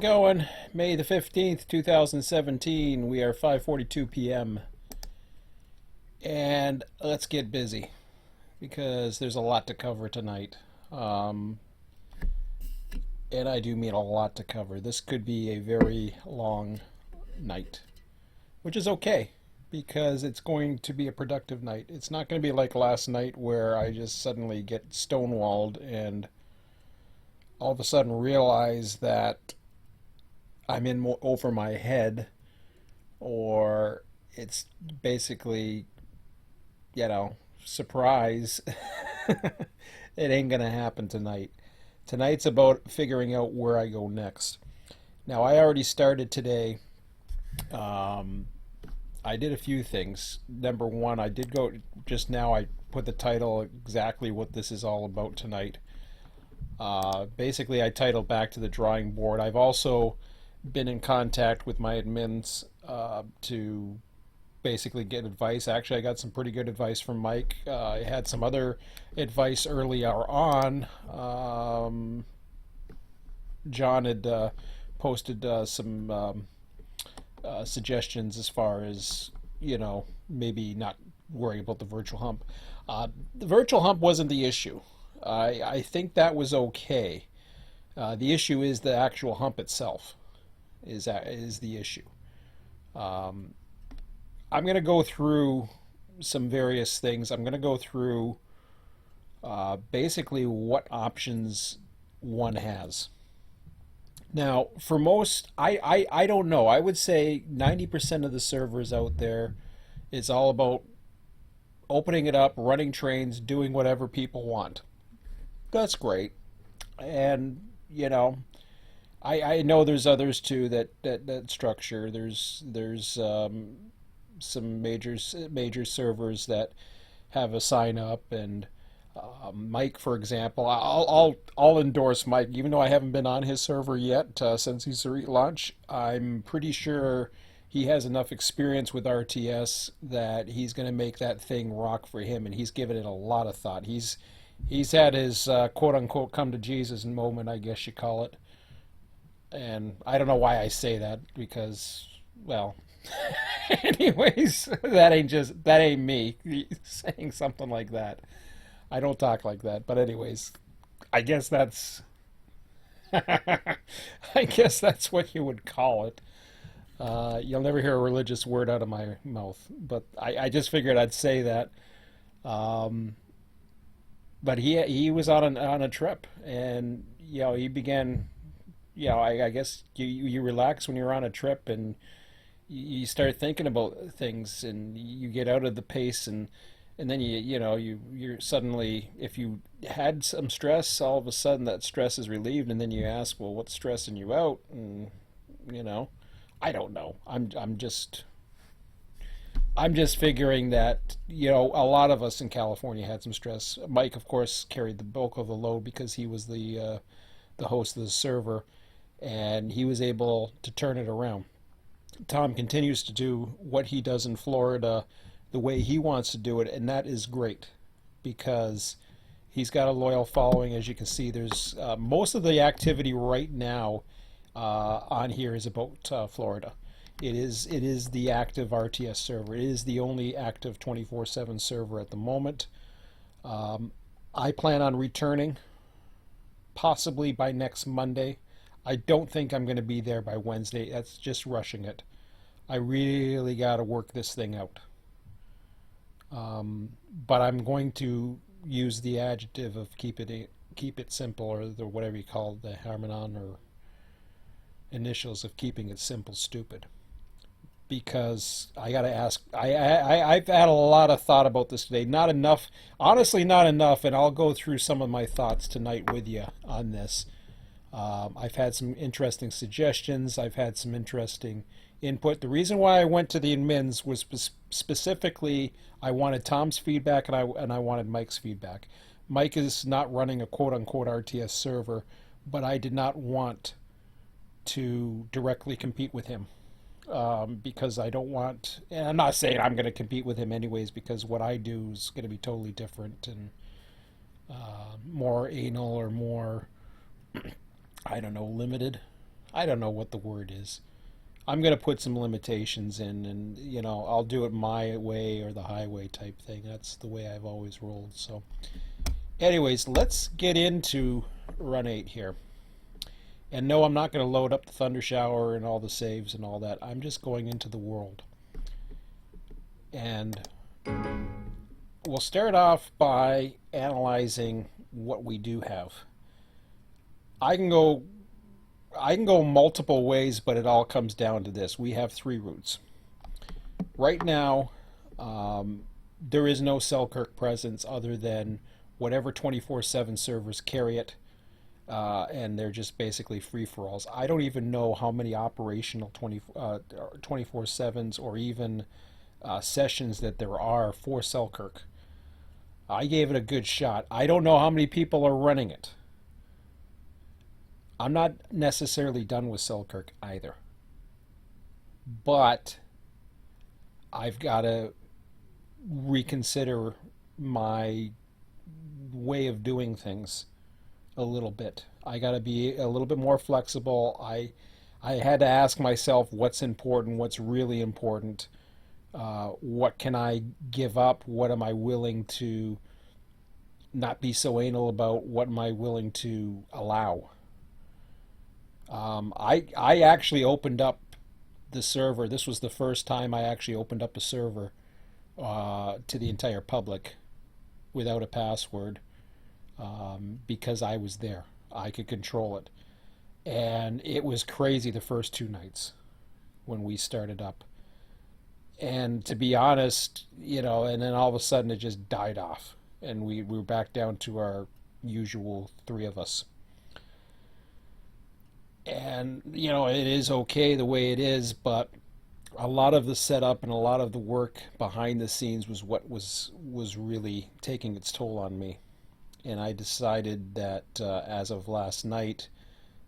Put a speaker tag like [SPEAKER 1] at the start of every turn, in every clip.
[SPEAKER 1] Going May the 15th, 2017. We are 5:42 p.m. and let's get busy because there's a lot to cover tonight. Um, and I do mean a lot to cover. This could be a very long night, which is okay because it's going to be a productive night. It's not going to be like last night where I just suddenly get stonewalled and all of a sudden realize that I'm in over my head, or it's basically, surprise. It ain't gonna happen tonight. Tonight's about figuring out where I go next. Now, I already started today. Um, I did a few things. Number one, I did go just now. I put the title exactly what this is all about tonight. Basically, I titled Back to the Drawing Board. I've also been in contact with my admins to basically get advice. Actually, I got some pretty good advice from Mike. I had some other advice earlier on. John had posted some suggestions as far as, maybe not worrying about the virtual hump. The virtual hump wasn't the issue. I think that was okay. The issue is the actual hump itself is the issue. Um, I'm going to go through some various things. I'm going to go through basically what options one has. Now, for most, I don't know. I would say 90% of the servers out there is all about opening it up, running trains, doing whatever people want. That's great. And, I know there's others too that structure. There's some major servers that have a sign up, and Mike, for example, I'll endorse Mike, even though I haven't been on his server yet since he's relaunched. I'm pretty sure he has enough experience with RTS that he's going to make that thing rock for him, and he's given it a lot of thought. He's had his quote unquote come to Jesus moment, I guess you call it. And I don't know why I say that because, well, anyways, that ain't me saying something like that. I don't talk like that. But anyways, I guess that's I guess that's what you would call it. You'll never hear a religious word out of my mouth, but I just figured I'd say that. Um, but he was on a trip, and he began. I guess you relax when you're on a trip, and you start thinking about things, and you get out of the pace, and then you're suddenly, if you had some stress, all of a sudden that stress is relieved, and then you ask, well, what's stressing you out? And you know I don't know. I'm just figuring that a lot of us in California had some stress. Mike, of course, carried the bulk of the load because he was the host of the server, and he was able to turn it around. Tom continues to do what he does in Florida the way he wants to do it, and that is great because he's got a loyal following. As you can see, there's most of the activity right now on here is about Florida. It is the active RTS server. It is the only active 24/7 server at the moment. Um, I plan on returning possibly by next Monday. I don't think I'm going to be there by Wednesday. That's just rushing it. I really got to work this thing out. But I'm going to use the adjective of keep it simple, or the whatever you call it, the harmonon or initials of keeping it simple stupid. Because I got to ask, I've had a lot of thought about this today. Not enough, honestly, not enough, and I'll go through some of my thoughts tonight with you on this. I've had some interesting suggestions. I've had some interesting input. The reason why I went to the admins was specifically I wanted Tom's feedback, and I wanted Mike's feedback. Mike is not running a quote unquote RTS server, but I did not want to directly compete with him because I don't want. And I'm not saying I'm going to compete with him anyways, because what I do is going to be totally different and more anal or more, I don't know, limited. I don't know what the word is. I'm going to put some limitations in, and I'll do it my way or the highway type thing. That's the way I've always rolled. So anyways, let's get into run 8 here. And no, I'm not going to load up the thunder shower and all the saves and all that. I'm just going into the world. And we'll start off by analyzing what we do have. I can go multiple ways, but it all comes down to this. We have 3 routes. Right now, there is no Selkirk presence other than whatever 24/7 servers carry it, and they're just basically free-for-alls. I don't even know how many operational 24/7s or even sessions that there are for Selkirk. I gave it a good shot. I don't know how many people are running it. I'm not necessarily done with Selkirk either. But I've got to reconsider my way of doing things a little bit. I got to be a little bit more flexible. I had to ask myself what's important, what's really important. What can I give up? What am I willing to not be so anal about? What am I willing to allow? I actually opened up the server. This was the first time I actually opened up a server to the entire public without a password, because I was there. I could control it. And it was crazy the first 2 nights when we started up. And to be honest, and then all of a sudden it just died off. And we were back down to our usual 3 of us. And it is okay the way it is, but a lot of the setup and a lot of the work behind the scenes was what was really taking its toll on me. And I decided that as of last night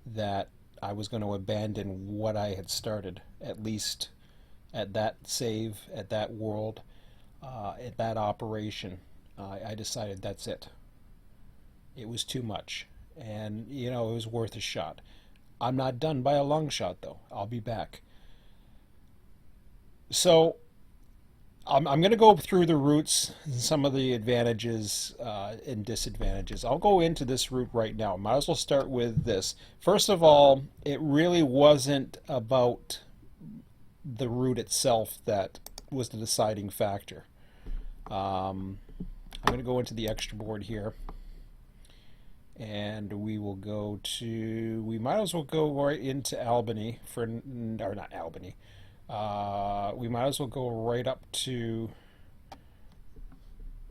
[SPEAKER 1] that I was going to abandon what I had started, at least at that save, at that world, at that operation. I decided that's it. It was too much, and it was worth a shot. I'm not done by a long shot, though. I'll be back. So I'm going to go through the routes, some of the advantages and disadvantages. I'll go into this route right now. Might as well start with this. First of all, it really wasn't about the route itself that was the deciding factor. I'm going to go into the extra board here. And we will go to, we might as well go right into Albany, or not Albany. We might as well go right up to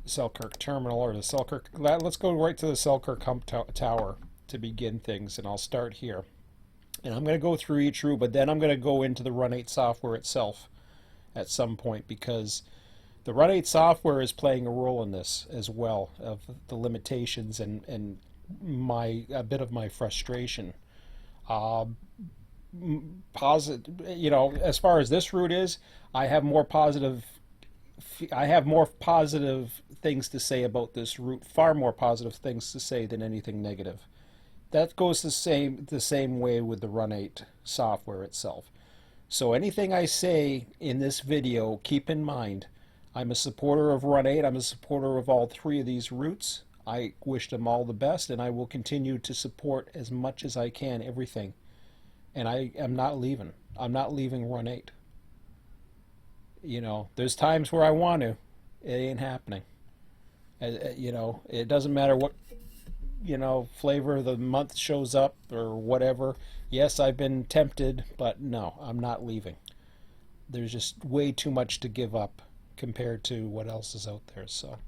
[SPEAKER 1] Selkirk Terminal, or the Selkirk, let's go right to the Selkirk Hump Tower to begin things, and I'll start here. And I'm going to go through each route, but then I'm going to go into the Run 8 software itself at some point, because the Run 8 software is playing a role in this as well, of the limitations and a bit of my frustration. Positive, as far as this route is, I have more positive things to say about this route, far more positive things to say than anything negative. That goes the same way with the Run 8 software itself. So anything I say in this video, keep in mind, I'm a supporter of Run 8. I'm a supporter of all 3 of these routes. I wish them all the best, and I will continue to support as much as I can everything. And I am not leaving. I'm not leaving Run 8. There's times where I want to. It ain't happening. It doesn't matter what, flavor of the month shows up or whatever. Yes, I've been tempted, but no, I'm not leaving. There's just way too much to give up compared to what else is out there. So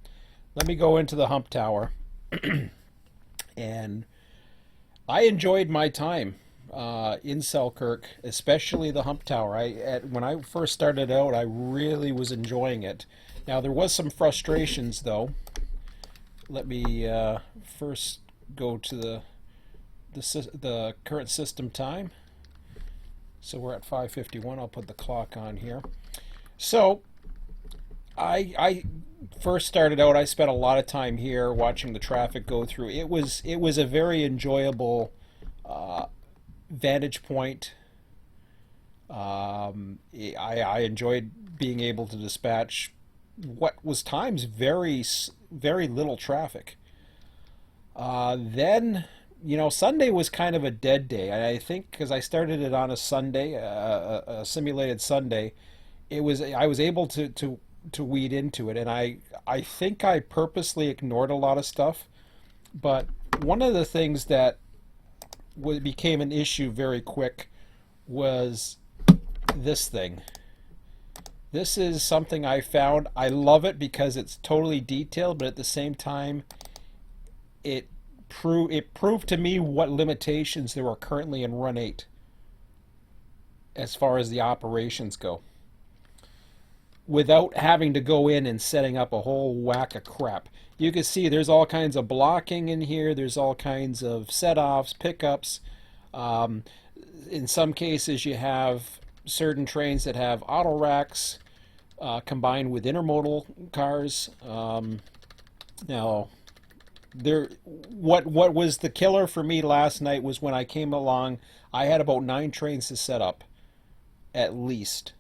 [SPEAKER 1] let me go into the Hump Tower. And I enjoyed my time in Selkirk, especially the Hump Tower. When I first started out, I really was enjoying it. Now, there was some frustrations, though. Let me first go to the current system time. So we're at 5:51. I'll put the clock on here. So I first started out, I spent a lot of time here watching the traffic go through. It was a very enjoyable vantage point. I enjoyed being able to dispatch what was times very little traffic. Then, Sunday was kind of a dead day. I think because I started it on a Sunday, a simulated Sunday, I was able to weed into it, and I think I purposely ignored a lot of stuff. But one of the things that became an issue very quick was this thing. This is something I found. I love it because it's totally detailed, but at the same time, it proved to me what limitations there are currently in Run 8 as far as the operations go, without having to go in and setting up a whole whack of crap. You can see there's all kinds of blocking in here. There's all kinds of set-offs, pickups. In some cases, you have certain trains that have auto racks combined with intermodal cars. Now, what was the killer for me last night was when I came along. I had about 9 trains to set up, at least.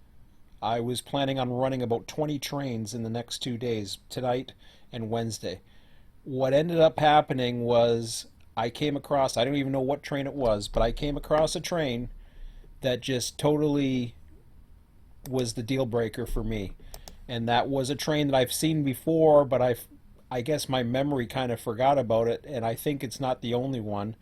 [SPEAKER 1] I was planning on running about 20 trains in the next 2 days, tonight and Wednesday. What ended up happening was I came across, I don't even know what train it was, but I came across a train that just totally was the deal breaker for me. And that was a train that I've seen before, but I guess my memory kind of forgot about it, and I think it's not the only one.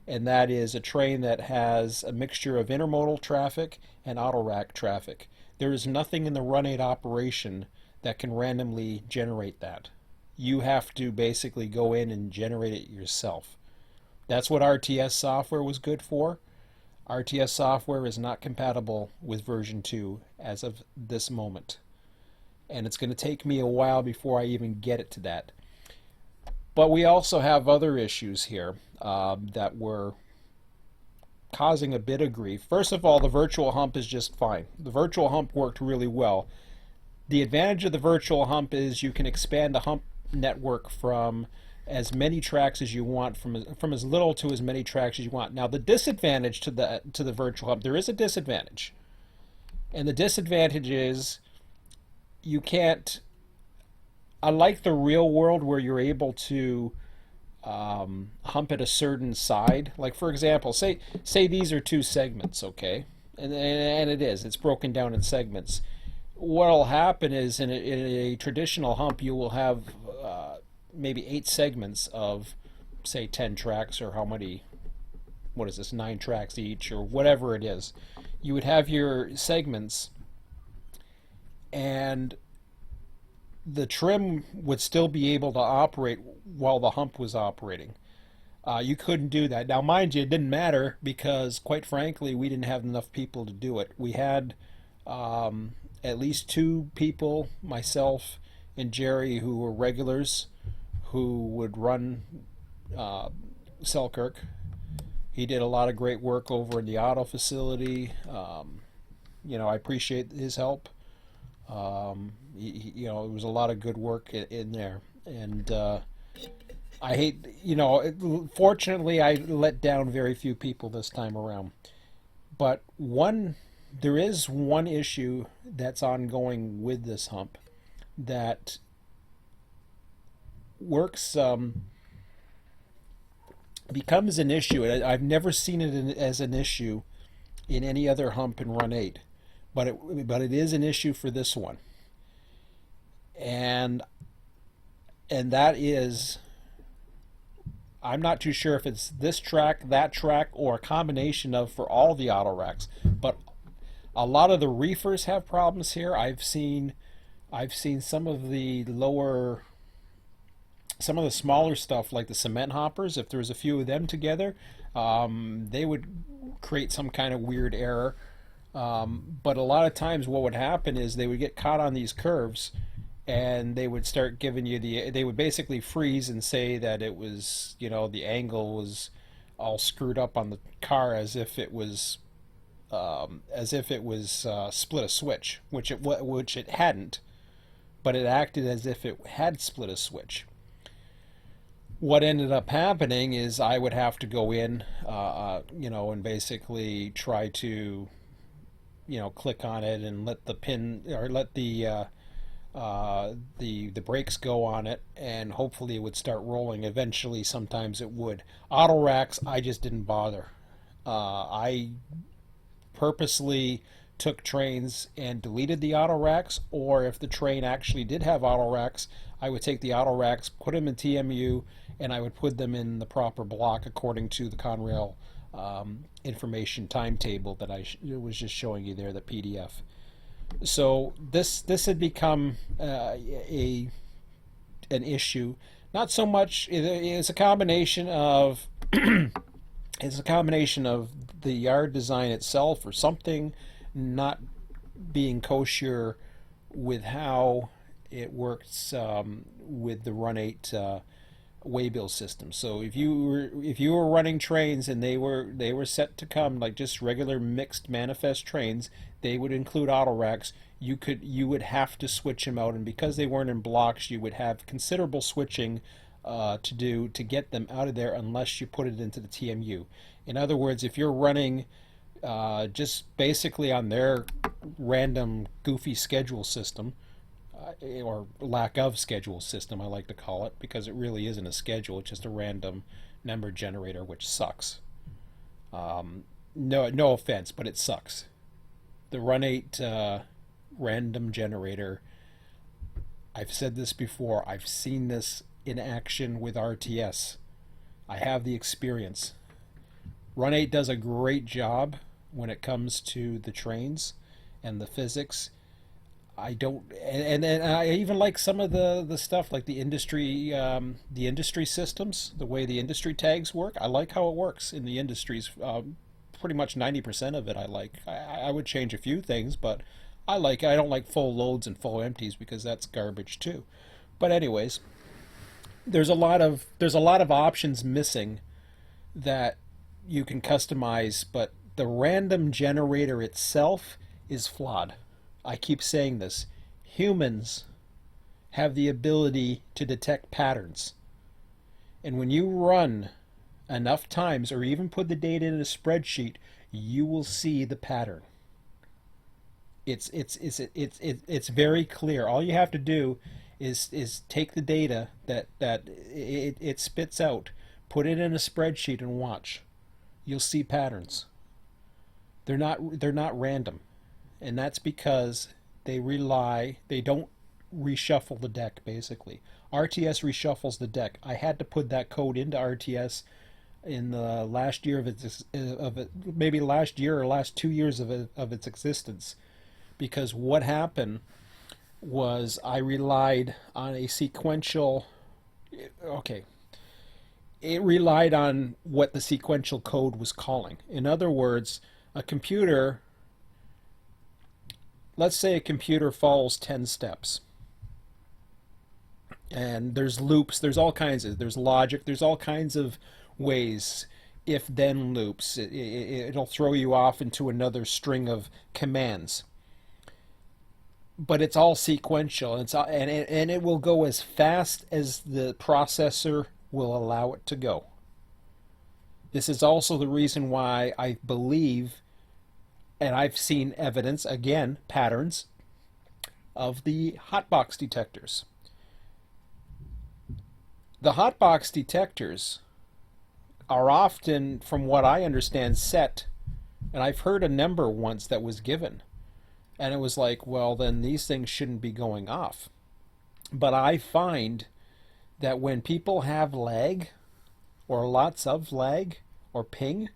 [SPEAKER 1] And that is a train that has a mixture of intermodal traffic and auto rack traffic. There is nothing in the Run 8 operation that can randomly generate that. You have to basically go in and generate it yourself. That's what RTS software was good for. RTS software is not compatible with version 2 as of this moment. And it's going to take me a while before I even get it to that. But we also have other issues here that were causing a bit of grief. First of all, the virtual hump is just fine. The virtual hump worked really well. The advantage of the virtual hump is you can expand the hump network from as many tracks as you want, from as little to as many tracks as you want. Now, the disadvantage to the virtual hump, there is a disadvantage. And the disadvantage is you can't, unlike the real world where you're able to hump at a certain side. Like, for example, say these are 2 segments, okay? And it's broken down in segments. What'll happen is in a traditional hump, you will have maybe 8 segments of, say, 10 tracks, or how many, what is this, 9 tracks each, or whatever it is. You would have your segments, and the trim would still be able to operate while the hump was operating. You couldn't do that. Now, mind you, it didn't matter because, quite frankly, we didn't have enough people to do it. We had at least 2 people, myself and Jerry, who were regulars, who would run Selkirk. He did a lot of great work over in the auto facility. I appreciate his help. It was a lot of good work in there, and I hate, fortunately I let down very few people this time around. But there is one issue that's ongoing with this hump that works, becomes an issue. I've never seen it as an issue in any other hump in Run 8. But it is an issue for this one, and that is, I'm not too sure if it's this track, that track, or a combination of for all the auto racks. But a lot of the reefers have problems here. I've seen some of the smaller stuff like the cement hoppers. If there was a few of them together, they would create some kind of weird error. But a lot of times what would happen is they would get caught on these curves, and they would start giving you they would basically freeze and say that it was, the angle was all screwed up on the car, as if it was split a switch, which it hadn't, but it acted as if it had split a switch. what ended up happening is I would have to go in, and basically try to, click on it and let the pin or let the brakes go on it, and hopefully it would start rolling. Eventually, sometimes it would. Auto racks, I just didn't bother. I purposely took trains and deleted the auto racks, or if the train actually did have auto racks, I would take the auto racks, put them in TMU, and I would put them in the proper block according to the Conrail information timetable that was just showing you there, the PDF. So this had become a an issue. Not so much. It's a combination of it's a combination of the yard design itself, or something not being kosher with how it works with the Run 8 waybill system. So if you were running trains and they were set to come like just regular mixed manifest trains, they would include auto racks. You would have to switch them out, and because they weren't in blocks, you would have considerable switching to do to get them out of there unless you put it into the TMU. In other words, if you're running just basically on their random goofy schedule system, or lack of schedule system, I like to call it, because it really isn't a schedule, it's just a random number generator, which sucks. No offense, but it sucks. The Run 8 random generator, I've said this before, I've seen this in action with RTS. I have the experience. Run 8 does a great job when it comes to the trains and the physics. I don't, and I even like some of the stuff like the industry systems, the way the industry tags work. I like how it works in the industries. Pretty much 90% of it I like. I would change a few things, but I like it. I don't like full loads and full empties because that's garbage too. But anyways, there's a lot of options missing that you can customize, but the random generator itself is flawed. I keep saying this. Humans have the ability to detect patterns. And when you run enough times or even put the data in a spreadsheet, you will see the pattern. It's very clear. All you have to do is take the data that it spits out, put it in a spreadsheet and watch. You'll see patterns. They're not random, and that's because they don't reshuffle the deck. Basically, RTS reshuffles the deck. I had to put that code into RTS in the last year of it, maybe last year or last 2 years of its existence, because what happened was I relied on a sequential. Okay, it relied on what the sequential code was calling. In other words, a computer, let's say a computer follows 10 steps, and there's loops, there's logic, there's all kinds of ways, if then loops. It'll throw you off into another string of commands, but it's all sequential, and it will go as fast as the processor will allow it to go. This is also the reason why I believe, and I've seen evidence, again, patterns, of the hotbox detectors. The hotbox detectors are often, from what I understand, set, and I've heard a number once that was given, and it was like, well, then these things shouldn't be going off. But I find that when people have lag, or lots of lag, or ping,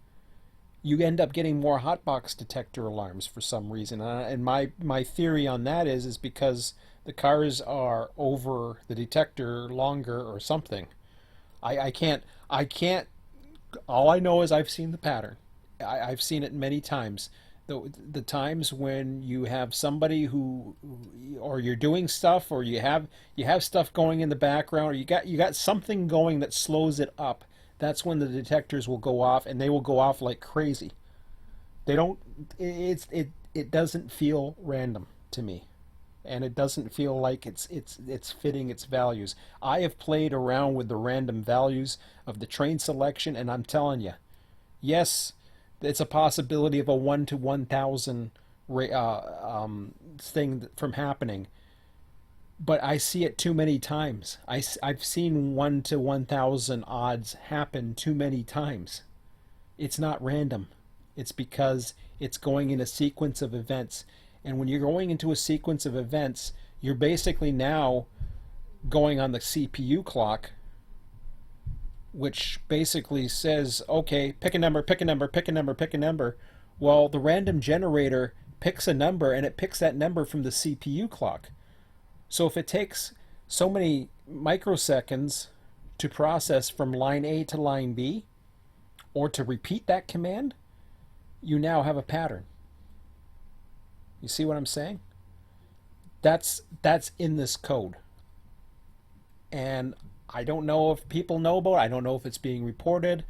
[SPEAKER 1] you end up getting more hotbox detector alarms for some reason. And my theory on that is because the cars are over the detector longer or something. I can't. All I know is I've seen the pattern. I've seen it many times. The times when you have somebody who, or you're doing stuff, or you have stuff going in the background, or you got something going that slows it up. That's when the detectors will go off, and they will go off like crazy. They don't. It doesn't feel random to me. and it doesn't feel like it's fitting its values. I have played around with the random values of the train selection, and I'm telling you, yes, it's a possibility of a 1 to 1,000 thing from happening, but I see it too many times. I've seen 1 to 1,000 odds happen too many times. It's not random. It's because it's going in a sequence of events. And when you're going into a sequence of events, you're basically now going on the CPU clock, which basically says, okay, pick a number, pick a number, pick a number, pick a number. Well, the random generator picks a number, and it picks that number from the CPU clock. So if it takes so many microseconds to process from line A to line B, or to repeat that command, you now have a pattern. You see what I'm saying? That's in this code. And I don't know if people know about it. I don't know if it's being reported.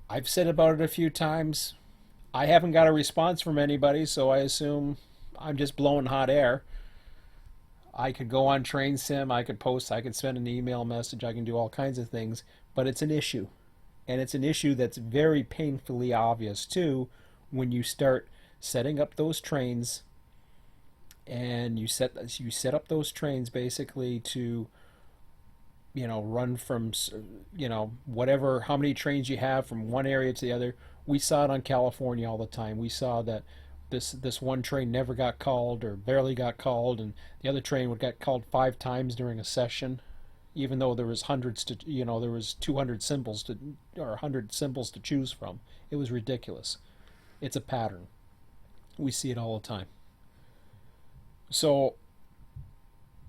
[SPEAKER 1] I've said about it a few times. I haven't got a response from anybody, so I assume I'm just blowing hot air. I could go on Train Sim, I could post, I could send an email message, I can do all kinds of things, but it's an issue. And it's an issue that's very painfully obvious too when you start setting up those trains, and you set up those trains basically to, run from, whatever, how many trains you have from one area to the other. We saw it on California all the time. We saw that this one train never got called or barely got called, and the other train would get called 5 times during a session, even though there was hundreds to, there was 200 symbols to, or 100 symbols to choose from. It was ridiculous. It's a pattern. We see it all the time. So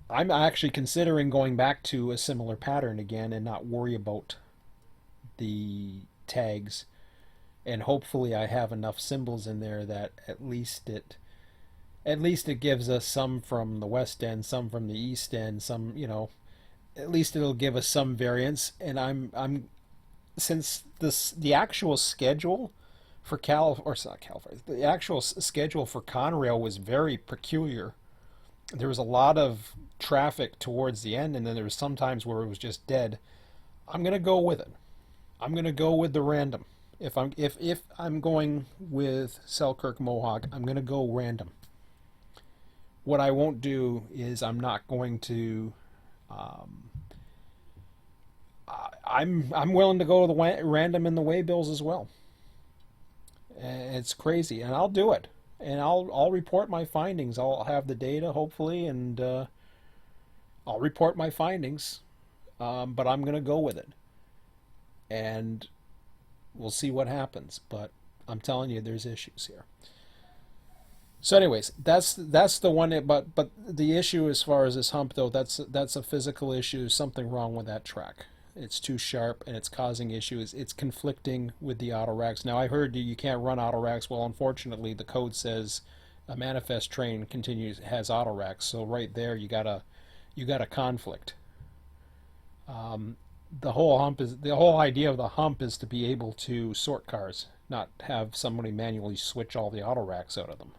[SPEAKER 1] I'm actually considering going back to a similar pattern again and not worry about the tags. And hopefully I have enough symbols in there that at least it gives us some from the west end, some from the east end, some, at least it'll give us some variance. And I'm since the actual schedule for the actual schedule for Conrail was very peculiar. There was a lot of traffic towards the end, and then there was some times where it was just dead. I'm gonna go with it. I'm gonna go with the random. If I'm going with Selkirk Mohawk, I'm gonna go random. What I won't do is I'm not going to. I'm willing to go to the random in the waybills as well. It's crazy, and I'll do it, and I'll report my findings. I'll have the data hopefully, and I'll report my findings. But I'm gonna go with it, and we'll see what happens. But I'm telling you, there's issues here. So, anyways, that's the one. But the issue as far as this hump though, that's a physical issue. Something wrong with that track. It's too sharp and it's causing issues. It's conflicting with the auto racks. Now I heard you can't run auto racks. Well, unfortunately, the code says a manifest train has auto racks. So right there, you got a conflict. The whole idea of the hump is to be able to sort cars, not have somebody manually switch all the auto racks out of them.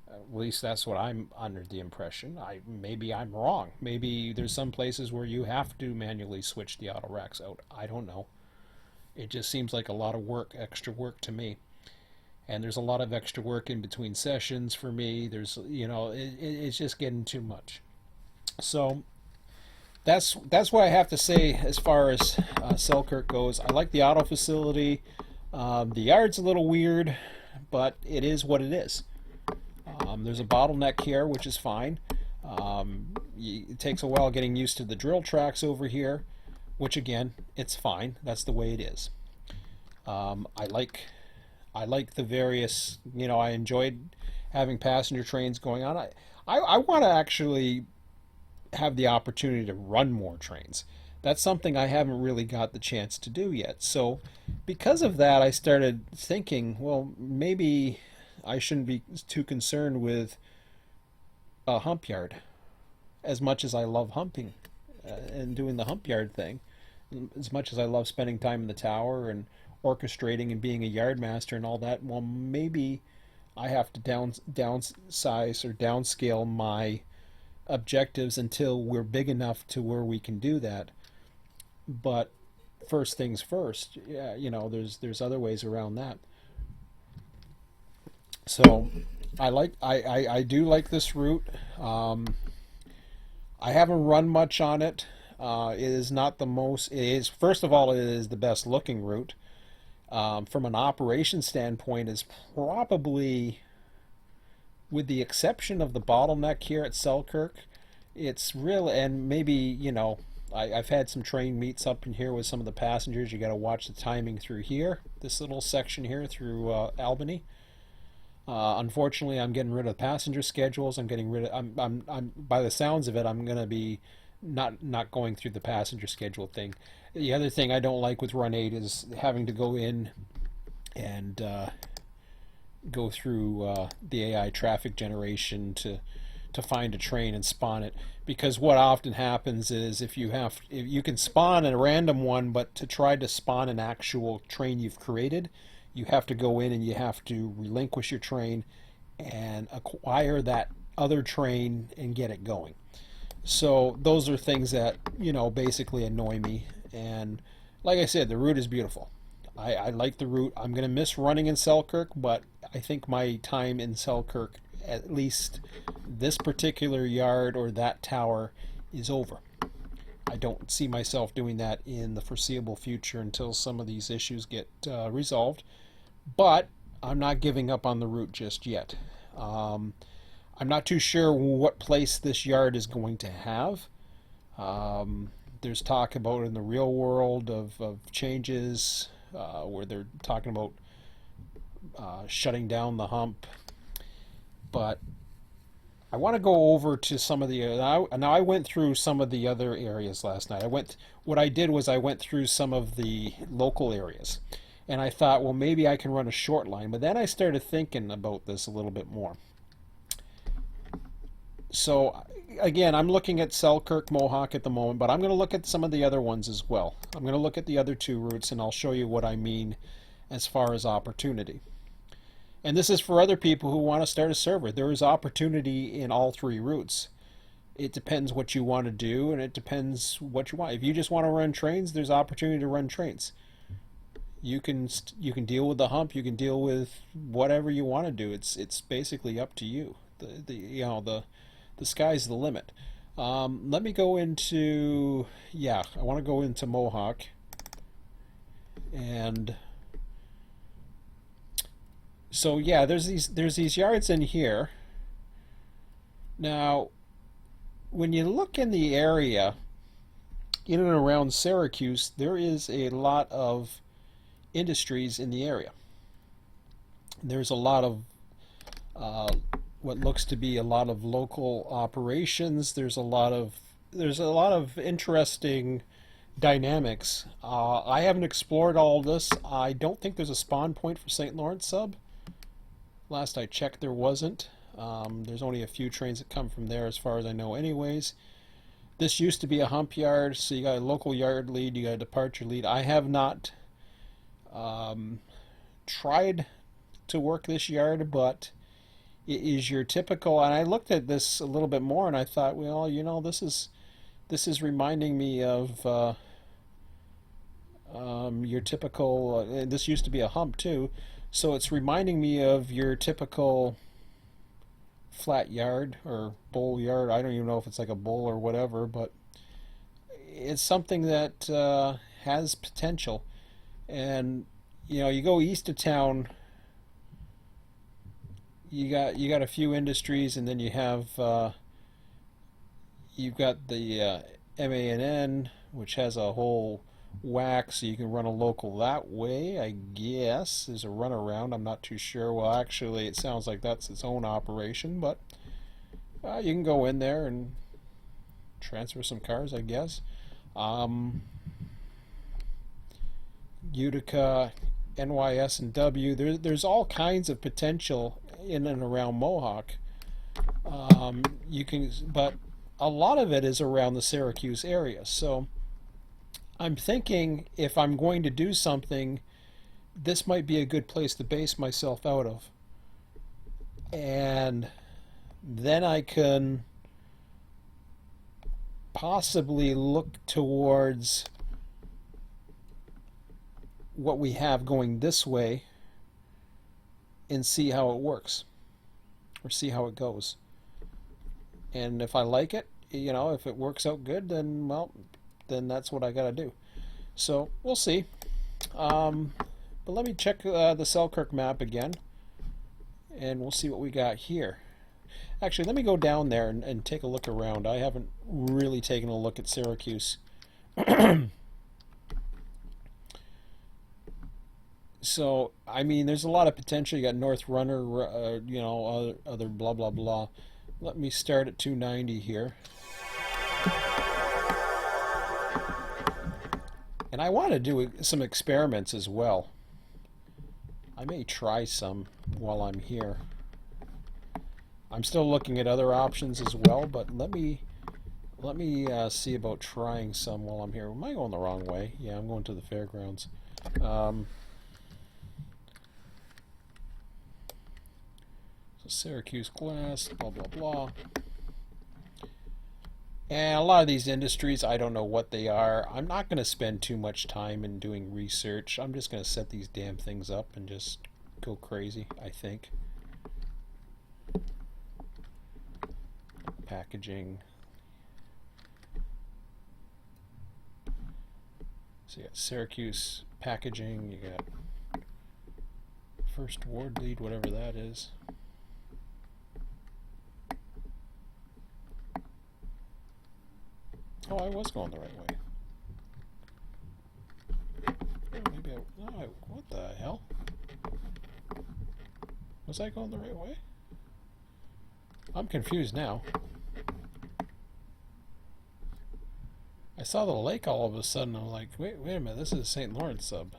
[SPEAKER 1] At least that's what I'm under the impression. Maybe I'm wrong. Maybe there's some places where you have to manually switch the auto racks out. I don't know. It just seems like a lot of work, extra work to me. And there's a lot of extra work in between sessions for me. There's, it's just getting too much. So that's what I have to say as far as Selkirk goes. I like the auto facility. The yard's a little weird, but it is what it is. There's a bottleneck here, which is fine. It takes a while getting used to the drill tracks over here, which again, it's fine. That's the way it is. I like the various, I enjoyed having passenger trains going on. I want to actually have the opportunity to run more trains. That's something I haven't really got the chance to do yet. So because of that, I started thinking, well, maybe I shouldn't be too concerned with a hump yard as much as I love humping and doing the hump yard thing, as much as I love spending time in the tower and orchestrating and being a yard master and all that. Well, maybe I have to downsize or downscale my objectives until we're big enough to where we can do that. But first things first, yeah, there's other ways around that. So I do like this route. Um, I haven't run much on it. It is not the most. It is, first of all, it is the best looking route. From an operation standpoint, is probably, with the exception of the bottleneck here at Selkirk, it's real. And maybe I've had some train meets up in here with some of the passengers. You got to watch the timing through here, this little section here through Albany. Unfortunately, I'm getting rid of passenger schedules. I'm getting rid of. I'm by the sounds of it, I'm going to be not going through the passenger schedule thing. The other thing I don't like with Run 8 is having to go in and go through the AI traffic generation to find a train and spawn it. Because what often happens is if you can spawn a random one, but to try to spawn an actual train you've created, you have to go in and you have to relinquish your train and acquire that other train and get it going. So those are things that basically annoy me. And like I said, the route is beautiful. I like the route. I'm going to miss running in Selkirk, but I think my time in Selkirk, at least this particular yard or that tower, is over. I don't see myself doing that in the foreseeable future until some of these issues get resolved. But I'm not giving up on the route just yet. I'm not too sure what place this yard is going to have. There's talk about in the real world of changes where they're talking about shutting down the hump. But I want to go over to some of the now I went through some of the other areas last night. What I did was I went through some of the local areas. And I thought, well, maybe I can run a short line. But then I started thinking about this a little bit more. So, again, I'm looking at Selkirk, Mohawk at the moment, but I'm going to look at some of the other ones as well. I'm going to look at the other two routes, and I'll show you what I mean as far as opportunity. And this is for other people who want to start a server. There is opportunity in all three routes. It depends what you want to do, and it depends what you want. If you just want to run trains, there's opportunity to run trains. You can deal with the hump. You can deal with whatever you want to do. It's basically up to you. The sky's the limit. Let me go into I want to go into Mohawk, and so there's these yards in here. Now, when you look in the area in and around Syracuse, there is a lot of industries in the area. There's a lot of what looks to be a lot of local operations. There's a lot of interesting dynamics. I haven't explored all of this. I don't think there's a spawn point for St. Lawrence sub. Last I checked, there wasn't. There's only a few trains that come from there as far as I know anyways. This used to be a hump yard, so you got a local yard lead, you got a departure lead. I have not tried to work this yard, but it is your typical. And I looked at this a little bit more, and I thought, well, this is reminding me of your typical. This used to be a hump too, so it's reminding me of your typical flat yard or bowl yard. I don't even know if it's like a bowl or whatever, but it's something that has potential. And you go east of town, you got a few industries, and then you've got the MANN, which has a whole whack, so you can run a local that way, I guess. There's a runaround, I'm not too sure. Well, actually, it sounds like that's its own operation, but you can go in there and transfer some cars, I guess. Utica, NYS, and W. There's all kinds of potential in and around Mohawk. But a lot of it is around the Syracuse area. So I'm thinking if I'm going to do something, this might be a good place to base myself out of. And then I can possibly look towards what we have going this way and see how it works, or see how it goes. And if I like it, if it works out good, then, well, then that's what I gotta do. So we'll see. But let me check the Selkirk map again, and we'll see what we got here. Actually, let me go down there and take a look around. I haven't really taken a look at Syracuse. So, I mean, there's a lot of potential. You got North Runner, other blah, blah, blah. Let me start at 290 here. And I want to do some experiments as well. I may try some while I'm here. I'm still looking at other options as well, but let me see about trying some while I'm here. Am I going the wrong way? Yeah, I'm going to the fairgrounds. So Syracuse glass, blah, blah, blah. And a lot of these industries, I don't know what they are. I'm not going to spend too much time in doing research. I'm just going to set these damn things up and just go crazy, I think. Packaging. So you got Syracuse packaging, you got first ward lead, whatever that is. Oh, I was going the right way. Oh, maybe what the hell? Was I going the right way? I'm confused now. I saw the lake all of a sudden. I'm like, wait a minute, this is a St. Lawrence sub.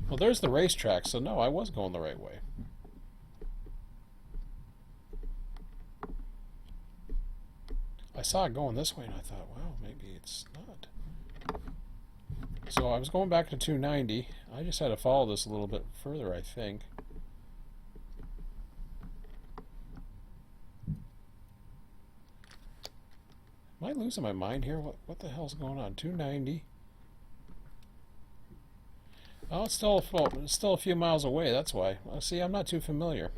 [SPEAKER 1] Well, there's the racetrack, so no, I was going the right way. I saw it going this way, and I thought, well, maybe it's not. So I was going back to 290. I just had to follow this a little bit further, I think. Am I losing my mind here? What the hell's going on? 290. Oh, it's still a few miles away. That's why. See, I'm not too familiar.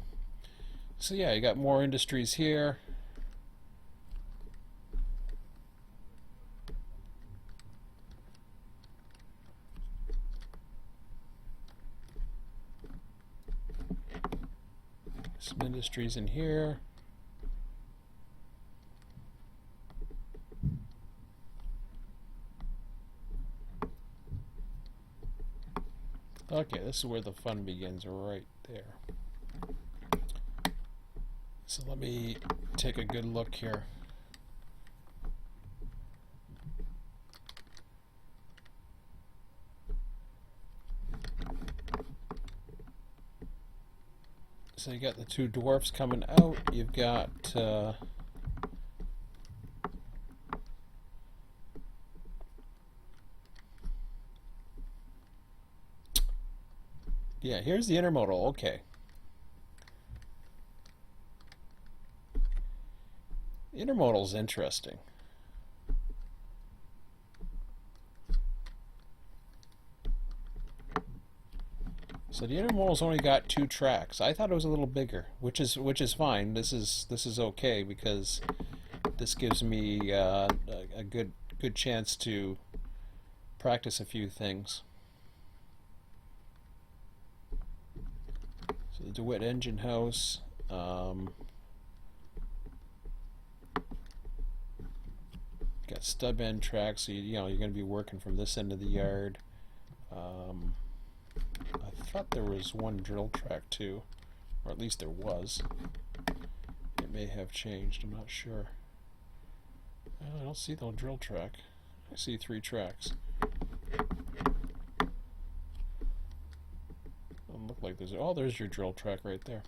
[SPEAKER 1] So yeah, you got more industries here. Some industries in here. Okay, this is where the fun begins, right there. So let me take a good look here. So you got the two dwarfs coming out. You've got yeah, here's the intermodal. Okay. Intermodal's interesting. So the intermodal's only got 2 tracks. I thought it was a little bigger, which is fine. This is okay because this gives me a good chance to practice a few things. So the DeWitt engine house. Got stub end tracks, so you're going to be working from this end of the yard. I thought there was one drill track too, or at least there was. It may have changed, I'm not sure. I don't see the drill track. I see 3 tracks. Doesn't look like there's... Oh, there's your drill track right there.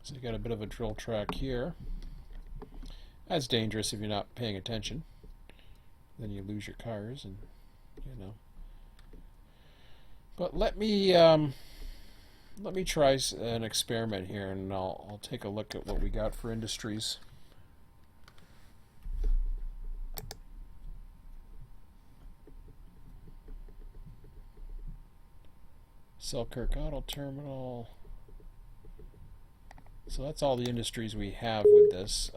[SPEAKER 1] So you got a bit of a drill track here. That's dangerous if you're not paying attention. Then you lose your cars and, you know. But let me let me try an experiment here, and I'll take a look at what we got for industries. Selkirk Auto Terminal. So that's all the industries we have with this.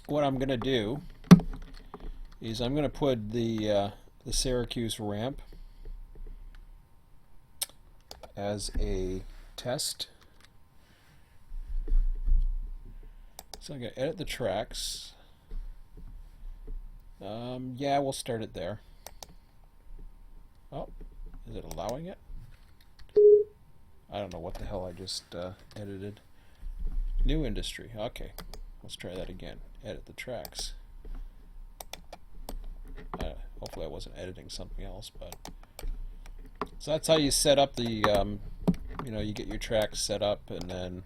[SPEAKER 1] What I'm going to do is I'm going to put the Syracuse ramp as a test. So I'm going to edit the tracks. Yeah, we'll start it there. Oh, is it allowing it? I don't know what the hell I just edited. New industry. Okay, let's try that again. Edit the tracks. Hopefully I wasn't editing something else, but so that's how you set up the you know, you get your tracks set up, and then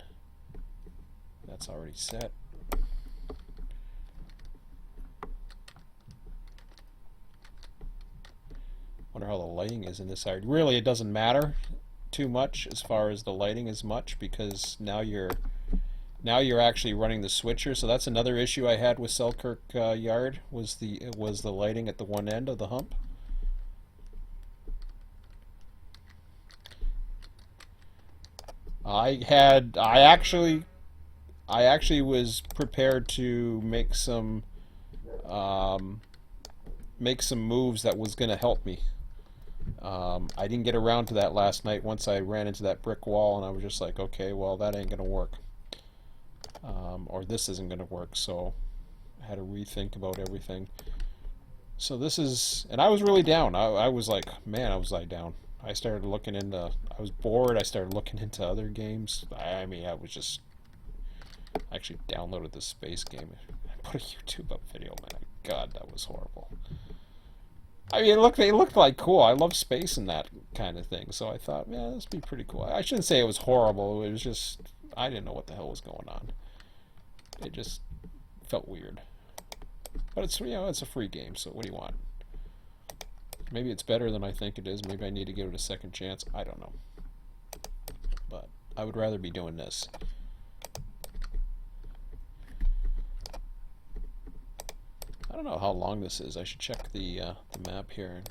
[SPEAKER 1] that's already set. Wonder how the lighting is in this area. Really, it doesn't matter too much as far as the lighting is much, because now you're actually running the switcher. So that's another issue I had with Selkirk Yard, was the lighting at the one end of the hump. I actually was prepared to make some moves that was going to help me. I didn't get around to that last night once I ran into that brick wall, and I was just like, okay, well, that ain't going to work. Or this isn't going to work, so I had to rethink about everything. So this is, and I was really down. I was like, man, I was like down. I started looking into, I was bored. I started looking into other games. I mean, I was just, I actually downloaded this space game. I put a YouTube up video, man. God, that was horrible. I mean, it looked like cool. I love space and that kind of thing. So I thought, yeah, this would be pretty cool. I shouldn't say it was horrible. It was just, I didn't know what the hell was going on. It just felt weird. But it's, you know, it's a free game, so what do you want? Maybe it's better than I think it is. Maybe I need to give it a second chance. I don't know. But I would rather be doing this. I don't know how long this is. I should check the map here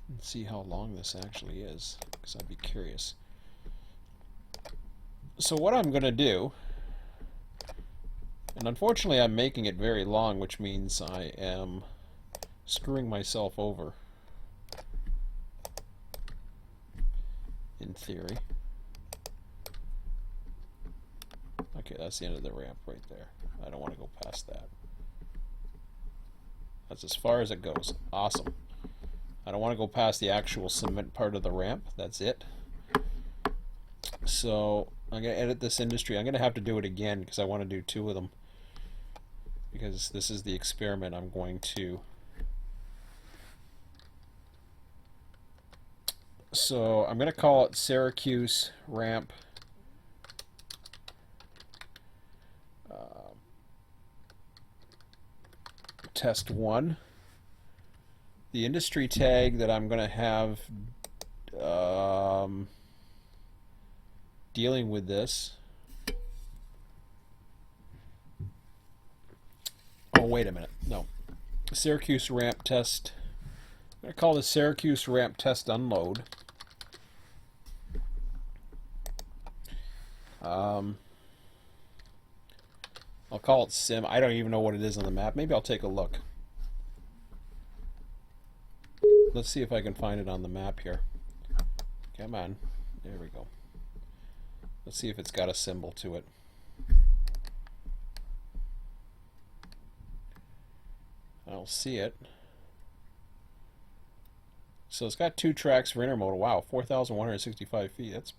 [SPEAKER 1] and see how long this actually is, because I'd be curious. So what I'm going to do, and unfortunately I'm making it very long, which means I am screwing myself over, in theory. Okay, that's the end of the ramp right there. I don't want to go past that. That's as far as it goes. Awesome. I don't want to go past the actual cement part of the ramp. That's it. So I'm going to edit this industry. I'm going to have to do it again because I want to do two of them, because this is the experiment I'm going to. So I'm going to call it Syracuse Ramp Test 1. The industry tag that I'm going to have dealing with this. Oh, wait a minute. No. Syracuse Ramp Test. I'm going to call this Syracuse Ramp Test Unload. I'll call it Sim. I don't even know what it is on the map. Maybe I'll take a look. Let's see if I can find it on the map here. Come on. There we go. Let's see if it's got a symbol to it. I don't see it. So it's got 2 tracks for intermodal. Wow, 4,165 feet. That's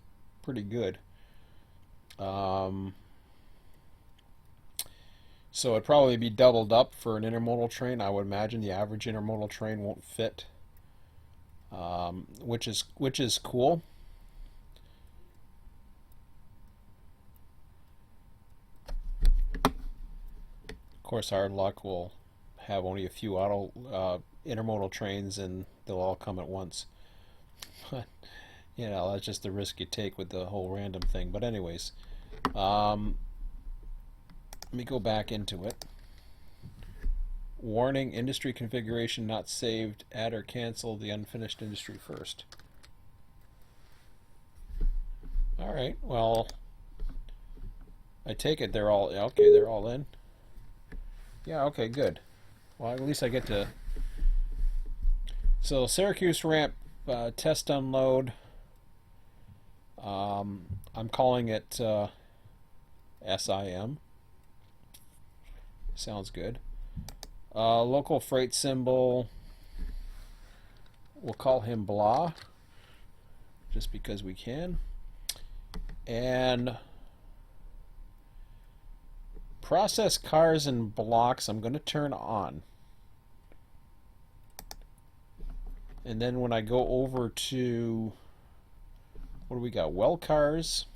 [SPEAKER 1] pretty good. So it'd probably be doubled up for an intermodal train. I would imagine the average intermodal train won't fit, which is cool. Of course, hard luck will have only a few intermodal trains, and they'll all come at once. But you know, that's just the risk you take with the whole random thing. But anyways, let me go back into it. Warning, industry configuration not saved. Add or cancel the unfinished industry first. All right, well, I take it they're all, okay, they're all in. Yeah, okay, good. Well, at least I get to. So Syracuse ramp test unload. I'm calling it SIM. Sounds good. Local freight symbol. We'll call him blah, just because we can. And process cars and blocks I'm going to turn on. And then when I go over to, what do we got? Well cars.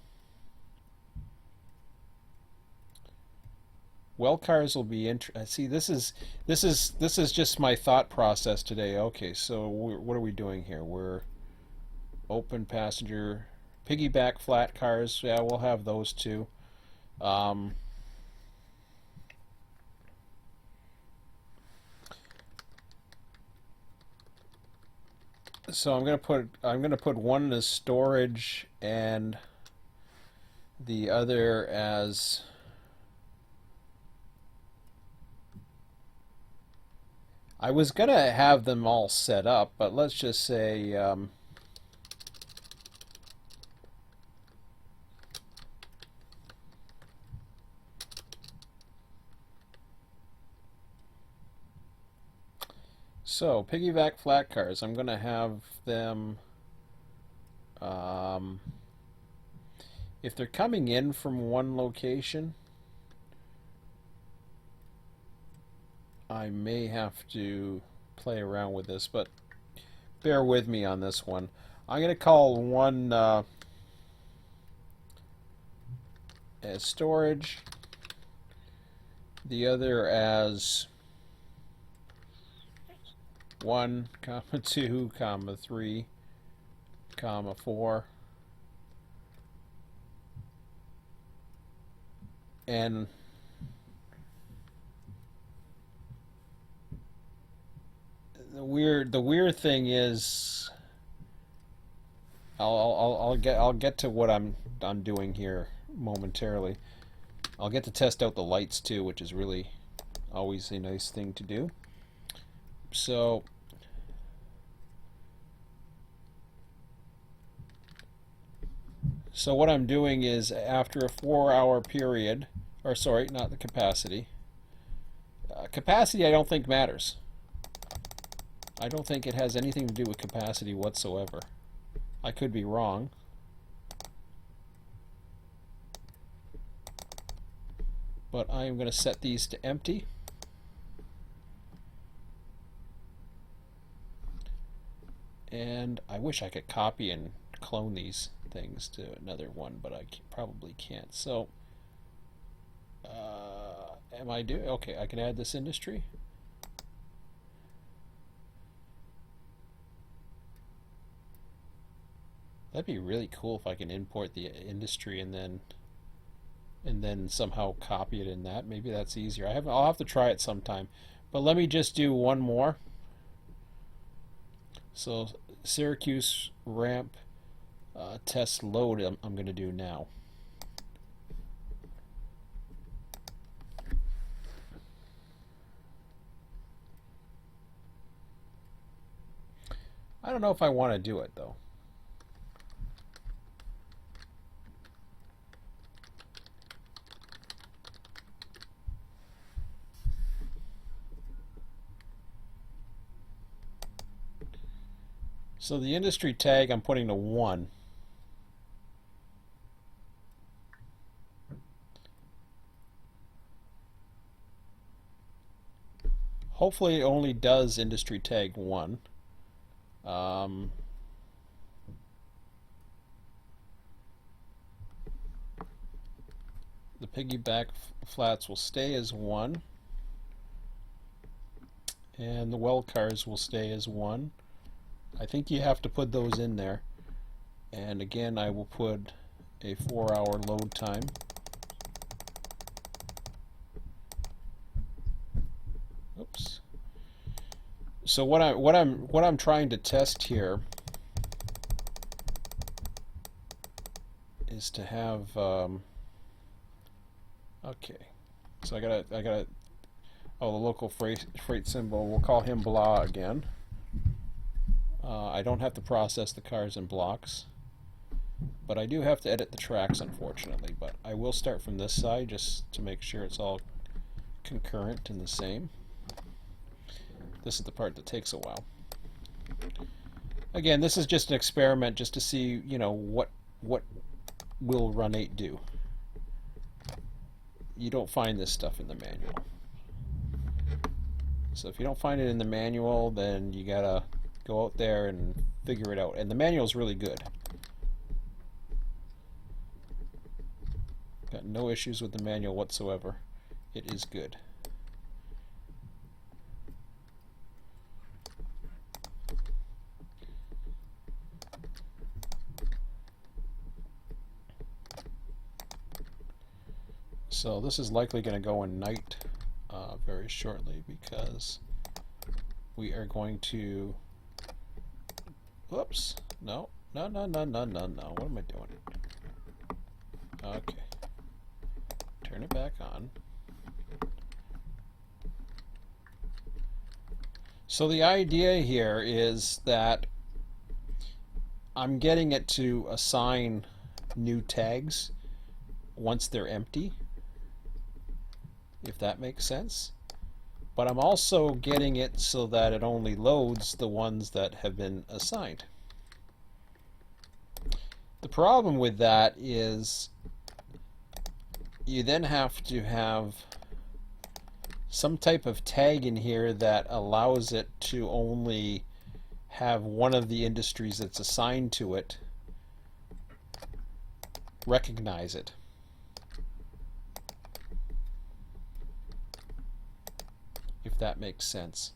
[SPEAKER 1] Well cars will be see, this is just my thought process today. Okay, so what are we doing here? We're open passenger, piggyback flat cars. Yeah, we'll have those too. So I'm gonna put one as storage and the other as I was gonna have them all set up, but let's just say so piggyback flat cars. I'm gonna have them if they're coming in from one location, I may have to play around with this, but bear with me on this one. I'm going to call one as storage, the other as 1, 2, 3, 4, and the weird thing is I'll get to what I'm doing here momentarily. I'll get to test out the lights too, which is really always a nice thing to do. So what I'm doing is after a 4-hour period, or sorry, not the capacity. Capacity I don't think matters. I don't think it has anything to do with capacity whatsoever. I could be wrong. But I am going to set these to empty. And I wish I could copy and clone these things to another one, but I probably can't. So, am I doing? Okay, I can add this industry. That'd be really cool if I can import the industry and then somehow copy it in that. Maybe that's easier. I'll have to try it sometime. But let me just do one more. So Syracuse ramp test load I'm going to do now. I don't know if I want to do it though. So the industry tag I'm putting to 1. Hopefully it only does industry tag 1. The piggyback flats will stay as 1. And the well cars will stay as 1. I think you have to put those in there. And again, I will put a 4-hour load time. Oops. So what I'm trying to test here is to have okay. So I gotta oh, the local freight symbol, we'll call him blah again. I don't have to process the cars in blocks, but I do have to edit the tracks, unfortunately. But I will start from this side just to make sure it's all concurrent and the same. This is the part that takes a while. Again, this is just an experiment just to see, you know, what will Run8 do. You don't find this stuff in the manual. So if you don't find it in the manual, then you gotta go out there and figure it out. And the manual is really good. Got no issues with the manual whatsoever. It is good. So this is likely going to go in night very shortly, because we are going to, whoops, no, what am I doing? Okay, turn it back on. So the idea here is that I'm getting it to assign new tags once they're empty, if that makes sense. But I'm also getting it so that it only loads the ones that have been assigned. The problem with that is you then have to have some type of tag in here that allows it to only have one of the industries that's assigned to it recognize it. If that makes sense.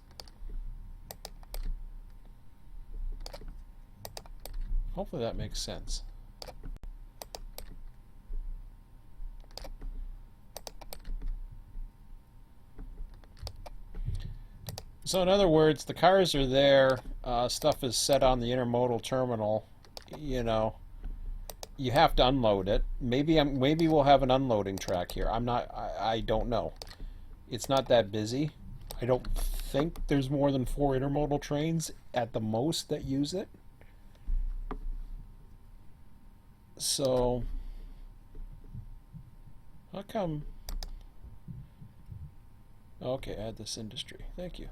[SPEAKER 1] Hopefully that makes sense. So in other words, the cars are there, stuff is set on the intermodal terminal, you know, you have to unload it. Maybe we'll have an unloading track here. I don't know. It's not that busy. I don't think there's more than 4 intermodal trains at the most that use it. So, how come? Okay, add this industry. Thank you.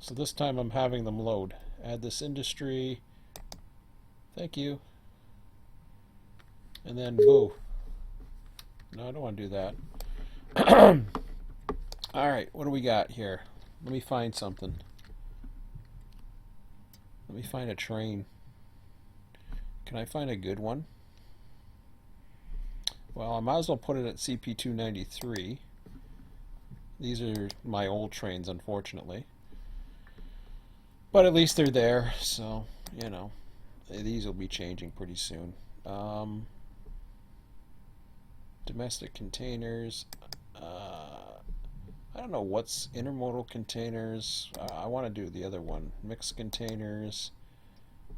[SPEAKER 1] So this time I'm having them load. Add this industry. Thank you. And then boo. No, I don't want to do that. Alright, what do we got here? Let me find something. Let me find a train. Can I find a good one? Well, I might as well put it at CP293. These are my old trains, unfortunately. But at least they're there, so, you know, these will be changing pretty soon. Domestic containers. I don't know what's intermodal containers. I want to do the other one. Mixed containers.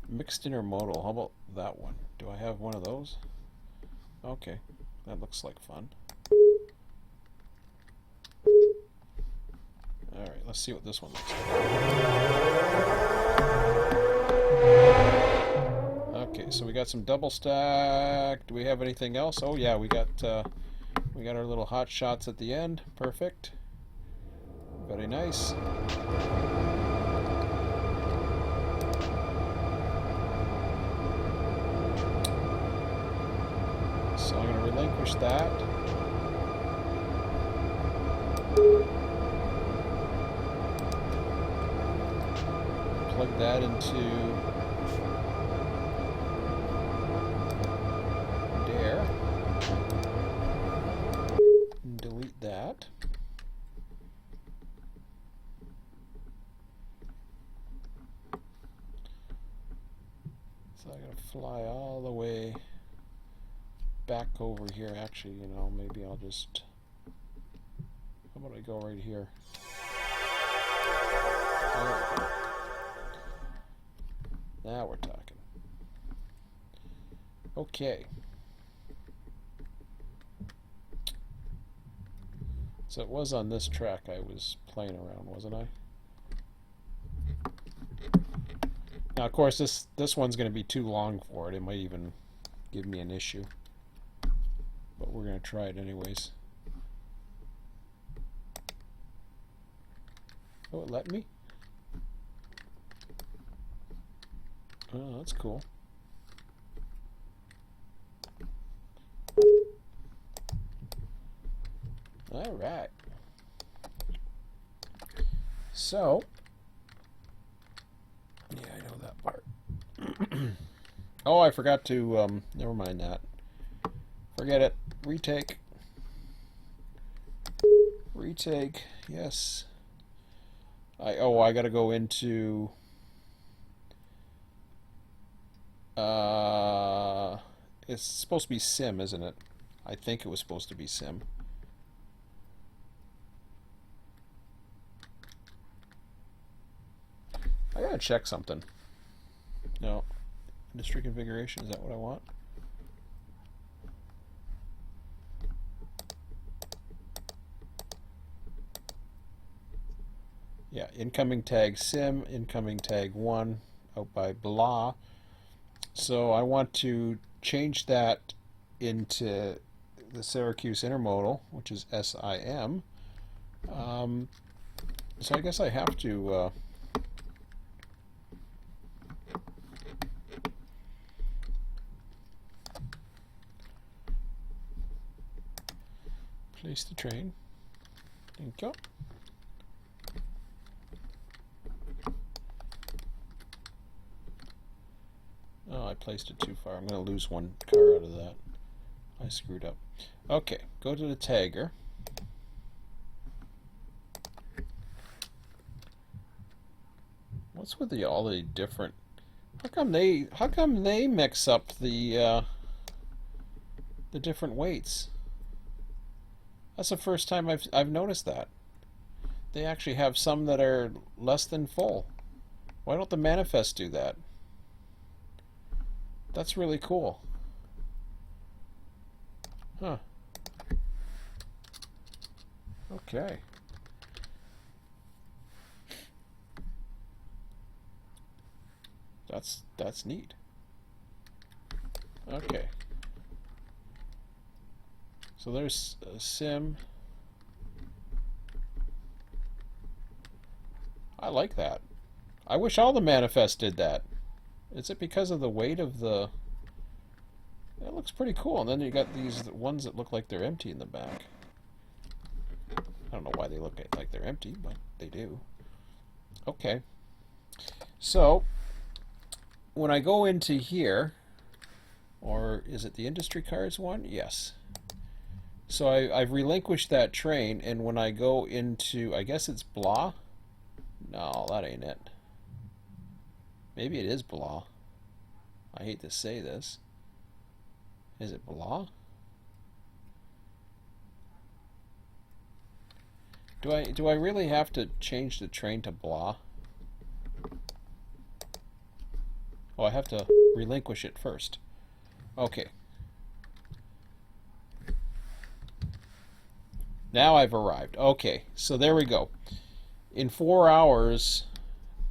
[SPEAKER 1] Mixed intermodal. How about that one? Do I have one of those? Okay. That looks like fun. Alright, let's see what this one looks like. Okay, so we got some double stack. Do we have anything else? Oh yeah, we got our little hot shots at the end. Perfect. Very nice. So I'm going to relinquish that. Plug that into there. And delete that. So So I gotta fly all the way back over here. Actually, you know, maybe I'll just, how about I go right here? Now we're talking. Okay. So it was on this track I was playing around, wasn't I? Now, of course, this one's going to be too long for it. It might even give me an issue. But we're going to try it anyways. Oh, it let me? Oh, that's cool. All right. So, yeah, I know that part. Oh, I forgot to, never mind that. Forget it. Retake. Retake. Yes. I gotta go into, it's supposed to be sim, isn't it? I think it was supposed to be sim. I gotta check something. No. Industry configuration, is that what I want? Yeah, incoming tag sim, incoming tag 1, out by blah. So I want to change that into the Syracuse intermodal, which is SIM. So I guess I have to place the train. There you go. Oh, I placed it too far. I'm going to lose one car out of that. I screwed up. Okay, go to the tagger. What's with all the different? How come they mix up the different weights? That's the first time I've noticed that. They actually have some that are less than full. Why don't the manifests do that? That's really cool. Huh. Okay. That's neat. Okay. So there's a sim. I like that. I wish all the manifests did that. Is it because of the weight of the... It looks pretty cool. And then you got these ones that look like they're empty in the back. I don't know why they look like they're empty, but they do. Okay. So, when I go into here, or is it the industry cards one? Yes. So I've relinquished that train, and when I go into, I guess it's blah? No, that ain't it. Maybe it is blah. I hate to say this. Is it blah? Do I really have to change the train to blah? Oh, I have to relinquish it first. Okay. Now I've arrived. Okay, so there we go. In 4 hours,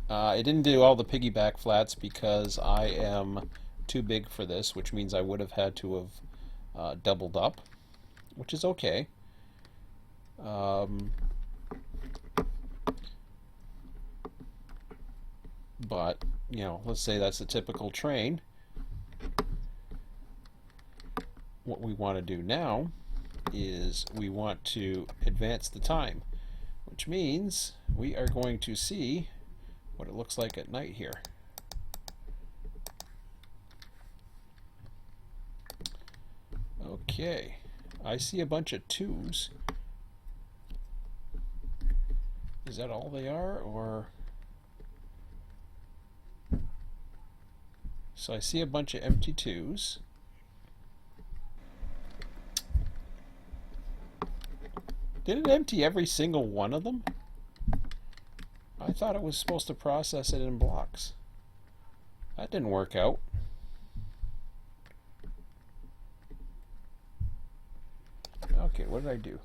[SPEAKER 1] it didn't do all the piggyback flats because I am too big for this, which means I would have had to have doubled up, which is okay. But, you know, let's say that's a typical train. What we want to do now is we want to advance the time, which means we are going to see what it looks like at night here. Okay, I see a bunch of 2s. Is that all they are, or So I see a bunch of empty 2s. Did it empty every single one of them? I thought it was supposed to process it in blocks. That didn't work out. Okay, what did I do?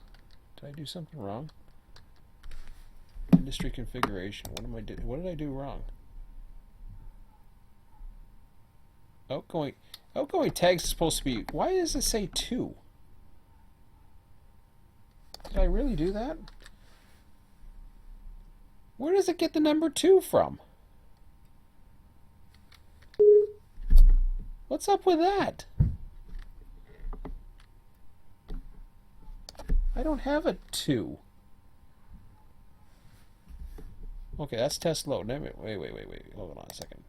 [SPEAKER 1] Did I do something wrong? Industry configuration. What am I doing? What did I do wrong? Outgoing tags is supposed to be. Why does it say 2? Did I really do that? Where does it get the number 2 from? What's up with that? I don't have a 2. Okay, that's test load. Wait. Hold on a second.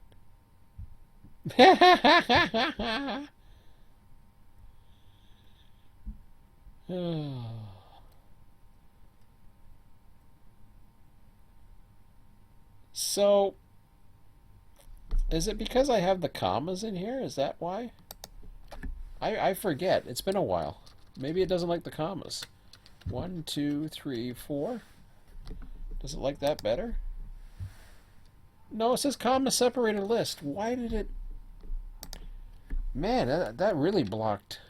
[SPEAKER 1] So, is it because I have the commas in here? Is that why? I forget. It's been a while. Maybe it doesn't like the commas. 1, 2, 3, 4. Does it like that better? No, it says comma separated list. Why did it... Man, that really blocked.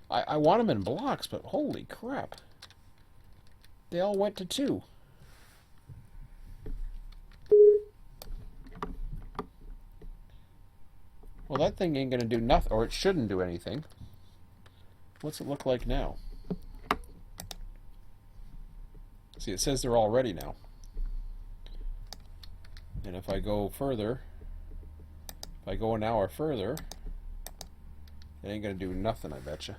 [SPEAKER 1] I want them in blocks, but holy crap. They all went to 2. Well, that thing ain't going to do nothing, or it shouldn't do anything. What's it look like now? See, it says they're all ready now. And if I go further, if I go an hour further, it ain't going to do nothing, I betcha.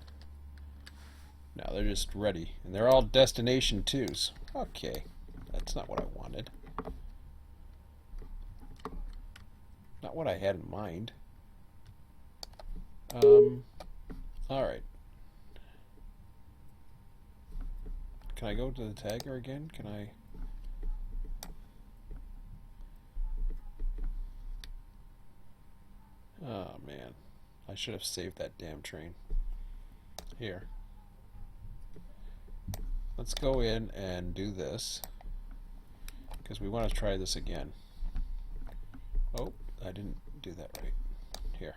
[SPEAKER 1] Now they're just ready. And they're all destination 2s. Okay, that's not what I wanted. Not what I had in mind. Alright. Can I go to the tagger again? Can I... Oh man, I should have saved that damn train. Here. Let's go in and do this, because we want to try this again. Oh, I didn't do that right. Here.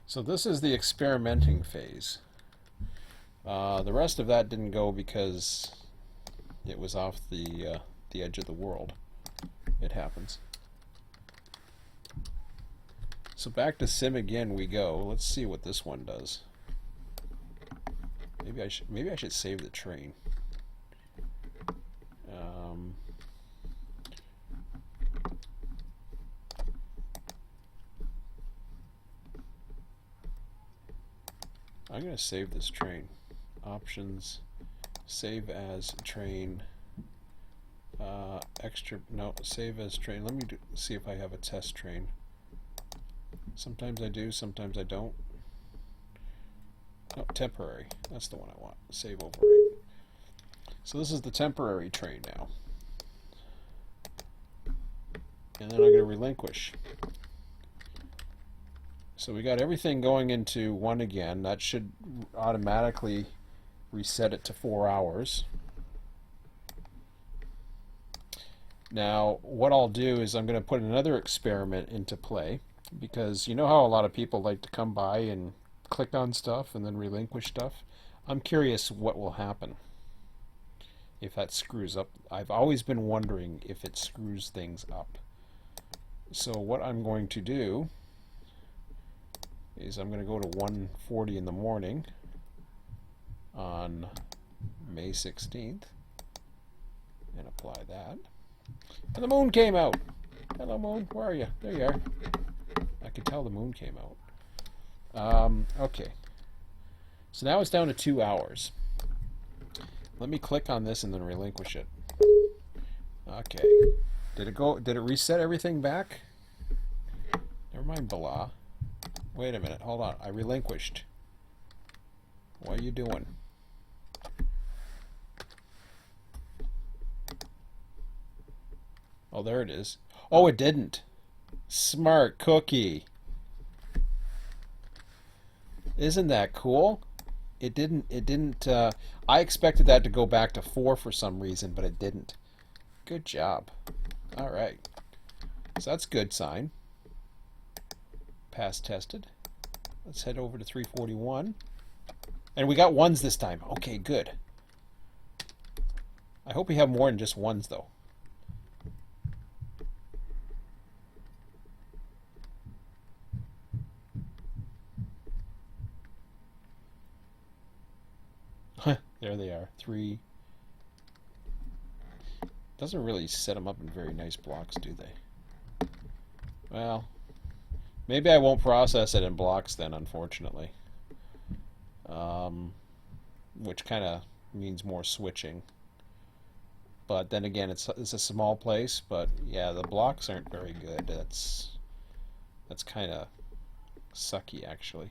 [SPEAKER 1] So this is the experimenting phase. The rest of that didn't go because it was off the edge of the world. It happens. So back to sim again we go. Let's see what this one does. Maybe I should save the train. I'm going to save this train. Options, save as train, save as train. Let me see if I have a test train. Sometimes I do, sometimes I don't. Oh, temporary. That's the one I want. Save overwrite. So this is the temporary train now. And then I'm going to relinquish. So we got everything going into 1 again. That should automatically reset it to 4 hours. Now what I'll do is I'm going to put another experiment into play, because you know how a lot of people like to come by and click on stuff and then relinquish stuff. I'm curious what will happen if that screws up. I've always been wondering if it screws things up. So what I'm going to do is I'm going to go to 1:40 in the morning on May 16th and apply that. And the moon came out. Hello moon, where are you? There you are. I could tell the moon came out. Okay. So now it's down to 2 hours. Let me click on this and then relinquish it. Okay. Did it reset everything back? Never mind, blah. Wait a minute, hold on. I relinquished. What are you doing? Oh, there it is. Oh, it didn't. Smart cookie. Isn't that cool? It didn't. I expected that to go back to 4 for some reason, but it didn't. Good job. All right. So that's a good sign. Pass tested. Let's head over to 341. And we got ones this time. Okay, good. I hope we have more than just ones, though. There they are. 3. Doesn't really set them up in very nice blocks, do they? Well, maybe I won't process it in blocks then, unfortunately. Which kind of means more switching. But then again, it's a small place. But yeah, the blocks aren't very good. That's kind of sucky, actually.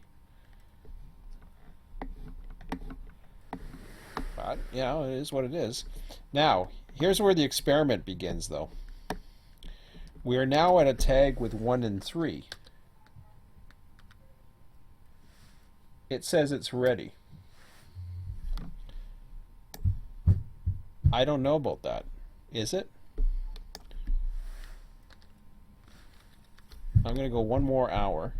[SPEAKER 1] But you know, it is what it is. Now, here's where the experiment begins, though. We are now at a tag with 1 and 3. It says it's ready. I don't know about that. Is it? I'm going to go 1 more hour.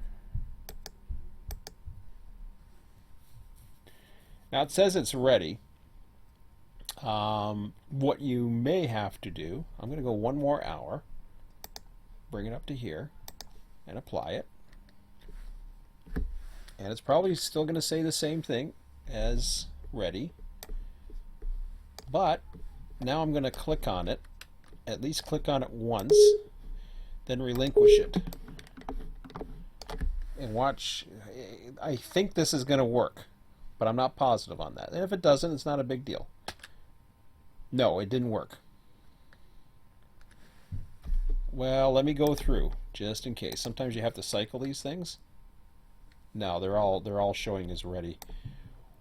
[SPEAKER 1] Now it says it's ready. What you may have to do, I'm going to go 1 more hour, bring it up to here, and apply it. And it's probably still going to say the same thing as ready. But now I'm going to click on it, at least click on it once, then relinquish it. And watch, I think this is going to work, but I'm not positive on that. And if it doesn't, it's not a big deal. No, it didn't work. Well, let me go through, just in case. Sometimes you have to cycle these things. No, they're all showing as ready.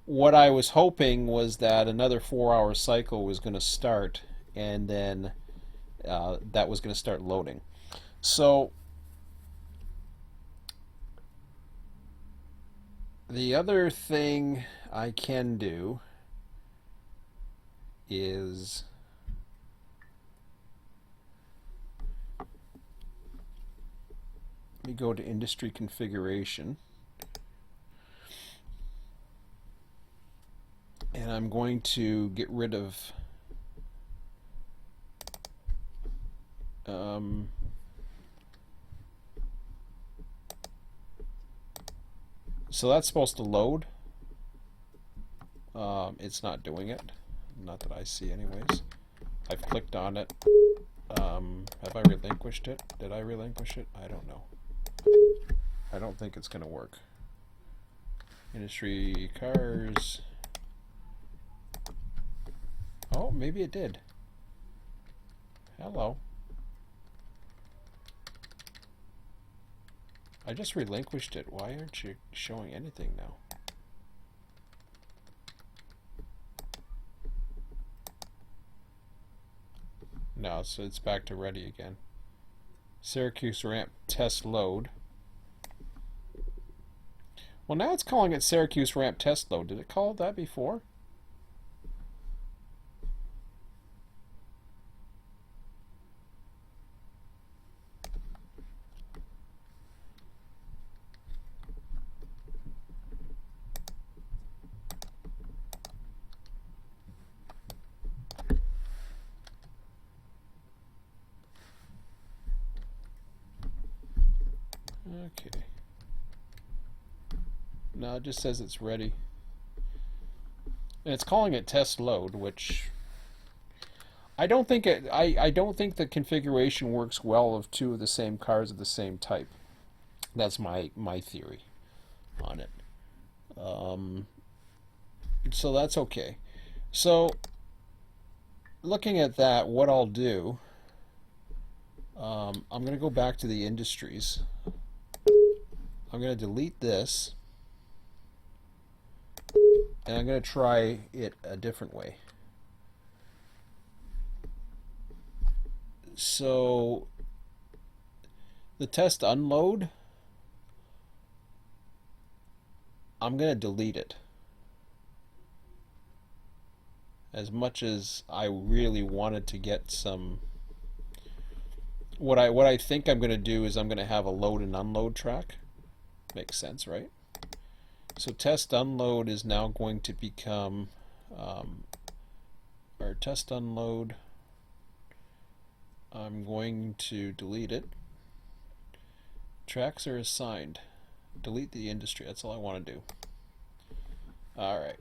[SPEAKER 1] What I was hoping was that another 4-hour cycle was going to start, and then that was going to start loading. So the other thing I can do is let me go to industry configuration, and I'm going to get rid of so that's supposed to load. It's not doing it. Not that I see anyways. I've clicked on it. Have I relinquished it? Did I relinquish it? I don't know. I don't think it's going to work. Industry cars. Oh, maybe it did. Hello. I just relinquished it. Why aren't you showing anything now? No, so it's back to ready again. Syracuse ramp test load. Well, now it's calling it Syracuse ramp test load. Did it call that before? Okay. No, it just says it's ready. And it's calling it test load, which I don't think I don't think the configuration works well of 2 of the same cars of the same type. That's my theory on it. So that's okay. So looking at that, what I'll do, I'm going to go back to the industries. I'm going to delete this, and I'm going to try it a different way. So the test unload, I'm going to delete it. As much as I really wanted to get some, what I think I'm going to do is I'm going to have a load and unload track. Makes sense, right? So test unload is now going to become our test unload. I'm going to delete it. Tracks are assigned. Delete the industry. That's all I want to do. All right,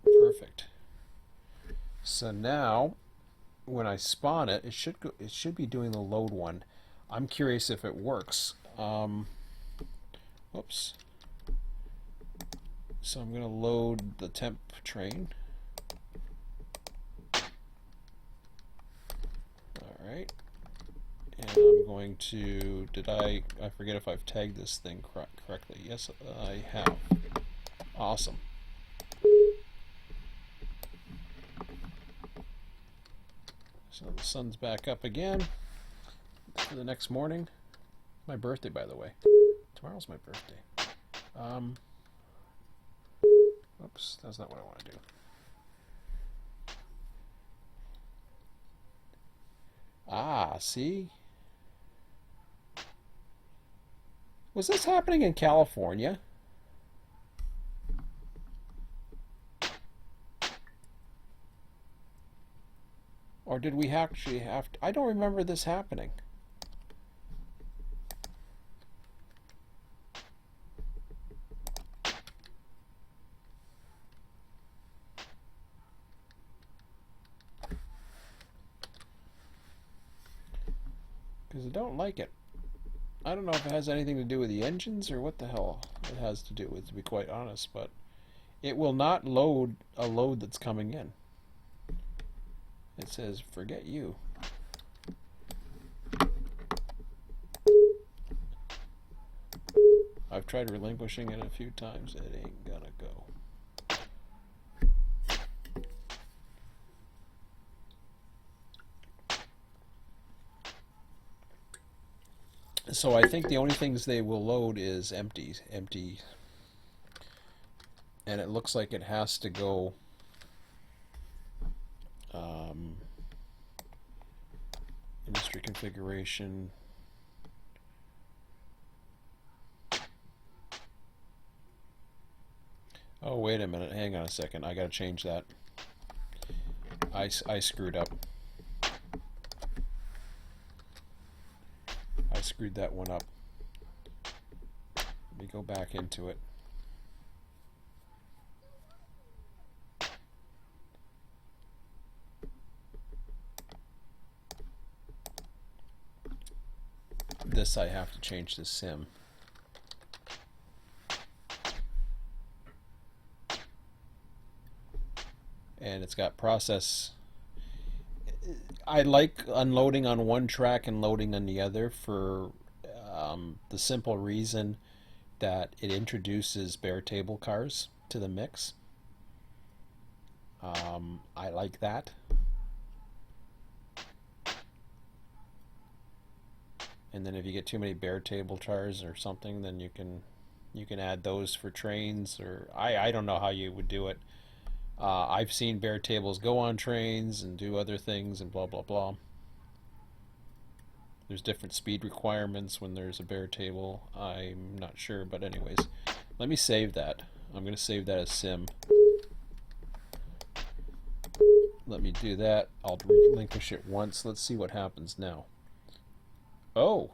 [SPEAKER 1] perfect. So now, when I spawn it, it should be doing the load one. I'm curious if it works. Whoops. So I'm going to load the temp train. All right. And I'm going to, I forget if I've tagged this thing correctly. Yes, I have. Awesome. So the sun's back up again for the next morning. My birthday, by the way. Tomorrow's my birthday. Oops, that's not what I want to do. Ah, see? Was this happening in California? Or did we actually have to? I don't remember this happening. Because I don't like it. I don't know if it has anything to do with the engines or what the hell it has to do with, to be quite honest, but it will not load a load that's coming in. It says, forget you. I've tried relinquishing it a few times. It ain't gonna go. So I think the only things they will load is empty. And it looks like it has to go industry configuration. Oh, wait a minute. Hang on a second. I gotta change that. I screwed up. I screwed that one up. Let me go back into it. This I have to change to sim. And it's got process. I like unloading on one track and loading on the other for the simple reason that it introduces bare table cars to the mix. I like that. And then if you get too many bare table cars or something, then you can add those for trains, or I don't know how you would do it. I've seen bare tables go on trains and do other things and blah blah blah. There's different speed requirements when there's a bare table. I'm not sure, but anyways, let me save that. I'm going to save that as sim. Let me do that. I'll relinquish it once. Let's see what happens now. Oh.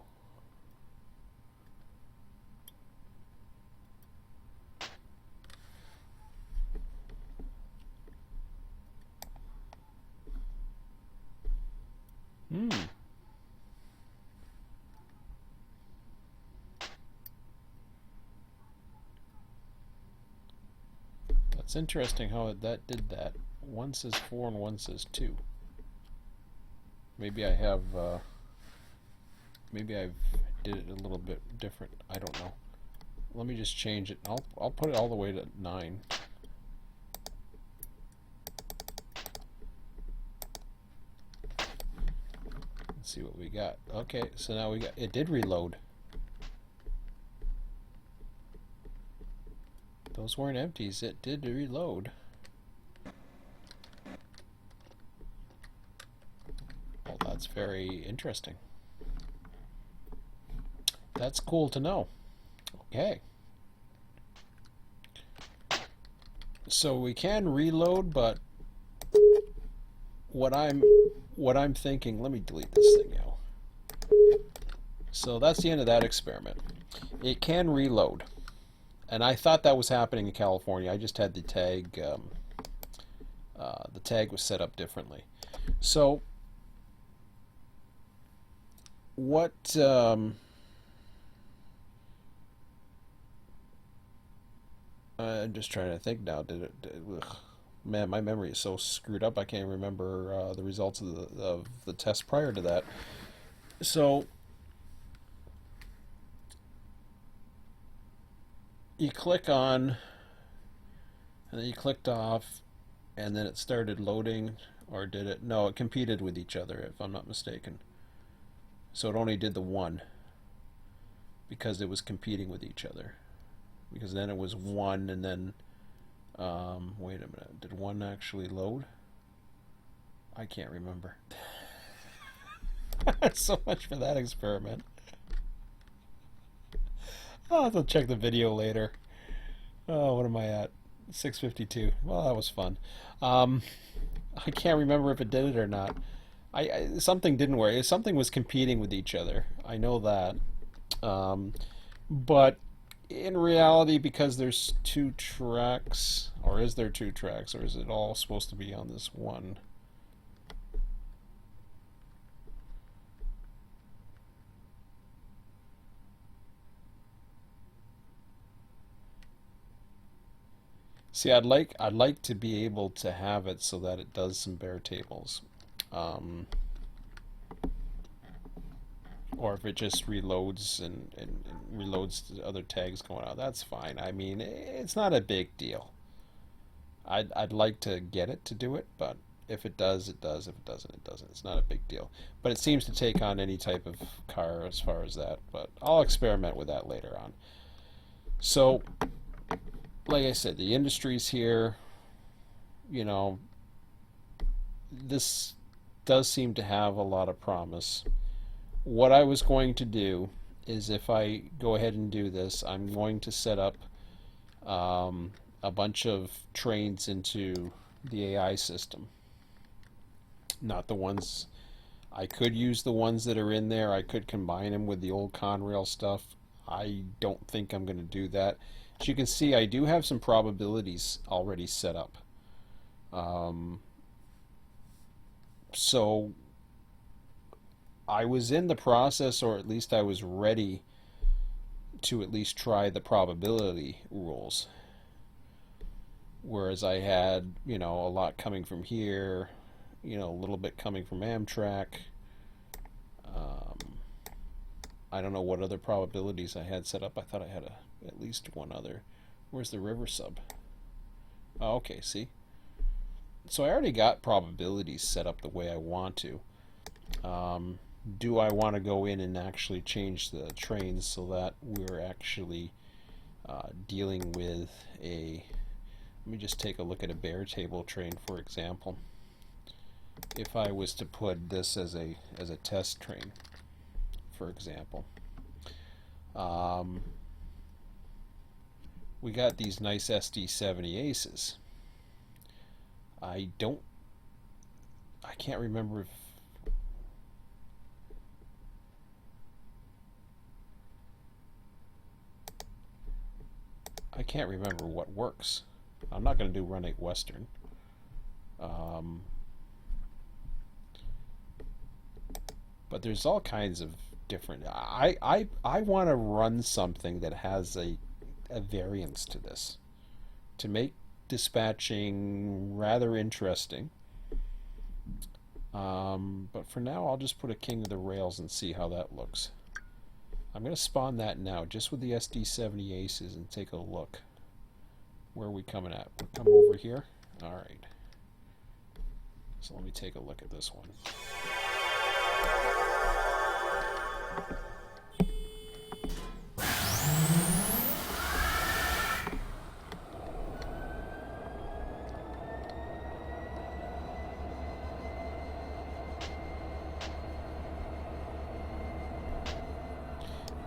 [SPEAKER 1] That's interesting how that did that. One says 4 and one says 2. Maybe I have, maybe I've did it a little bit different. I don't know. Let me just change it. I'll put it all the way to 9. Let's see what we got. Okay, so now we got, it did reload. Those weren't empties, it did reload. Well, that's very interesting. That's cool to know. Okay. So we can reload, but what I'm thinking, let me delete this thing now. So that's the end of that experiment. It can reload. And I thought that was happening in California. I just had the tag was set up differently. So what I'm just trying to think now. Man, my memory is so screwed up. I can't remember the results of the test prior to that. So you click on, and then you clicked off, and then it started loading, or did it? No, it competed with each other, if I'm not mistaken. So it only did the one because it was competing with each other. Because then it was one, and then wait a minute, did one actually load? I can't remember. So much for that experiment. I'll have to check the video later. Oh, what am I at? 6:52. Well, that was fun. I can't remember if it did it or not. Something didn't work. Something was competing with each other. I know that. But in reality, because there's two tracks, or is there two tracks, or is it all supposed to be on this one? See, I'd like to be able to have it so that it does some bare tables. Or if it just reloads and reloads the other tags going out, that's fine. I mean, it's not a big deal. I'd like to get it to do it, but if it does, it does. If it doesn't, it doesn't. It's not a big deal. But it seems to take on any type of car as far as that. But I'll experiment with that later on. So, like I said, the industry's here. You know, this does seem to have a lot of promise. What I was going to do is, if I go ahead and do this, I'm going to set up a bunch of trains into the AI system. Not the ones, I could use the ones that are in there. I could combine them with the old Conrail stuff. I don't think I'm going to do that. As you can see, I do have some probabilities already set up. So I was in the process, or at least I was ready to at least try the probability rules. Whereas I had, you know, a lot coming from here, you know, a little bit coming from Amtrak. I don't know what other probabilities I had set up. I thought I had at least one other. Where's the river sub? Oh, okay, see? So I already got probabilities set up the way I want to. Do I want to go in and actually change the trains so that we're actually dealing with a... Let me just take a look at a bare table train, for example. If I was to put this as a test train, for example. We got these nice SD70 Aces. I can't remember if I can't remember what works. I'm not going to do Run 8 Western. But there's all kinds of different... I want to run something that has a variance to this to make dispatching rather interesting. But for now, I'll just put a King of the Rails and see how that looks. I'm going to spawn that now, just with the SD70 Aces, and take a look. Where are we coming at? We'll come over here. Alright. So let me take a look at this one.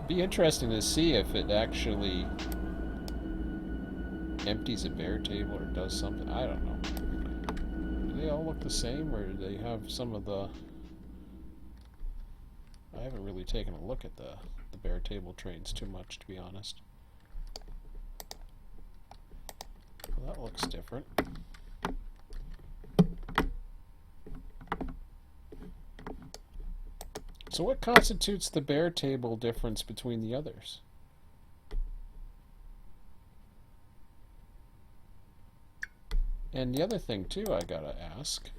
[SPEAKER 1] Be interesting to see if it actually empties a bare table or does something. I don't know. Do they all look the same, or do they have some of the... I haven't really taken a look at the bare table trains too much, to be honest. Well, that looks different. So what constitutes the bare table difference between the others? And the other thing too, I gotta ask,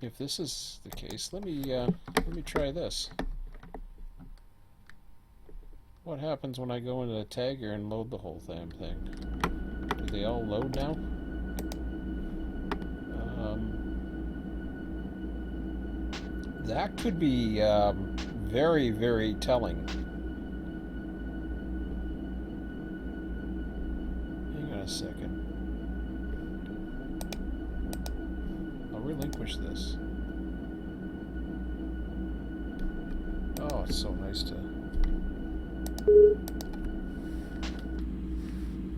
[SPEAKER 1] if this is the case, let me try this. What happens when I go into the tagger and load the whole damn thing? Do they all load now? That could be very, very telling. Hang on a second. I'll relinquish this. Oh, it's so nice to...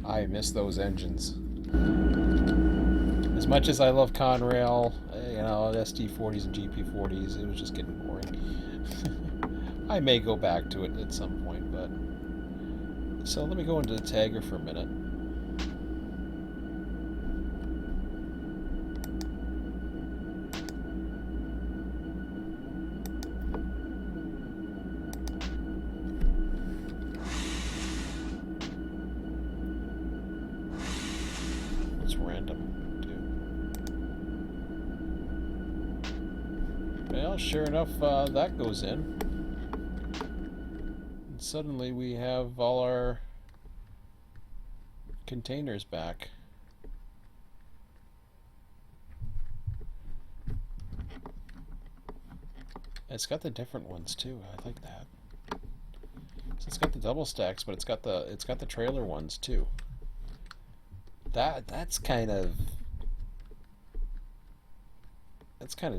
[SPEAKER 1] I miss those engines. As much as I love Conrail, you know, ST40s and GP40s, it was just getting boring. I may go back to it at some point, but... So let me go into the tagger for a minute. It's random. Well, sure enough, that goes in. And suddenly we have all our containers back. It's got the different ones too. I like that. So it's got the double stacks, but it's got the trailer ones too. That's kind of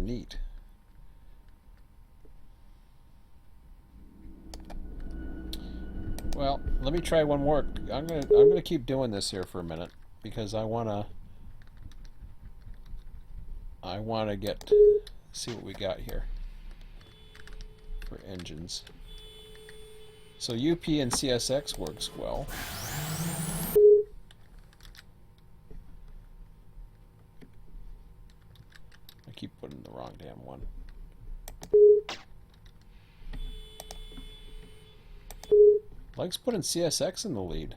[SPEAKER 1] neat. Well, let me try one more. I'm gonna keep doing this here for a minute because I wanna see what we got here for engines. So UP and CSX works well. I keep putting the wrong damn one. Likes putting CSX in the lead.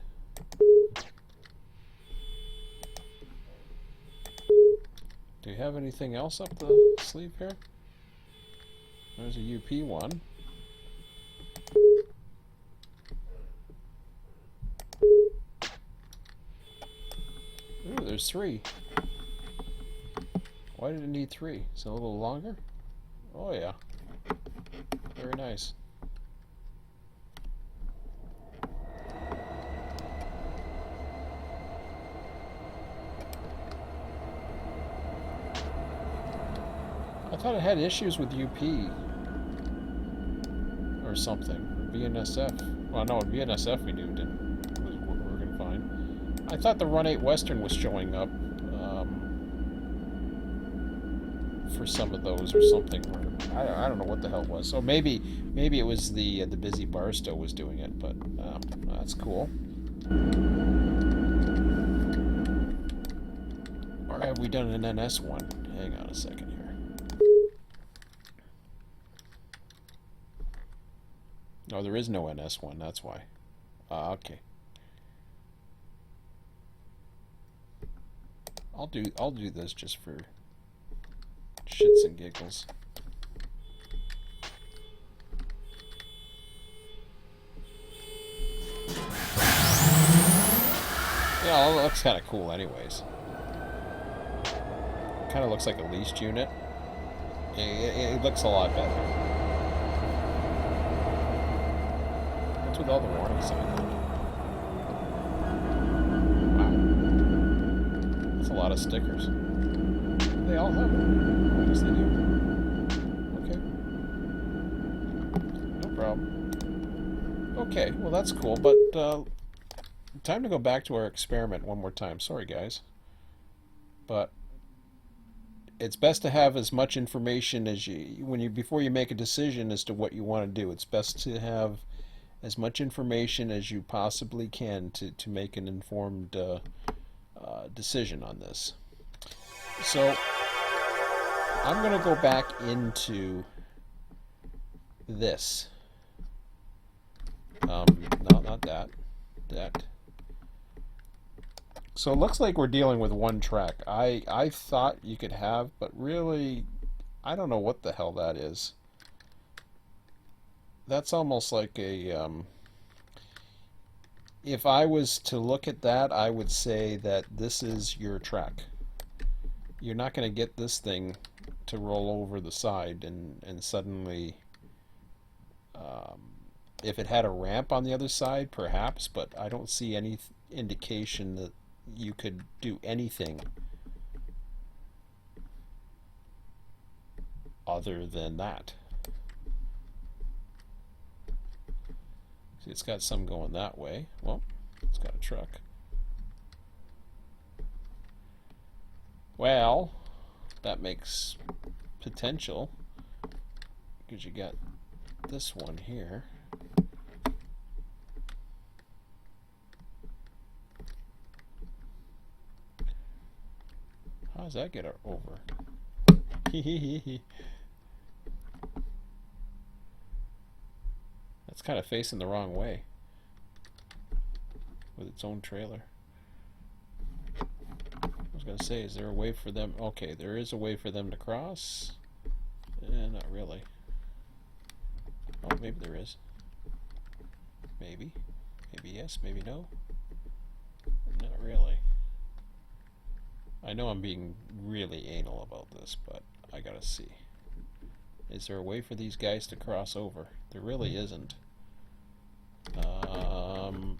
[SPEAKER 1] Do you have anything else up the sleeve here? There's a UP one. Ooh, there's three. Why did it need three? Is it a little longer? Oh yeah. Very nice. I thought it had issues with UP or something. BNSF. Well, no, BNSF we knew was working fine. I thought the Run8 Western was showing up for some of those or something. I don't know what the hell it was. So maybe it was the busy Barstow was doing it, but that's cool. Or have we done an NS one? Hang on a second here. No, there is no NS one. That's why. Okay. I'll do this just for shits and giggles. Yeah, it looks kind of cool, anyways. Kind of looks like a leased unit. It looks a lot better. With all the warning signs on it. Wow. That's a lot of stickers. They all have them. I guess they do. Okay. No problem. Okay, well that's cool, but time to go back to our experiment one more time. Sorry, guys, but it's best to have as much information as you before you make a decision as to what you want to do. It's best to have as much information as you possibly can to make an informed decision on this. So I'm going to go back into this. No, not that. That. So it looks like we're dealing with one track. I thought you could have, but really, I don't know what the hell that is. That's almost like a, if I was to look at that, I would say that this is your track. You're not going to get this thing to roll over the side and suddenly, if it had a ramp on the other side, perhaps, but I don't see any indication that you could do anything other than that. See, it's got some going that way. Well, it's got a truck. Well, that makes potential because you got this one here. How does that get over? That's kind of facing the wrong way with its own trailer. I was going to say, is there a way for them? Okay, there is a way for them to cross. Not really. Oh, maybe there is. Maybe. Maybe yes, maybe no. Not really. I know I'm being really anal about this, but I gotta see. Is there a way for these guys to cross over? There really isn't.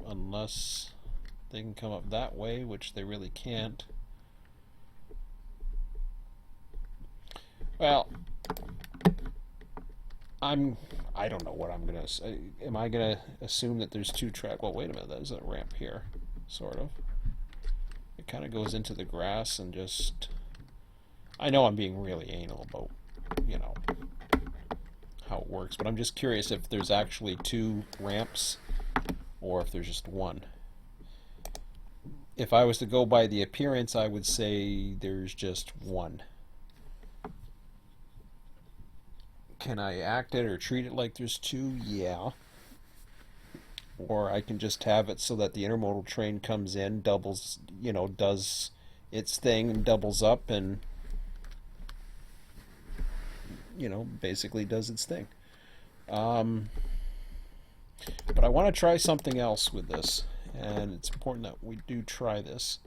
[SPEAKER 1] Unless they can come up that way, which they really can't. Well, I don't know what I'm gonna say. Am I gonna assume that there's two track? Well, wait a minute. There's a ramp here, sort of. It kind of goes into the grass and just. I know I'm being really anal about, you know, how it works, but I'm just curious if there's actually two ramps or if there's just one. If I was to go by the appearance, I would say there's just one. Can I act it or treat it like there's two? Yeah. Or I can just have it so that the intermodal train comes in, doubles, you know, does its thing and doubles up and, you know, basically does its thing. But I want to try something else with this, and it's important that we do try this.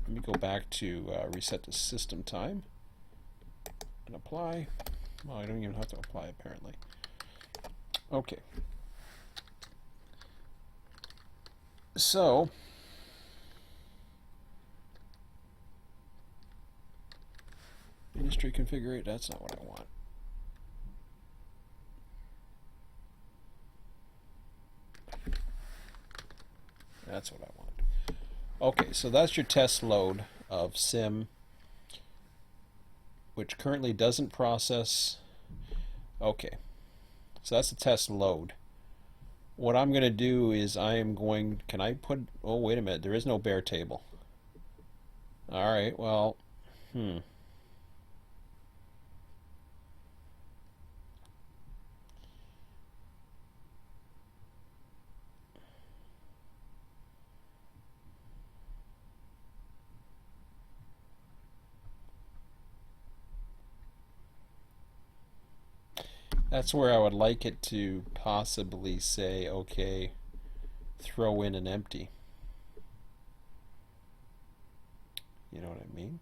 [SPEAKER 1] Let me go back to reset to system time and apply. Well, I don't even have to apply apparently. Okay. So, industry configure, that's not what I want. That's what I want. Okay, so that's your test load of sim, which currently doesn't process. Okay, so that's the test load. What I'm going to do is I am going, can I put, oh wait a minute, there is no bare table. Alright, well, that's where I would like it to possibly say, okay, throw in an empty. You know what I mean?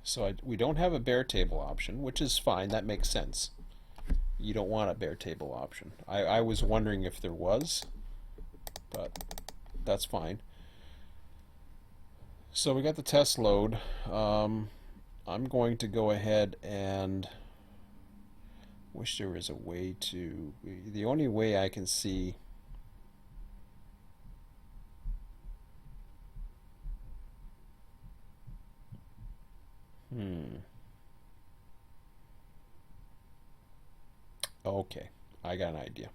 [SPEAKER 1] So we don't have a bare table option, which is fine. That makes sense. You don't want a bare table option. I was wondering if there was, but that's fine. So we got the test load. I'm going to go ahead and wish there was a way to, the only way I can see okay, I got an idea.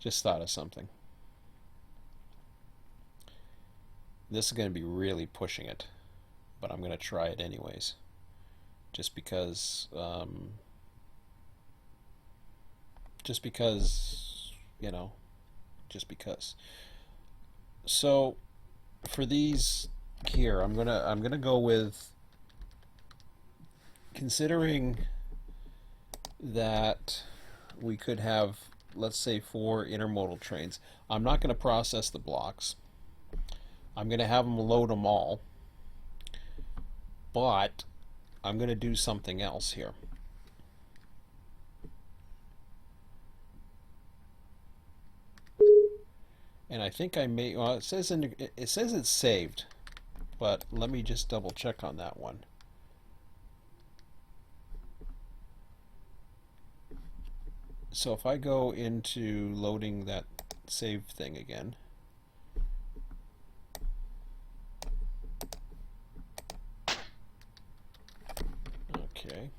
[SPEAKER 1] Just thought of something. This is going to be really pushing it, but I'm going to try it anyways. Just because, you know, just because. So for these here, I'm gonna go with, considering that we could have, let's say, 4 intermodal trains. I'm not going to process the blocks. I'm going to have them load them all, but I'm going to do something else here. And I think I may, well, it says it's saved, but let me just double check on that one. So if I go into loading that save thing again, okay.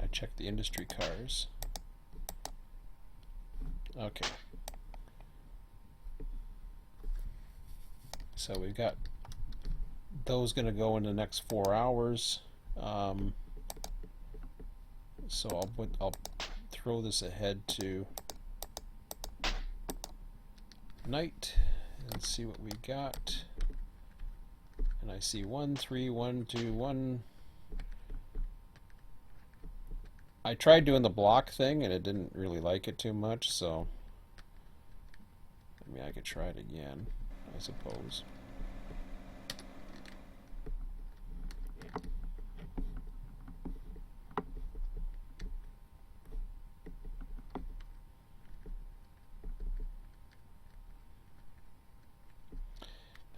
[SPEAKER 1] I check the industry cars. Okay. So we've got those going to go in the next 4 hours. So I'll throw this ahead to night and see what we got. And I see 1, 3, 1, 2, 1. I tried doing the block thing and it didn't really like it too much, so I mean, I could try it again, I suppose.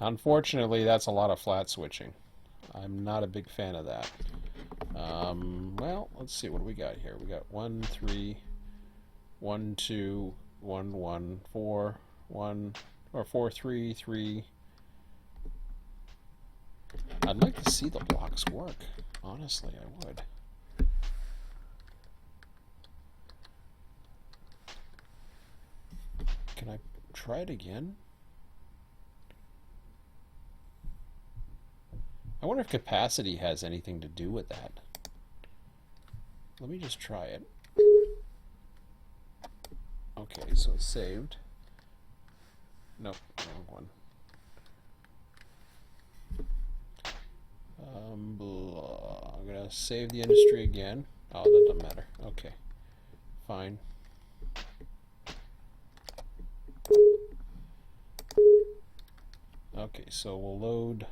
[SPEAKER 1] Unfortunately, that's a lot of flat switching. I'm not a big fan of that. Well, let's see, what do we got here? We got 1, 3, 1, 2, 1, 1, 4, 1, or 4, 3, 3. I'd like to see the blocks work. Honestly, I would. Can I try it again? I wonder if capacity has anything to do with that. Let me just try it. Okay, so it's saved. Nope, wrong one. I'm gonna save the industry again. Oh, that doesn't matter. Okay, fine. Okay, so we'll load.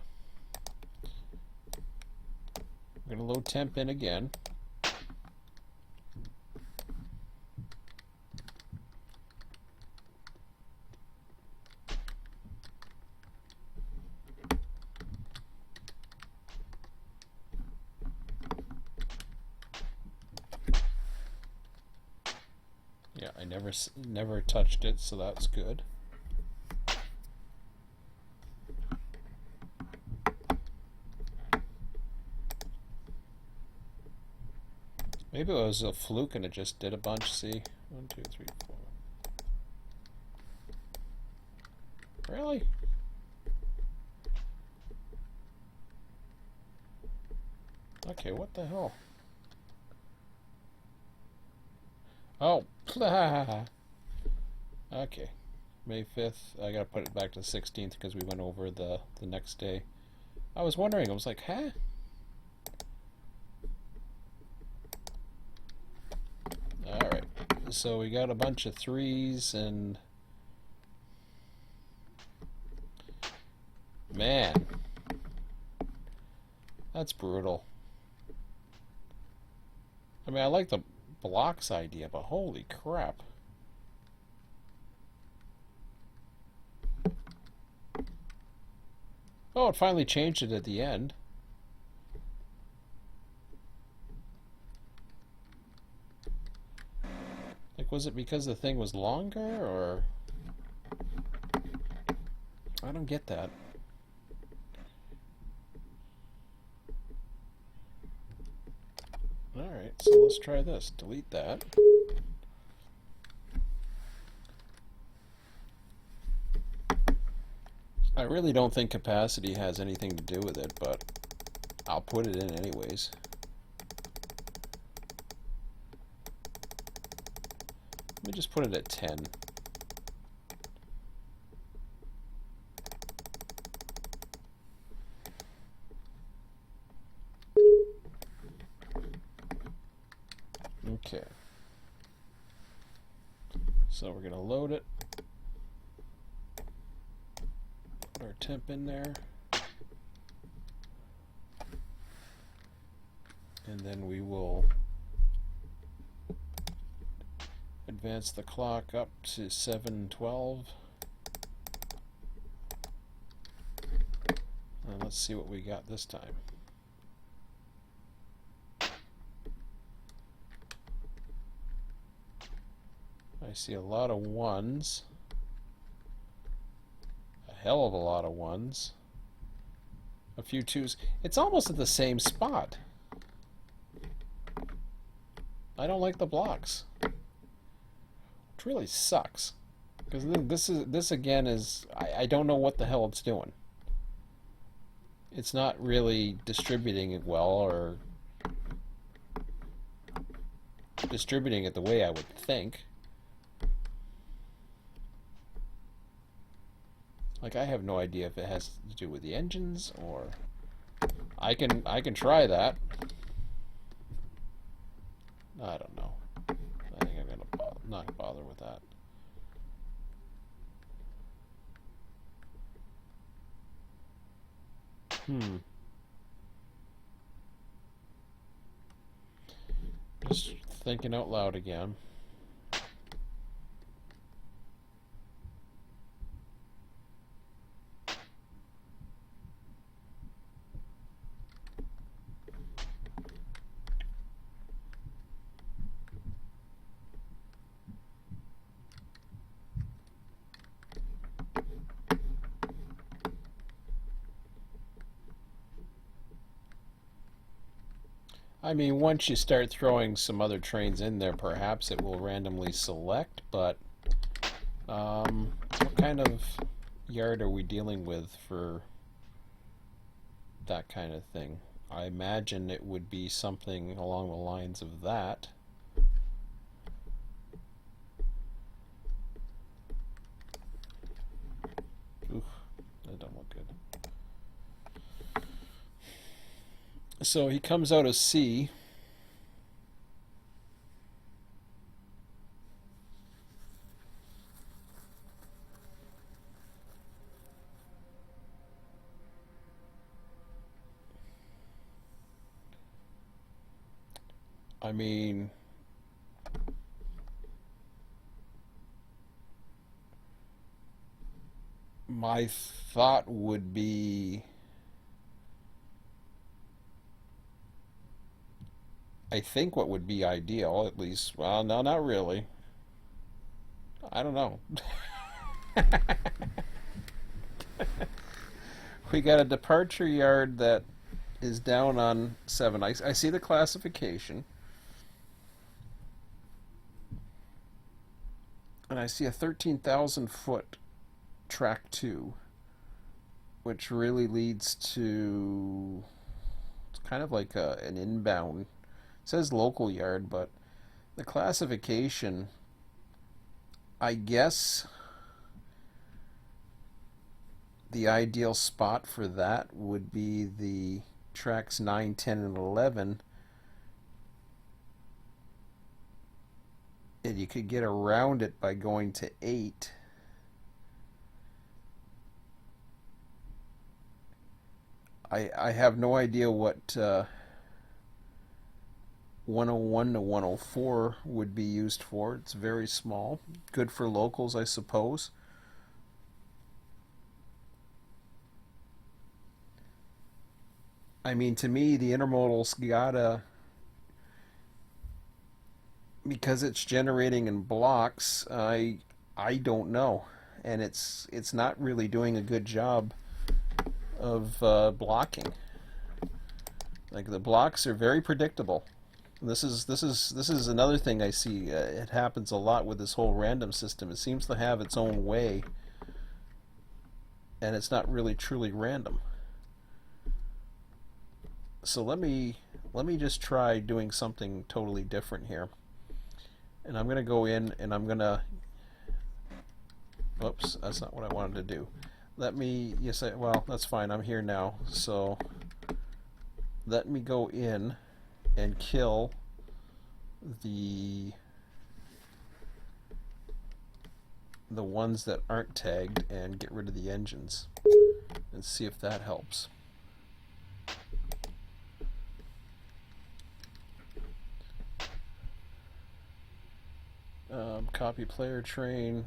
[SPEAKER 1] We're gonna load temp in again. Yeah, I never touched it, so that's good. Maybe it was a fluke and it just did a bunch. See, 1, 2, 3, 4. Really? Okay, what the hell? Oh, okay. May 5th. I gotta put it back to the 16th because we went over the next day. I was wondering. I was like, huh? All right. So we got a bunch of 3s and man, that's brutal. I mean, I like the blocks idea, but holy crap. Oh, it finally changed it at the end. Like, was it because the thing was longer, or... I don't get that. Alright, so let's try this. Delete that. I really don't think capacity has anything to do with it, but I'll put it in anyways. Let me just put it at 10. Okay. So we're going to load it. Put our temp in there. And then we will advance the clock up to 7:12. And let's see what we got this time. I see a lot of ones. A hell of a lot of ones. A few twos. It's almost at the same spot. I don't like the blocks. Which really sucks. Because this again is... I don't know what the hell it's doing. It's not really distributing it well, or distributing it the way I would think. Like, I have no idea if it has to do with the engines, or I can try that. I don't know. I think I'm gonna not bother with that. Just thinking out loud again. I mean, once you start throwing some other trains in there, perhaps it will randomly select, but what kind of yard are we dealing with for that kind of thing? I imagine it would be something along the lines of that. Oof, that don't look good. So he comes out of C. I mean, my thought would be, I think what would be ideal, at least, well, no, not really. I don't know. We got a departure yard that is down on 7. I see the classification. And I see a 13,000 foot track 2, which really leads to, it's kind of like an inbound. It says local yard, but the classification, I guess the ideal spot for that would be the tracks 9, 10, and 11. And you could get around it by going to 8. I have no idea what 101 to 104 would be used for. It's very small. Good for locals, I suppose. I mean, to me, the intermodal's gotta, because it's generating in blocks. I don't know, and it's not really doing a good job of blocking. Like the blocks are very predictable. This is another thing I see. It happens a lot with this whole random system. It seems to have its own way, and it's not really truly random. So let me just try doing something totally different here. And I'm gonna go in and I'm gonna. Whoops, that's not what I wanted to do. Let me. Yes, well, that's fine. I'm here now. So let me go in and kill the ones that aren't tagged and get rid of the engines and see if that helps. Copy player train.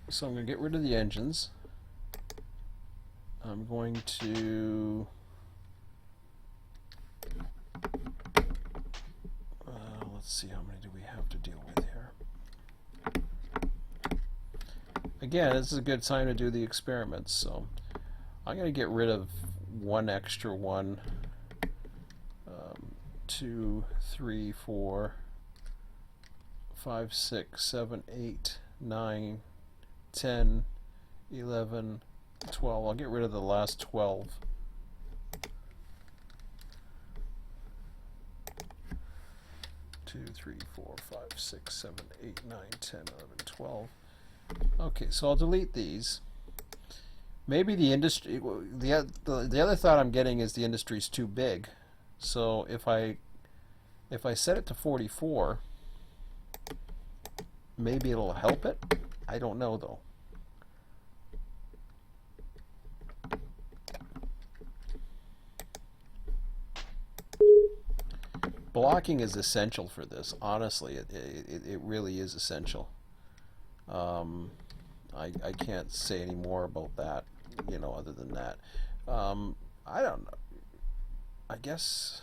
[SPEAKER 1] So I'm going to get rid of the engines. I'm going to let's see, how many do we have to deal with here? Again, this is a good time to do the experiments, so I'm going to get rid of one extra one. 2, 3, 4, 5, 6, 7, 8, 9, 10, 11, 12. I'll get rid of the last 12. Two, 3, 4, 5, 6, 7, 8, 9, 10, 11, 12. Okay, so I'll delete these. Maybe the industry. The other thought I'm getting is the industry's too big. So if I set it to 44, maybe it'll help it. I don't know though. Blocking is essential for this. Honestly, it really is essential. I can't say any more about that, other than that. I don't know. I guess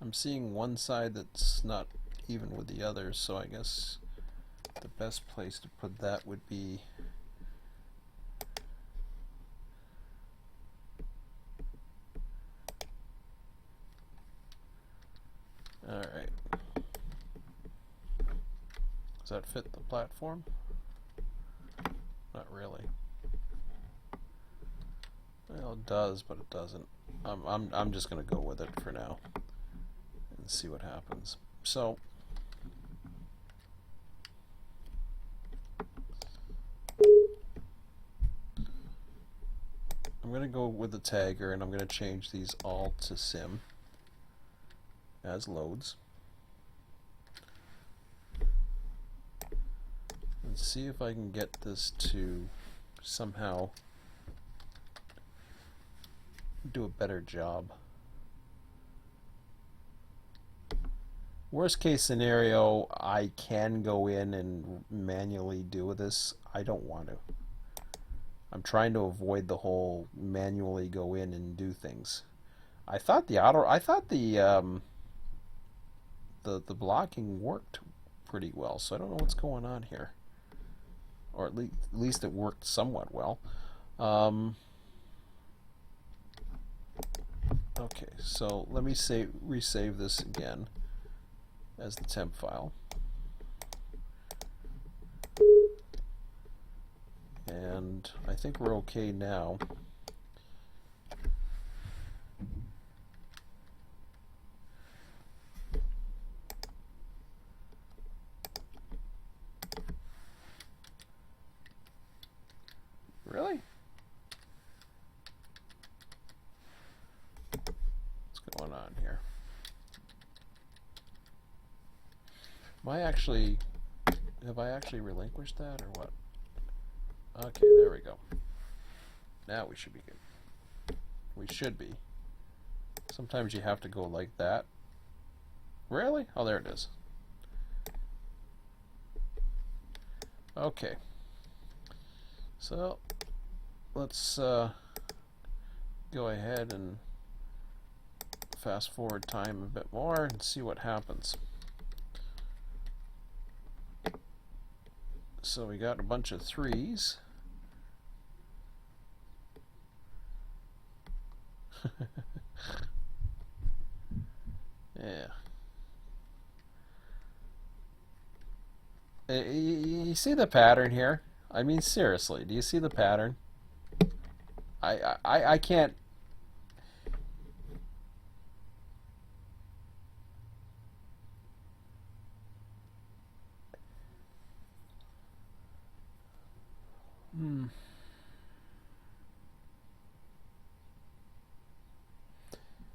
[SPEAKER 1] I'm seeing one side that's not even with the others, so I guess the best place to put that would be alright. Does that fit the platform? Not really. Well, it does, but it doesn't. I'm just gonna go with it for now and see what happens. So I'm gonna go with the tagger, and I'm gonna change these all to sim as loads and see if I can get this to somehow do a better job. Worst case scenario, I can go in and manually do this. I don't want to. I'm trying to avoid the whole manually go in and do things. I thought the blocking worked pretty well, so I don't know what's going on here. Or at least it worked somewhat well. Okay, so let me resave this again as the temp file. And I think we're okay now. Really? What's going on here? Have I actually relinquished that or what? Okay, there we go. Now we should be good. We should be. Sometimes you have to go like that. Really? Oh, there it is. Okay. So let's go ahead and fast forward time a bit more and see what happens. So we got a bunch of 3s. Yeah. You see the pattern here? I mean, seriously, do you see the pattern? I can't.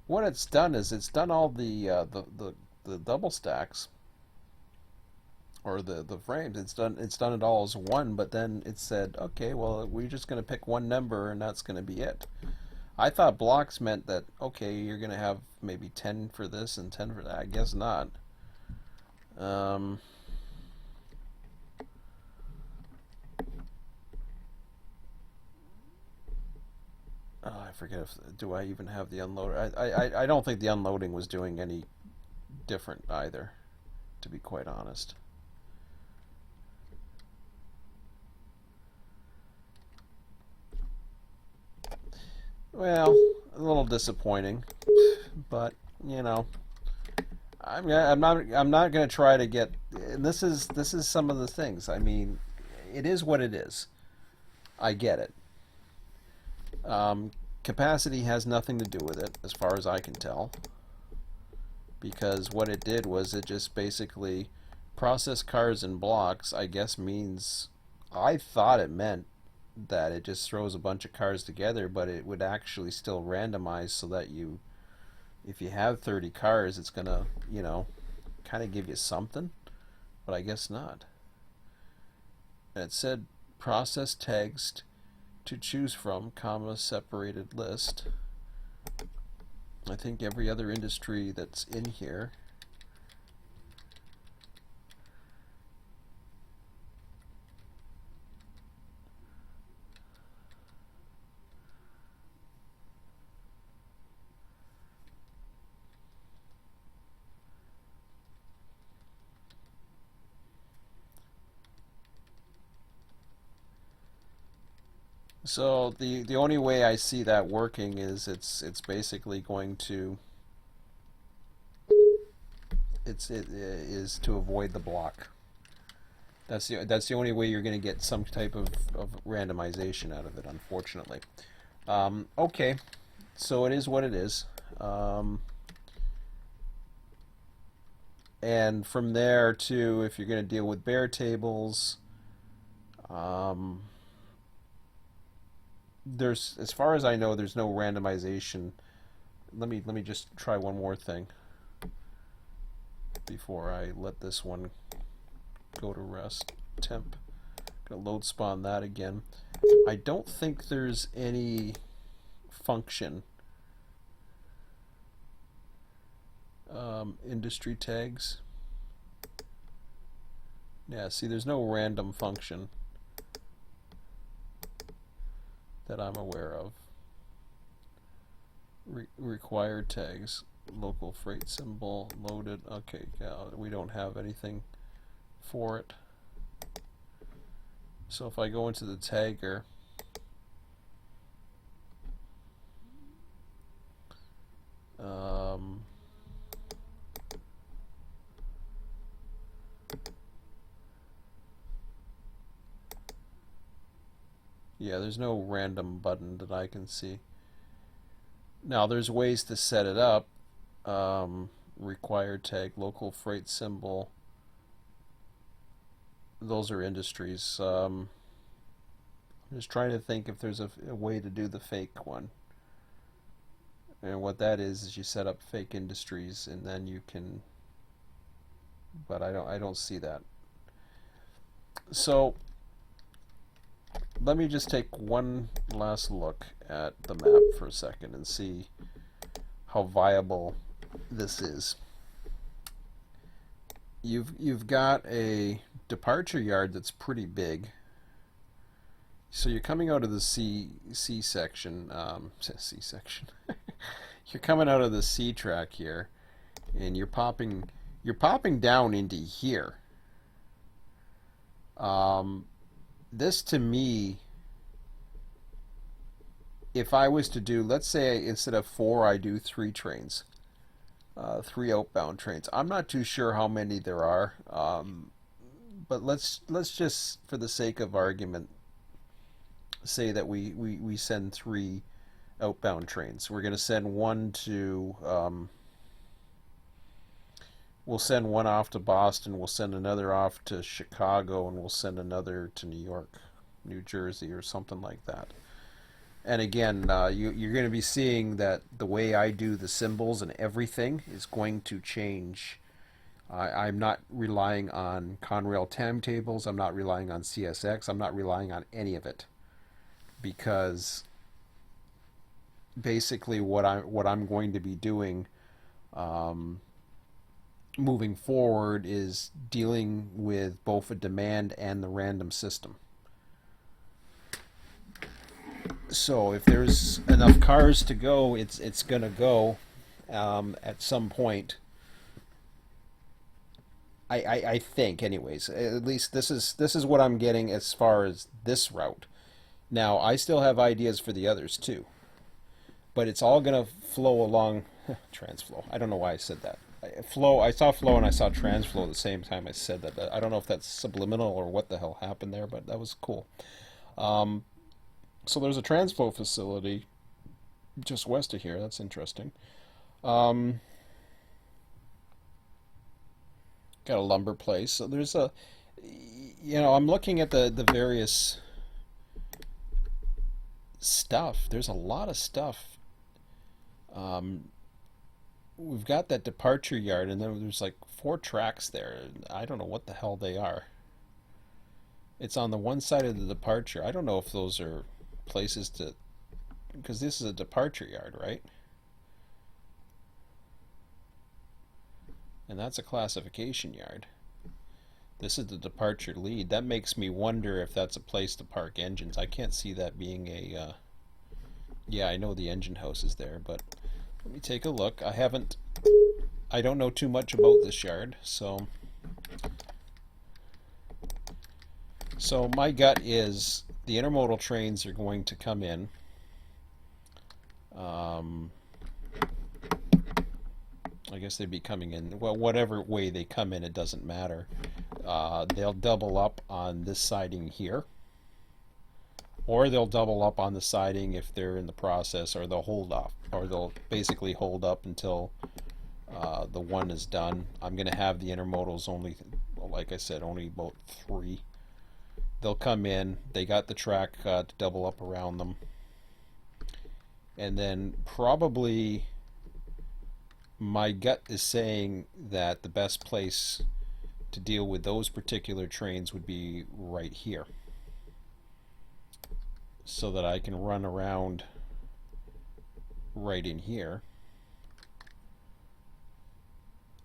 [SPEAKER 1] What it's done is it's done all the double stacks or the frames. It's done it all as one, but then it said, okay, well, we're just going to pick one number and that's going to be it. I thought blocks meant that, okay, you're going to have maybe 10 for this and 10 for that. I guess not. Oh, I forget if do I even have the unloader. I don't think the unloading was doing any different either, to be quite honest. Well, a little disappointing, but you know, I'm not going to try to get. And this is some of the things. I mean, it is what it is. I get it. Capacity has nothing to do with it, as far as I can tell, because what it did was it just basically process cars in blocks. I guess means I thought it meant that it just throws a bunch of cars together, but it would actually still randomize so that you, if you have 30 cars, it's gonna, you know, kind of give you something, but I guess not. And it said process tags to choose from, comma, separated list. I think every other industry that's in here so the only way I see that working is it's basically going to it is to avoid the block. That's the only way you're going to get some type of randomization out of it, unfortunately. Okay, so it is what it is. And from there to, if you're going to deal with bare tables, there's, as far as I know, there's no randomization. Let me just try one more thing before I let this one go to rest. Temp. Gonna load spawn that again. I don't think there's any function. Industry tags. Yeah, see, there's no random function that I'm aware of. Required tags. Local freight symbol loaded. Okay, yeah, we don't have anything for it. So if I go into the tagger, yeah, there's no random button that I can see. Now there's ways to set it up. Required tag, local freight symbol. Those are industries. I'm just trying to think if there's a way to do the fake one. And what that is you set up fake industries and then you can, but I don't see that. So let me just take one last look at the map for a second and see how viable this is. You've got a departure yard that's pretty big. So you're coming out of the C section, C section. You're coming out of the C track here, and you're popping down into here. This to me, if I was to do, let's say instead of 4, I do 3 trains, 3 outbound trains. I'm not too sure how many there are, but let's just, for the sake of argument, say that we send 3 outbound trains. We're going to send one to, we'll send one off to Boston, we'll send another off to Chicago, and we'll send another to New York, New Jersey, or something like that. And again, you're going to be seeing that the way I do the symbols and everything is going to change. I'm not relying on Conrail timetables, I'm not relying on CSX, I'm not relying on any of it. Because basically what I'm going to be doing moving forward is dealing with both a demand and the random system. So if there's enough cars to go, it's gonna go at some point. I think, anyways. At least this is what I'm getting as far as this route. Now I still have ideas for the others too, but it's all gonna flow along transflow. I don't know why I said that. Flow. I saw flow and I saw transflow at the same time I said that. I don't know if that's subliminal or what the hell happened there, but that was cool. So there's a transflow facility just west of here. That's interesting. Got a lumber place. So there's a, I'm looking at the various stuff. There's a lot of stuff. We've got that departure yard, and then there's like 4 tracks there. I don't know what the hell they are. It's on the one side of the departure. I don't know if those are places to, because this is a departure yard, right? And that's a classification yard. This is the departure lead. That makes me wonder if that's a place to park engines. I can't see that being a, yeah, I know the engine house is there, but let me take a look. I don't know too much about this yard, so my gut is the intermodal trains are going to come in. I guess they'd be coming in, well, whatever way they come in, it doesn't matter. They'll double up on this siding here, or they'll double up on the siding if they're in the process, or they'll hold off, or they'll basically hold up until the one is done. I'm going to have the intermodals only, like I said, only about 3. They'll come in, they got the track to double up around them, and then probably my gut is saying that the best place to deal with those particular trains would be right here, so that I can run around right in here.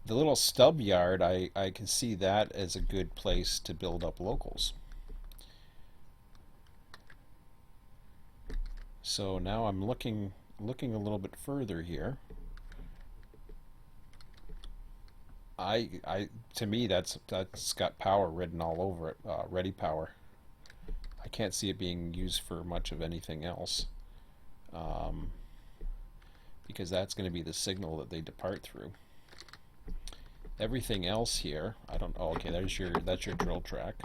[SPEAKER 1] The little stub yard, I can see that as a good place to build up locals. So now I'm looking a little bit further here. To me that's got power written all over it, ready power. I can't see it being used for much of anything else, because that's going to be the signal that they depart through. Everything else here, I don't. Oh, okay, that's your drill track.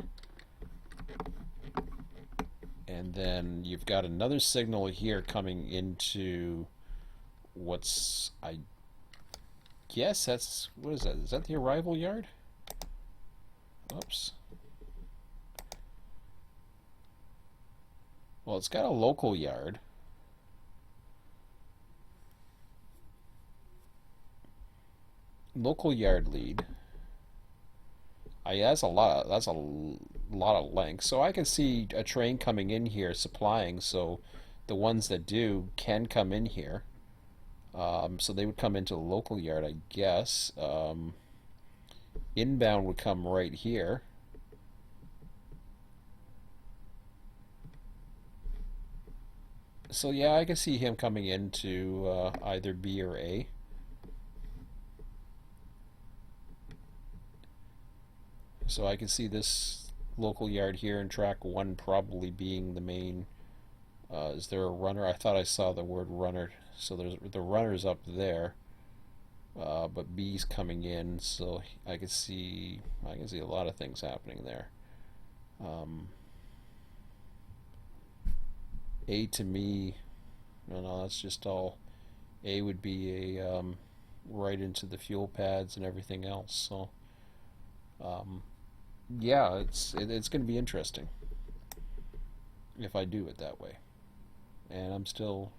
[SPEAKER 1] And then you've got another signal here coming into what's, I guess that's, what is that? Is that the arrival yard? Oops. Well, it's got a local yard. Local yard lead. That's a lot. That's a lot of length. So I can see a train coming in here supplying. So the ones that do can come in here. So they would come into the local yard, I guess. Inbound would come right here. So yeah, I can see him coming into either B or A. So I can see this local yard here in track 1 probably being the main. Is there a runner? I thought I saw the word runner. So there's the runner's up there, but B's coming in. So I can see a lot of things happening there. A to me, no, that's just all. A would be a right into the fuel pads and everything else. So yeah, it's going to be interesting if I do it that way. And I'm still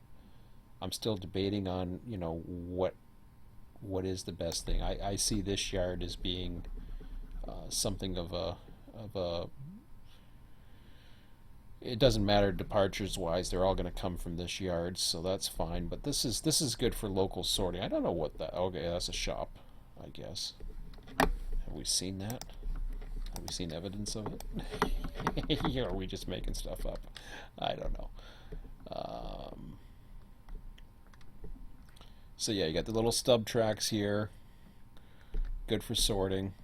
[SPEAKER 1] debating on what is the best thing. I see this yard as being something of a it doesn't matter departures wise, they're all going to come from this yard, so that's fine. But this is good for local sorting. I don't know what that. Okay, that's a shop, I guess. Have we seen that? Have we seen evidence of it? Or are we just making stuff up? I don't know. So yeah, you got the little stub tracks here. Good for sorting.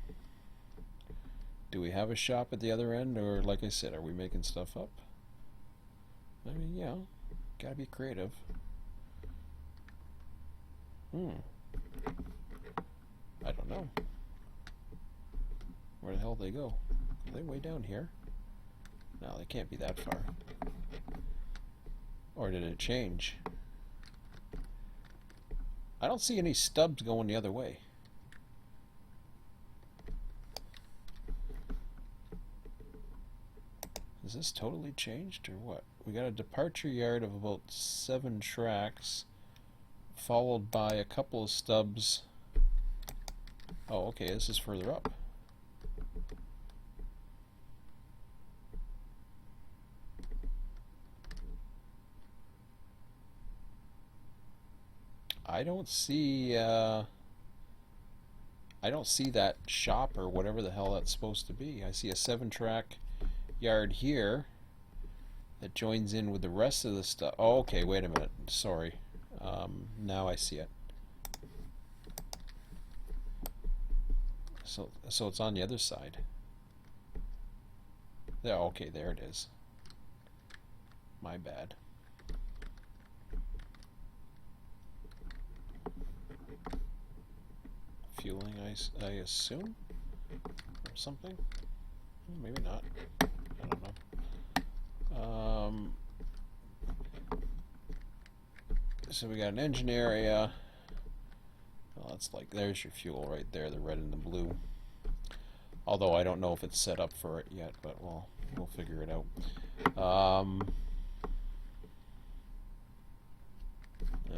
[SPEAKER 1] Do we have a shop at the other end, or like I said, are we making stuff up? I mean, yeah, gotta be creative. I don't know. Where the hell did they go? Are they way down here? No, they can't be that far. Or did it change? I don't see any stubs going the other way. Is this totally changed or what? We got a departure yard of about 7 tracks, followed by a couple of stubs. Oh, okay, this is further up. I don't see that shop or whatever the hell that's supposed to be. I see a 7-track yard here that joins in with the rest of the stuff. Oh, okay, wait a minute. Sorry. Now I see it. So it's on the other side. There, okay, there it is. My bad. Fueling, I assume? Or something? Maybe not. I don't know. So we got an engine area. Well, that's like, there's your fuel right there, the red and the blue. Although I don't know if it's set up for it yet, but we'll figure it out.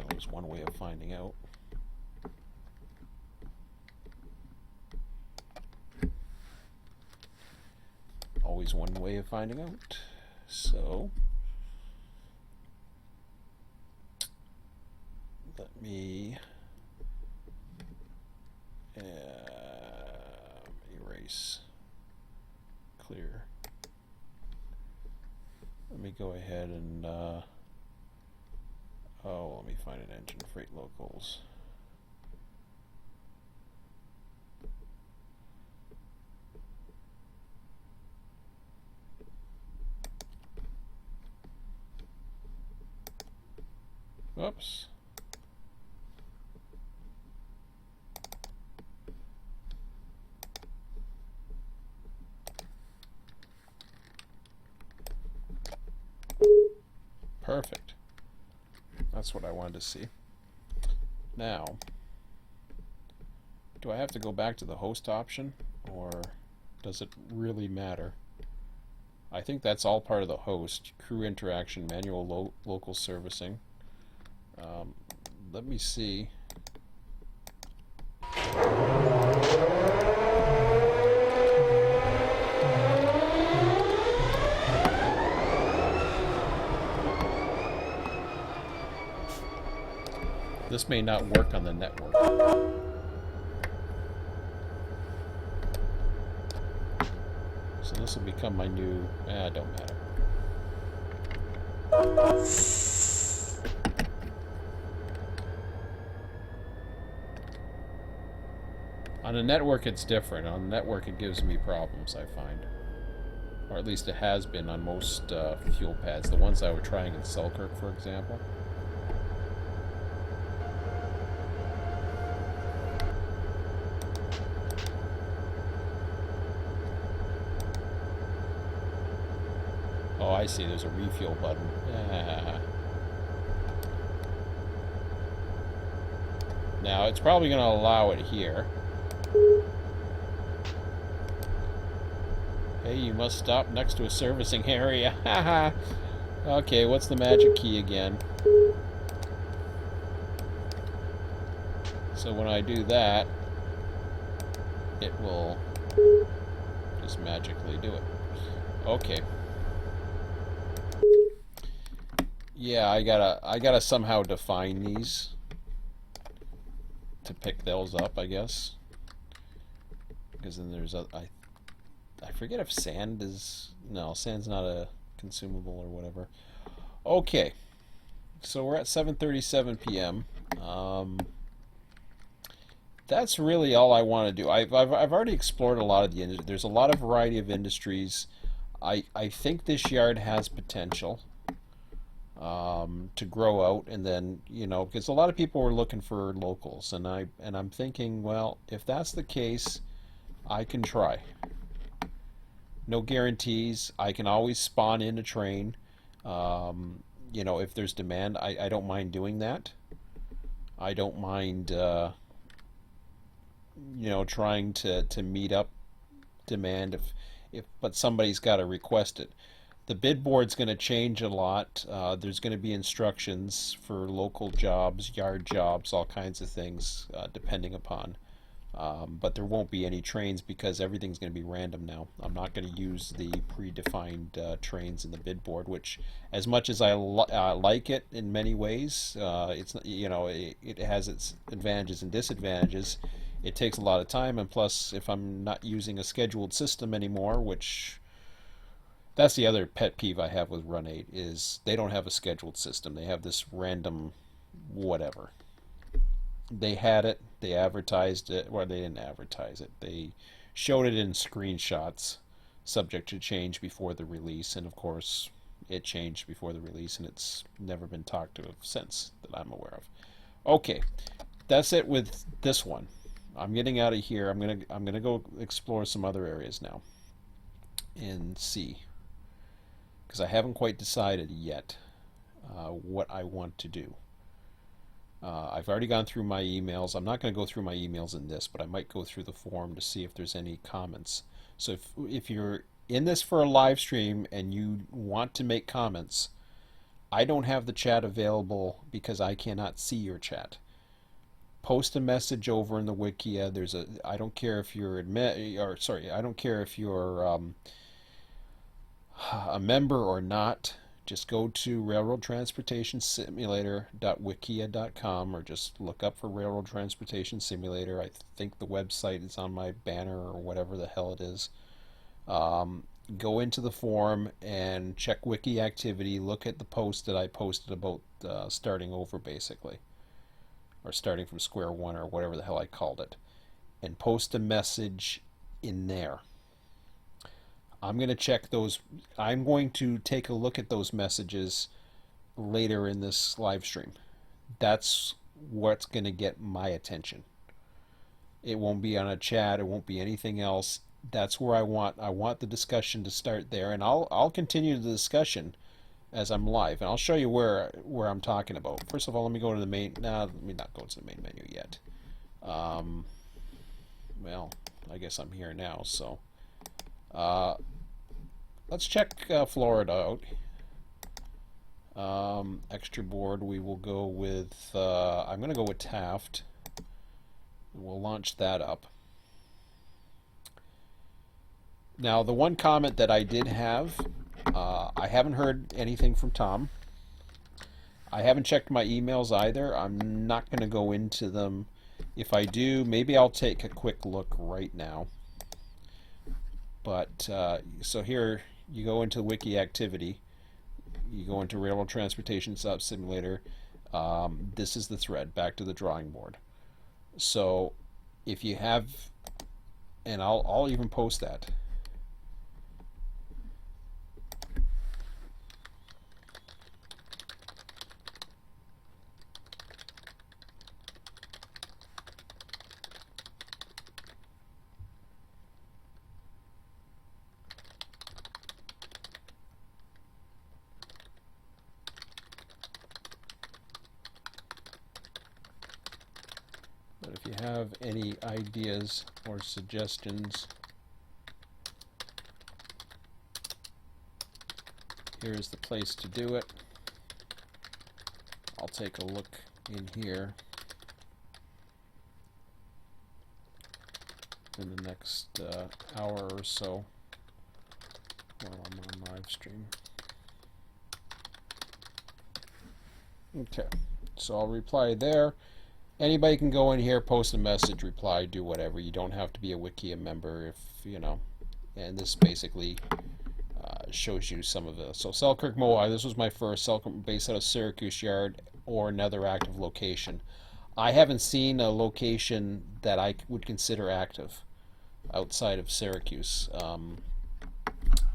[SPEAKER 1] There's one way of finding out. Always one way of finding out. So let me erase, clear. Let me go ahead and let me find an engine, freight locals. Oops. Perfect. That's what I wanted to see. Now, do I have to go back to the host option, or does it really matter? I think that's all part of the host. Crew interaction, manual local servicing. Let me see. This may not work on the network. So this will become my new... don't matter. On a network it's different. On the network it gives me problems, I find. Or at least it has been on most fuel pads. The ones I were trying in Selkirk, for example. Oh, I see. There's a refuel button. Now, it's probably going to allow it here. Hey, you must stop next to a servicing area. Haha. Okay, what's the magic key again? So when I do that, it will just magically do it. Okay. Yeah, I gotta somehow define these to pick those up, I guess. Because then there's I forget if sand is... No, sand's not a consumable or whatever. Okay. So we're at 7:37 p.m. That's really all I want to do. I've already explored a lot of the industry. There's a lot of variety of industries. I think this yard has potential to grow out, and then, you know, because a lot of people were looking for locals, and I'm thinking, well, if that's the case, I can try. No guarantees. I can always spawn in a train. You know, if there's demand, I don't mind doing that. I don't mind, you know, trying to meet up demand but somebody's got to request it. The bid board's going to change a lot. There's going to be instructions for local jobs, yard jobs, all kinds of things, depending upon. But there won't be any trains because everything's going to be random now. I'm not going to use the predefined trains in the bid board, which, as much as I like it in many ways, it's, you know, it has its advantages and disadvantages. It takes a lot of time, and plus, if I'm not using a scheduled system anymore, which... That's the other pet peeve I have with Run8, is they don't have a scheduled system. They have this random whatever. They had it, they advertised it, well, they didn't advertise it. They showed it in screenshots, subject to change before the release, and of course, it changed before the release, and it's never been talked of since that I'm aware of. Okay, that's it with this one. I'm getting out of here. I'm gonna go explore some other areas now and see, because I haven't quite decided yet what I want to do. I've already gone through my emails. I'm not going to go through my emails in this, but I might go through the forum to see if there's any comments. So if you're in this for a live stream and you want to make comments, I don't have the chat available because I cannot see your chat. Post a message over in the Wikia. I don't care if you're I don't care if you're a member or not. Just go to railroadtransportationsimulator.wikia.com or just look up for Railroad Transportation Simulator. I think the website is on my banner or whatever the hell it is. Go into the forum and check wiki activity. Look at the post that I posted about starting over, basically, or starting from square one, or whatever the hell I called it, and post a message in there. I'm going to check those. I'm going to take a look at those messages later in this live stream. That's what's going to get my attention. It won't be on a chat. It won't be anything else. That's where I want the discussion to start there, and I'll continue the discussion as I'm live, and I'll show you where I'm talking about. First of all, let me go to the main. Let me not go to the main menu yet. Well, I guess I'm here now, so. Let's check Florida out. Extra board, we will go with, I'm going to go with Taft. We'll launch that up. Now, the one comment that I did have, I haven't heard anything from Tom. I haven't checked my emails either. I'm not going to go into them. If I do, maybe I'll take a quick look right now. But so here you go into wiki activity. You go into Railroad Transportation Stop Simulator. This is the thread, back to the drawing board. So if you have, and I'll even post that. But if you have any ideas or suggestions, here's the place to do it. I'll take a look in here in the next hour or so while I'm on live stream. Okay, so I'll reply there. Anybody can go in here, post a message, reply, do whatever. You don't have to be a Wikia member if, you know, and this basically shows you some of the. So Selkirk Moai, this was my first Selkirk based out of Syracuse Yard or another active location. I haven't seen a location that I would consider active outside of Syracuse.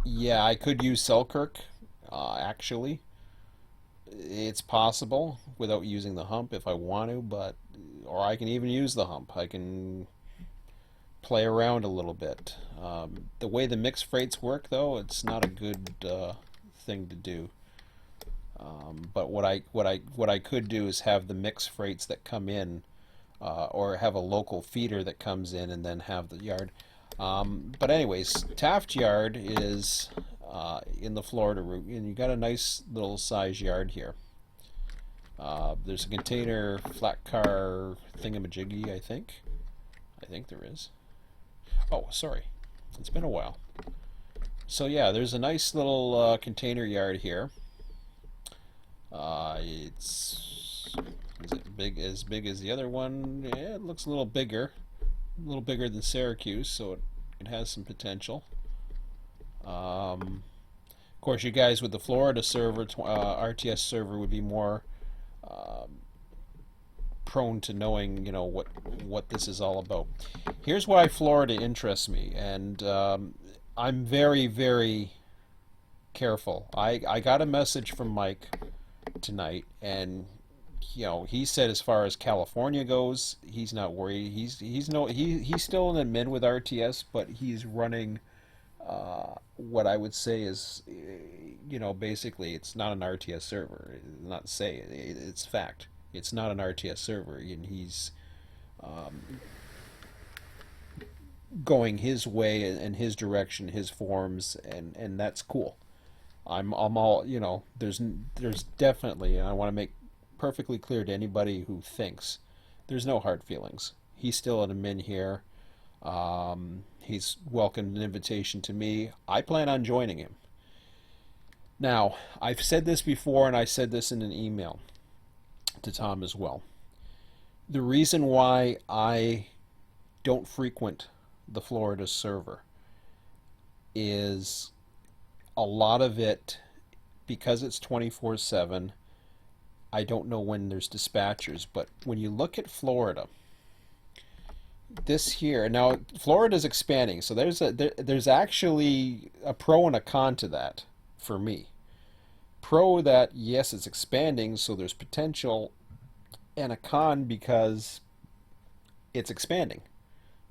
[SPEAKER 1] Yeah, I could use Selkirk, actually. It's possible without using the hump if I want to, but or I can even use the hump. I can play around a little bit. The way the mixed freights work, though, it's not a good thing to do. But what I could do is have the mixed freights that come in, or have a local feeder that comes in, and then have the yard. But anyways, Taft Yard is in the Florida route, and you got a nice little size yard here. There's a container flat car thingamajiggy, I think. I think there is. Oh, sorry. It's been a while. So yeah, there's a nice little container yard here. Is it as big as the other one? Yeah, it looks a little bigger than Syracuse, so it has some potential. Of course, you guys with the Florida server, RTS server, would be more prone to knowing, you know, what this is all about. Here's why Florida interests me, and I'm very, very careful. I got a message from Mike tonight, and you know, he said as far as California goes, he's not worried. He's still an admin with RTS, but he's running what I would say is, you know, basically it's not an RTS server. Not say it's fact. It's not an RTS server, and he's going his way and his direction, his forms, and that's cool. I'm all, you know. There's definitely, and I want to make perfectly clear to anybody who thinks there's no hard feelings. He's still an admin here. He's welcomed an invitation to me. I plan on joining him. Now, I've said this before, and I said this in an email to Tom as well. The reason why I don't frequent the Florida server is a lot of it, because it's 24/7. I don't know when there's dispatchers, but when you look at Florida, this here now, Florida's expanding, so there's actually a pro and a con to that for me. Pro that yes, it's expanding, so there's potential, and a con because it's expanding,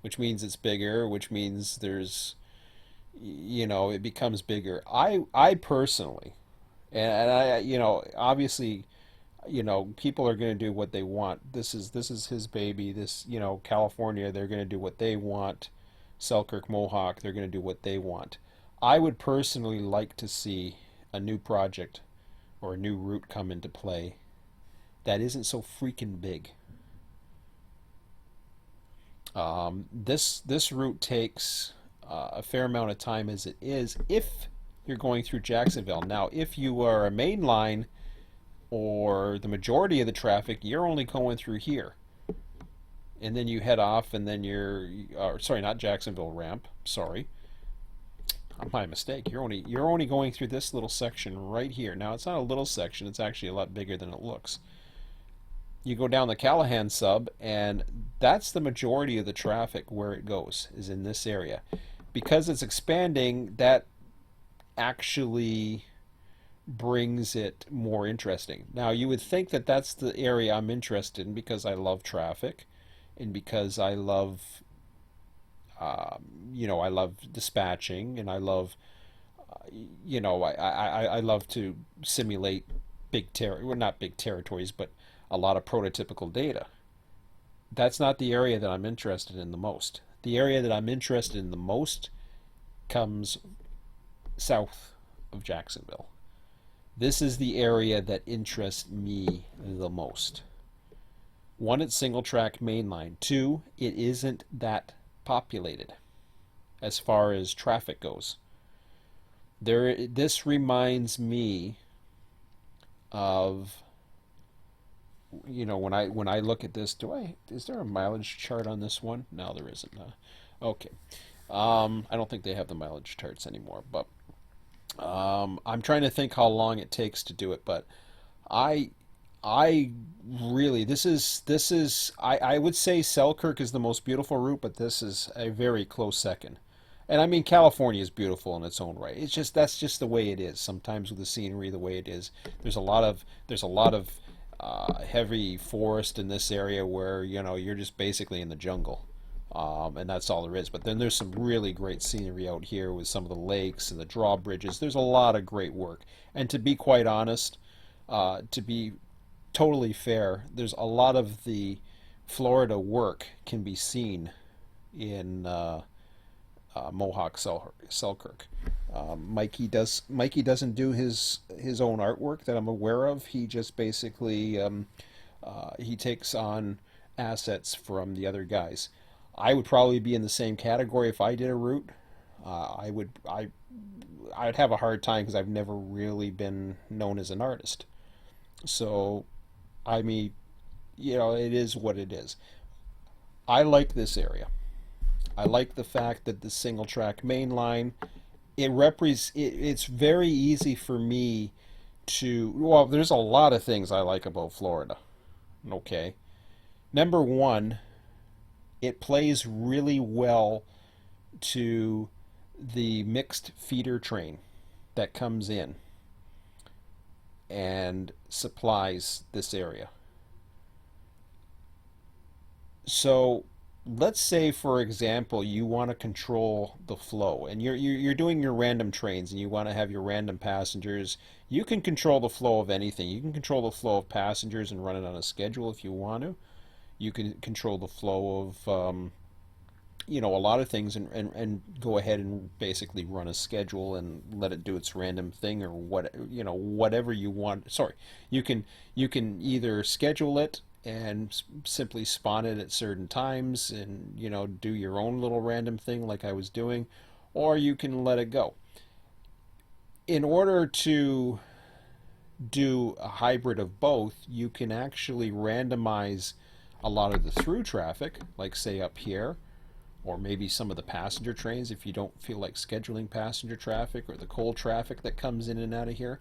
[SPEAKER 1] which means it's bigger, which means there's, you know, it becomes bigger. I personally, and I, you know, obviously, you know, people are going to do what they want. This is his baby. This, you know, California, they're going to do what they want. Selkirk Mohawk, they're going to do what they want. I would personally like to see a new project or a new route come into play that isn't so freaking big. This route takes a fair amount of time as it is if you're going through Jacksonville. Now, if you are a main line, or the majority of the traffic, you're only going through here. And then you head off, and then sorry, not Jacksonville ramp. Sorry, my mistake. You're only going through this little section right here. Now it's not a little section; it's actually a lot bigger than it looks. You go down the Callahan sub, and that's the majority of the traffic where it goes is in this area. Because it's expanding, that actually brings it more interesting. Now you would think that that's the area I'm interested in because I love traffic, and because I love I love dispatching, and I love, I love to simulate well, not big territories, but a lot of prototypical data. That's not the area that I'm interested in the most. The area that I'm interested in the most comes south of Jacksonville. This is the area that interests me the most. One, it's single track mainline. Two, it isn't that populated as far as traffic goes. This reminds me of, when I look at this, is there a mileage chart on this one? No, there isn't. Okay. I don't think they have the mileage charts anymore, but I'm trying to think how long it takes to do it, but I I really I would say Selkirk is the most beautiful route, but this is a very close second. And I mean California is beautiful in its own right. It's just that's just the way it is. Sometimes with the scenery the way it is, there's a lot of heavy forest in this area where you're just basically in the jungle. And that's all there is. But then there's some really great scenery out here with some of the lakes and the drawbridges. There's a lot of great work. And to be quite honest, to be totally fair, there's a lot of the Florida work can be seen in Mohawk Selkirk. Mikey doesn't do his own artwork that I'm aware of. He just basically he takes on assets from the other guys. I would probably be in the same category if I did a route. I'd have a hard time because I've never really been known as an artist. So, I mean, it is what it is. I like this area. I like the fact that the single track main line, it's very easy for me well, there's a lot of things I like about Florida. Okay. Number one, it plays really well to the mixed feeder train that comes in and supplies this area. So let's say, for example, you want to control the flow, and you're doing your random trains, and you want to have your random passengers. You can control the flow of anything. You can control the flow of passengers and run it on a schedule if you want to. You can control the flow of a lot of things, and go ahead and basically run a schedule and let it do its random thing, or whatever you want. Sorry, you can either schedule it and simply spawn it at certain times and do your own little random thing like I was doing, or you can let it go. In order to do a hybrid of both, you can actually randomize a lot of the through traffic, like say up here, or maybe some of the passenger trains if you don't feel like scheduling passenger traffic, or the coal traffic that comes in and out of here.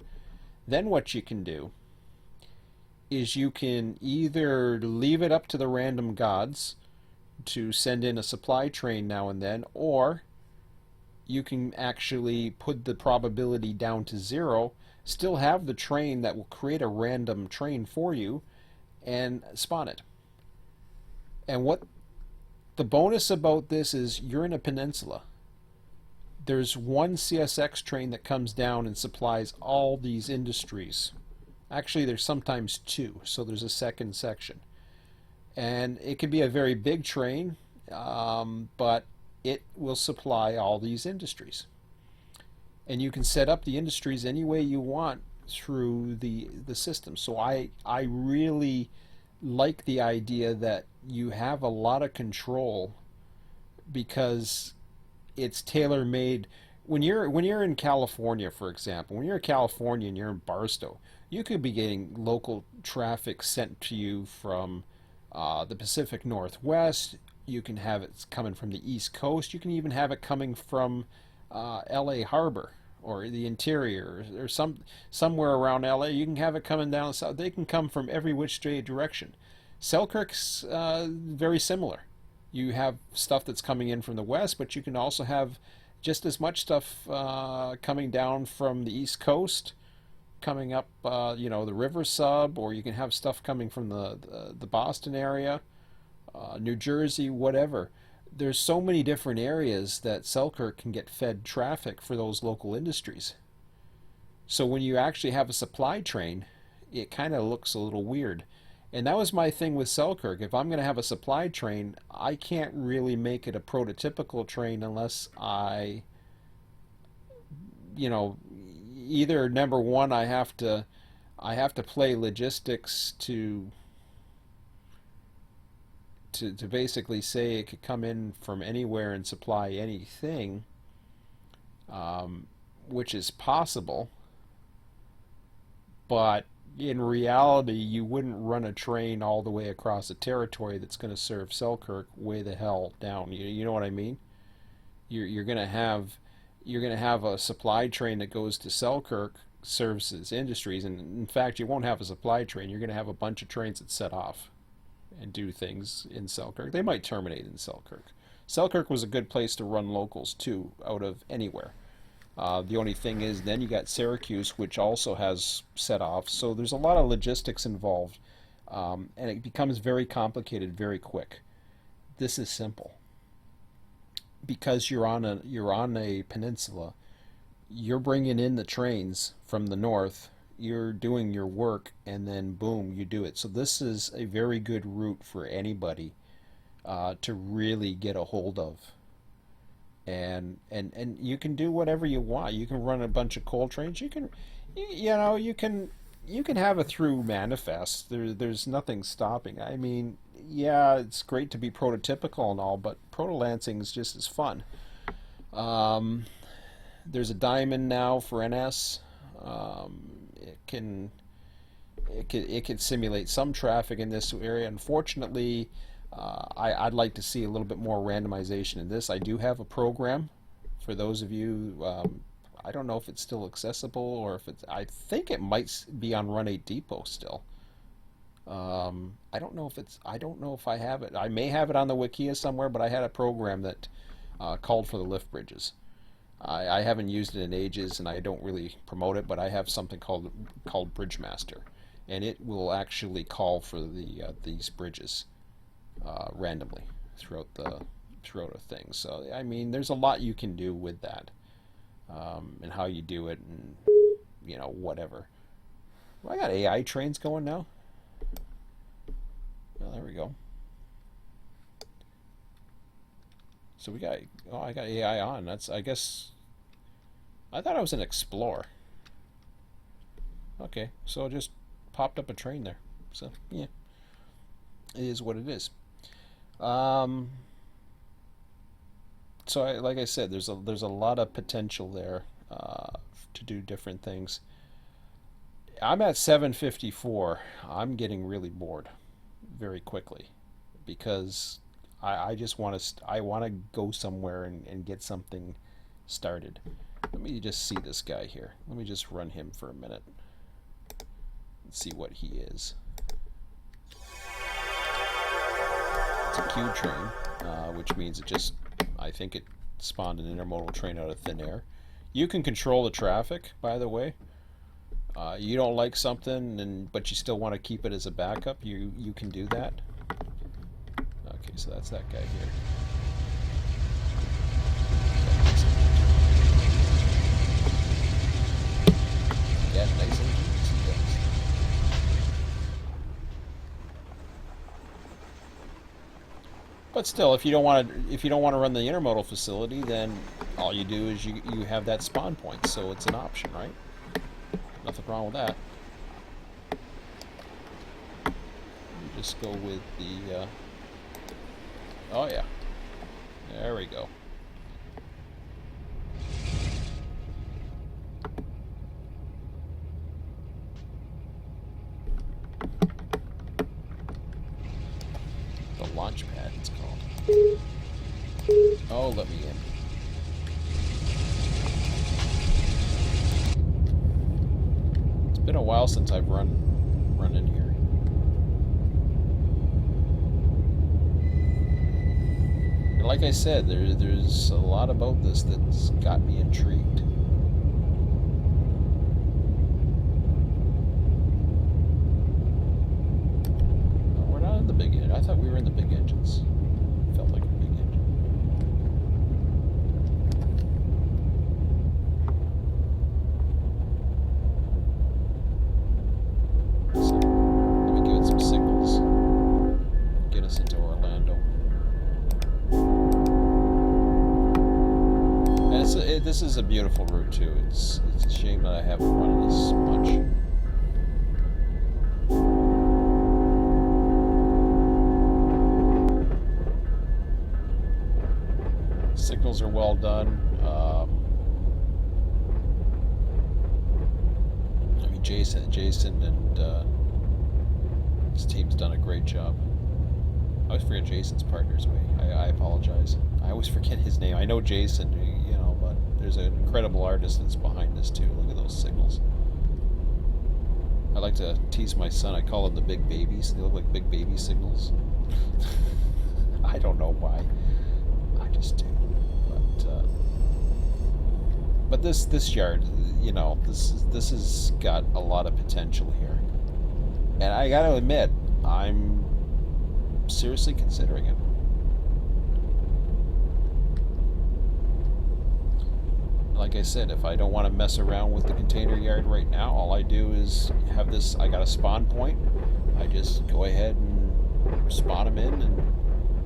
[SPEAKER 1] Then what you can do is you can either leave it up to the random gods to send in a supply train now and then, or you can actually put the probability down to 0, still have the train that will create a random train for you, and spawn it. And what the bonus about this is, you're in a peninsula. There's one CSX train that comes down and supplies all these industries. Actually, there's sometimes two, so there's a second section. And it can be a very big train, but it will supply all these industries. And you can set up the industries any way you want through the system. So I really like the idea that you have a lot of control, because it's tailor made. When you're in California, for example, when you're in California and you're in Barstow, You could be getting local traffic sent to you from the Pacific Northwest. You can have it coming from the East Coast. You can even have it coming from LA Harbor or the interior or somewhere around LA. You can have it coming down south. They can come from every which direction. Selkirk's very similar. You have stuff that's coming in from the west, but you can also have just as much stuff coming down from the East Coast, coming up, the river sub, or you can have stuff coming from the Boston area, New Jersey, whatever. There's so many different areas that Selkirk can get fed traffic for those local industries. So when you actually have a supply train, it kind of looks a little weird. And that was my thing with Selkirk. If I'm going to have a supply train, I can't really make it a prototypical train unless either number one, I have to play logistics to basically say it could come in from anywhere and supply anything, which is possible, but in reality, you wouldn't run a train all the way across a territory that's going to serve Selkirk way the hell down. You know what I mean? You're going to have a supply train that goes to Selkirk, services industries, and in fact, you won't have a supply train. You're going to have a bunch of trains that set off and do things in Selkirk. They might terminate in Selkirk. Selkirk was a good place to run locals too, out of anywhere. The only thing is, then you got Syracuse, which also has set off. So there's a lot of logistics involved, and it becomes very complicated very quick. This is simple because you're on a peninsula. You're bringing in the trains from the north. You're doing your work, and then boom, you do it. So this is a very good route for anybody to really get a hold of. And you can do whatever you want. You can run a bunch of coal trains. You can have a through manifest. There's nothing stopping. I mean, yeah, it's great to be prototypical and all, but proto-lancing is just as fun. Um, there's a diamond now for NS. It can simulate some traffic in this area. Unfortunately, I'd like to see a little bit more randomization in this. I do have a program for those of you. I don't know if it's still accessible or if it's. I think it might be on Run8 Depot still. I don't know if it's. I don't know if I have it. I may have it on the Wikia somewhere, but I had a program that called for the lift bridges. I haven't used it in ages, and I don't really promote it, but I have something called Bridgemaster, and it will actually call for these bridges randomly throughout a thing. So I mean, there's a lot you can do with that, and how you do it, and whatever. Well, I got AI trains going now. Oh, there we go. So I got AI on. I guess I thought I was an Explorer. Okay, so it just popped up a train there. So yeah, it is what it is. Um, so like I said, there's a lot of potential there to do different things. I'm at 754. I'm getting really bored very quickly because I just want to go somewhere and get something started. Let me just see this guy here. Let me just run him for a minute and see what he is. It's a Q train, which means I think it spawned an intermodal train out of thin air. You can control the traffic, by the way. You don't like something, but you still want to keep it as a backup. You can do that. Okay, so that's that guy here. Yeah, nice engine. But still, if you don't want to run the intermodal facility, then all you do is you have that spawn point, so it's an option, right? Nothing wrong with that. Just go with the. Oh yeah, there we go. Oh, let me in. It's been a while since I've run in here. And like I said, there's a lot about this that's got me intrigued. Oh, we're not in the big engine. I thought we were in the big engines. Felt like a big engine. So, let me give it some signals. Get us into Orlando. And this is a beautiful route too. It's a shame that I haven't run it as much. Signals are well done. I mean, Jason and his team's done a great job. I always forget Jason's partner's way. I apologize. I always forget his name. I know Jason, you know, but there's an incredible artist that's behind this too. Look at those signals. I like to tease my son. I call them the big babies. They look like big baby signals. I don't know why. I just do. But this yard, you know, this has got a lot of potential here, and I got to admit, I'm seriously considering it. Like I said, if I don't want to mess around with the container yard right now, all I do is have this. I got a spawn point. I just go ahead and spawn them in, and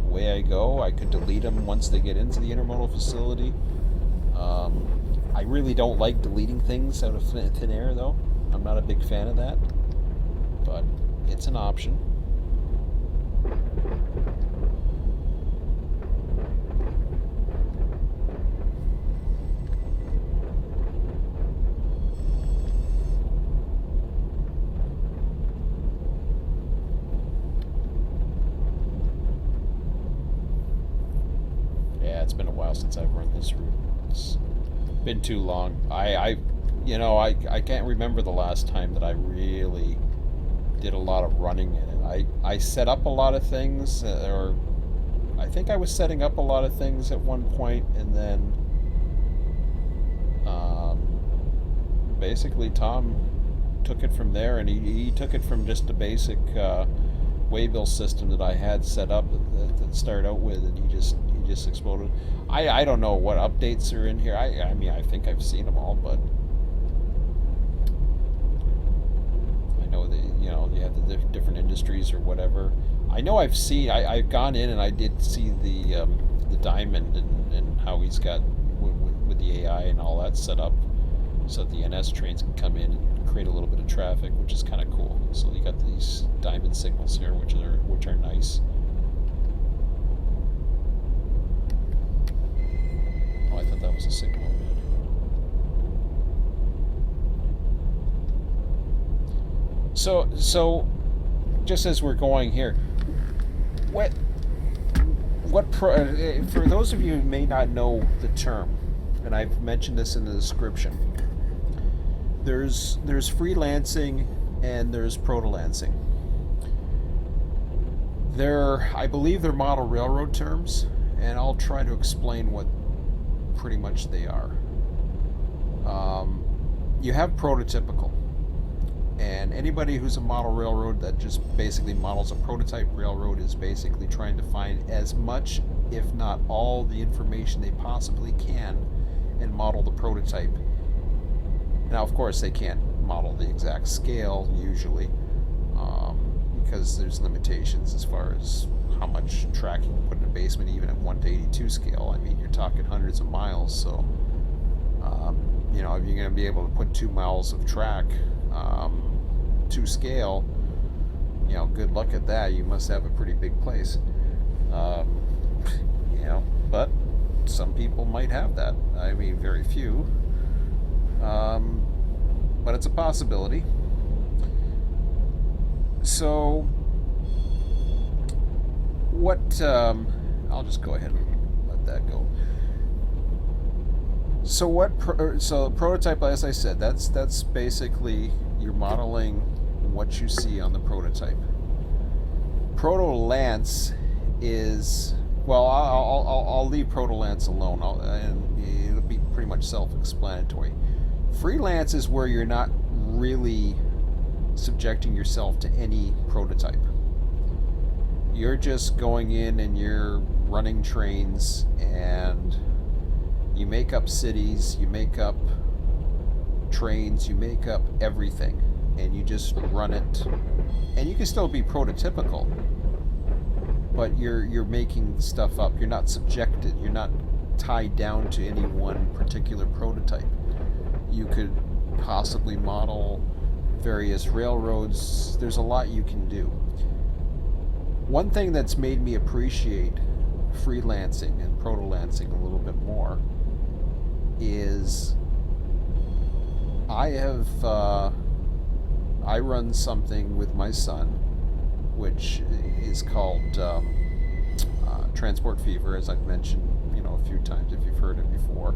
[SPEAKER 1] away I go. I could delete them once they get into the intermodal facility. I really don't like deleting things out of thin air, though. I'm not a big fan of that, but it's an option. Yeah, it's been a while since I've run this route. It's been too long. I can't remember the last time that I really did a lot of running in it. I set up a lot of things, or I think I was setting up a lot of things at one point, and then basically Tom took it from there, and he took it from just a basic waybill system that I had set up that started out with, and he just exploded. I don't know what updates are in here. I mean, I think I've seen them all, but I know that, you know, you have the different industries or whatever. I know I've gone in and I did see the diamond and how he's got with the AI and all that set up so that the NS trains can come in and create a little bit of traffic, which is kind of cool. So you got these diamond signals here, which are nice. Oh, I thought that was a signal. So just as we're going here, for those of you who may not know the term, and I've mentioned this in the description, there's freelancing and there's protolancing. I believe they're model railroad terms, and I'll try to explain what pretty much they are. You have prototypical, and anybody who's a model railroad that just basically models a prototype railroad is basically trying to find as much, if not all, the information they possibly can and model the prototype. Now, of course, they can't model the exact scale usually, because there's limitations as far as how much track you can put in a basement, even at 1:82 scale. I mean, you're talking hundreds of miles, so you know, if you're going to be able to put 2 miles of track to scale, you know, good luck at that. You must have a pretty big place. You know, but some people might have that. I mean, very few. But it's a possibility. So, what, I'll just go ahead and let that go. So so prototype, as I said, that's basically you're modeling what you see on the prototype. Proto Lance is, well, I'll leave Proto Lance alone, and it'll be pretty much self-explanatory. Freelance is where you're not really subjecting yourself to any prototype. You're just going in and you're running trains, and you make up cities, you make up trains, you make up everything, and you just run it. And you can still be prototypical, but you're making stuff up. You're not subjected. You're not tied down to any one particular prototype. You could possibly model various railroads. There's a lot you can do. One thing that's made me appreciate freelancing and proto-lancing a little bit more is I run something with my son, which is called Transport Fever, as I've mentioned, a few times if you've heard it before.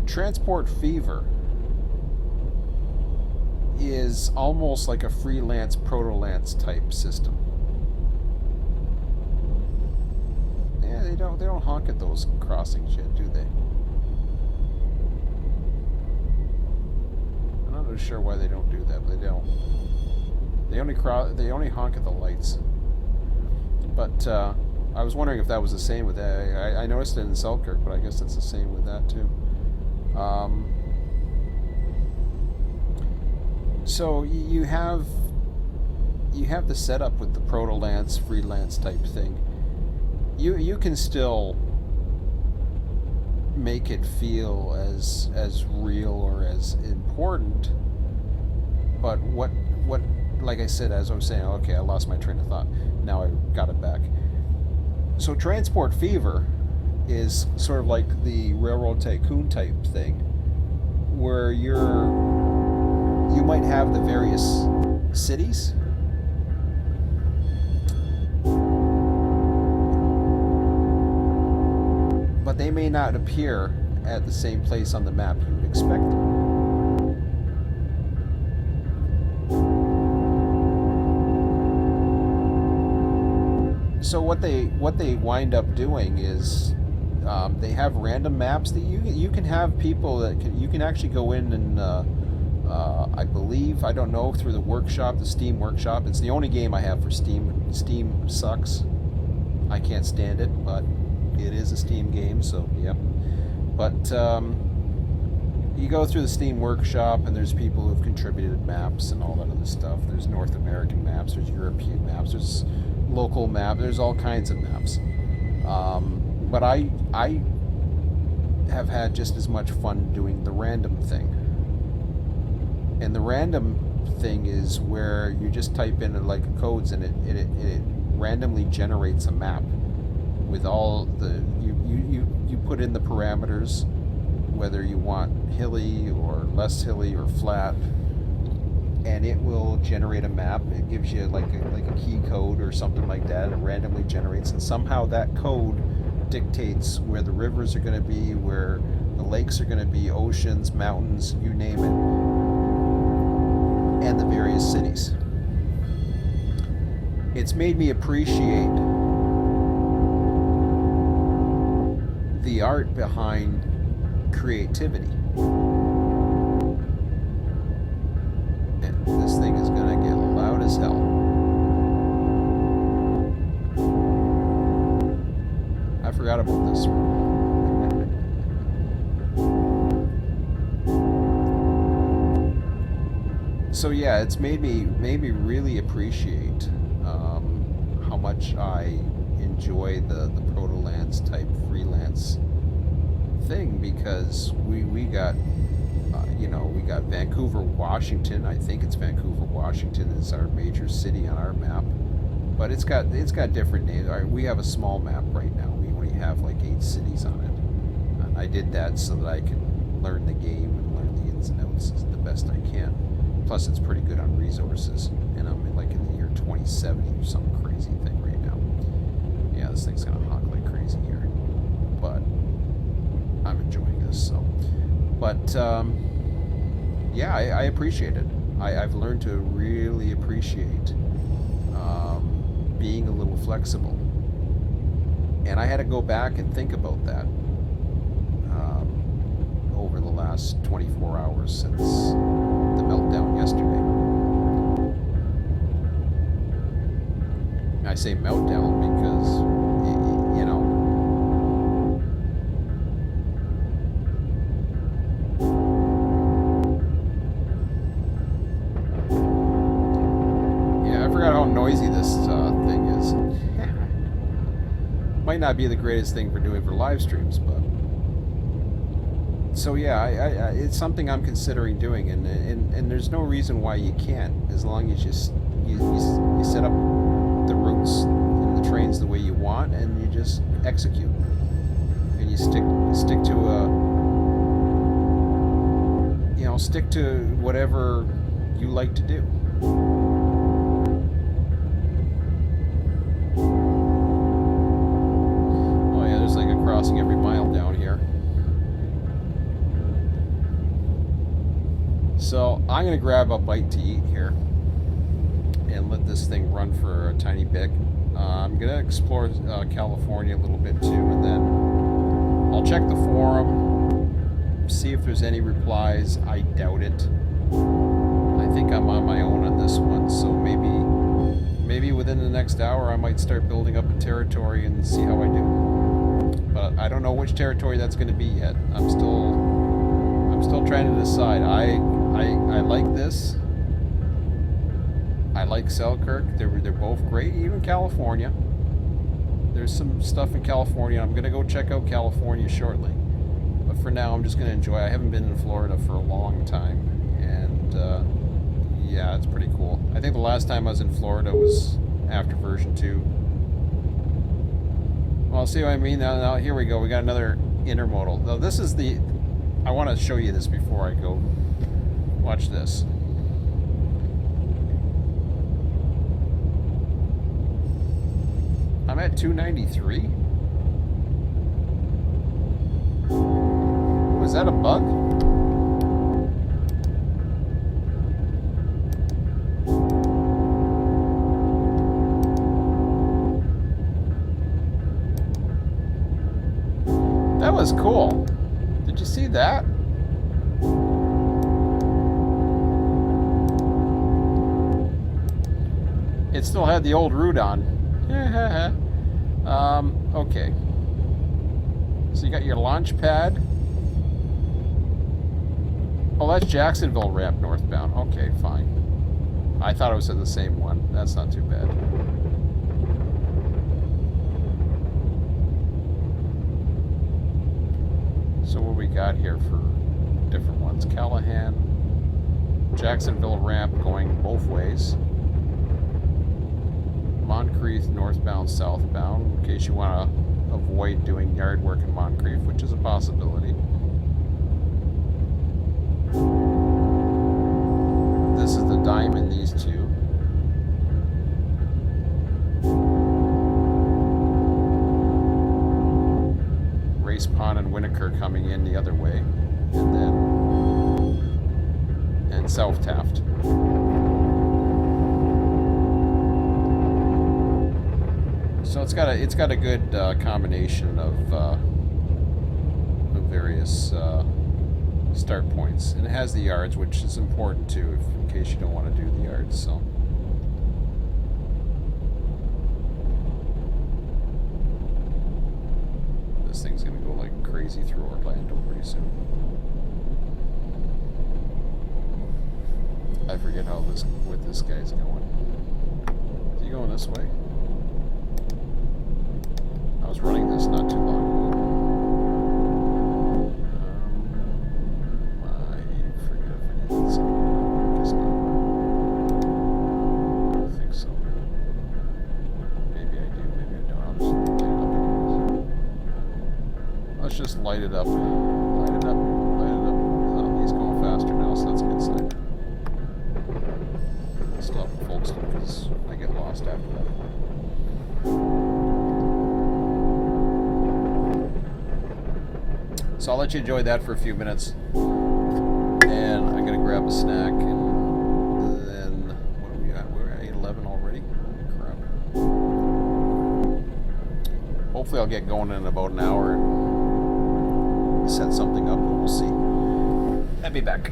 [SPEAKER 1] Transport Fever is almost like a freelance proto-lance type system. Yeah, they don't honk at those crossings yet, do they? I'm not really sure why they don't do that, but they don't. They only honk at the lights. But I was wondering if that was the same with that. I noticed it in Selkirk, but I guess it's the same with that too. So you have the setup with the proto-lance, freelance type thing. You can still make it feel as real or as important, but what like I said, as I was saying, okay, I lost my train of thought. Now I got it back. So Transport Fever is sort of like the Railroad Tycoon type thing, where you might have the various cities, but they may not appear at the same place on the map you would expect them. So what they wind up doing is they have random maps that you can have people that you can actually go in and I believe, I don't know, through the workshop, the Steam workshop. It's the only game I have for Steam. Steam sucks. I can't stand it, but it is a Steam game, so yep. But you go through the Steam workshop, and there's people who've contributed maps and all that other stuff. There's North American maps, there's European maps, there's local maps, there's all kinds of maps. But I have had just as much fun doing the random thing. And the random thing is where you just type in like codes, and it randomly generates a map with all the you put in the parameters, whether you want hilly or less hilly or flat, and it will generate a map. It gives you like a key code or something like that. It randomly generates, and somehow that code dictates where the rivers are going to be, where the lakes are going to be, oceans, mountains, you name it, and the various cities. It's made me appreciate the art behind creativity. And this thing is gonna get loud as hell. I forgot about this. So yeah, it's made me really appreciate how much I enjoy the proto-lance type freelance thing, because we got we got Vancouver, Washington. I think it's Vancouver, Washington is our major city on our map, but it's got different names. We have a small map right now. We only have like 8 cities on it, and I did that so that I can learn the game and learn the ins and outs the best I can. Plus, it's pretty good on resources, and I'm in the year 2070 or some crazy thing right now. Yeah, this thing's gonna honk like crazy here, but I'm enjoying this. So, but yeah, I appreciate it. I've learned to really appreciate being a little flexible, and I had to go back and think about that over the last 24 hours since the meltdown yesterday. I say meltdown because, you know, yeah, I forgot how noisy this thing is. Might not be the greatest thing for doing for live streams, but so yeah, I it's something I'm considering doing, and there's no reason why you can't, as long as you set up the routes and the trains the way you want, and you just execute, and you stick to stick to whatever you like to do. Oh yeah, there's like a crossing every mile down here. So I'm gonna grab a bite to eat here and let this thing run for a tiny bit. I'm gonna explore California a little bit too, and then I'll check the forum, see if there's any replies. I doubt it. I think I'm on my own on this one, so maybe within the next hour I might start building up a territory and see how I do. But I don't know which territory that's going to be yet. I'm still trying to decide. I like this. I like Selkirk. They're both great. Even California. There's some stuff in California. I'm gonna go check out California shortly. But for now, I'm just gonna enjoy. I haven't been in Florida for a long time, and yeah, it's pretty cool. I think the last time I was in Florida was after version 2. Well, see what I mean? Now here we go. We got another intermodal. Now this is the. I want to show you this before I go. Watch this. I'm at 293. Was that a bug? That was cool. Did you see that? It still had the old route on. Okay. So you got your launch pad. Oh, that's Jacksonville ramp northbound. Okay, fine. I thought it was at the same one. That's not too bad. So what we got here for different ones? Callahan, Jacksonville ramp going both ways. Moncrief northbound, southbound, in case you want to avoid doing yard work in Moncrief, which is a possibility. This is the diamond, these two. Race Pond and Winnaker coming in the other way, and South Taft. So it's got a good combination of various start points, and it has the yards, which is important too, in case you don't want to do the yards. So this thing's gonna go like crazy through Orlando pretty soon. I forget what this guy's going. Is he going this way? I was running this not too long ago. I forget if I need this. I guess not. I don't think so. Maybe I do, maybe I don't. I'll just light it up anyways. Let's just light it up. Light it up. Light it up. Oh, he's going faster now, so that's a good sign. Stop at Folkestone because I get lost after that. So I'll let you enjoy that for a few minutes. And I'm gonna grab a snack, and then what are we at? We're at 8:11 already. Crap. Hopefully I'll get going in about an hour and set something up, but we'll see. I'll be back.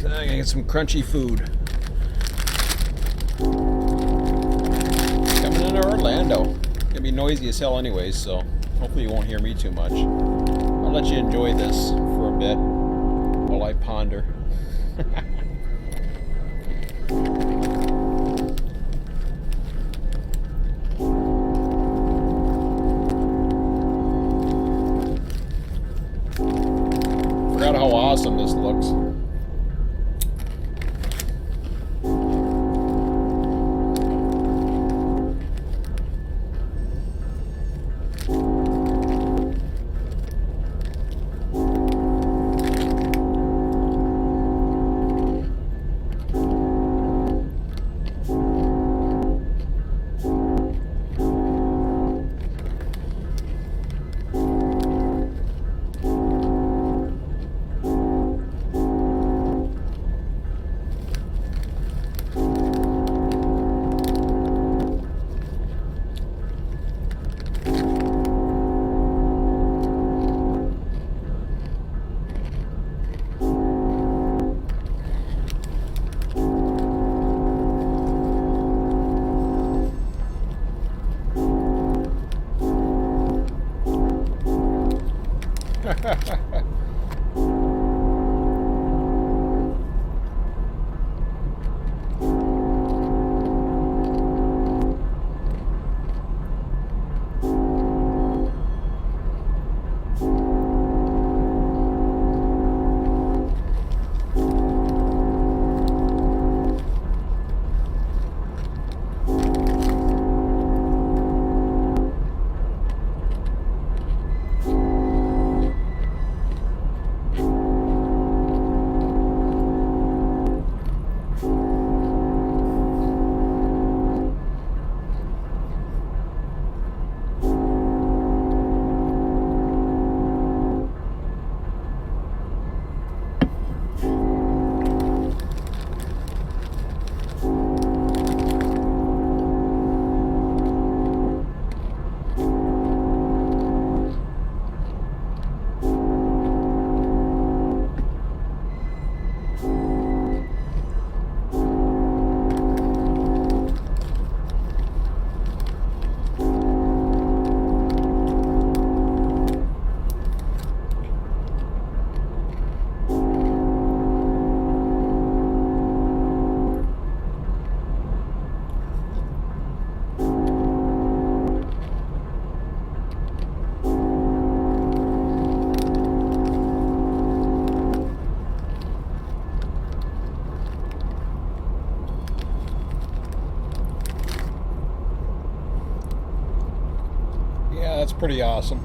[SPEAKER 1] I gotta get some crunchy food. Coming into Orlando. Gonna be noisy as hell anyways, so hopefully you won't hear me too much. I'll let you enjoy this for a bit while I ponder. Forgot how awesome this looks. pretty awesome.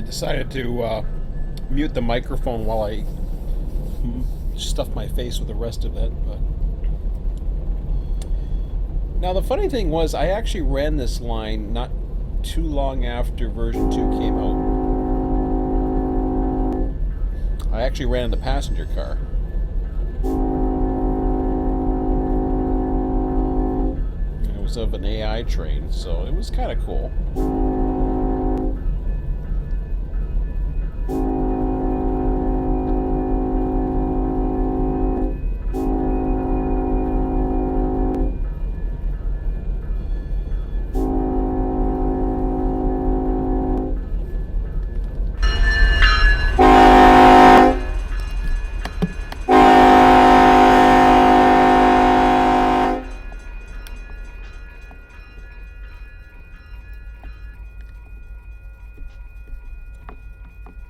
[SPEAKER 1] decided to mute the microphone while I stuffed my face with the rest of it. But now the funny thing was, I actually ran this line not too long after version 2 came out. I actually ran in the passenger car. It was of an AI train, so it was kind of cool.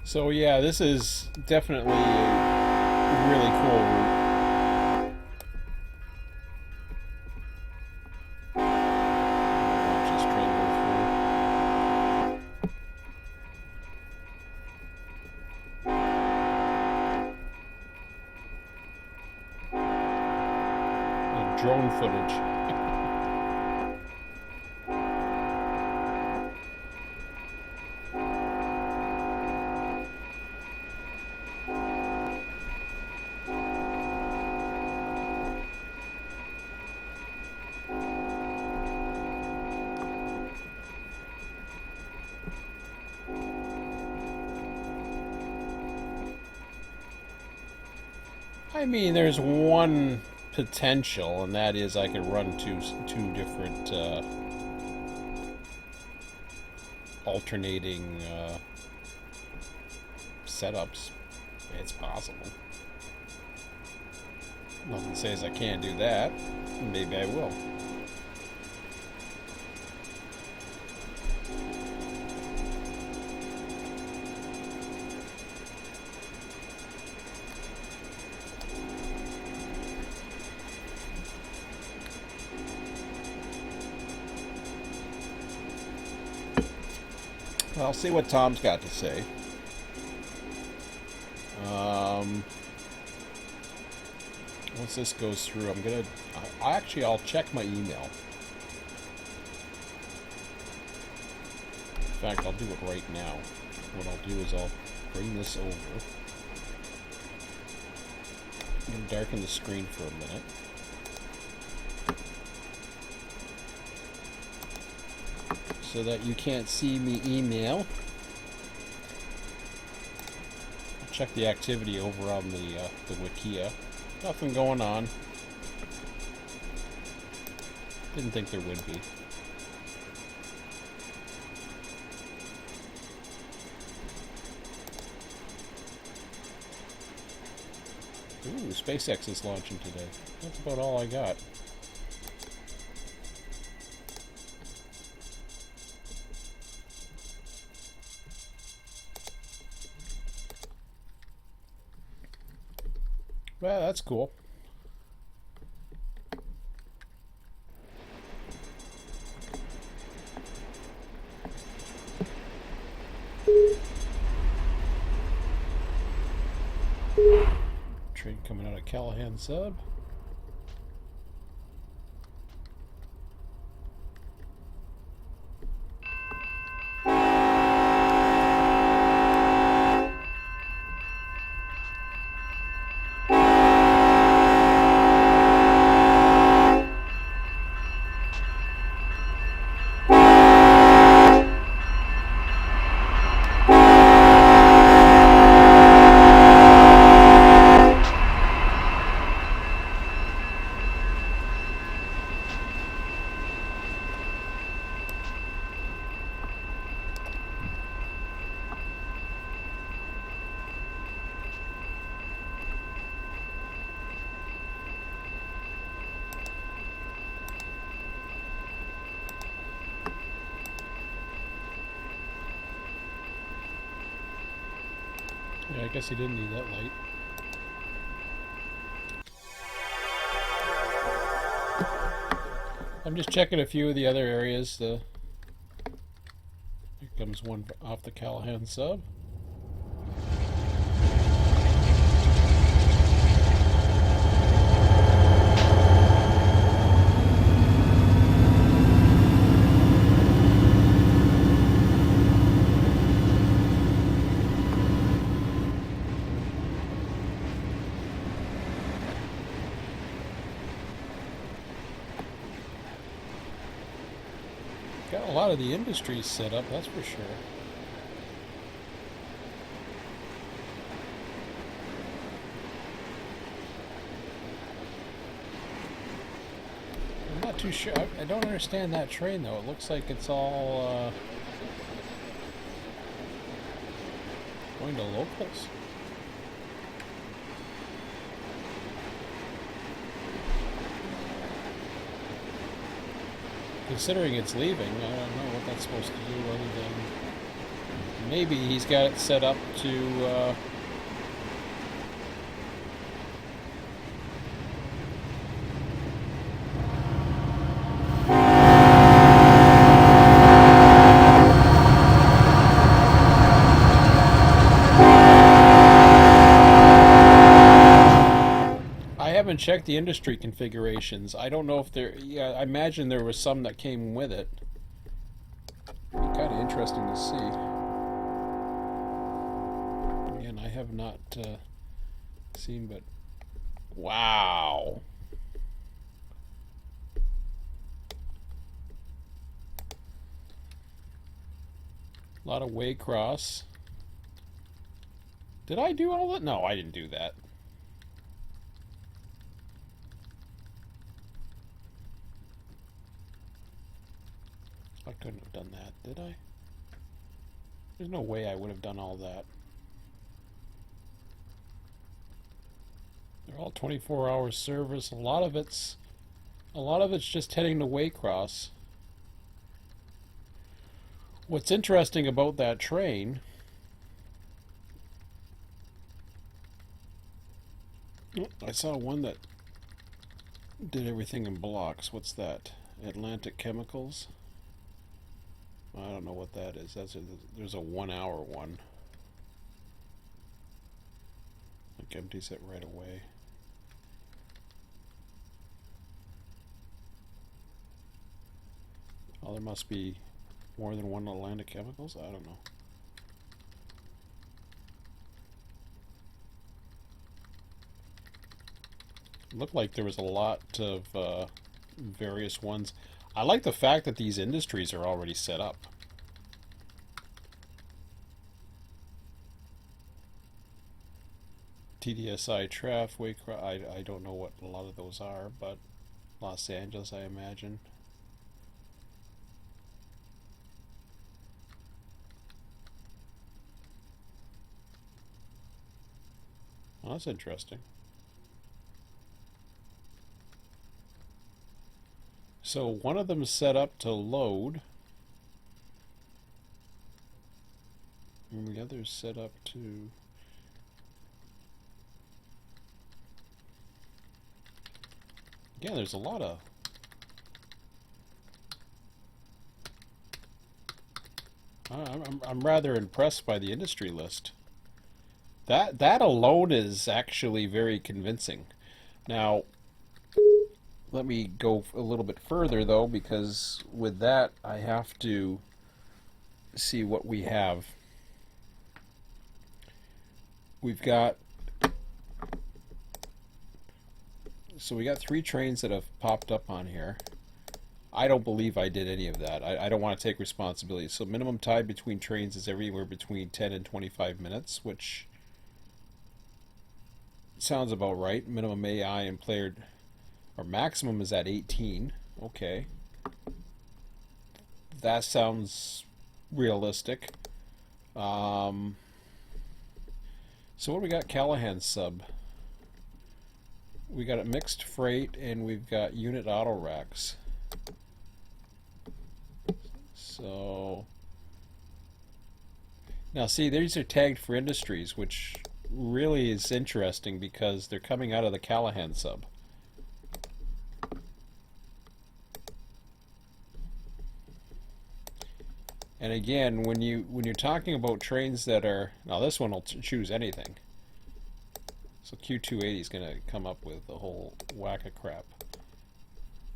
[SPEAKER 1] So yeah, this is definitely a really cool route. Watch this train go through. Drone footage. I mean, there's one potential, and that is I could run two different alternating setups. It's possible. Nothing says I can't do that. Maybe I will. I'll see what Tom's got to say. Once this goes through, I'm gonna... I'll check my email. In fact, I'll do it right now. What I'll do is I'll bring this over. I'm gonna darken the screen for a minute. So that you can't see me email. I'll check the activity over on the Wikia. Nothing going on. Didn't think there would be. Ooh, SpaceX is launching today. That's about all I got. Well, that's cool. Train coming out of Callahan Sub. Yeah, I guess he didn't need that light. I'm just checking a few of the other areas. Comes one off the Callahan sub. Got a lot of the industry set up, that's for sure. I'm not too sure. I don't understand that train though. It looks like it's all going to locals. Considering it's leaving, I don't know what that's supposed to do other than maybe he's got it set up to I haven't checked the industry configurations. I don't know if there. Yeah, I imagine there was some that came with it. Kind of interesting to see. Again, I have not seen, but wow. A lot of Waycross. Did I do all that? No, I didn't do that. I couldn't have done that, did I? There's no way I would have done all that. They're all 24-hour service. A lot of it's just heading to Waycross. What's interesting about that train, I saw one that did everything in blocks. What's that? Atlantic Chemicals? I don't know what that is. There's a 1 hour one. Like empties it right away. Oh, there must be more than one Atlantic Chemicals? I don't know. It looked like there was a lot of various ones. I like the fact that these industries are already set up. TDSI, Traf, Waycross, I don't know what a lot of those are, but Los Angeles, I imagine. Well, that's interesting. So one of them is set up to load, and the other is set up to... Yeah, there's a lot of... I'm rather impressed by the industry list. That alone is actually very convincing. Now, let me go a little bit further though, because with that I have to see what we have. We've got, so we got 3 trains that have popped up on here. I don't believe I did any of that. I don't want to take responsibility. So minimum time between trains is everywhere between 10 and 25 minutes, which sounds about right. Minimum AI and player, or maximum is at 18. Okay. That sounds realistic. So what do we got? Callahan sub. We got a mixed freight and we've got unit auto racks. So now see, these are tagged for industries, which really is interesting because they're coming out of the Callahan sub. And again, when you're talking about trains that are, now this one will choose anything. So Q280 is going to come up with a whole whack of crap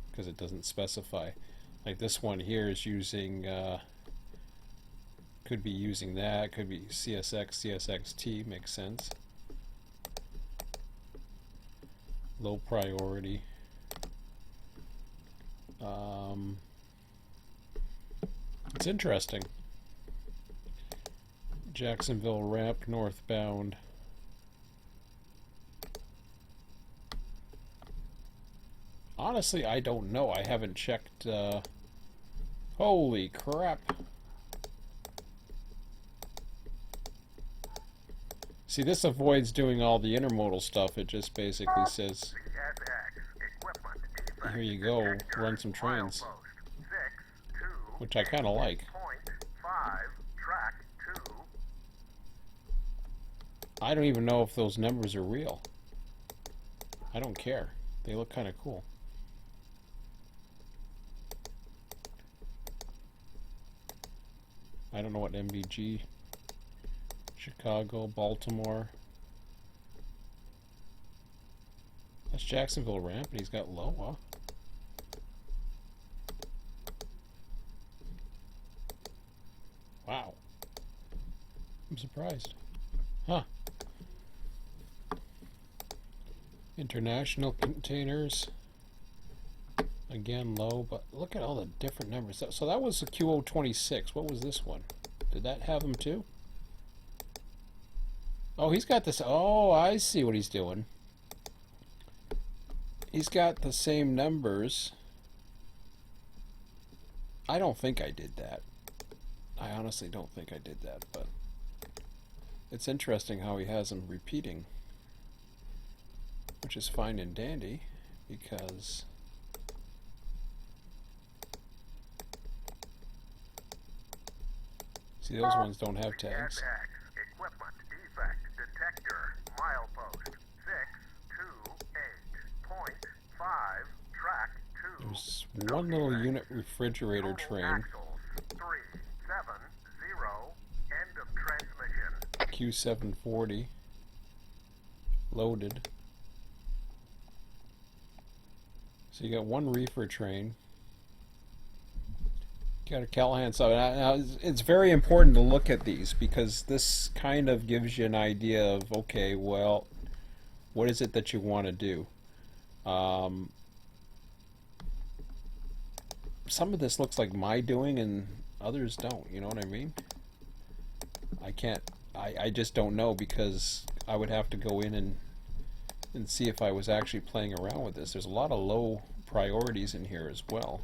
[SPEAKER 1] because it doesn't specify. Like this one here is using, could be using that, could be CSX, CSXT, makes sense. Low priority. It's interesting. Jacksonville ramp northbound. Honestly, I don't know. I haven't checked. Holy crap. See, this avoids doing all the intermodal stuff. It just basically says, here you go, run some trains. Which I kind of like. I don't even know if those numbers are real. I don't care. They look kind of cool. I don't know what MBG, Chicago, Baltimore. That's Jacksonville ramp, and he's got low, huh? Wow. I'm surprised. Huh. International containers. Again, low, but look at all the different numbers. So that was a Q026. What was this one? Did that have them too? Oh, he's got this. Oh, I see what he's doing. He's got the same numbers. I don't think I did that. I honestly don't think I did that, but it's interesting how he has them repeating, which is fine and dandy because see, those ones don't have tags.
[SPEAKER 2] Equipment defect detector milepost 628.5 track 2.
[SPEAKER 1] There's one little unit refrigerator train.
[SPEAKER 2] 370 end of transmission.
[SPEAKER 1] Q740 loaded. So you got one reefer train. Got a Callahan sub. Now, it's very important to look at these because this kind of gives you an idea of, okay, well, what is it that you want to do? Some of this looks like my doing and others don't, you know what I mean? I just don't know because I would have to go in and see if I was actually playing around with this. There's a lot of low priorities in here as well.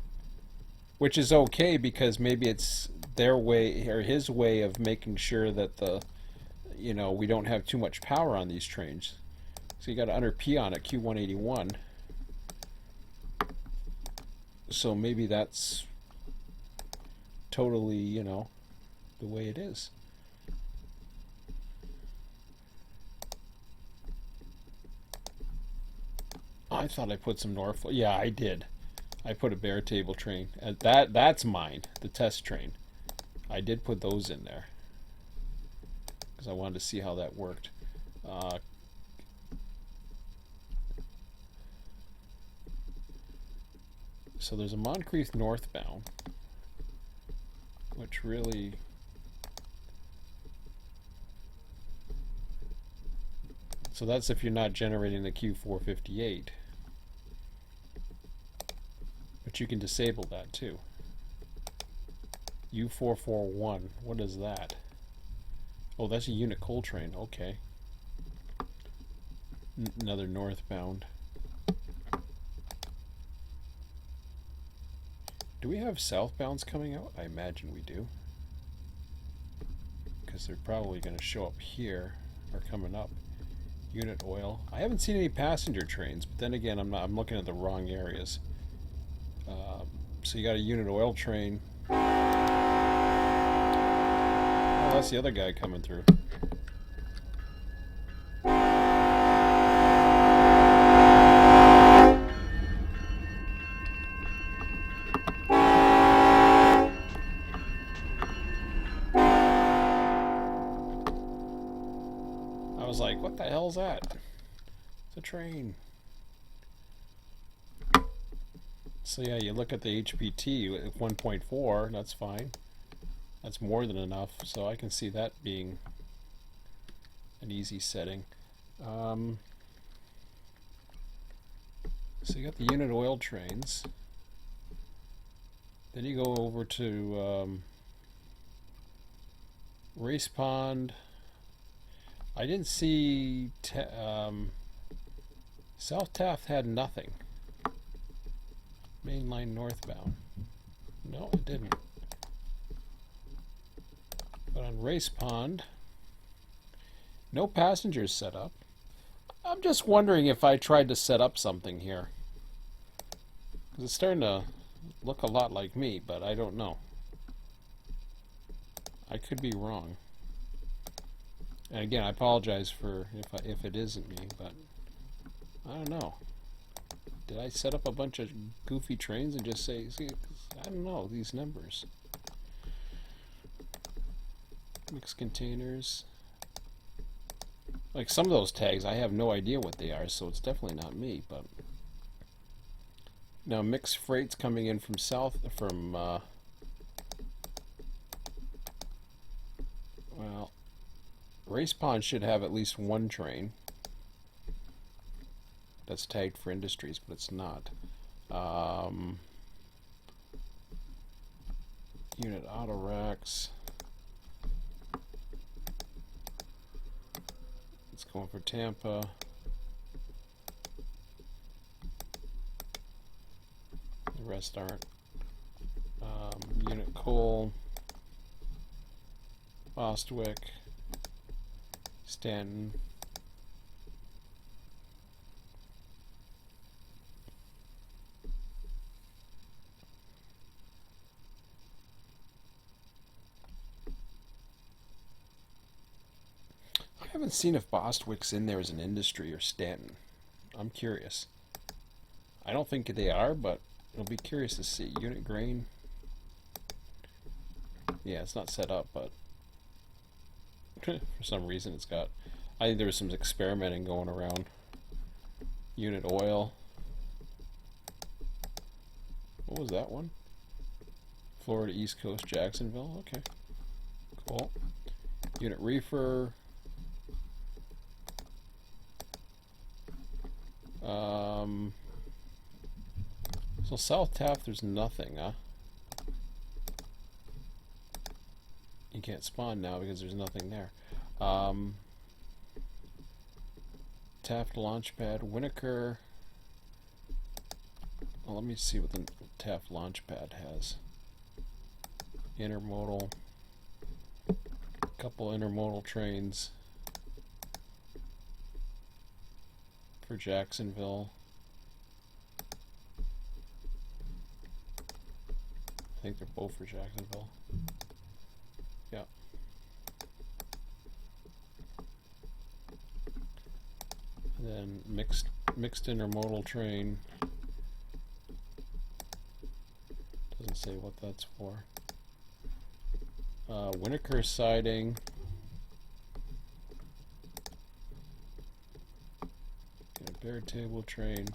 [SPEAKER 1] Which is okay because maybe it's their way or his way of making sure that we don't have too much power on these trains. So you got 100 P on it, Q181. So maybe that's totally, the way it is. I thought I put some Norfolk. Yeah, I did. I put a bare table train. That's mine, the test train. I did put those in there because I wanted to see how that worked. So there's a Moncrief northbound, which really so that's if you're not generating the Q458. But you can disable that too. U441, what is that? Oh, that's a unit coal train, okay. Another northbound. Do we have southbounds coming out? I imagine we do. Because they're probably going to show up here, or coming up. Unit oil. I haven't seen any passenger trains, but then again, I'm looking at the wrong areas. So you got a unit oil train. Oh, that's the other guy coming through. was like, what the hell's that? It's a train. So yeah, you look at the HPT at 1.4, that's fine. That's more than enough, so I can see that being an easy setting. So you got the unit oil trains. Then you go over to Race Pond. I didn't see South Taft had nothing. Mainline northbound. No, it didn't. But on Race Pond, no passengers set up. I'm just wondering if I tried to set up something here. Because it's starting to look a lot like me, but I don't know. I could be wrong. And again, I apologize for if it isn't me, but I don't know. Did I set up a bunch of goofy trains and just say, see, I don't know, these numbers. Mixed containers. Like some of those tags, I have no idea what they are, so it's definitely not me, but. Now mixed freight's coming in from well, Race Pond should have at least one train that's tagged for industries, but it's not. Unit auto racks. It's going for Tampa. The rest aren't. Unit coal. Bostwick. Stanton. I haven't seen if Bostwick's in there as an industry or Stanton. I'm curious. I don't think they are, but I'll be curious to see. Unit grain. Yeah, it's not set up, but for some reason it's got. I think there was some experimenting going around. Unit oil. What was that one? Florida East Coast, Jacksonville. Okay, cool. Unit reefer. So South Taft, there's nothing, huh? You can't spawn now because there's nothing there. Taft Launchpad, Winnaker. Well, let me see what the Taft Launchpad has. Intermodal. Couple intermodal trains for Jacksonville. I think they're both for Jacksonville. Yeah. And then mixed intermodal train. Doesn't say what that's for. Winnaker siding. Got a bare table train.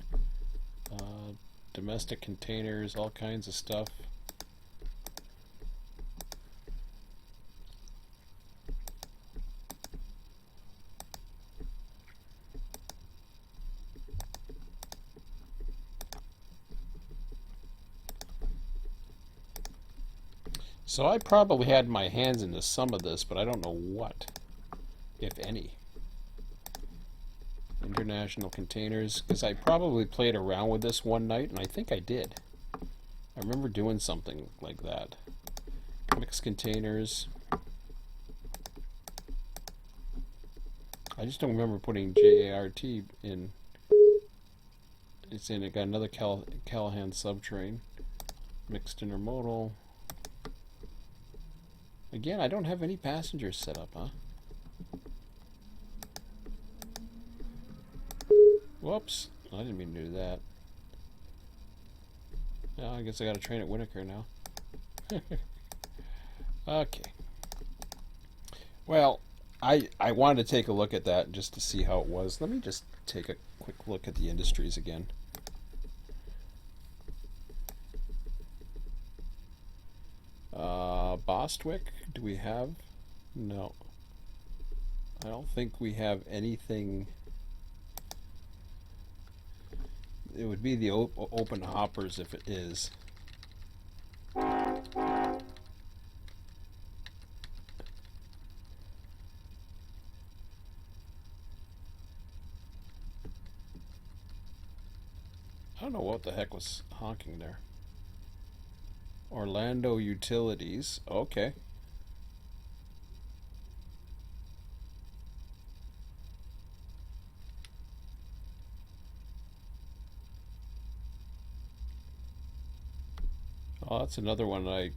[SPEAKER 1] Domestic containers, all kinds of stuff. So I probably had my hands into some of this, but I don't know what, if any. International containers, because I probably played around with this one night, and I think I did. I remember doing something like that. Mixed containers. I just don't remember putting JART in. It's in. It got another Callahan subtrain. Mixed intermodal. Again, I don't have any passengers set up, huh? Whoops. I didn't mean to do that. Well, I guess I got to train at Winnaker now. Okay. Well, I wanted to take a look at that just to see how it was. Let me just take a quick look at the industries again. Bostwick, do we have? No. I don't think we have anything. It would be the open hoppers if it is. I don't know what the heck was honking there. Orlando Utilities. Okay. Oh, that's another one I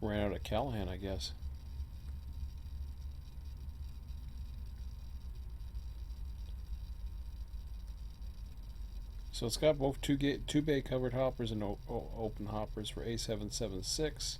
[SPEAKER 1] ran out of Callahan, I guess. So it's got both two bay covered hoppers and open hoppers for A776.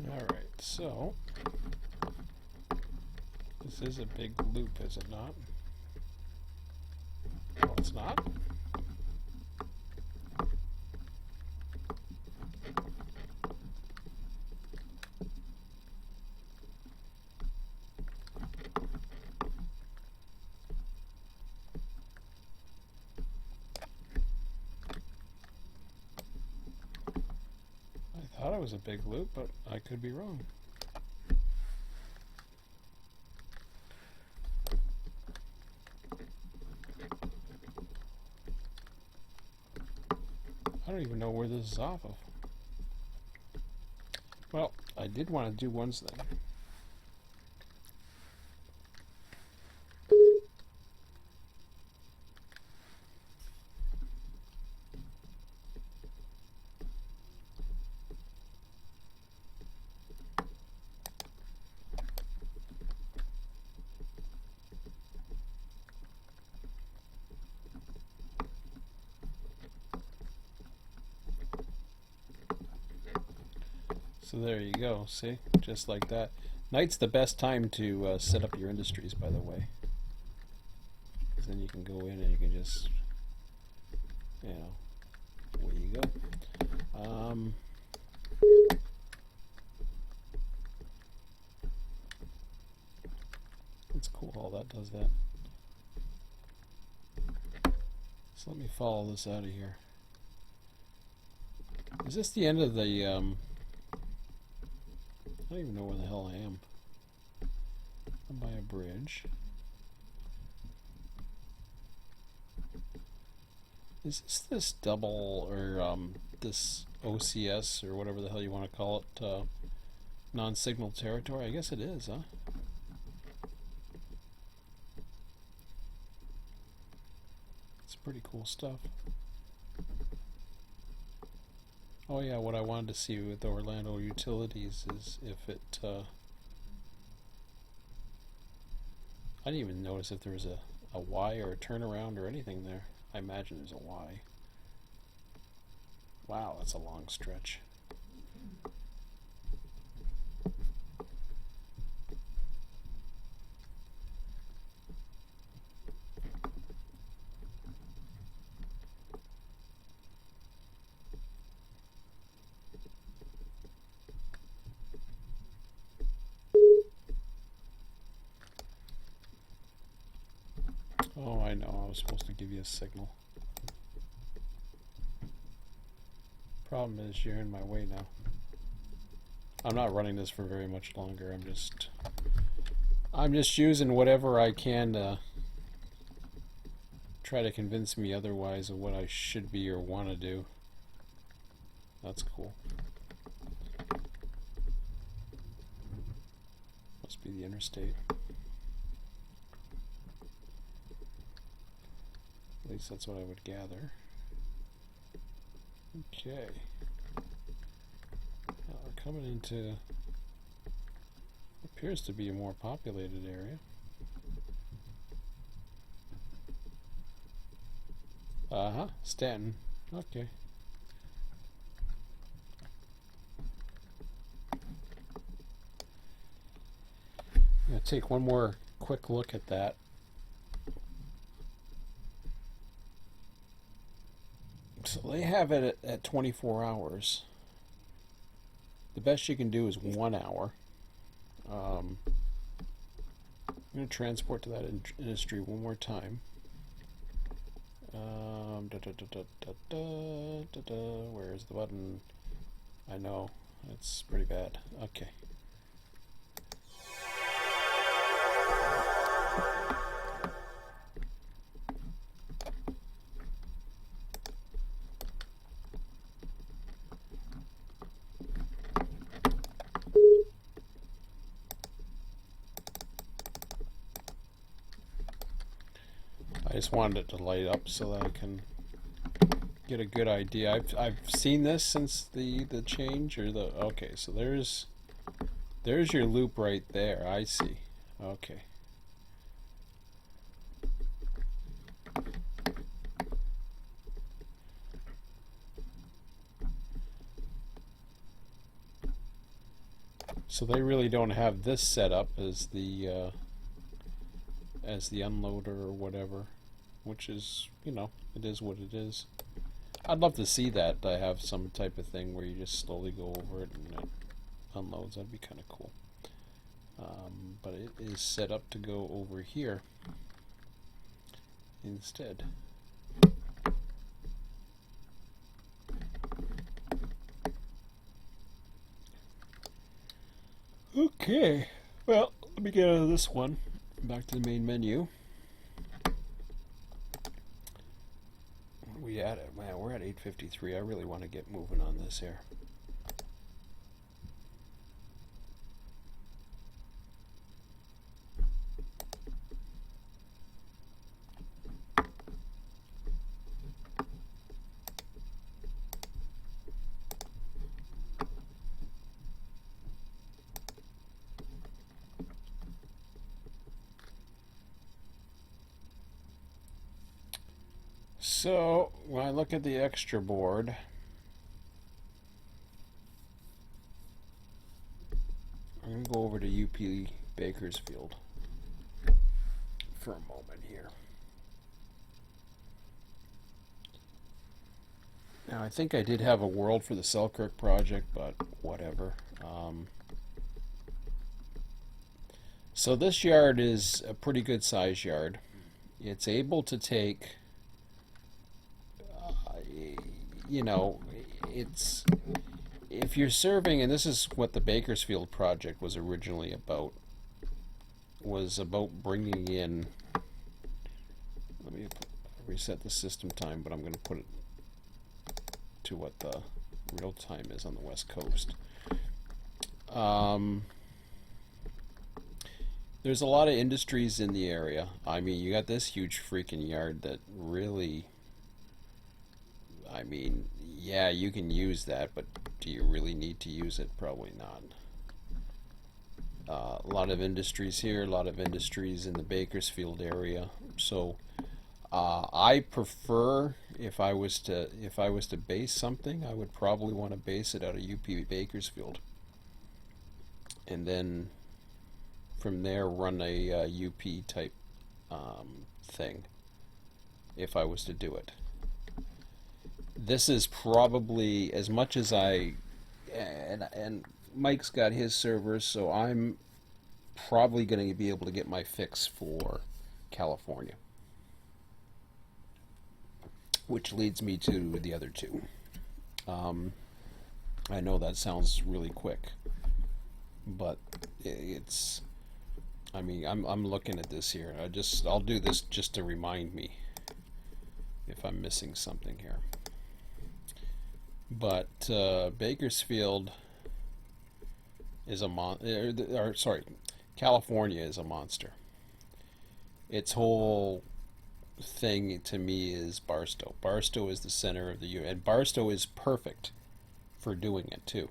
[SPEAKER 1] Alright, so this is a big loop, is it not? Well, it's not. I thought it was a big loop, but I could be wrong. I don't even know where this is off of. Well, I did want to do ones then. So there you go, see? Just like that. Night's the best time to set up your industries, by the way. Because then you can go in and you can just, you know, away you go. It's cool how that does that. So let me follow this out of here. Is this the end of the, I don't even know where the hell I am. I'm by a bridge. Is this double or this OCS or whatever the hell you want to call it, non-signal territory? I guess it is, huh? It's pretty cool stuff. Oh yeah, what I wanted to see with the Orlando Utilities is if it, I didn't even notice if there was a Y or a turnaround or anything there. I imagine there's a Y. Wow, that's a long stretch. Oh, I know, I was supposed to give you a signal. Problem is, you're in my way now. I'm not running this for very much longer. I'm just using whatever I can to try to convince me otherwise of what I should be or want to do. That's cool. Must be the interstate. At least that's what I would gather. Okay. We're coming into appears to be a more populated area. Stanton. Okay. I'm gonna take one more quick look at that. So they have it at 24 hours. The best you can do is 1 hour. I'm going to transport to that industry one more time. Where is the button? I know, it's pretty bad. Okay. I just wanted it to light up so that I can get a good idea. I've seen this since the change or the okay. So there's your loop right there. I see. Okay. So they really don't have this set up as the unloader or whatever, which is, you know, it is what it is. I'd love to see that. I have some type of thing where you just slowly go over it and it unloads. That'd be kind of cool. But it is set up to go over here instead. Okay, well, let me get out of this one. Back to the main menu. What are we at? Man, we're at 8:53. I really want to get moving on this here. So, when I look at the extra board, I'm going to go over to UP Bakersfield for a moment here. Now, I think I did have a world for the Selkirk Project, but whatever. So this yard is a pretty good size yard. It's able to take, you know, it's, if you're serving, and this is what the Bakersfield project was originally about, was about bringing in, let me reset the system time, but I'm going to put it to what the real time is on the West Coast. There's a lot of industries in the area. I mean, you got this huge freaking yard that really, I mean, yeah, you can use that, but do you really need to use it? Probably not. A lot of industries here, a lot of industries in the Bakersfield area. So I prefer, if I was to base something, I would probably want to base it out of UP Bakersfield, and then from there run a UP type thing if I was to do it. This is probably, as much as I, and Mike's got his servers, so I'm probably going to be able to get my fix for California, which leads me to the other two. I know that sounds really quick, but it's, I mean, I'm looking at this here. I'll do this just to remind me if I'm missing something here. But Bakersfield is a or sorry, California is a monster. Its whole thing to me is Barstow. Barstow is the center of the U, and Barstow is perfect for doing it too.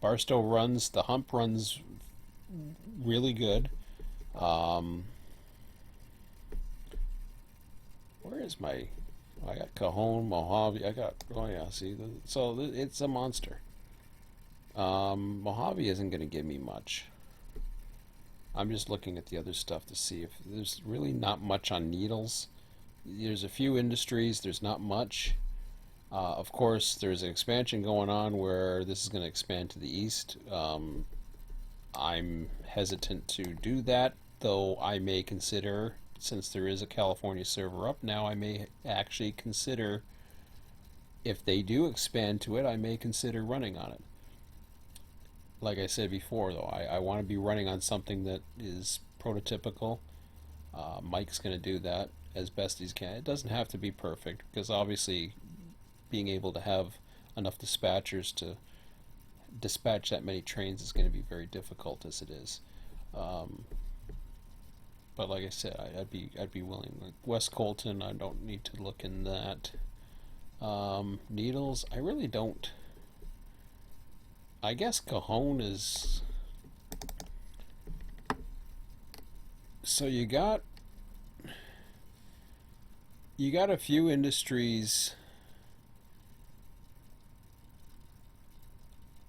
[SPEAKER 1] Barstow runs the hump runs really good. Um, where is my? I got Cajon, Mojave. I got see. So it's a monster. Mojave isn't going to give me much. I'm just looking at the other stuff to see if there's really not much on needles. There's a few industries. There's not much. Of course, there's an expansion going on where this is going to expand to the east. I'm hesitant to do that, though I may consider, since there is a California server up now, I may actually consider, if they do expand to it, I may consider running on it. Like I said before, though, I want to be running on something that is prototypical. Mike's going to do that as best he can. It doesn't have to be perfect, because obviously being able to have enough dispatchers to dispatch that many trains is going to be very difficult as it is. Um, but like I said, I'd be willing. Like West Colton, I don't need to look in that. Needles, I really don't. I guess Cajon is. So you got a few industries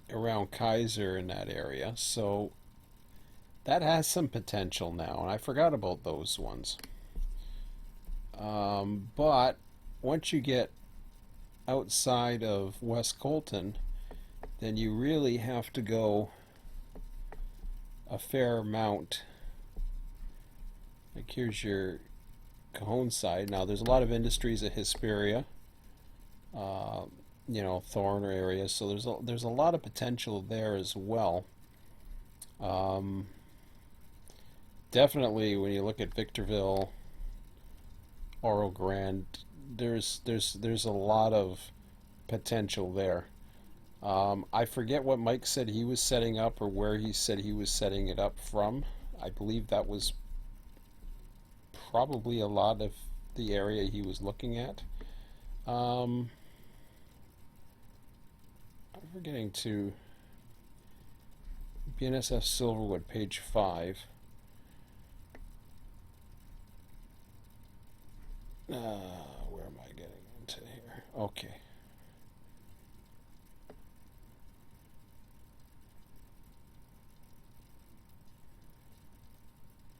[SPEAKER 1] around Kaiser in that area, so that has some potential now, and I forgot about those ones. But once you get outside of West Colton, then you really have to go a fair amount. Like here's your Cajon side. Now there's a lot of industries at Hesperia, uh, Thorn area. So there's a lot of potential there as well. Um, Definitely when you look at Victorville, Oro Grande, there's a lot of potential there. I forget what Mike said he was setting up or where he said he was setting it up from. I believe that was probably a lot of the area he was looking at. Um, I'm forgetting to BNSF Silverwood, page 5. Where am I getting into here? Okay.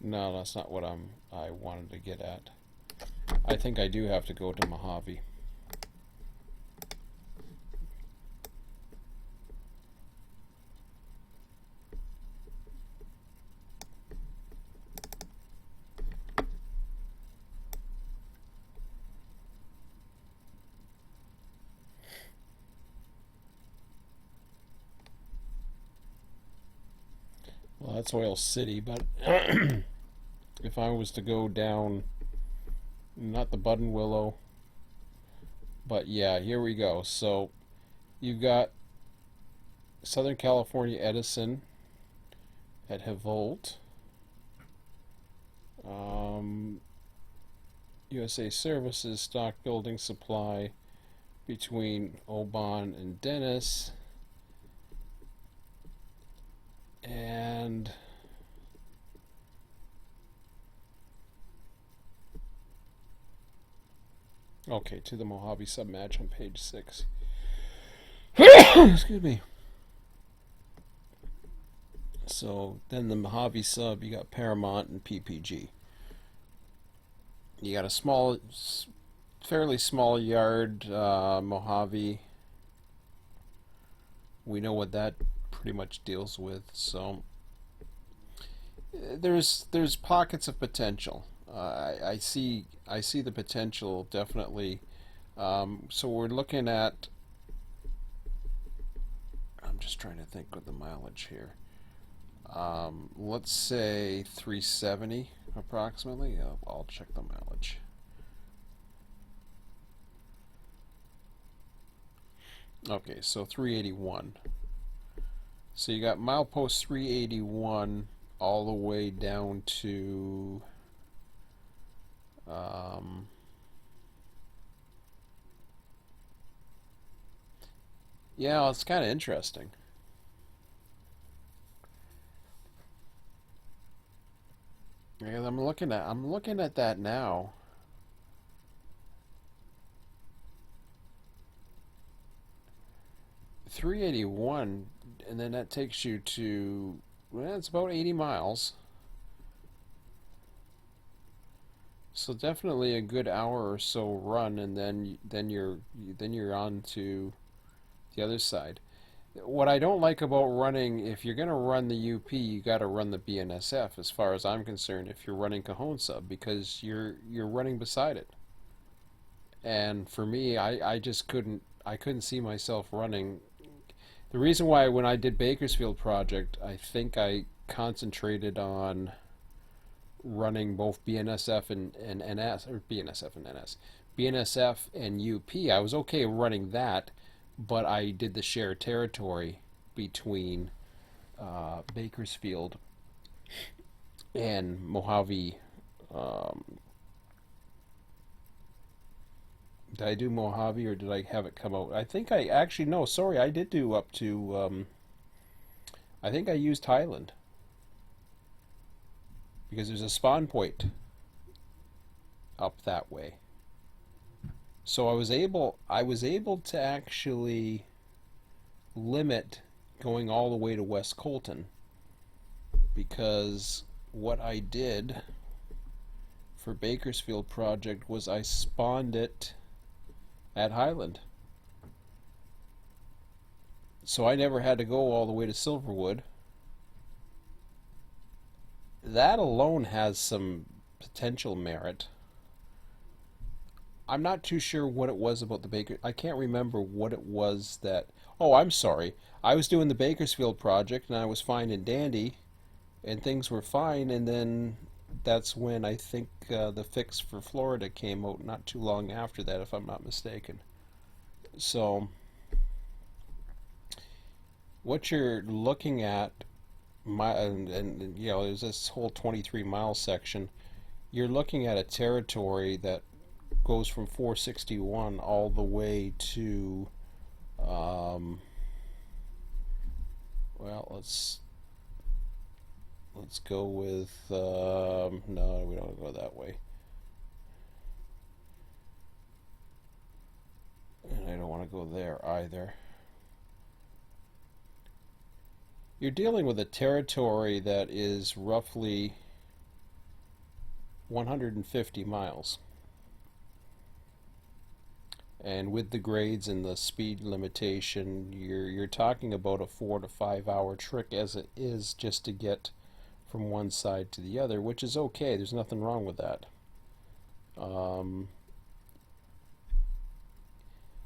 [SPEAKER 1] No, that's not what I wanted to get at. I think I do have to go to Mojave. Well, that's Oil City, but if I was to go down, not the Buttonwillow, but yeah, here we go. So you've got Southern California Edison at Havolt, um, USA Services Stock Building Supply between Oban and Dennis, and okay, to the Mojave submatch on page 6. Excuse me. So then the Mojave sub, you got Paramount and PPG. You got a fairly small yard, Mojave. We know what that pretty much deals with. So there's pockets of potential. I see the potential definitely. So we're looking at. I'm just trying to think of the mileage here. Let's say 370 approximately. I'll check the mileage. Okay, so 381. So you got milepost 381 all the way down to um, yeah, it's kind of interesting. Because I'm looking at that now. 381, and then that takes you to, well, it's about 80 miles. So definitely a good hour or so run, and then you're on to the other side. What I don't like about running, if you're going to run the UP, you got to run the BNSF. As far as I'm concerned, if you're running Cajon Sub, because you're running beside it. And for me, I just couldn't see myself running. The reason why when I did Bakersfield Project, I think I concentrated on running both BNSF and NS, or BNSF and NS, BNSF and UP. I was okay running that, but I did the shared territory between Bakersfield and Mojave. Um, did I do Mojave or did I have it come out? I think I actually no. Sorry, I did do up to. I think I used Highland because there's a spawn point up that way. So I was able to actually limit going all the way to West Colton because what I did for Bakersfield Project was I spawned it at Highland. So I never had to go all the way to Silverwood. That alone has some potential merit. I'm not too sure what it was about the Baker. I can't remember what it was that. Oh, I'm sorry. I was doing the Bakersfield project and I was fine and dandy, and things were fine. And then that's when I think the fix for Florida came out not too long after that, if I'm not mistaken. So what you're looking at, and you know, there's this whole 23-mile section. You're looking at a territory that goes from 461 all the way to um, well, let's go with no, we don't go that way, and I don't want to go there either. You're dealing with a territory that is roughly 150 miles, and with the grades and the speed limitation, you're talking about a 4 to 5 hour trick as it is just to get from one side to the other, which is okay. There's nothing wrong with that. Um,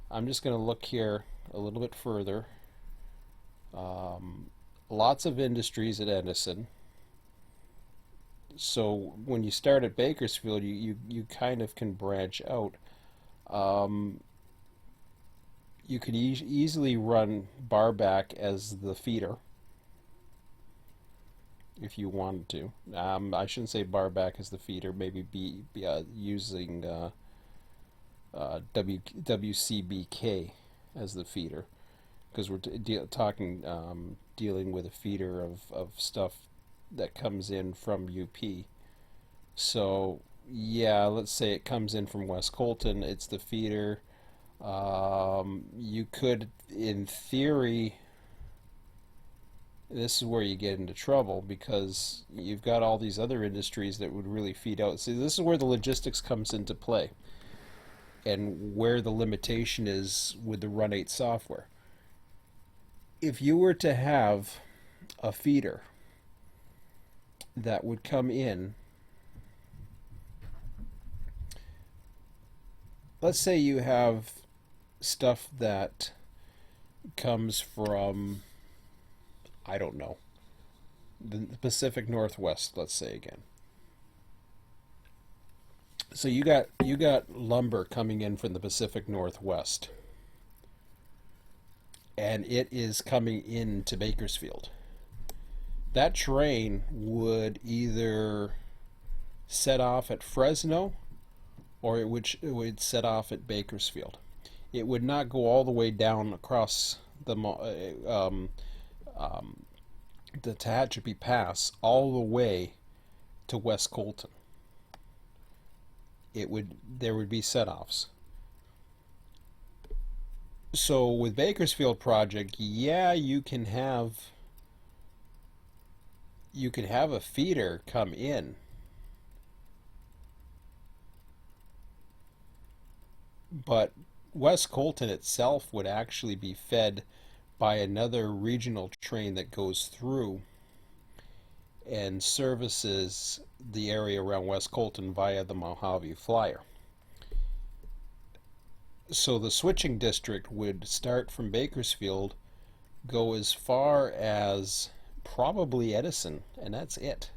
[SPEAKER 1] I'm just going to look here a little bit further. Um, Lots of industries at Edison. So when you start at Bakersfield, you kind of can branch out. Um, you could easily run Barback as the feeder if you wanted to. I shouldn't say Barback as the feeder. Maybe be using WCBK as the feeder because we're talking dealing with a feeder of stuff that comes in from UP. So yeah, let's say it comes in from West Colton. It's the feeder. You could, in theory, this is where you get into trouble because you've got all these other industries that would really feed out. See, this is where the logistics comes into play and where the limitation is with the Run8 software. If you were to have a feeder that would come in, let's say you have stuff that comes from, I don't know, the Pacific Northwest, let's say again. So you got lumber coming in from the Pacific Northwest. and it is coming into Bakersfield. That train would either set off at Fresno or it would set off at Bakersfield. It would not go all the way down across the Tehachapi Pass all the way to West Colton. There would be set-offs. So with Bakersfield Project, yeah, you can have a feeder come in, but West Colton itself would actually be fed by another regional train that goes through and services the area around West Colton via the Mojave Flyer. So the switching district would start from Bakersfield, go as far as probably Edison, and that's it.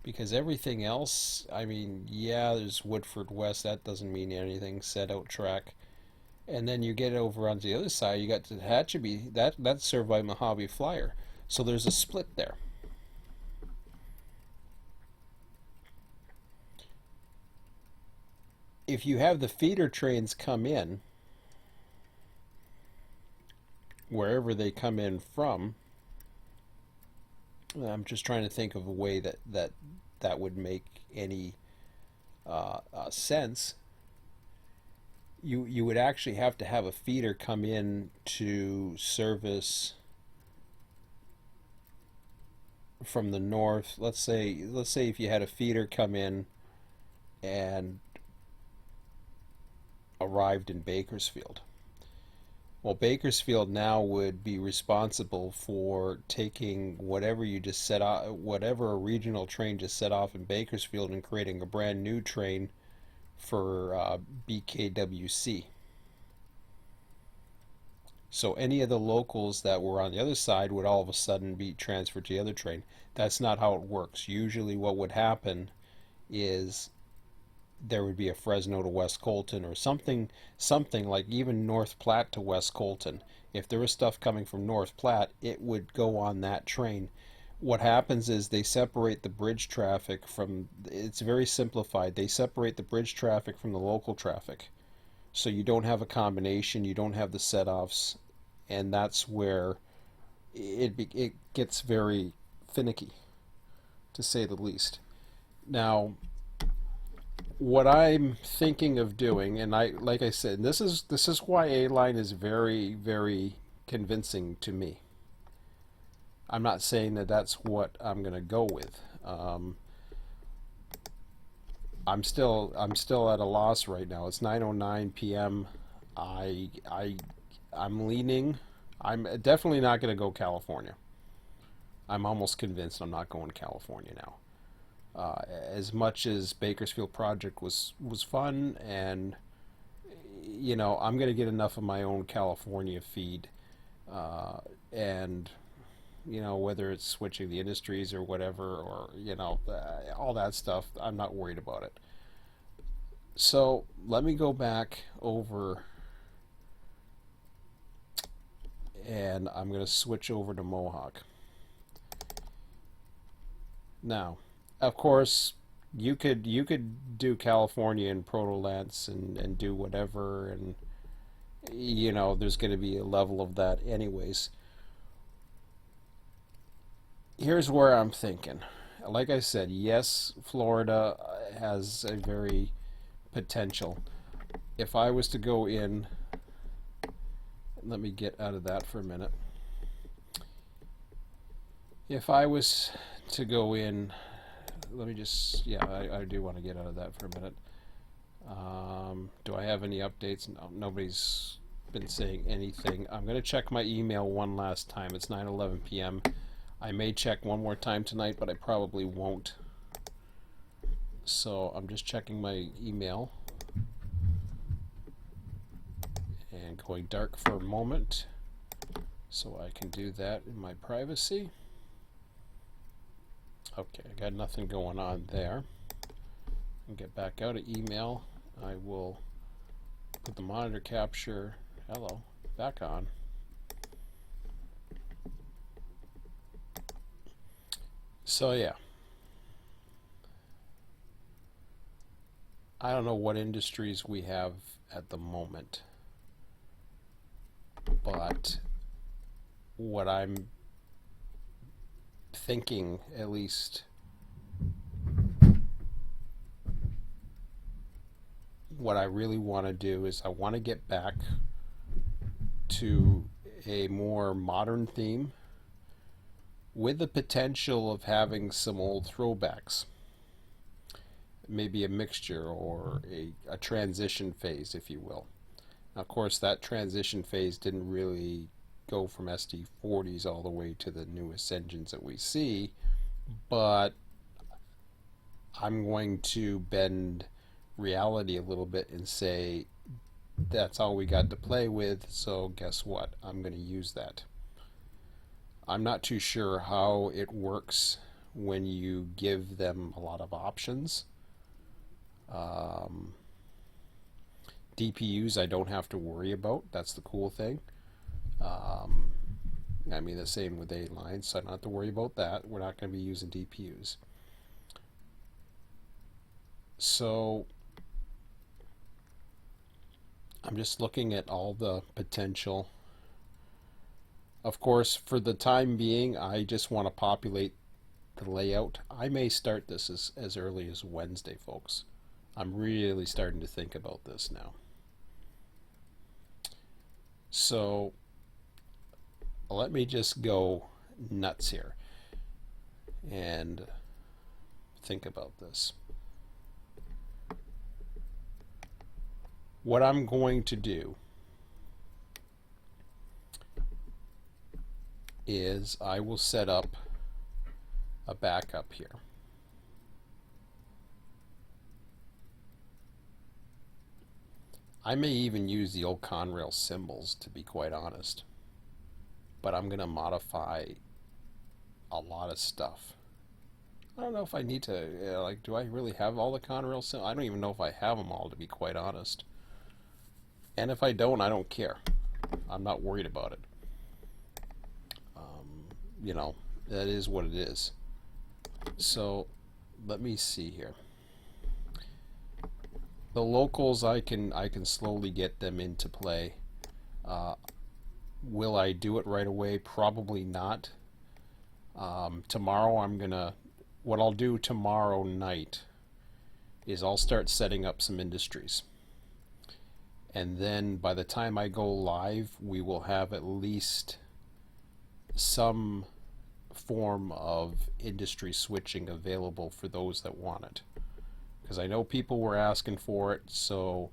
[SPEAKER 1] Because everything else, I mean, yeah, there's Woodford West, that doesn't mean anything, set out track. And then you get over onto the other side, you got Tehachapi, that's served by Mojave Flyer. So there's a split there. If you have the feeder trains come in, wherever they come in from, I'm just trying to think of a way that would make any sense. You would actually have to have a feeder come in to service from the north. Let's say if you had a feeder come in and arrived in Bakersfield. Well, Bakersfield now would be responsible for taking whatever you just set off, whatever a regional train just set off in Bakersfield, and creating a brand new train for BKWC. So any of the locals that were on the other side would all of a sudden be transferred to the other train. That's not how it works. Usually what would happen is there would be a Fresno to West Colton, or something like even North Platte to West Colton. If there was stuff coming from North Platte, it would go on that train. What happens is they separate the bridge traffic from, it's very simplified, they separate the bridge traffic from the local traffic. So you don't have a combination, you don't have the set-offs, and that's where it gets very finicky, to say the least. Now, what I'm thinking of doing, and like I said, this is why A line is very, very convincing to me. I'm not saying that that's what I'm gonna go with. I'm still at a loss right now. It's 9:09 p.m. I'm leaning. I'm definitely not gonna go California. I'm almost convinced I'm not going California now. As much as Bakersfield Project was fun, and I'm gonna get enough of my own California feed, and whether it's switching the industries or whatever, or all that stuff, I'm not worried about it. So let me go back over, and I'm gonna switch over to Mohawk. Now, of course, you could do California and Proto Lance and do whatever, and there's going to be a level of that anyways. Here's where I'm thinking. Like I said, yes, Florida has a very potential. If I was to go in, let me get out of that for a minute. If I was to go in, let me just, yeah, I do want to get out of that for a minute. Do I have any updates? No, nobody's been saying anything. I'm going to check my email one last time. It's 9:11 p.m. I may check one more time tonight, but I probably won't. So I'm just checking my email and going dark for a moment so I can do that in my privacy. Okay, I got nothing going on there. And get back out of email. I will put the monitor capture, hello, back on. So yeah, I don't know what industries we have at the moment, but what I'm thinking, at least what I really want to do, is I want to get back to a more modern theme with the potential of having some old throwbacks. Maybe a mixture or a transition phase, if you will. Now, of course, that transition phase didn't really go from SD40s all the way to the newest engines that we see, but I'm going to bend reality a little bit and say that's all we got to play with, so guess what? I'm going to use that. I'm not too sure how it works when you give them a lot of options. Um, DPUs I don't have to worry about. That's the cool thing. Um, I mean, the same with A lines, so I don't have to worry about that. We're not going to be using DPUs. So I'm just looking at all the potential. Of course, for the time being, I just want to populate the layout. I may start this as early as Wednesday, folks. I'm really starting to think about this now. So let me just go nuts here and think about this. What I'm going to do is I will set up a backup here. I may even use the old Conrail symbols, to be quite honest, but I'm going to modify a lot of stuff. I don't know if I need to, like, do I really have all the Conrail symbols? I don't even know if I have them all, to be quite honest. And if I don't, I don't care. I'm not worried about it. You know, that is what it is. So let me see here. The locals, I can slowly get them into play. Will I do it right away? Probably not. Tomorrow what I'll do tomorrow night is I'll start setting up some industries. And then by the time I go live, we will have at least some form of industry switching available for those that want it. Because I know people were asking for it, so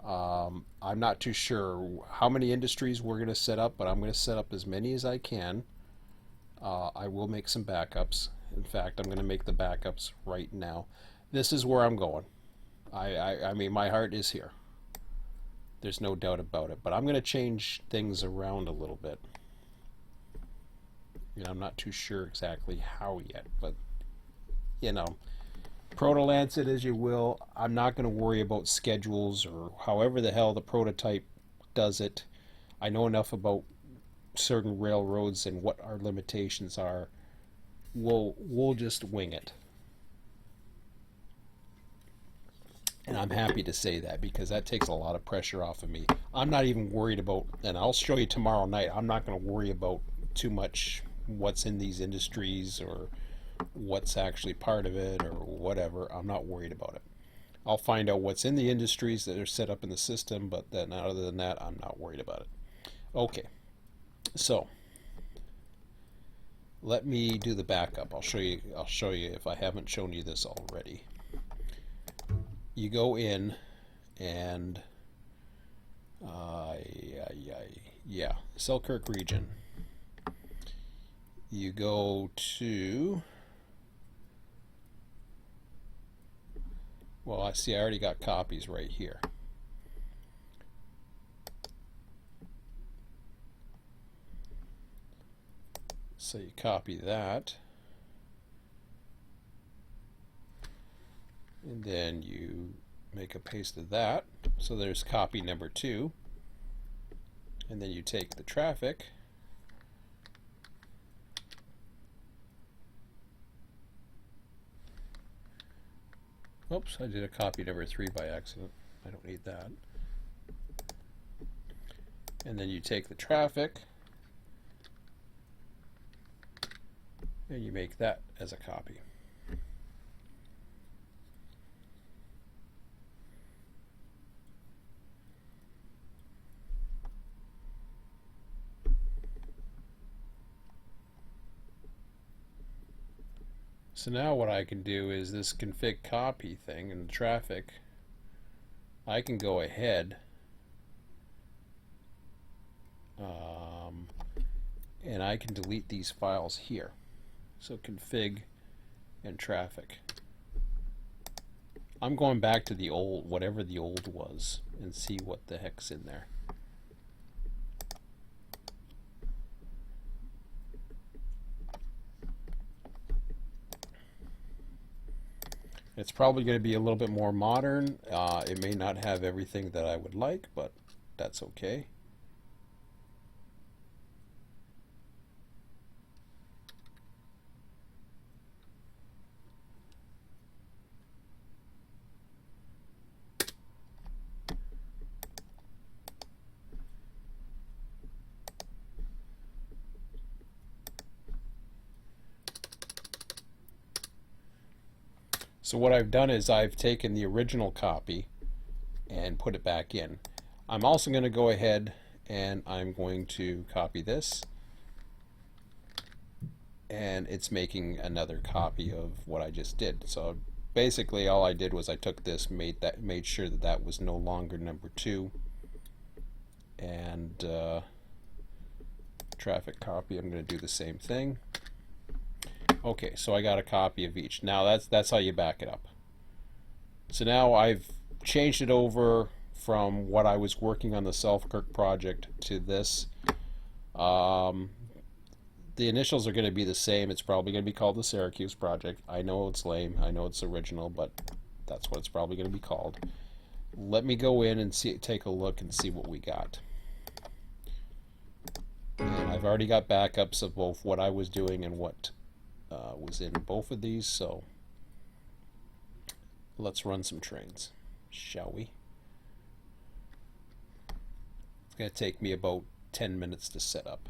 [SPEAKER 1] I'm not too sure how many industries we're going to set up, but I'm going to set up as many as I can. I will make some backups. In fact, I'm going to make the backups right now. This is where I'm going. I mean, my heart is here. There's no doubt about it. But I'm going to change things around a little bit. You know, I'm not too sure exactly how yet, but, you know, proto-lance it as you will. I'm not going to worry about schedules or however the hell the prototype does it. I know enough about certain railroads and what our limitations are. We'll just wing it. And I'm happy to say that because that takes a lot of pressure off of me. I'm not even worried about, and I'll show you tomorrow night, I'm not going to worry about too much what's in these industries or what's actually part of it or whatever. I'm not worried about it. I'll find out what's in the industries that are set up in the system, but then other than that, I'm not worried about it. Okay, so let me do the backup. I'll show you if I haven't shown you this already. You go in and yeah, Selkirk region. You go to, well, I see I already got copies right here. So you copy that, and then you make a paste of that. So there's copy number 2, and then you take the traffic Oops, I did a copy number 3 by accident. I don't need that. And then you take the traffic and you make that as a copy. So now what I can do is this config copy thing in the traffic, I can go ahead and I can delete these files here. So config and traffic. I'm going back to the old, whatever the old was, and see what the heck's in there. It's probably going to be a little bit more modern. It may not have everything that I would like, but that's okay. So what I've done is I've taken the original copy and put it back in. I'm also going to go ahead and I'm going to copy this, and it's making another copy of what I just did. So basically all I did was I took this, made sure that that was no longer number 2, and traffic copy, I'm going to do the same thing. Okay, so I got a copy of each. Now that's how you back it up. So now I've changed it over from what I was working on the Selkirk project to this. The initials are going to be the same. It's probably going to be called the Syracuse project. I know it's lame. I know it's original, but that's what it's probably going to be called. Let me go in and take a look and see what we got. And I've already got backups of both what I was doing and what was in both of these, so let's run some trains, shall we? It's going to take me about 10 minutes to set up.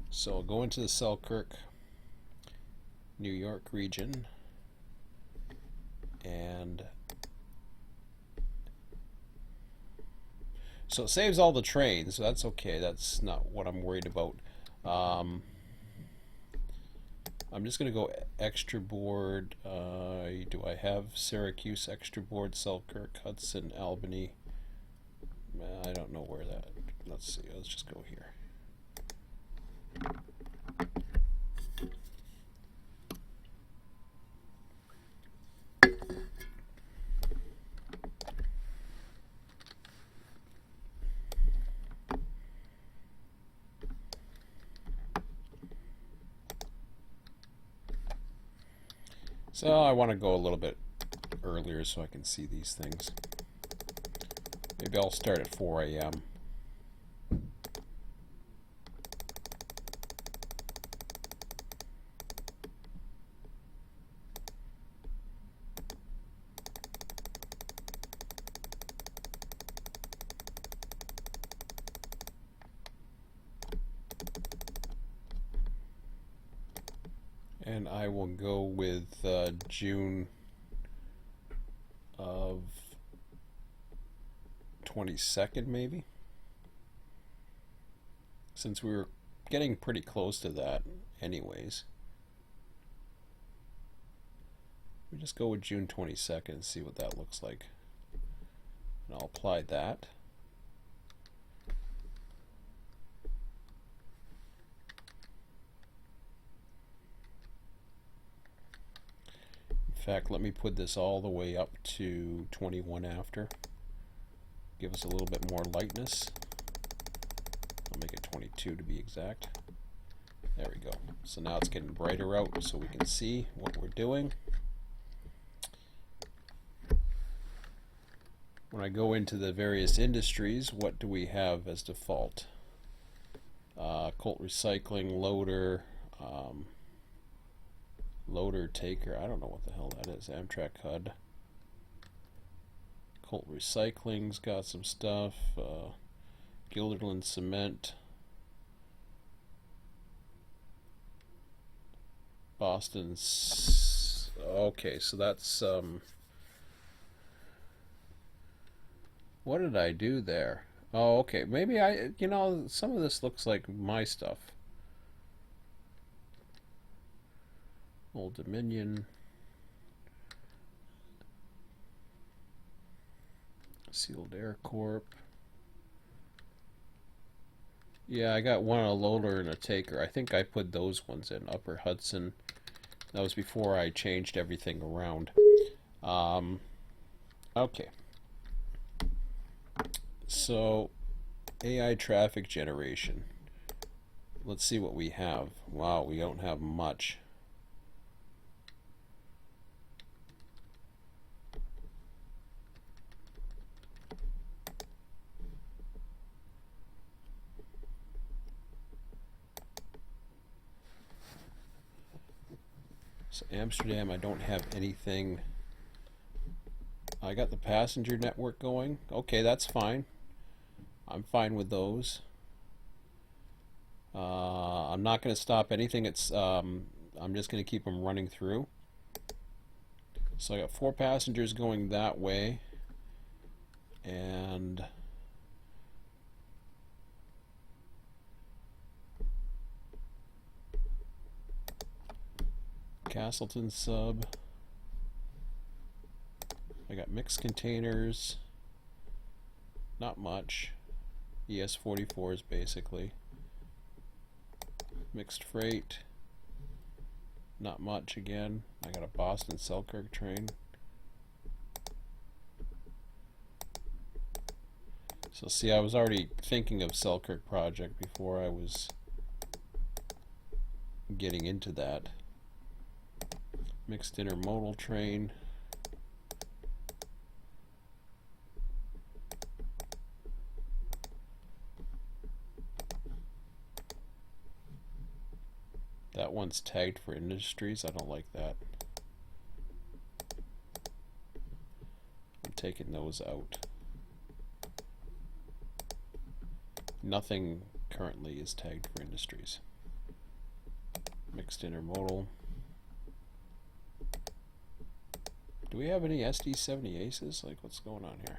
[SPEAKER 1] So I'll go into the Selkirk, New York region, and so it saves all the trains, so that's okay. That's not what I'm worried about. I'm just going to go extra board. Do I have Syracuse extra board, Selkirk, Hudson, Albany? I don't know where that. Let's see. Let's just go here. So I want to go a little bit earlier so I can see these things. Maybe I'll start at 4 a.m. And I will go with June of 22nd, maybe, since we were getting pretty close to that anyways. We just go with June 22nd and see what that looks like, and I'll apply that. In fact, let me put this all the way up to 21 after. Give us a little bit more lightness. I'll make it 22 to be exact. There we go. So now it's getting brighter out so we can see what we're doing. When I go into the various industries, what do we have as default? Colt recycling, loader, Loader taker. I don't know what the hell that is. Amtrak HUD. Colt Recycling's got some stuff. Gilderland Cement. Boston's. Okay, so that's what did I do there? Oh, okay. Maybe some of this looks like my stuff. Old Dominion. Sealed Air Corp. Yeah, I got one, a loader and a taker. I think I put those ones in. Upper Hudson. That was before I changed everything around. Okay. So, AI traffic generation. Let's see what we have. Wow, we don't have much. So Amsterdam, I don't have anything. I got the passenger network going. Okay, that's fine. I'm fine with those. I'm not going to stop anything. I'm just going to keep them running through. So I got 4 passengers going that way, and Castleton sub. I got mixed containers. Not much. ES44s basically. Mixed freight. Not much again. I got a Boston Selkirk train. So see, I was already thinking of Selkirk Project before I was getting into that. Mixed intermodal train. That one's tagged for industries. I don't like that. I'm taking those out. Nothing currently is tagged for industries. Mixed intermodal. Do we have any SD70 aces? Like, what's going on here?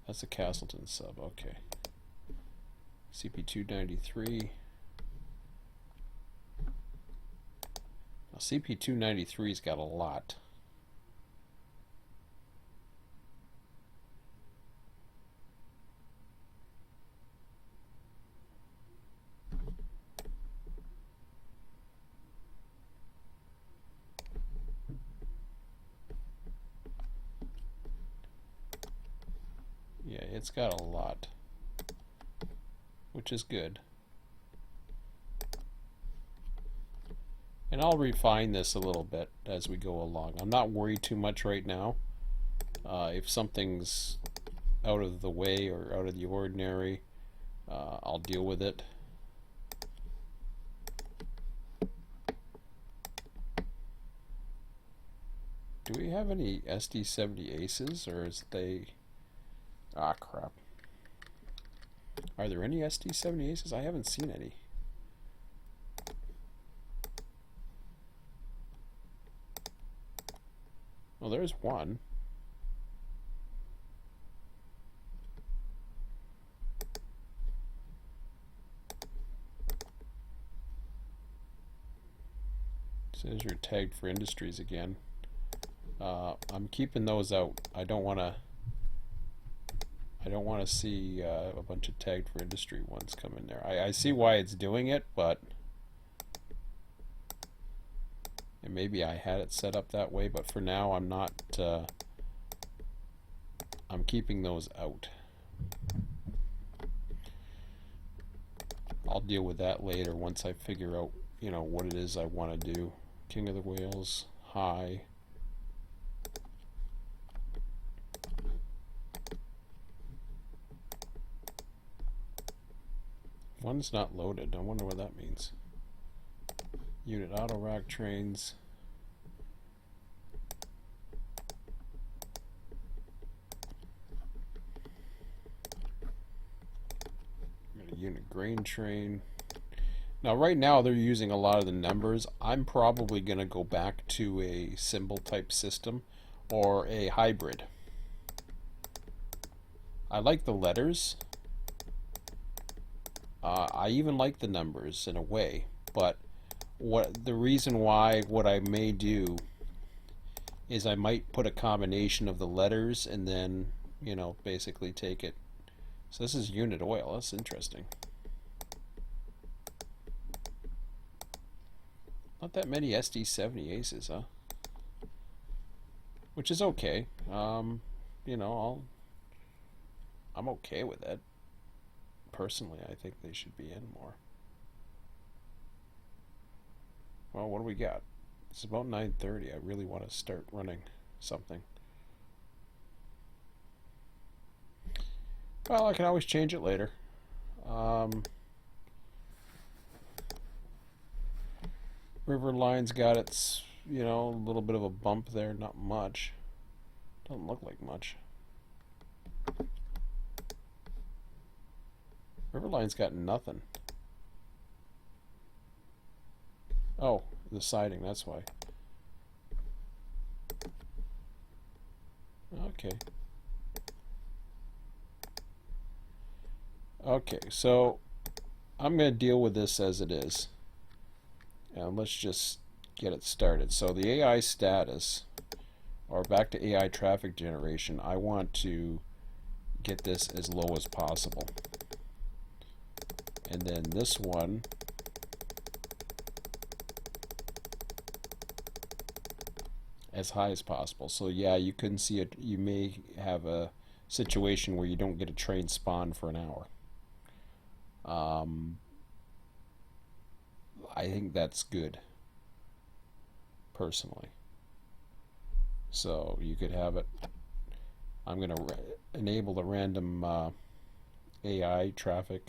[SPEAKER 1] That's a Castleton sub. Okay. CP293. Now, CP293's got a lot. Yeah, it's got a lot, which is good. And I'll refine this a little bit as we go along. I'm not worried too much right now. If something's out of the way or out of the ordinary, I'll deal with it. Do we have any SD70 aces, or is they... Ah, crap. Are there any SD70 aces? I haven't seen any. Well, there's one. Says you're tagged for industries again. I'm keeping those out. I don't want to see a bunch of tagged for industry ones come in there. I see why it's doing it, but and maybe I had it set up that way, but for now I'm not. I'm keeping those out. I'll deal with that later once I figure out, what it is I want to do. King of the Whales, high. One's not loaded. I wonder what that means. Unit auto rack trains. unit grain train. Now, right now, they're using a lot of the numbers. I'm probably going to go back to a symbol type system or a hybrid. I like the letters. I even like the numbers in a way, but the reason why what I may do is I might put a combination of the letters and then, basically take it. So this is unit oil. That's interesting. Not that many SD70 aces, huh? Which is okay. I'm okay with it. Personally, I think they should be in more. Well, what do we got? It's about 9:30. I really want to start running something. Well, I can always change it later. Riverline's got its, a little bit of a bump there. Not much. Doesn't look like much. Riverline's got nothing. Oh, the siding, that's why. Okay. Okay, so I'm going to deal with this as it is. And let's just get it started. So the AI status, or back to AI traffic generation, I want to get this as low as possible. And then this one, as high as possible. So yeah, you can see it. You may have a situation where you don't get a train spawn for an hour. I think that's good, personally. So you could have it. I'm going to enable the random AI traffic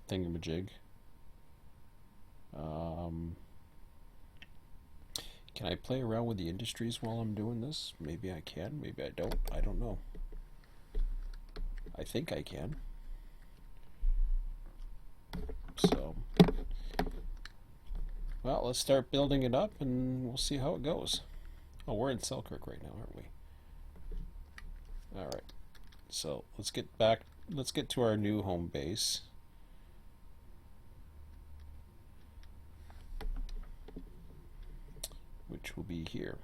[SPEAKER 1] thingamajig. Can I play around with the industries while I'm doing this? Maybe I can, maybe I don't. I don't know. I think I can. So, well, let's start building it up and we'll see how it goes. Oh, we're in Selkirk right now, aren't we? Alright. So, let's get back, let's get to our new home base. Which will be here.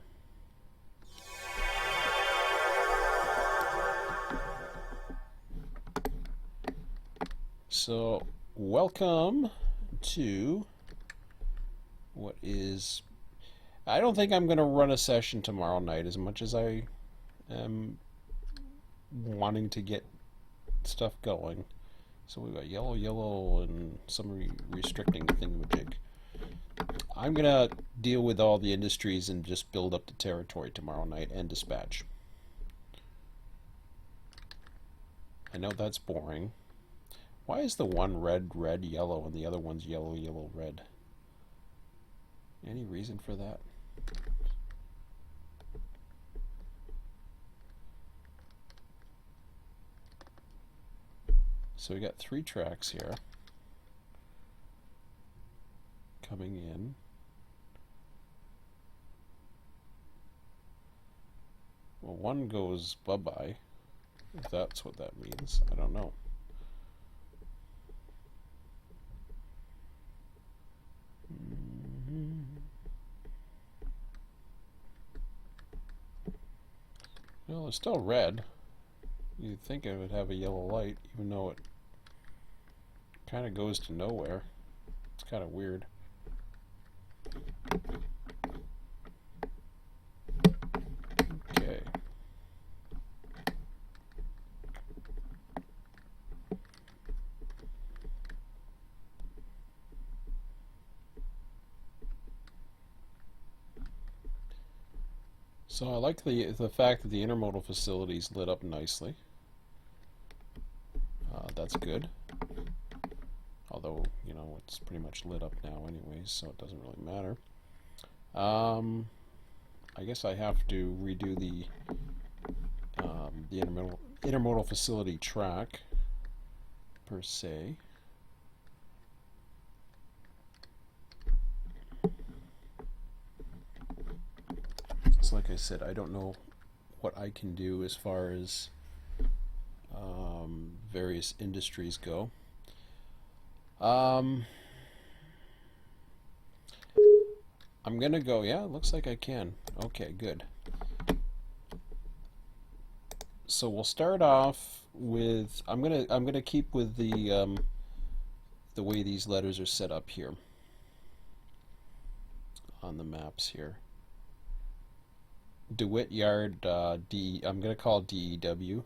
[SPEAKER 1] So, welcome to what is... I don't think I'm going to run a session tomorrow night as much as I am wanting to get stuff going. So we've got yellow, yellow, and some restricting thingamajig. I'm going to deal with all the industries and just build up the territory tomorrow night and dispatch. I know that's boring. Why is the one red, red, yellow, and the other one's yellow, yellow, red? Any reason for that? So we got 3 tracks here coming in. Well, one goes bye-bye, if that's what that means. I don't know. Well, it's still red. You'd think it would have a yellow light, even though it kind of goes to nowhere. It's kind of weird. Okay. So I like the fact that the intermodal facility's lit up nicely. That's good. Although, it's pretty much lit up now anyways, so it doesn't really matter. I guess I have to redo the intermodal facility track, per se. So like I said, I don't know what I can do as far as various industries go. Um, I'm gonna go. Yeah, it looks like I can. Okay, good. So we'll start off with. I'm gonna keep with the way these letters are set up here on the maps here. DeWitt Yard, D. I'm gonna call DEW.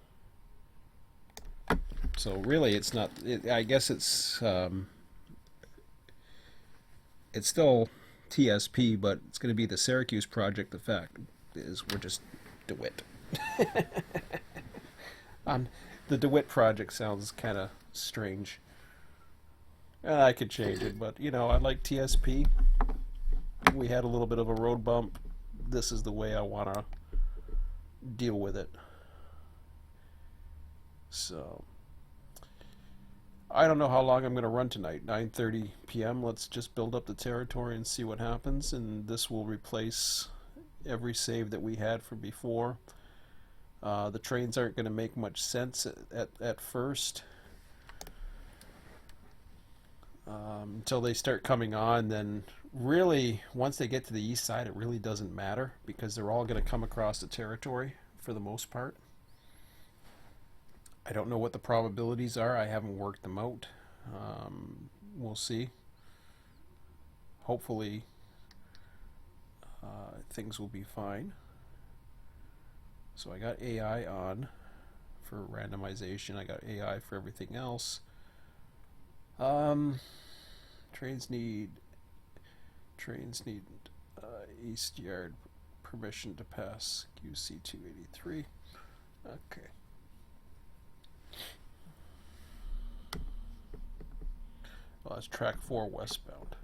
[SPEAKER 1] So really, it's not. I guess it's still TSP, but it's going to be the Syracuse Project. The fact is, we're just DeWitt. Um, the DeWitt Project sounds kind of strange. I could change it, but I like TSP. We had a little bit of a road bump. This is the way I want to deal with it. So I don't know how long I'm going to run tonight. 9:30 p.m. Let's just build up the territory and see what happens. And this will replace every save that we had from before. The trains aren't going to make much sense at first. Until they start coming on, then really, once they get to the east side, it really doesn't matter because they're all going to come across the territory for the most part. I don't know what the probabilities are. I haven't worked them out. We'll see. Hopefully, things will be fine. So I got AI on for randomization. I got AI for everything else. Trains need East Yard permission to pass QC 283. Okay. Well, that's track 4 westbound.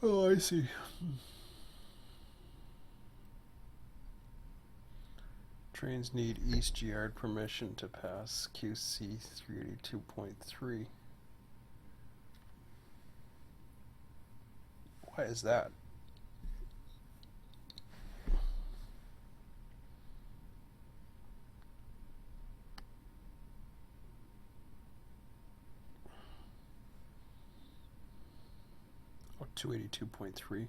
[SPEAKER 1] Oh, I see. Trains need East Yard permission to pass QC 382.3. Why is that? Oh, 282.3.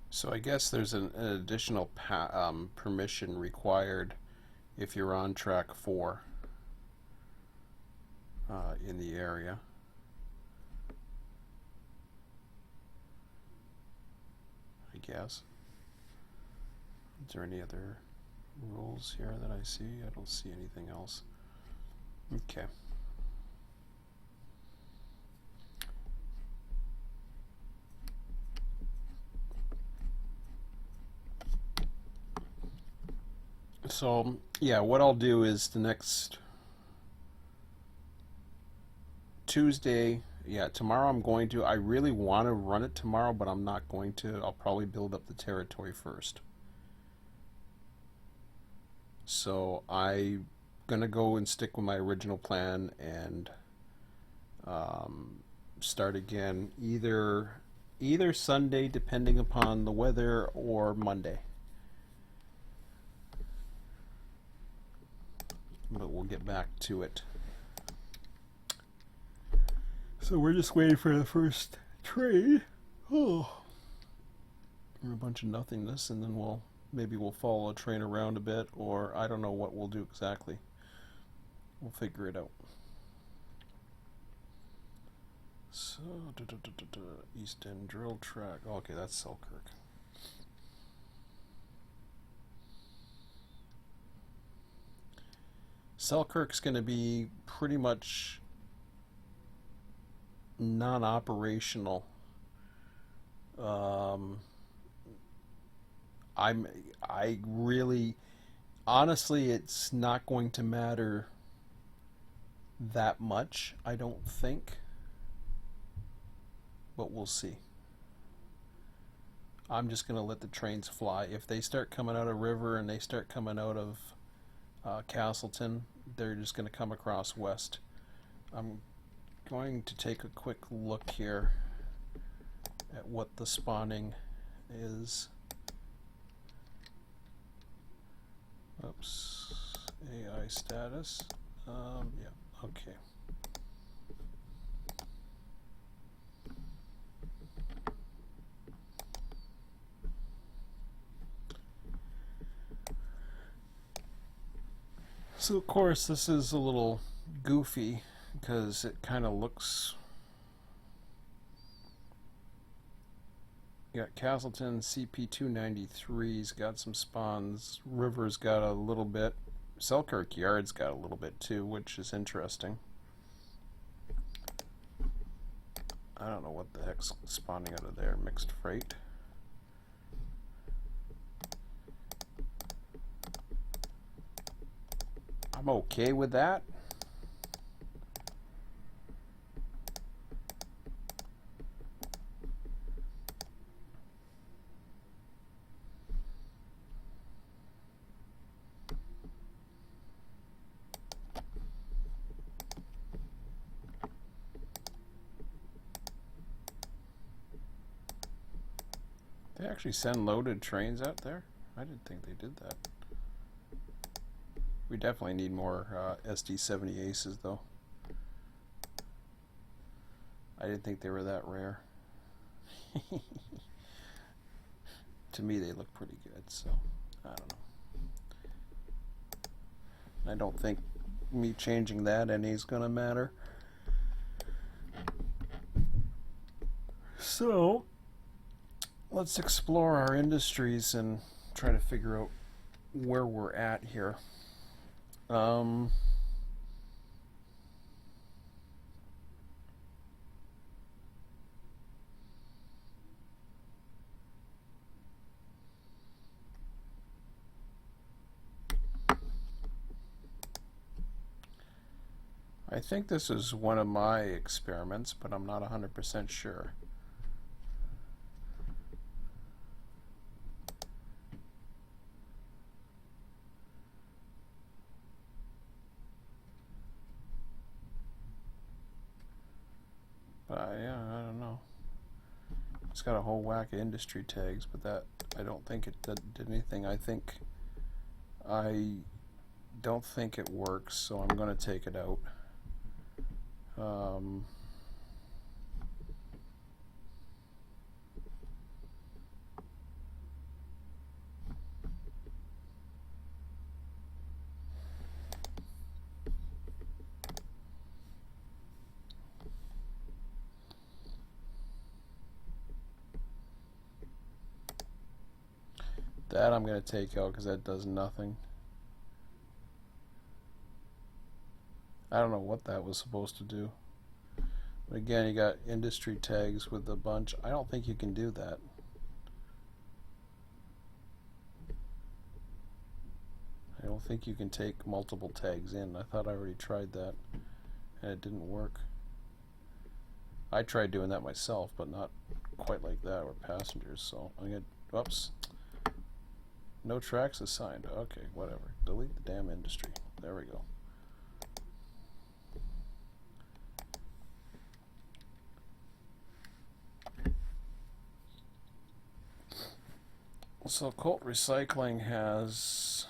[SPEAKER 1] So I guess there's an additional permission required if you're on track 4 in the area. I guess. Is there any other rules here that I see? I don't see anything else. Okay. So, yeah, what I'll do is the next Tuesday, tomorrow I really want to run it tomorrow, but I'm not going to. I'll probably build up the territory first. So I'm going to go and stick with my original plan and start again either Sunday, depending upon the weather, or Monday. But we'll get back to it. So we're just waiting for the first train. Oh, a bunch of nothingness, and then maybe we'll follow a train around a bit, or I don't know what we'll do exactly. We'll figure it out. So, East End drill track. Okay, that's Selkirk. Selkirk's going to be pretty much non-operational. I really, honestly, it's not going to matter that much, I don't think. but we'll see. I'm just going to let the trains fly. If they start coming out of River and they start coming out of Castleton, they're just going to come across west. I'm going to take a quick look here at what the spawning is. Oops. AI status. Yeah, okay. So of course this is a little goofy because it kind of looks. You got Castleton CP293's got some spawns. River's got a little bit. Selkirk Yard's got a little bit too, which is interesting. I don't know what the heck's spawning out of there. Mixed freight. I'm okay with that. They actually send loaded trains out there? I didn't think they did that. We definitely need more SD70 Aces though. I didn't think they were that rare. To me they look pretty good, so I don't know. I don't think me changing that any is gonna matter. So let's explore our industries and try to figure out where we're at here. I think this is one of my experiments, but I'm not 100% sure. But yeah, I don't know. It's got a whole whack of industry tags, but that I don't think it did anything. I don't think it works, so I'm going to take it out. That I'm going to take out because that does nothing. I don't know what that was supposed to do. But again, you got industry tags with a bunch. I don't think you can do that. I don't think you can take multiple tags in. I thought I already tried that and it didn't work. I tried doing that myself, but not quite like that with passengers. So I'm going to, oops. No tracks assigned. Okay, whatever. Delete the damn industry. There we go. So Colt Recycling has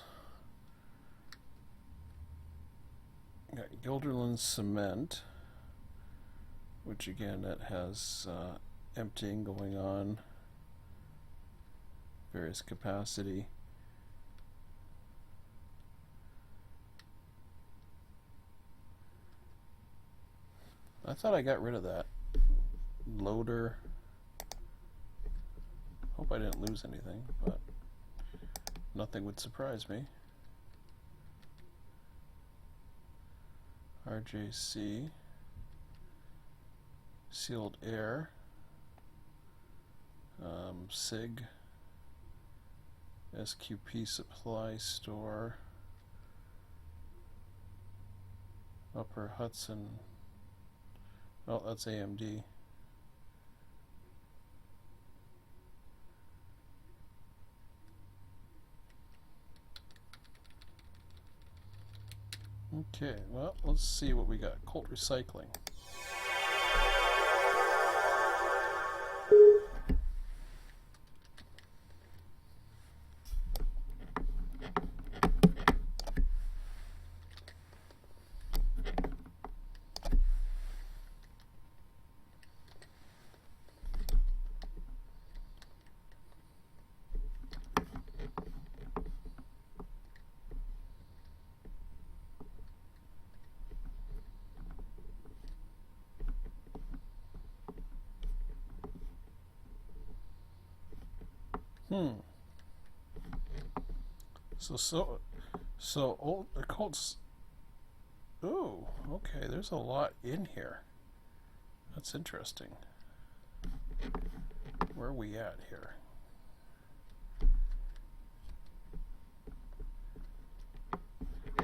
[SPEAKER 1] got Gilderland Cement, which again it has emptying going on, various capacity. I thought I got rid of that loader. Hope I didn't lose anything, but nothing would surprise me. RJC, sealed air, SIG, SQP supply store, Upper Hudson. Oh, that's AMD. Okay, well, let's see what we got. Colt Recycling. Hmm. So old Colts. Oh, okay. There's a lot in here. That's interesting. Where are we at here?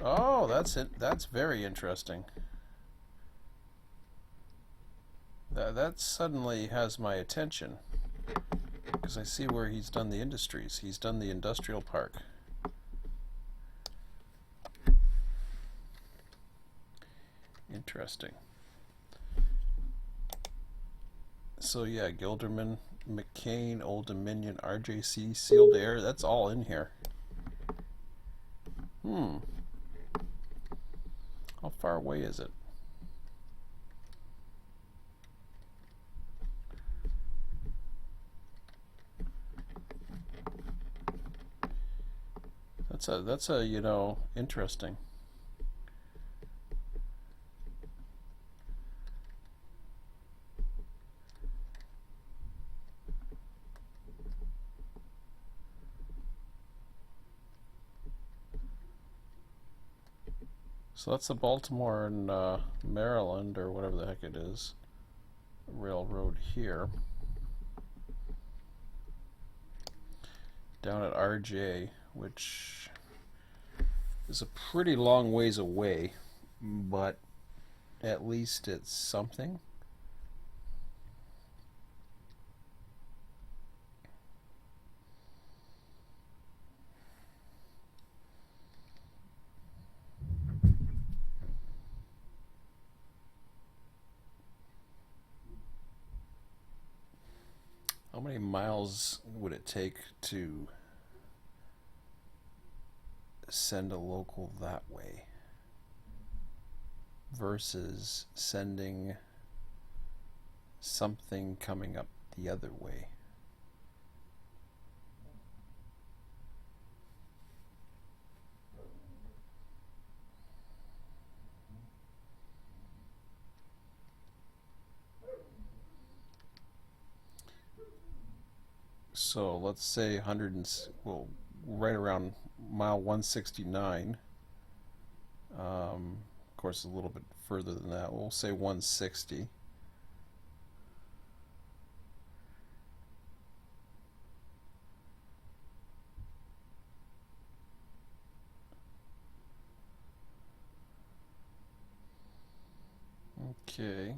[SPEAKER 1] Oh, that's it. That's very interesting. That suddenly has my attention because I see where he's done the industries. He's done the industrial park. Interesting. So yeah, Gilderman, McCain, Old Dominion, RJC, Sealed Air. That's all in here. Hmm. How far away is it? That's a interesting. So that's the Baltimore and Maryland or whatever the heck it is railroad here. Down at RJ, which is a pretty long ways away, but at least it's something. How many miles would it take to send a local that way versus sending something coming up the other way? So let's say 100 and well, right around mile 169. Of course, a little bit further than that. We'll say 160. Okay.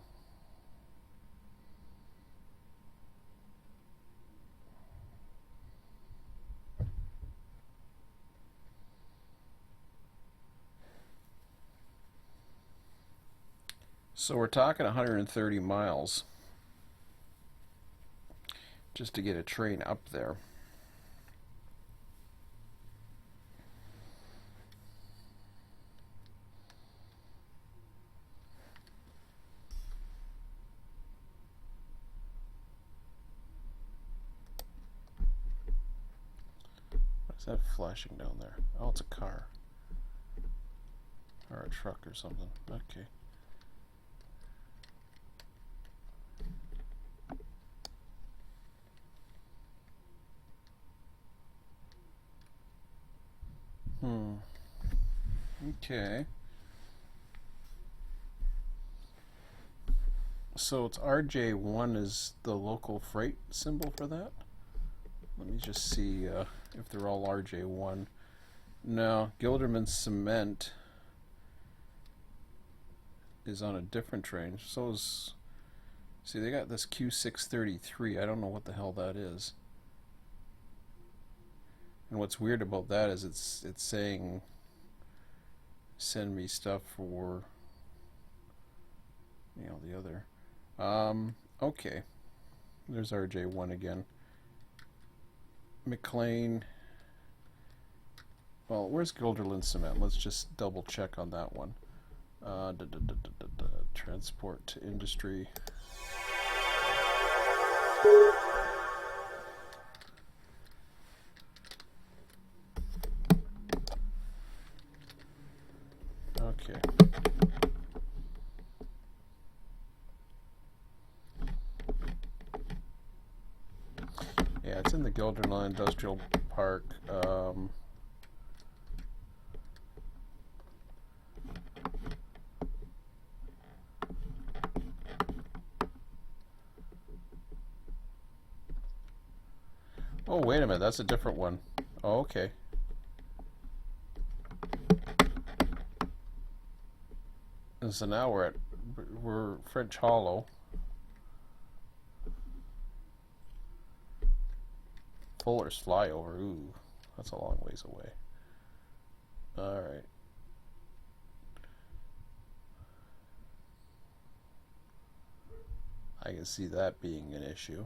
[SPEAKER 1] So we're talking 130 miles just to get a train up there. What is that flashing down there? Oh, it's a car. Or a truck or something. Okay. Okay. So it's RJ1 is the local freight symbol for that? Let me just see if they're all RJ1. No, Gilderman Cement is on a different train. So is... See, they got this Q633. I don't know what the hell that is. And what's weird about that is it's saying send me stuff for, the other. Okay. There's RJ1 again. McLean. Well, where's Gilderland Cement? Let's just double check on that one. Transport to industry. Okay. Yeah, it's in the Gilderland Industrial Park. Oh, wait a minute, that's a different one. Oh, okay. And so now we're French Hollow. Fuller's Flyover. Ooh, that's a long ways away. All right. I can see that being an issue.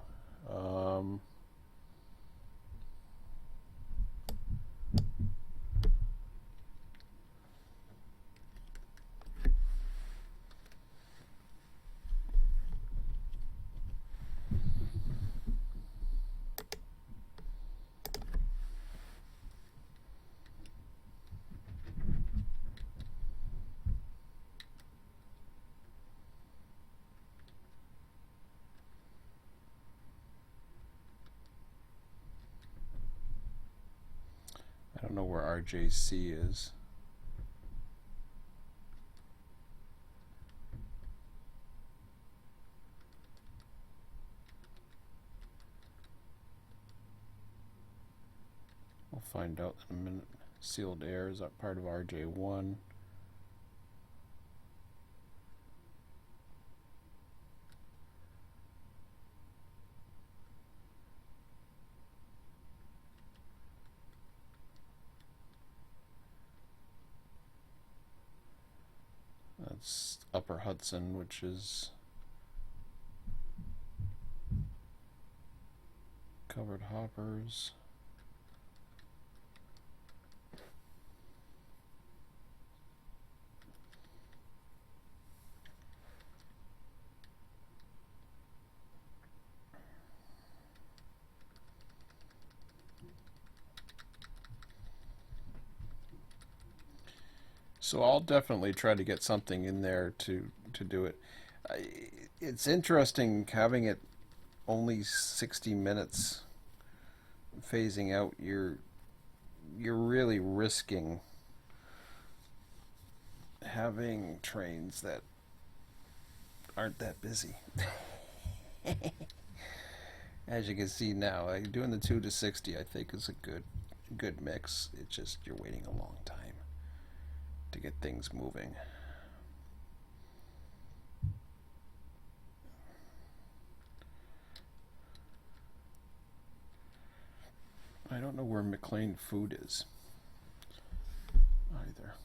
[SPEAKER 1] I don't know where RJC is. We'll find out in a minute. Sealed Air is that part of RJ1. That's Upper Hudson, which is covered hoppers. So I'll definitely try to get something in there to do it. It's interesting having it only 60 minutes phasing out. You're really risking having trains that aren't that busy. As you can see now, doing the 2 to 60 I think is a good mix. It's just you're waiting a long time to get things moving. I don't know where McLean Food is either.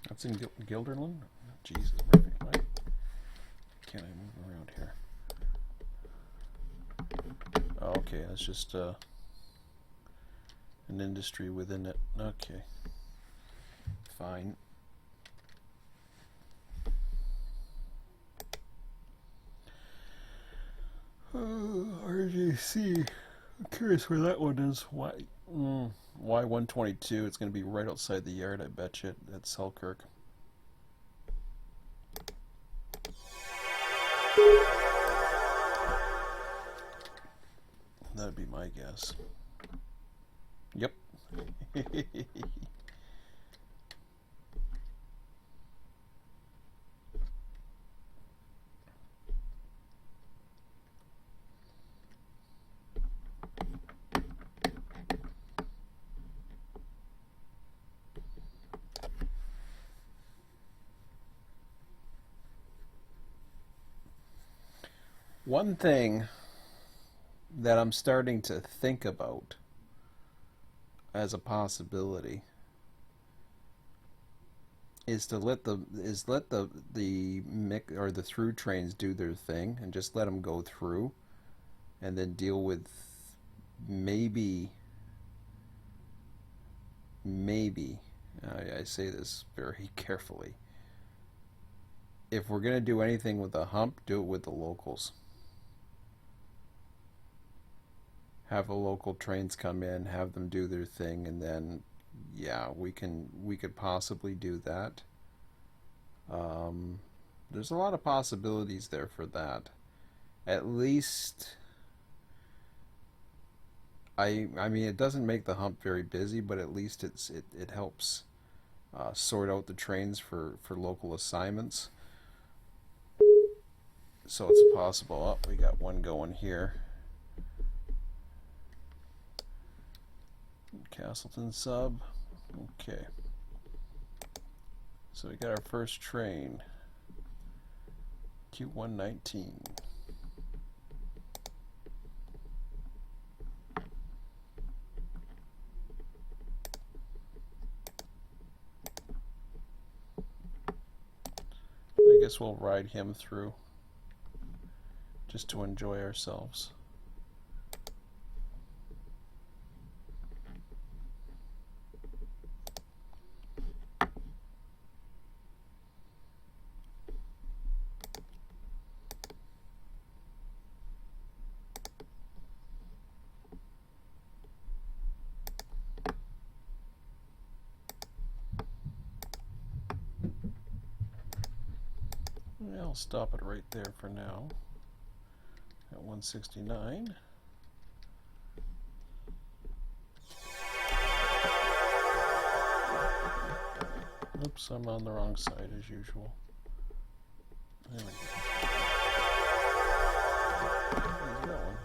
[SPEAKER 1] That's in Gilderland? Jesus, why can't I move around here? Oh, okay, that's just an industry within it. Okay, fine. RJC. I'm curious where that one is. Why? Y122. It's going to be right outside the yard, I bet you, at Selkirk. That'd be my guess. Yep. One thing that I'm starting to think about as a possibility is to let the mic or the through trains do their thing and just let them go through, and then deal with maybe I say this very carefully. If we're gonna do anything with the hump, do it with the locals. Have the local trains come in, have them do their thing, and then yeah, we could possibly do that. There's a lot of possibilities there for that. At least, I mean, it doesn't make the hump very busy, but at least it helps sort out the trains for local assignments. So it's possible. Oh, we got one going here. Castleton sub. Okay. So we got our first train. Q119. I guess we'll ride him through just to enjoy ourselves. I'll stop it right there for now at 169. Oops, I'm on the wrong side as usual. There we go. There's that one.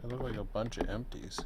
[SPEAKER 1] They look like a bunch of empties.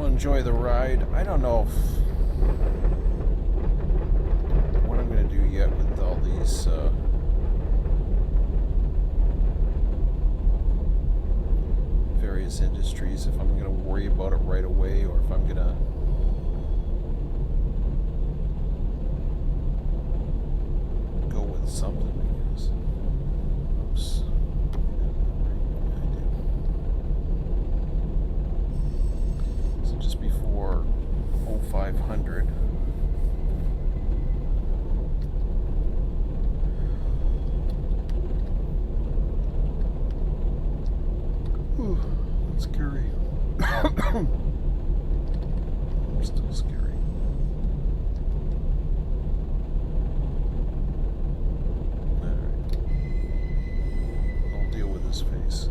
[SPEAKER 1] Enjoy the ride. I don't know what I'm going to do yet with all these various industries, if I'm going to worry about it right away or if I'm going to go with something, I guess. Oops. Just before 0500. Ooh, that's scary. I'm still scary. Alright. his face.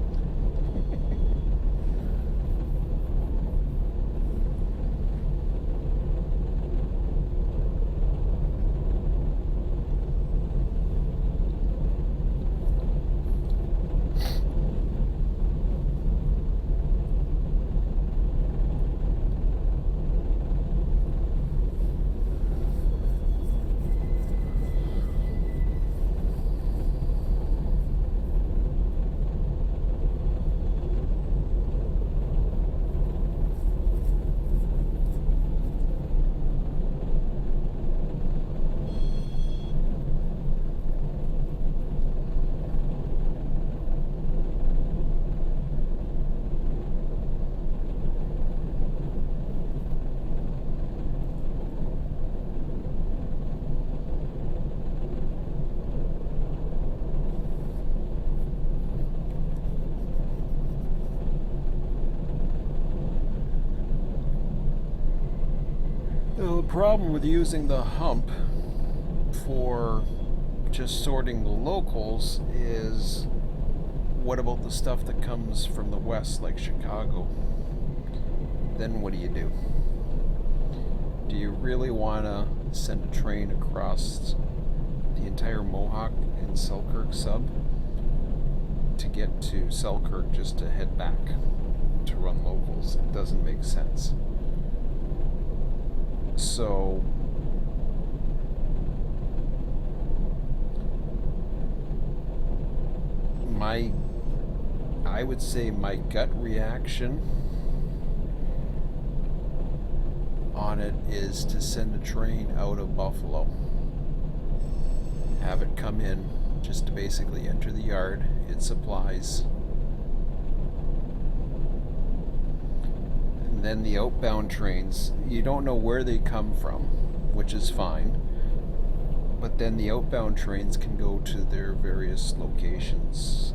[SPEAKER 1] The problem with using the hump for just sorting the locals is, what about the stuff that comes from the west, like Chicago? Then what do? Do you really want to send a train across the entire Mohawk and Selkirk sub to get to Selkirk just to head back to run locals? It doesn't make sense. So I would say my gut reaction on it is to send a train out of Buffalo, have it come in just to basically enter the yard, hit supplies, and then the outbound trains, you don't know where they come from, which is fine, but then the outbound trains can go to their various locations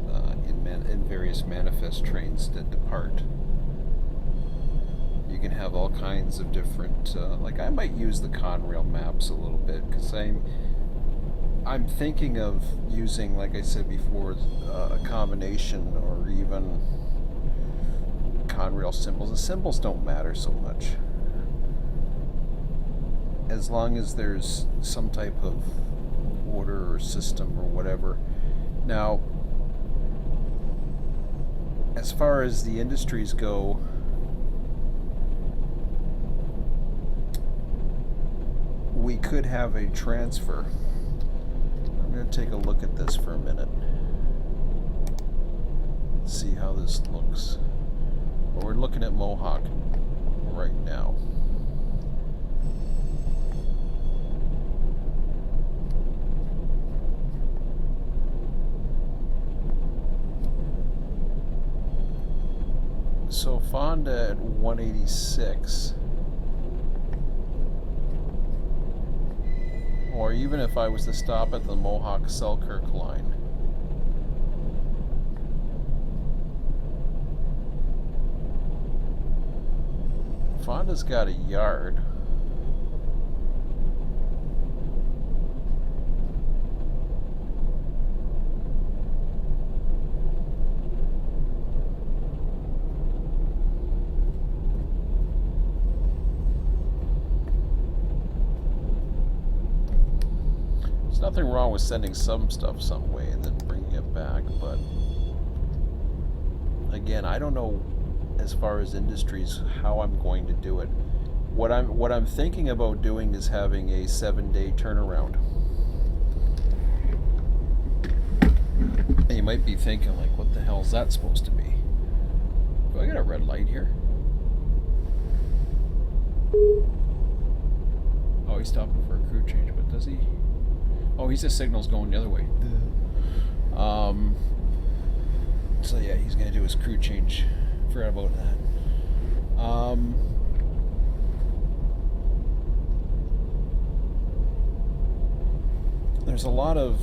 [SPEAKER 1] in various manifest trains that depart. You can have all kinds of different, like I might use the Conrail maps a little bit, because I'm thinking of using, like I said before, a combination or even Conrail symbols. The symbols don't matter so much, as long as there's some type of order or system or whatever. Now, as far as the industries go, we could have a transfer. I'm going to take a look at this for a minute. See how this looks. Well, we're looking at Mohawk right now. So Fonda at 186, or even if I was to stop at the Mohawk Selkirk line, Fonda's got a yard. There's nothing wrong with sending some stuff some way and then bringing it back, but again, I don't know as far as industries how I'm going to do it. What I'm thinking about doing is having a 7-day turnaround. And you might be thinking, like, what the hell is that supposed to be? Do I got a red light here? Oh, he's stopping for a crew change, but does he? Oh, he says signal's going the other way. So yeah, he's gonna do his crew change. Forgot about that. There's a lot of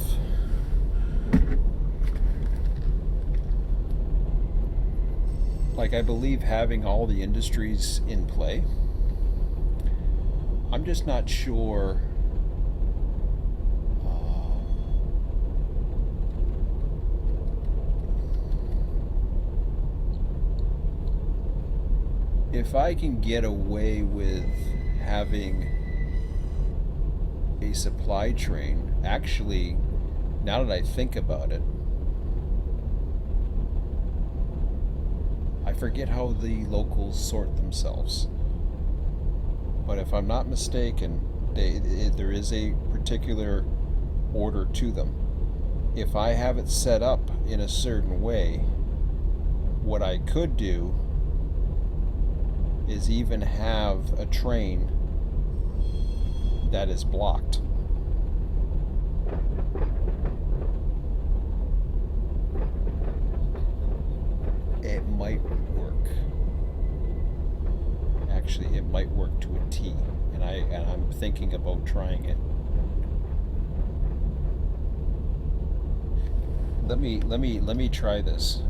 [SPEAKER 1] like, I believe having all the industries in play. I'm just not sure if I can get away with having a supply train, actually, now that I think about it, I forget how the locals sort themselves. But if I'm not mistaken, there is a particular order to them. If I have it set up in a certain way, what I could do is even have a train that is blocked. It might work. Actually, it might work to a T, and I'm thinking about trying it. Let me try this.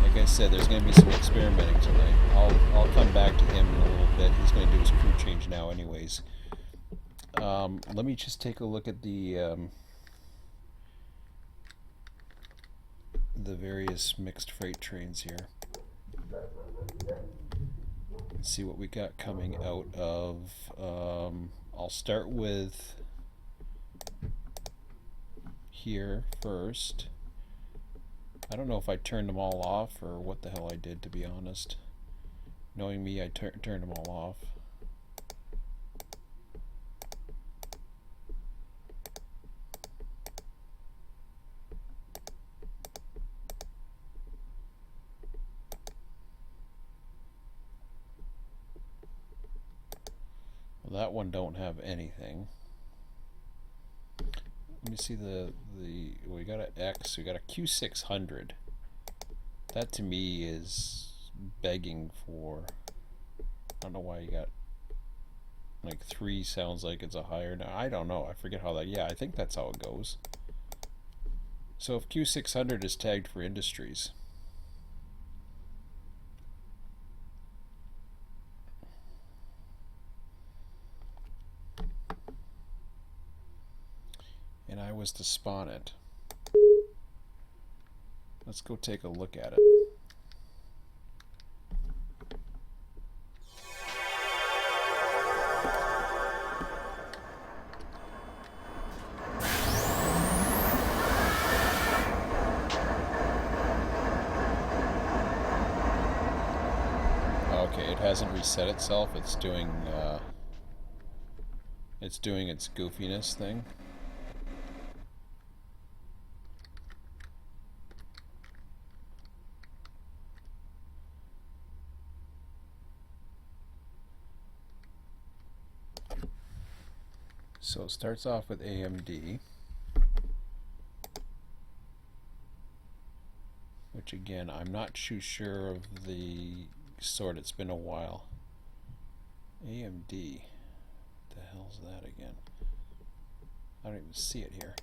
[SPEAKER 1] Like I said, there's going to be some experimenting tonight. I'll come back to him in a little bit. He's going to do his crew change now, anyways. Let me just take a look at the various mixed freight trains here. Let's see what we got coming out of. I'll start with here first. I don't know if I turned them all off or what the hell I did, to be honest. Knowing me, I turned them all off. Well, that one don't have anything. Let me see we got an X, we got a Q600. That to me is begging for, I don't know why you got like 3 sounds like it's a higher. Now I don't know, I forget how that, yeah, I think that's how it goes. So if Q600 is tagged for industries, and I was to spawn it, let's go take a look at it. Okay, it hasn't reset itself. It's doing its goofiness thing. So it starts off with AMD, which again, I'm not too sure of the sort. It's been a while. AMD, what the hell's that again? I don't even see it here.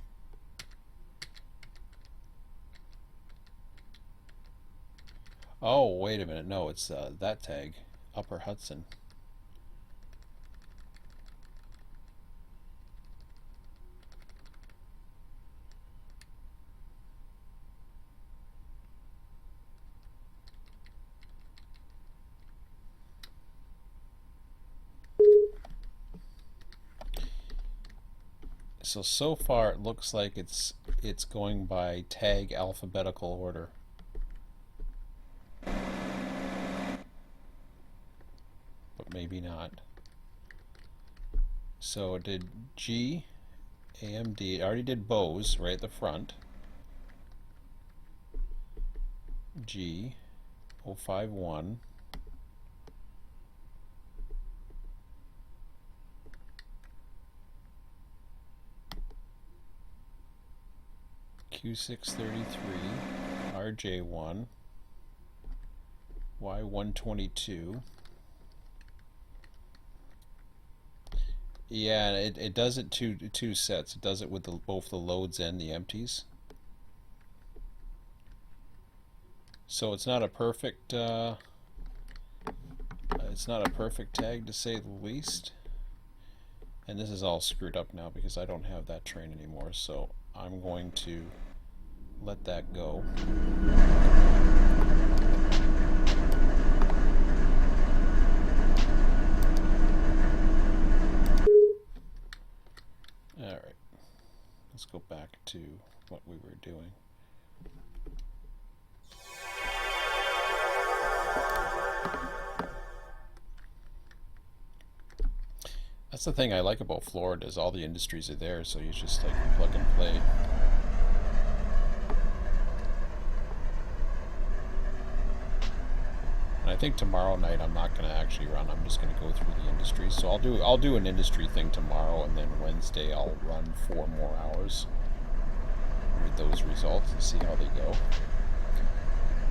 [SPEAKER 1] Oh, wait a minute. No, it's that tag, Upper Hudson. So far it looks like it's going by tag alphabetical order. But maybe not. So it did G, AMD, it already did Bose right at the front. G, 051. Q633, RJ1, Y122. Yeah, it does it two sets. It does it with both the loads and the empties. So it's not a perfect tag, to say the least. And this is all screwed up now because I don't have that train anymore, so I'm going to let that go. All right, let's go back to what we were doing. That's the thing I like about Florida is all the industries are there, so you just like plug and play. And I think tomorrow night I'm not going to actually run. I'm just going to go through the industries. So I'll do an industry thing tomorrow, and then Wednesday I'll run 4 more hours with those results and see how they go.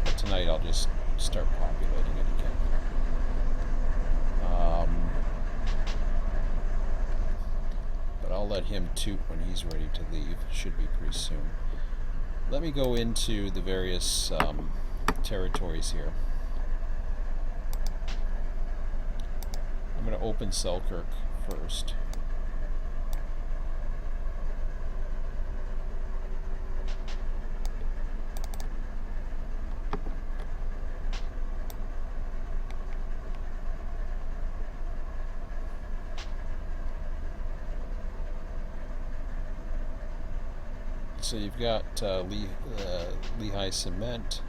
[SPEAKER 1] But tonight I'll just start populating it again. But I'll let him toot when he's ready to leave. Should be pretty soon. Let me go into the various territories here. I'm going to open Selkirk first. So you've got Lehigh Cement.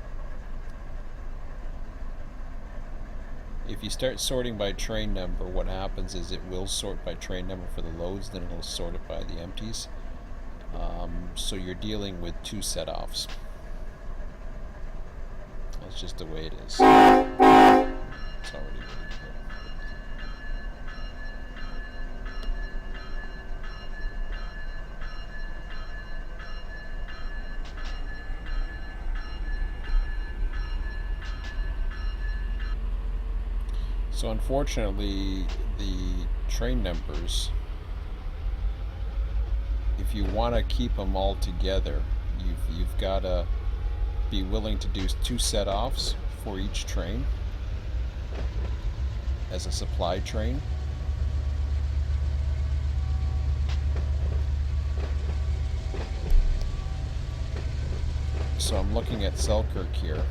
[SPEAKER 1] If you start sorting by train number, what happens is it will sort by train number for the loads, then it'll sort it by the empties. So you're dealing with 2 set-offs. That's just the way it is. It's already ready to go. So unfortunately, the train numbers, if you want to keep them all together, you've got to be willing to do 2 set-offs for each train as a supply train. So I'm looking at Selkirk here.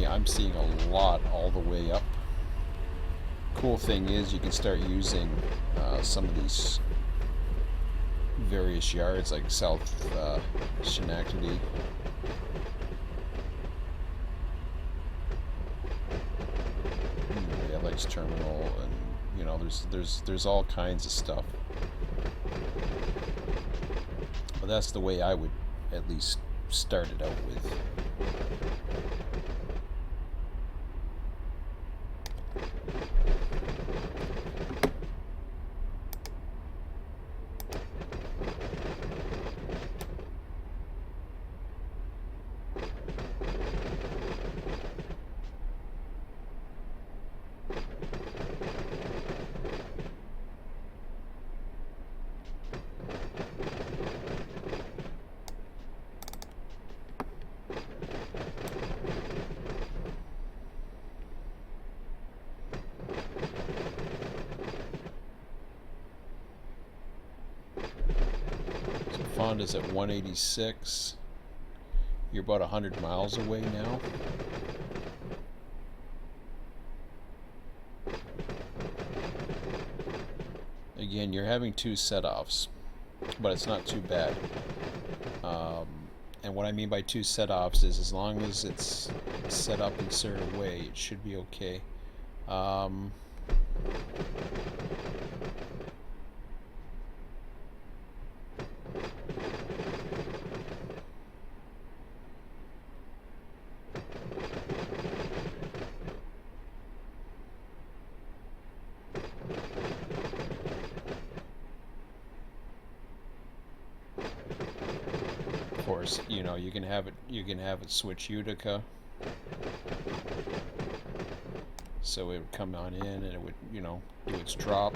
[SPEAKER 1] I'm seeing a lot all the way up. Cool thing is you can start using some of these various yards like South Schenectady. The LX terminal, and you know there's all kinds of stuff. But that's the way I would at least start it out with. Is at 186. You're about 100 miles away now. Again, you're having 2 set-offs, but it's not too bad. And what I mean by 2 set-offs is as long as it's set up in a certain way, it should be okay. You know, you can have it switch Utica, so it would come on in and it would, you know, do its drop.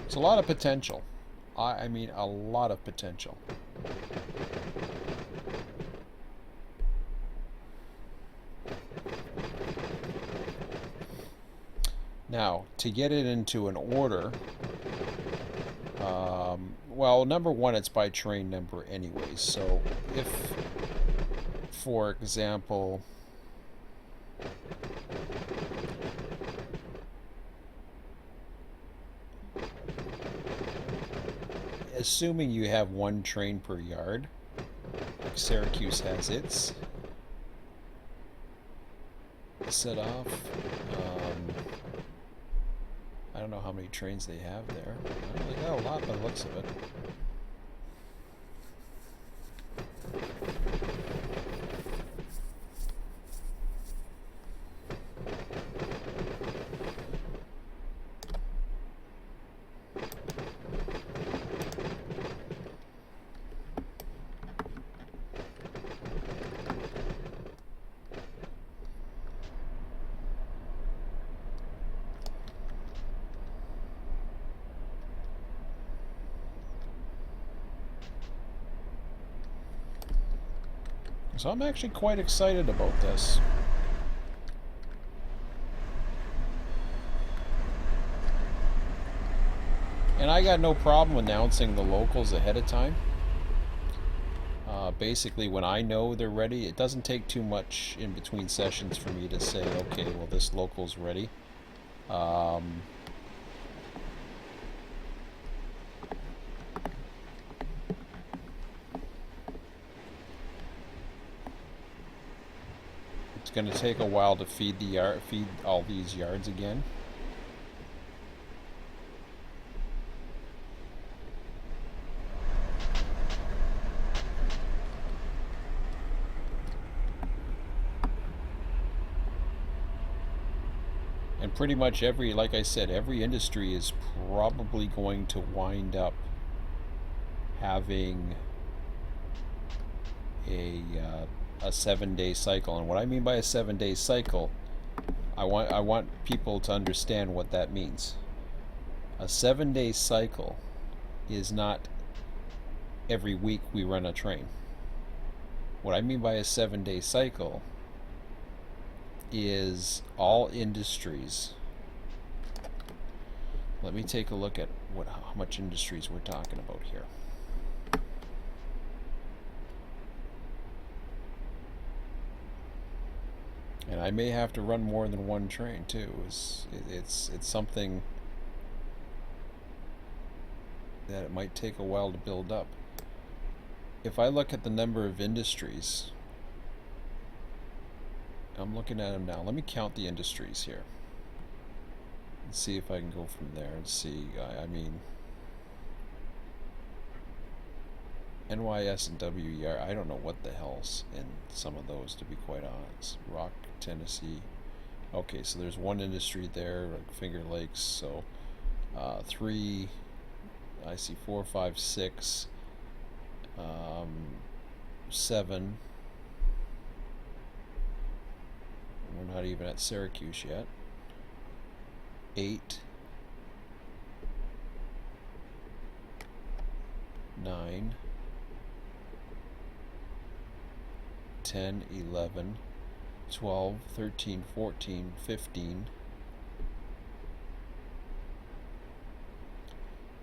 [SPEAKER 1] It's a lot of potential. I mean a lot of potential. Now, to get it into an order, well, number one, it's by train number anyways. So if, for example, assuming you have one train per yard, like Syracuse has its set off. I don't know how many trains they have there. They got a lot by the looks of it. So I'm actually quite excited about this. And I got no problem announcing the locals ahead of time. Basically, when I know they're ready, it doesn't take too much in between sessions for me to say, okay, well, this local's ready. It's going to take a while to feed all these yards again. And pretty much every, like I said, every industry is probably going to wind up having a 7-day cycle. And what I mean by a 7-day cycle, I want people to understand what that means. A 7-day cycle is not every week we run a train. What I mean by a 7-day cycle is all industries. Let me take a look at how much industries we're talking about here. And I may have to run more than one train too. It's something that it might take a while to build up. If I look at the number of industries, I'm looking at them now. Let me count the industries here and see if I can go from there and see. I mean, NYS and WER, I don't know what the hell's in some of those, to be quite honest. Rock, Tennessee. Okay, so there's one industry there, like Finger Lakes. So 3, I see 4, 5, 6, 7. We're not even at Syracuse yet. 8, 9, 10, 11, 12, 13, 14, 15,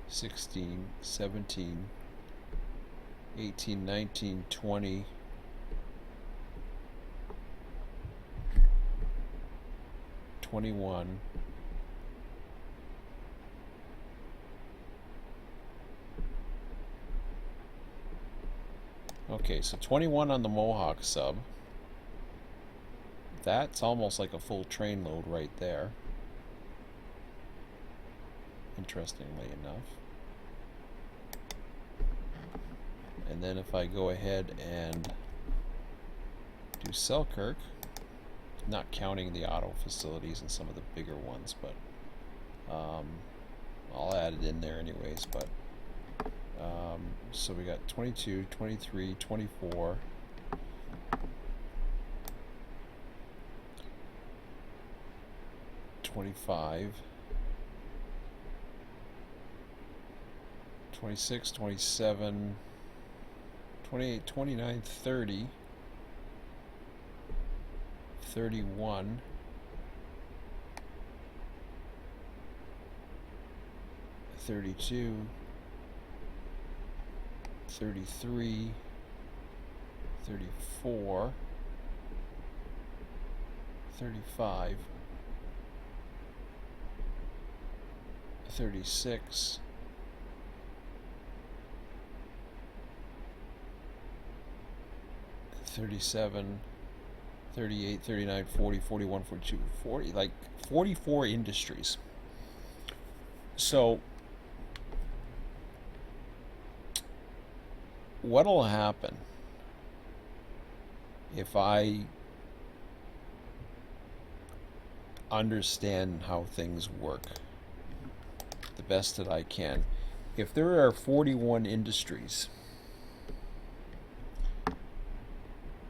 [SPEAKER 1] 16, 17, 18, 19, 20, 21, okay, so 21 on the Mohawk sub. That's almost like a full train load right there, interestingly enough. And then if I go ahead and do Selkirk, not counting the auto facilities and some of the bigger ones, but I'll add it in there anyways. But so we got 22, 23, 24, 25, 26, 27, 28, 29, 30, 31, 32, 33, 34, 35, 36, 37, 38, 39, 40, 41, 42, 40, like 44 industries. So what'll happen if I understand how things work the best that I can? If there are 41 industries,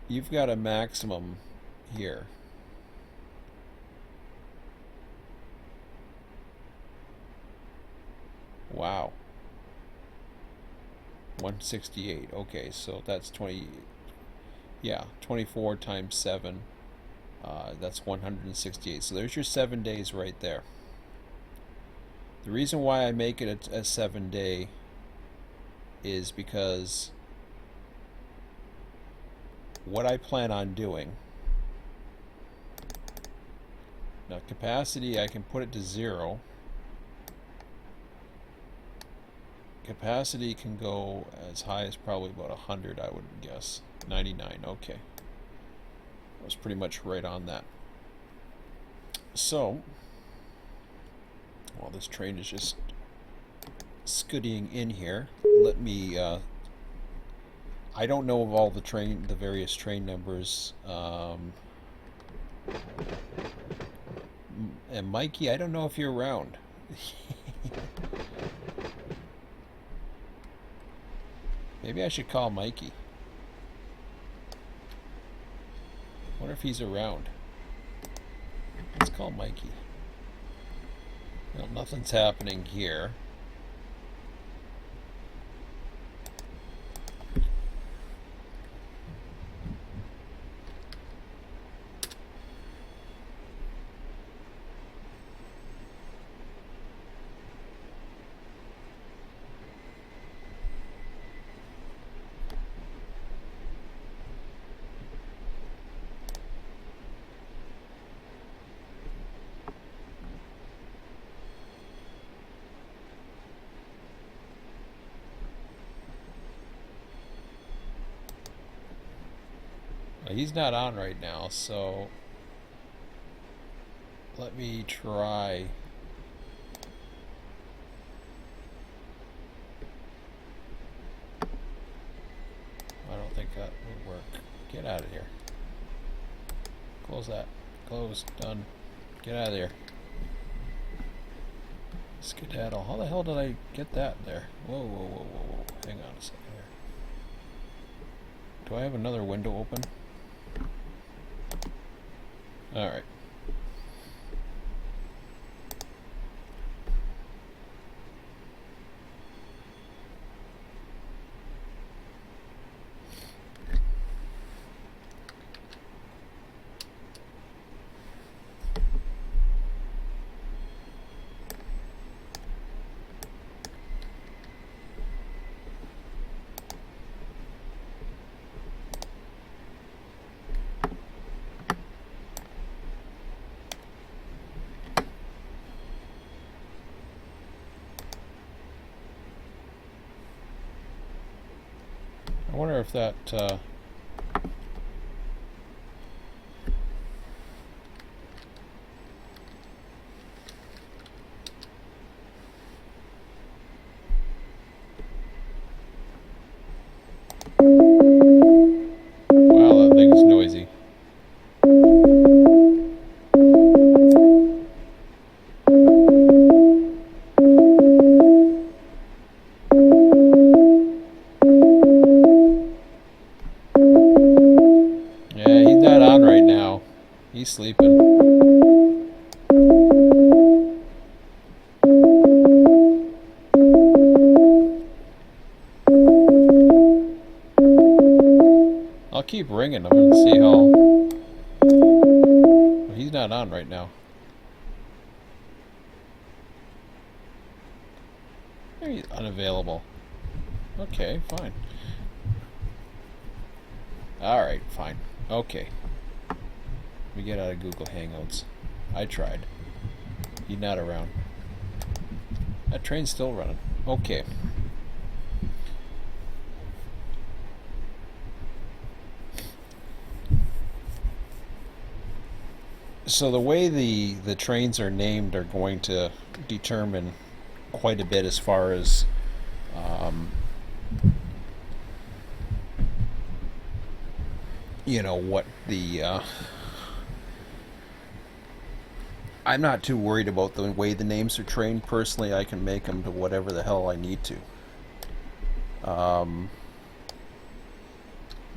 [SPEAKER 1] you've got a maximum here. Wow. 168. Okay, so that's 20. Yeah, 24 times 7. That's 168. So there's your 7 days right there. The reason why I make it a 7 day is because what I plan on doing. Now, capacity, I can put it to 0. Capacity can go as high as probably about 100, I would guess. 99, okay. I was pretty much right on that. So, while this train is just scooting in here, let me, I don't know of all the various train numbers. And Mikey, I don't know if you're around. Maybe I should call Mikey. Wonder if he's around. Let's call Mikey. Well, nothing's happening here. He's not on right now, so let me try. I don't think that would work. Get out of here. Close that. Close. Done. Get out of there. Skedaddle. How the hell did I get that there? Whoa, whoa, whoa, whoa, whoa. Hang on a second here. Do I have another window open? Alright. I wonder if that, wow, that thing's noisy. Yeah, he's not on right now. He's sleeping. I'll keep ringing him and see how. Well, he's not on right now. Maybe he's unavailable. Okay, fine. Alright, fine. Okay. We get out of Google Hangouts. I tried. He's not around. That train's still running. Okay. So the way the trains are named are going to determine quite a bit as far as what the I'm not too worried about the way the names are trained. Personally, I can make them to whatever the hell I need to.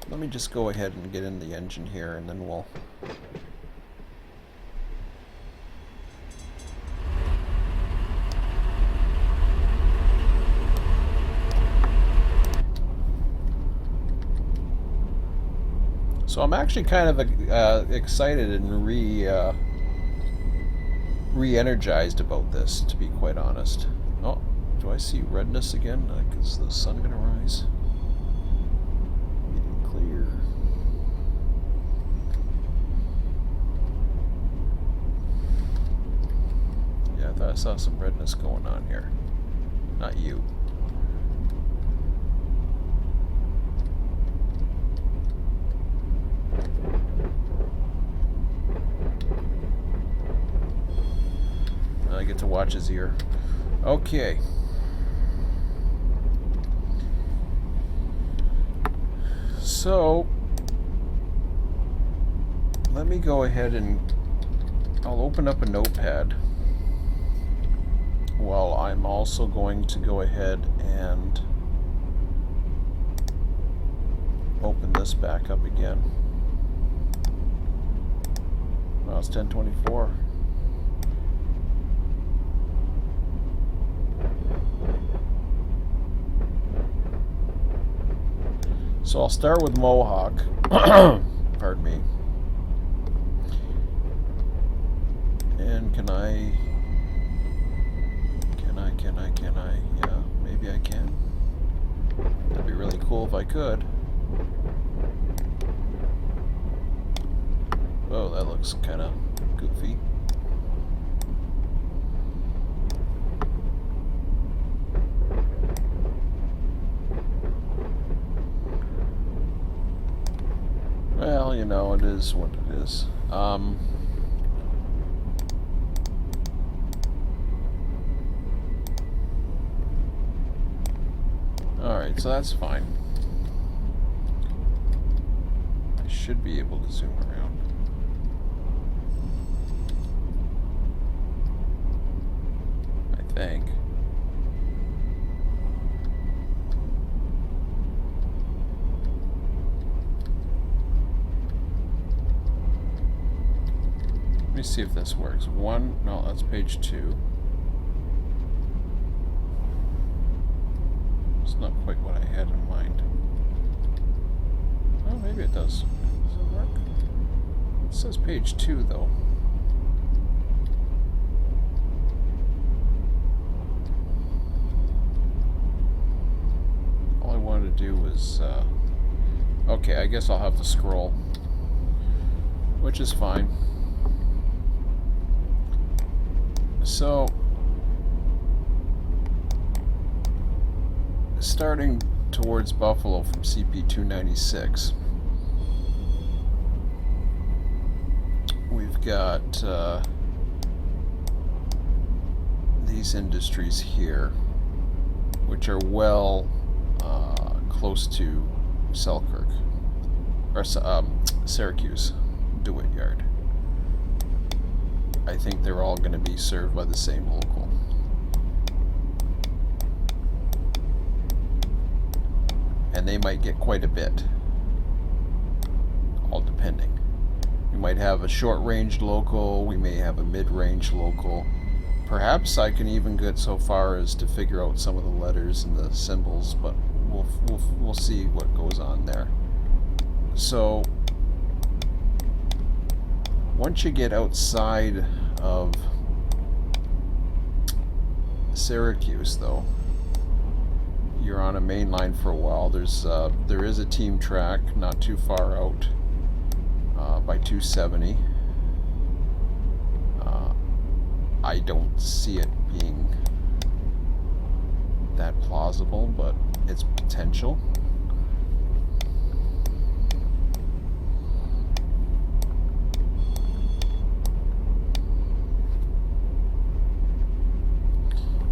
[SPEAKER 1] Let me just go ahead and get in the engine here, and then we'll... So I'm actually kind of excited and re-energized about this, to be quite honest. Oh, do I see redness again? Is the sun gonna rise? Getting clear. Yeah, I thought I saw some redness going on here. Not you. I get to watch his ear. Okay. So, let me go ahead and I'll open up a notepad. Well, I'm also going to go ahead and open this back up again. Well, it's 10:24. So I'll start with Mohawk. Pardon me. And can I? Yeah, maybe I can. That'd be really cool if I could. Oh, that looks kind of goofy. Well, it is what it is. Alright, so that's fine. I should be able to zoom around. I think. Let me see if this works. No, that's page 2. It's not quite what I had in mind. Oh, maybe it does. Does it work? It says page 2, though. All I wanted to do was... okay, I guess I'll have to scroll. Which is fine. So... starting towards Buffalo from CP 296, we've got these industries here, which are well close to Selkirk, or Syracuse, DeWitt Yard. I think they're all going to be served by the same local. And they might get quite a bit, all depending. We might have a short-range local, we may have a mid-range local. Perhaps I can even get so far as to figure out some of the letters and the symbols, but we'll see what goes on there. So once you get outside of Syracuse, though, you're on a main line for a while. There is a team track not too far out by 270. I don't see it being that plausible, but it's potential.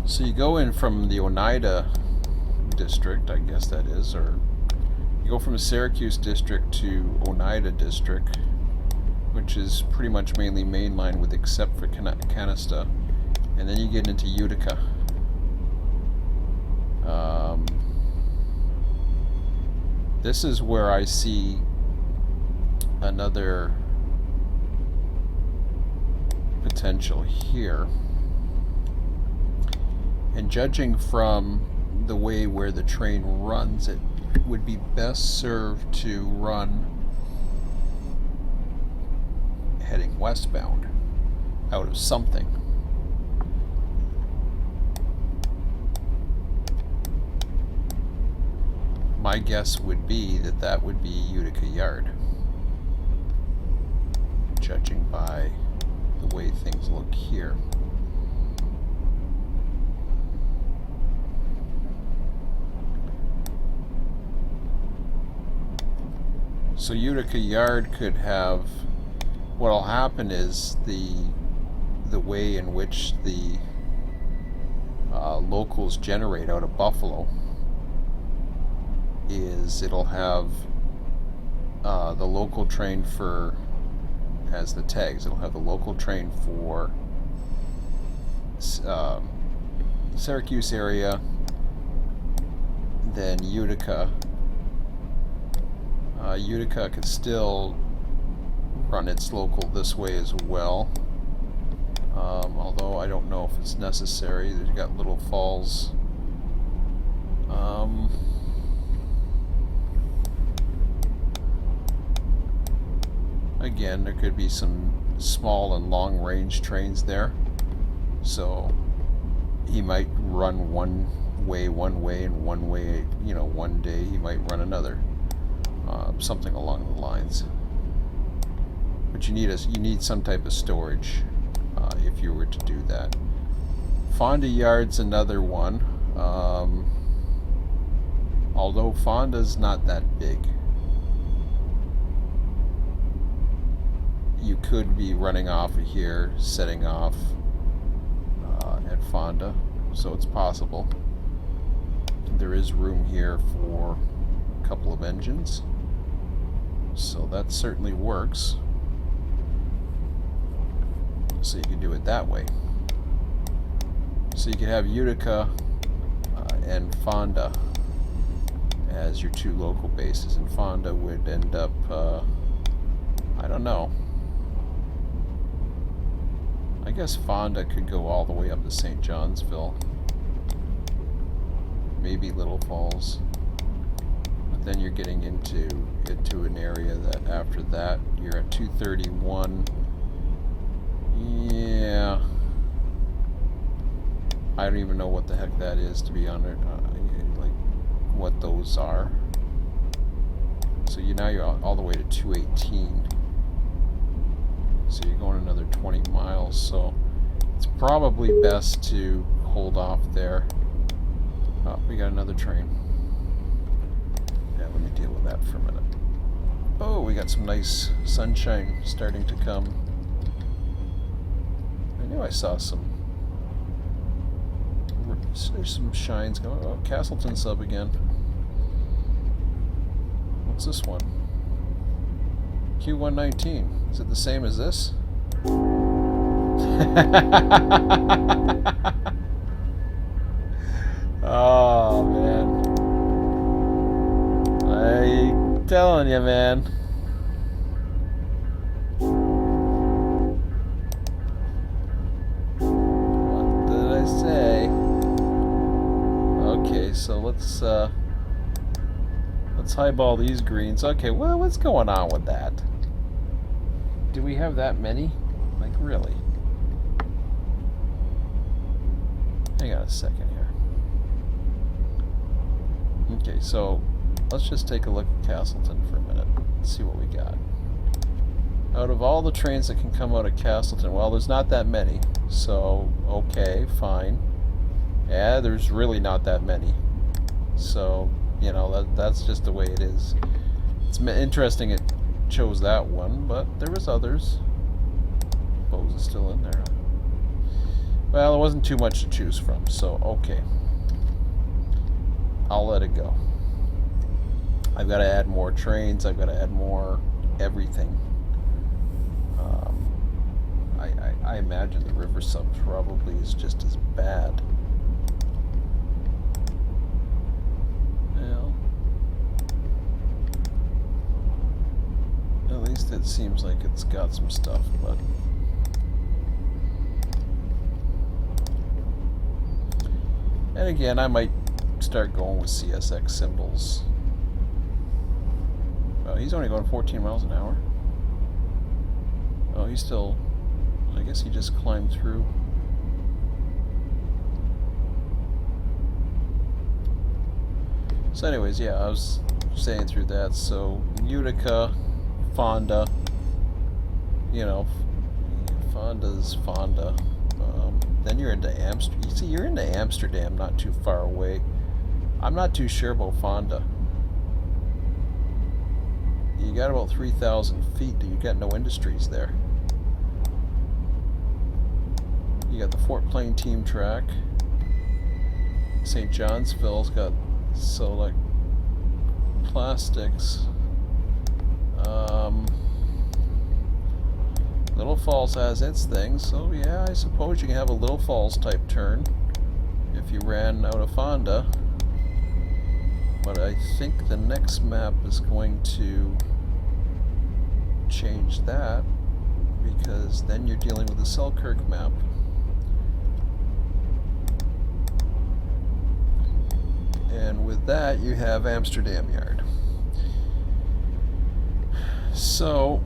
[SPEAKER 1] So you go in from the Oneida district, I guess that is, or you go from the Syracuse district to Oneida district, which is pretty much mainly mainline with except for Canasta, and then you get into Utica. This is where I see another potential here. And judging from the way where the train runs, it would be best served to run heading westbound out of something. My guess would be that that would be Utica Yard, judging by the way things look here. So Utica Yard could have, what'll happen is the way in which the locals generate out of Buffalo is it'll have the local train for, as the tags, it'll have the local train for Syracuse area, then Utica. Utica could still run its local this way as well, although I don't know if it's necessary. They've got Little Falls. Again, there could be some small and long range trains there, so he might run one way, and one way, one day he might run another. Something along the lines. But you need some type of storage if you were to do that. Fonda Yard's another one. Although Fonda's not that big, you could be running off of here, setting off at Fonda, so it's possible. There is room here for a couple of engines, so that certainly works. So you can do it that way. So you could have Utica and Fonda as your two local bases, and Fonda would end up, I don't know. I guess Fonda could go all the way up to St. Johnsville. Maybe Little Falls. But then you're getting into an area that after that you're at 231. Yeah. I don't even know what the heck that is, to be honest. Like what those are. So now you're all the way to 218. So you're going another 20 miles. So it's probably best to hold off there. Oh, we got another train. Yeah, let me deal with that for a minute. Oh, we got some nice sunshine starting to come. I knew I saw some. There's some shines going. Oh, Castleton sub again. What's this one? Q119. Is it the same as this? Oh man, I'm telling you, man. What did I say? Okay, so let's highball these greens. Okay, well, what's going on with that? Do we have that many? Like, really? Hang on a second here. Okay, so let's just take a look at Castleton for a minute. See what we got. Out of all the trains that can come out of Castleton, well, there's not that many. So, okay, fine. Yeah, there's really not that many. So, you know, that's just the way it is. It's interesting it chose that one, but there was others. Bose is still in there. Well, it wasn't too much to choose from, so okay. I'll let it go. I've got to add more trains. I've got to add more everything. I imagine the river sub probably is just as bad. Well, at least it seems like it's got some stuff, but and again, I might start going with CSX symbols. Oh, he's only going 14 miles an hour. Oh, he's still... I guess he just climbed through. So anyways, yeah, I was saying through that. So Utica, Fonda, you know, Fonda's Fonda. Then you're into Amsterdam. You see, you're into Amsterdam, not too far away. I'm not too sure about Fonda. You got about 3,000 feet. You got no industries there. You got the Fort Plain team track. St. Johnsville's got Select Plastics. Little Falls has its thing, so yeah, I suppose you can have a Little Falls type turn if you ran out of Fonda. But I think the next map is going to change that, because then you're dealing with the Selkirk map. And with that, you have Amsterdam Yard. So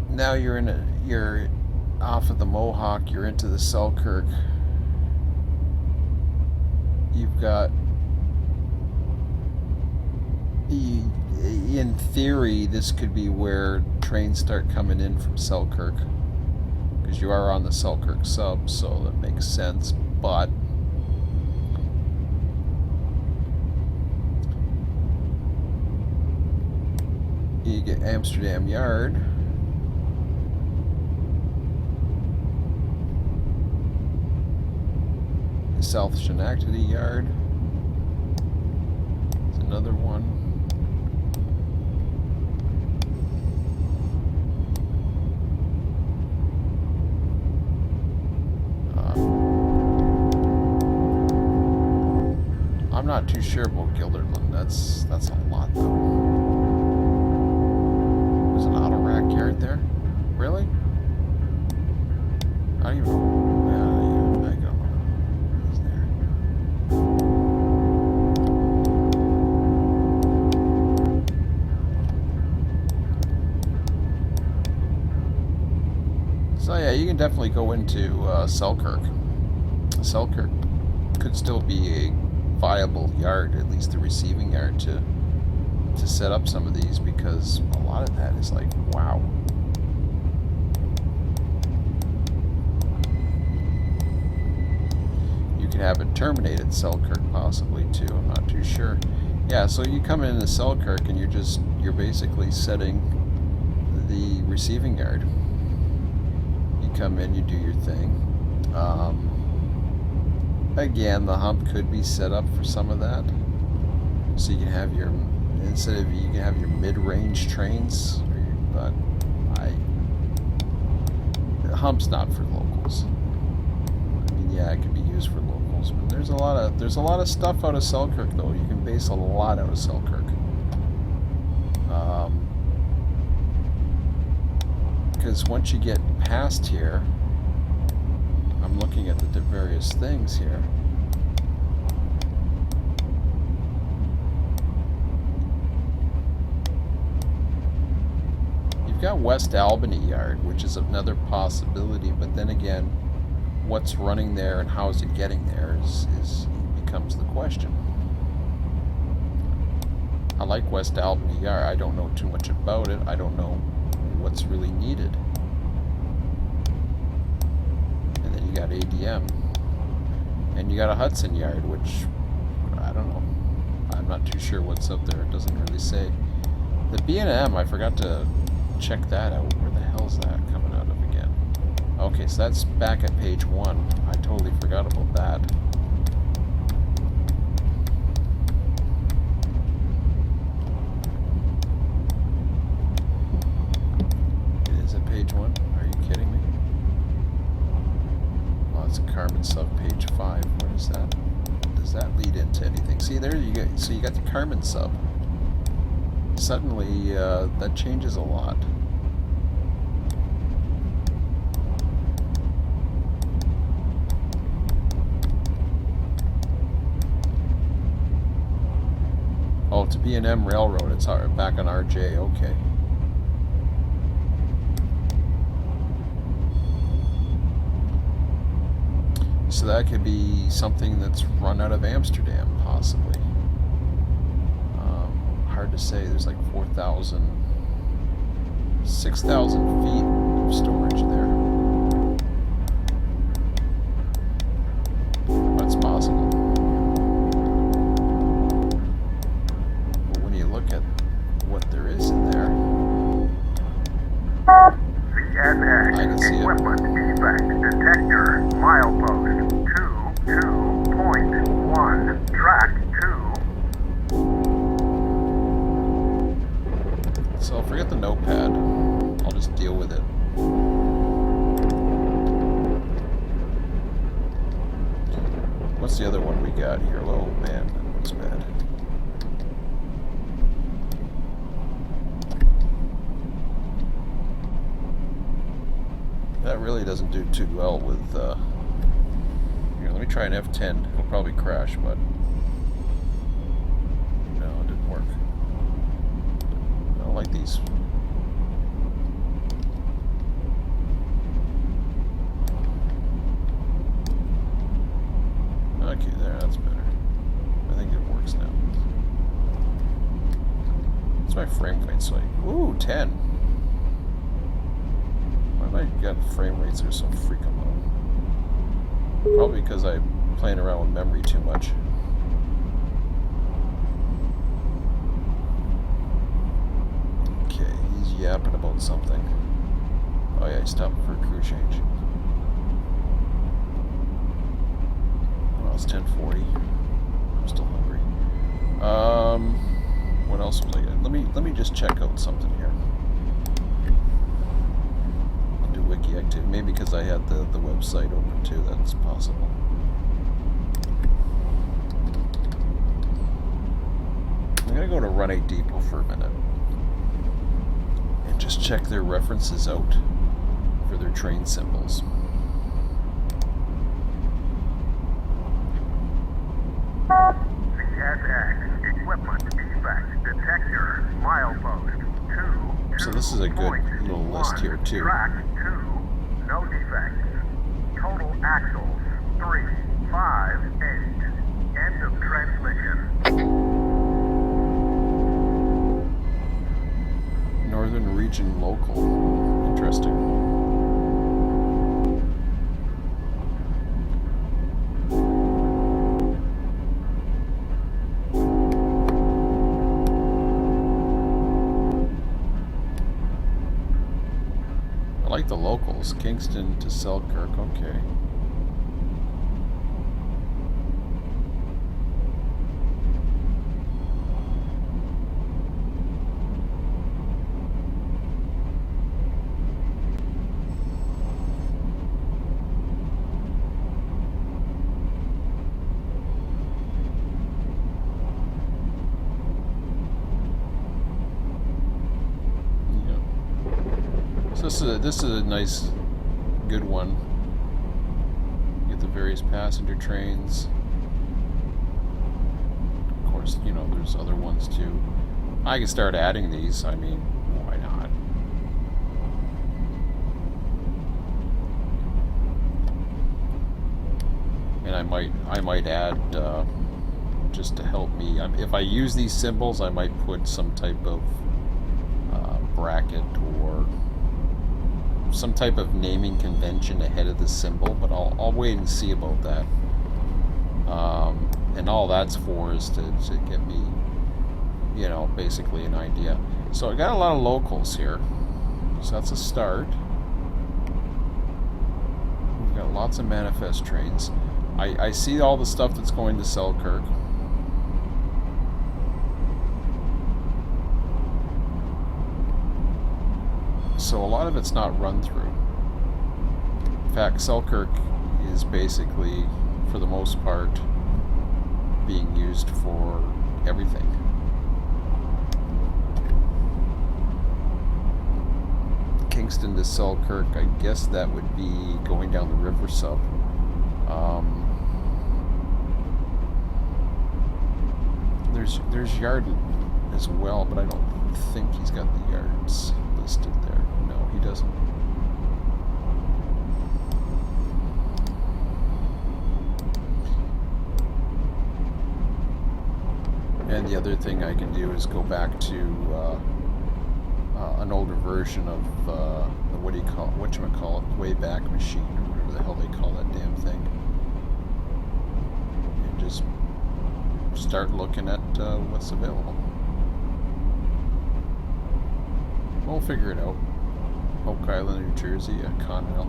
[SPEAKER 1] now you're off of the Mohawk, you're into the Selkirk. You've got, in theory, this could be where trains start coming in from Selkirk, because you are on the Selkirk sub, so that makes sense. But you get Amsterdam Yard. South Schenectady Yard. It's another one. I'm not too sure about Gilderland. That's a lot though. There's an auto rack yard there. Really? I don't even know. So yeah, you can definitely go into Selkirk. Selkirk could still be a viable yard, at least the receiving yard, to set up some of these, because a lot of that is like, wow. You could have it terminate at Selkirk possibly too, I'm not too sure. Yeah, so you come into Selkirk and you're basically setting the receiving yard. Come in, you do your thing. Again, the hump could be set up for some of that, so you can have your, instead of, you can have your mid-range trains, but the hump's not for locals. I mean, yeah, it could be used for locals, but there's a lot of stuff out of Selkirk though. You can base a lot out of Selkirk. Because once you get past here, I'm looking at the various things here. You've got West Albany Yard, which is another possibility, but then again, what's running there and how is it getting there is becomes the question. I like West Albany ER. I don't know too much about it. I don't know what's really needed. And then you got ADM. And you got a Hudson Yard, which, I don't know. I'm not too sure what's up there. It doesn't really say. The B&M, I forgot to check that out. Where the hell's that coming out of again? Okay, so that's back at page 1. I totally forgot about that. It is at page 1? Are you kidding me? Well, it's a Carmen sub, page 5. What is that? Does that lead into anything? See, there you go. So you got the Carmen sub. Suddenly, that changes a lot. Oh, to B&M Railroad, it's back on RJ, okay. So that could be something that's run out of Amsterdam, possibly. Hard to say. There's like 4,000, 6,000 feet of storage there. But it's possible. But when you look at what there is in there,
[SPEAKER 2] CSX
[SPEAKER 1] I can see it.
[SPEAKER 2] equipment defect detector milepost 22.1 track 2.
[SPEAKER 1] So I'll forget the notepad. I'll just deal with it. What's the other one we got here? Oh man, that looks bad. That really doesn't do too well with, here, let me try an F10. It'll probably crash, but no, it didn't work. I don't like these. Okay, there, that's better. I think it works now. What's my frame rate like? Ooh, 10. Why have I got frame rates that are so freaking low? Probably because I'm playing around with memory too much. Okay, he's yapping about something. Oh yeah, he's stopping for a crew change. Well, it's 10:40. I'm still hungry. What else was I getting? Let me just check out something here. I'll do wiki activity. Maybe because I had the website open too. That's possible. I'm gonna go to Run8 Depot for a minute and just check their references out for their train symbols.
[SPEAKER 2] CSX equipment defect detector milepost 2.
[SPEAKER 1] So this is a good little list here too.
[SPEAKER 2] Track 2, no defects. Total axles 3, 5, 8. End of transmission.
[SPEAKER 1] Northern Region Local. Interesting. I like the locals. Kingston to Selkirk. Okay. So this is a nice, good one. You get the various passenger trains. Of course, you know, there's other ones too. I can start adding these. I mean, why not? and I might add just to help me. If I use these symbols, I might put some type of bracket or some type of naming convention ahead of the symbol, but I'll wait and see about that. And all that's for is to get me, you know, basically an idea. So I got a lot of locals here, so that's a start. We've got lots of manifest trains. I see all the stuff that's going to Selkirk. So a lot of it's not run through. In fact, Selkirk is basically, for the most part, being used for everything. Kingston to Selkirk, I guess that would be going down the river sub. There's yard as well, but I don't think he's got the yards listed there. No, he doesn't. And the other thing I can do is go back to an older version of the whatchamacallit, Wayback Machine, or whatever the hell they call that damn thing. And just start looking at what's available. We'll figure it out. Oak Island, New Jersey, Connell.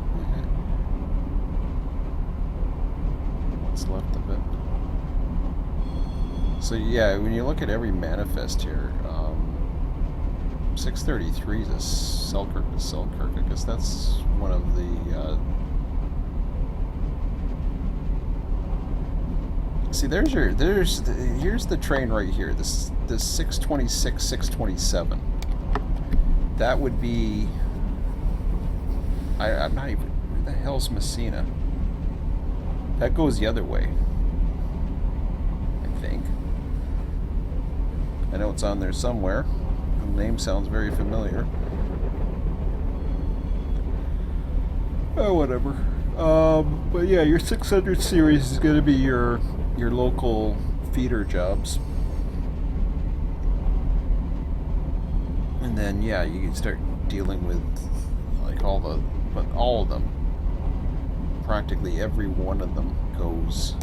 [SPEAKER 1] What's left of it. So yeah, when you look at every manifest here, 633 is Selkirk to Selkirk. I guess that's one of the... See, here's the train right here. This 626, 627. That would be... I'm not even... Where the hell's Messina? That goes the other way, I think. I know it's on there somewhere. The name sounds very familiar. Oh, whatever. But yeah, your 600 series is going to be your local feeder jobs. And then, yeah, you can start dealing with like all of them. Practically every one of them goes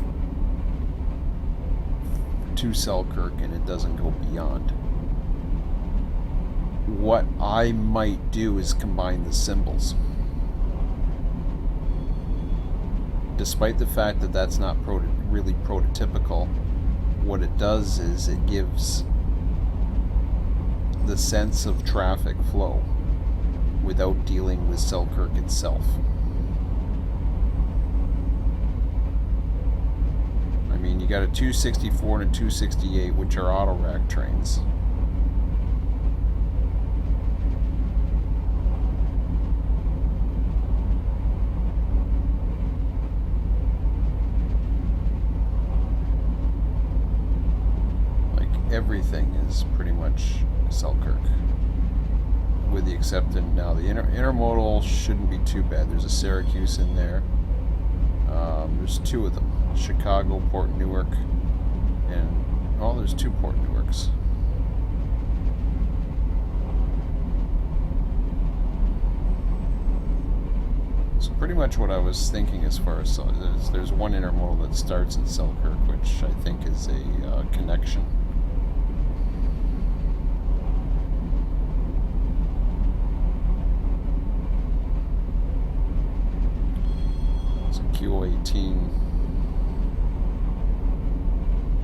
[SPEAKER 1] to Selkirk, and it doesn't go beyond. What I might do is combine the symbols. Despite the fact that that's not really prototypical, what it does is it gives the sense of traffic flow without dealing with Selkirk itself. I mean, you got a 264 and a 268, which are auto rack trains. Everything is pretty much Selkirk, with the exception now the intermodal shouldn't be too bad. There's a Syracuse in there. There's two of them: Chicago, Port Newark, and there's two Port Newarks. So pretty much what I was thinking as far as there's one intermodal that starts in Selkirk, which I think is a connection. Q18,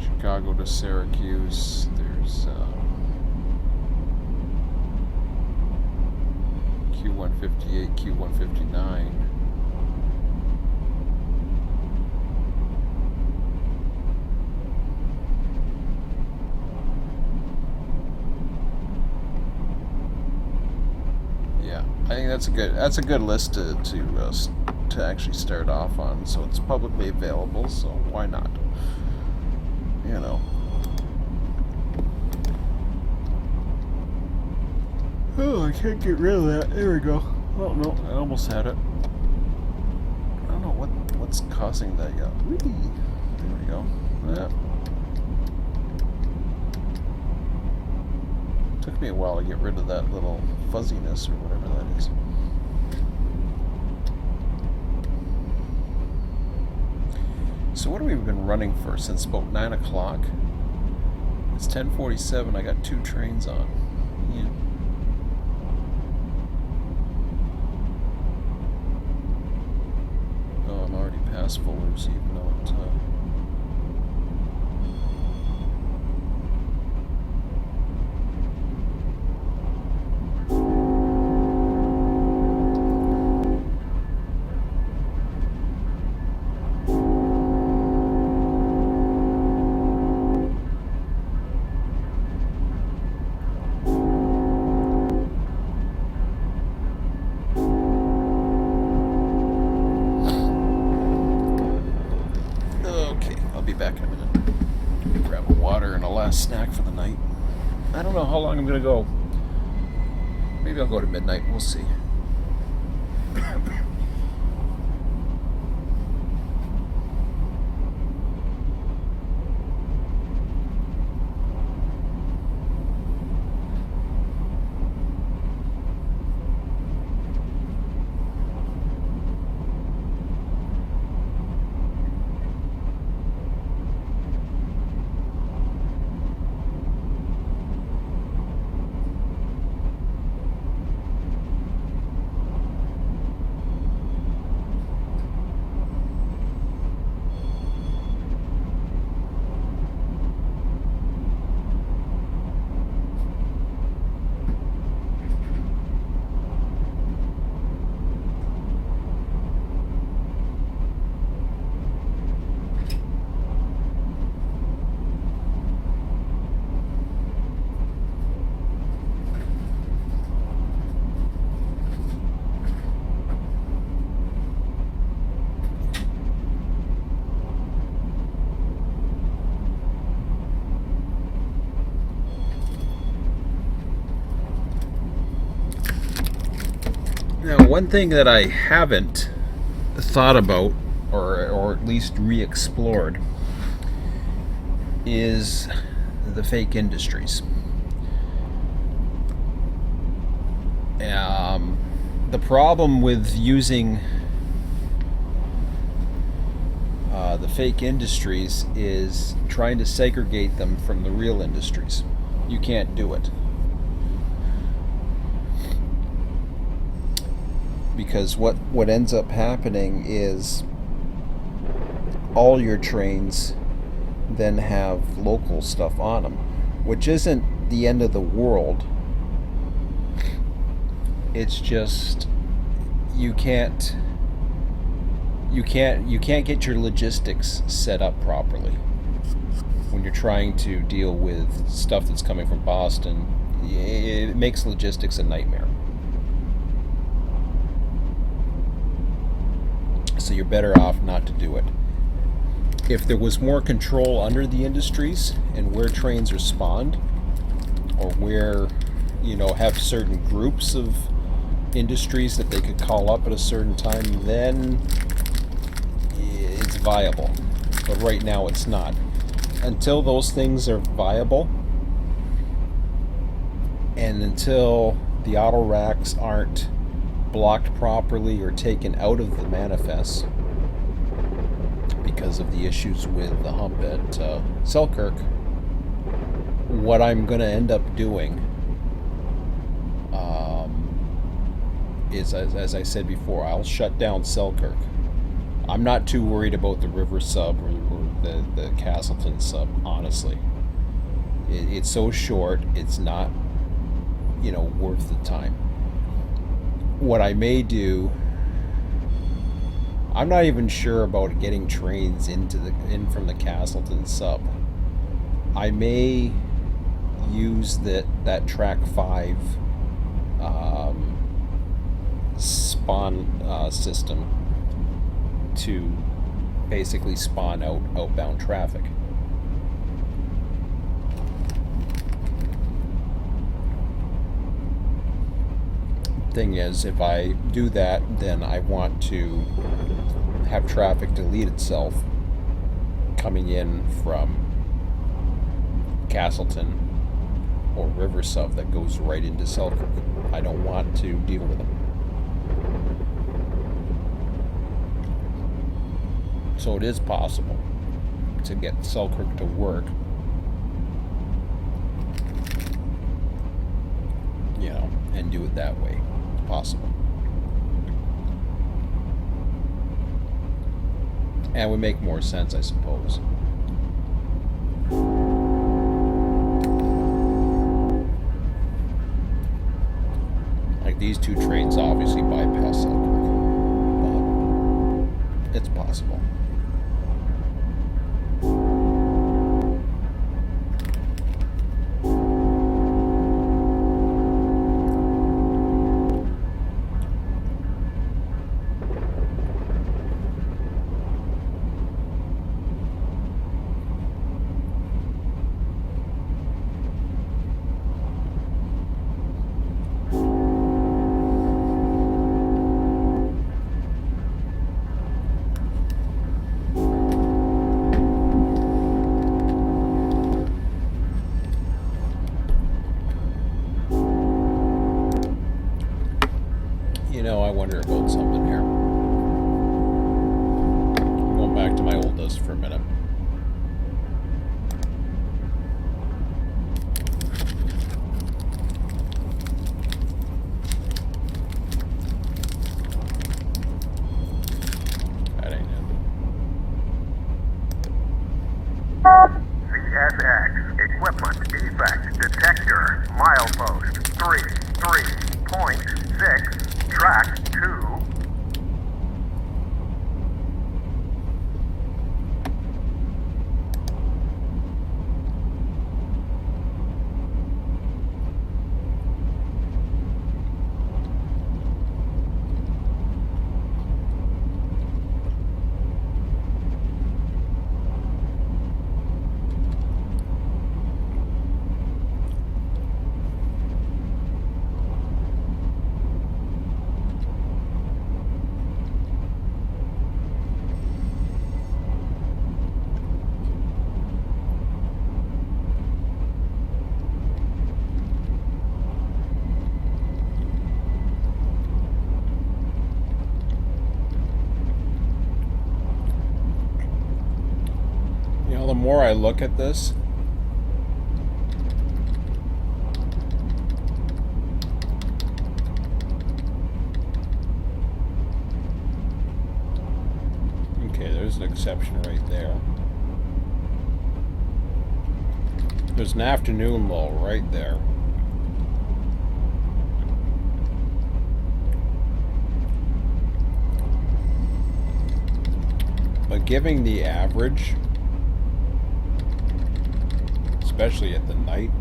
[SPEAKER 1] Chicago to Syracuse. There's Q158, Q159. Yeah, I think that's a good list to actually start off on. So it's publicly available, so why not? You know. Oh, I can't get rid of that. There we go. Oh no, I almost had it. I don't know what what's causing the, whee! There we go. Yeah. Took me a while to get rid of that little fuzziness or whatever that is. So what have we been running for since about 9 o'clock? It's 10:47. I got 2 trains on. Yeah. Oh, I'm already past Fuller's, even though it. Back in a minute. Grab a water and a last snack for the night. I don't know how long I'm gonna go. Maybe I'll go to midnight. We'll see. Now, one thing that I haven't thought about, or at least re-explored, is the fake industries. The problem with using the fake industries is trying to segregate them from the real industries. You can't do it. Because what ends up happening is all your trains then have local stuff on them, which isn't the end of the world. It's just you can't get your logistics set up properly when you're trying to deal with stuff that's coming from Boston. It makes logistics a nightmare. So you're better off not to do it. If there was more control under the industries and where trains are spawned, or where, have certain groups of industries that they could call up at a certain time, then it's viable. But right now it's not. Until those things are viable, and until the auto racks aren't blocked properly or taken out of the manifests because of the issues with the hump at Selkirk, what I'm going to end up doing is, as I said before, I'll shut down Selkirk. I'm not too worried about the River sub or the Castleton sub, honestly. It's so short, it's not, worth the time. What I may do, I'm not even sure about getting trains in from the Castleton sub. I may use that track 5 spawn system to basically spawn out outbound traffic. Thing is, if I do that, then I want to have traffic delete itself coming in from Castleton or Riversov that goes right into Selkirk. I don't want to deal with them. So it is possible to get Selkirk to work, you know, and do it that way. It's possible. And would make more sense, I suppose. Like these two trains obviously bypass Selkirk, but it's possible. I wonder about something here. I'm going back to my old list for a minute. That ain't it.
[SPEAKER 2] CSX equipment defect detector milepost 33.6. Track 2.
[SPEAKER 1] The more I look at this, okay, there's an exception right there. There's an afternoon lull right there. But giving the average, especially at the night,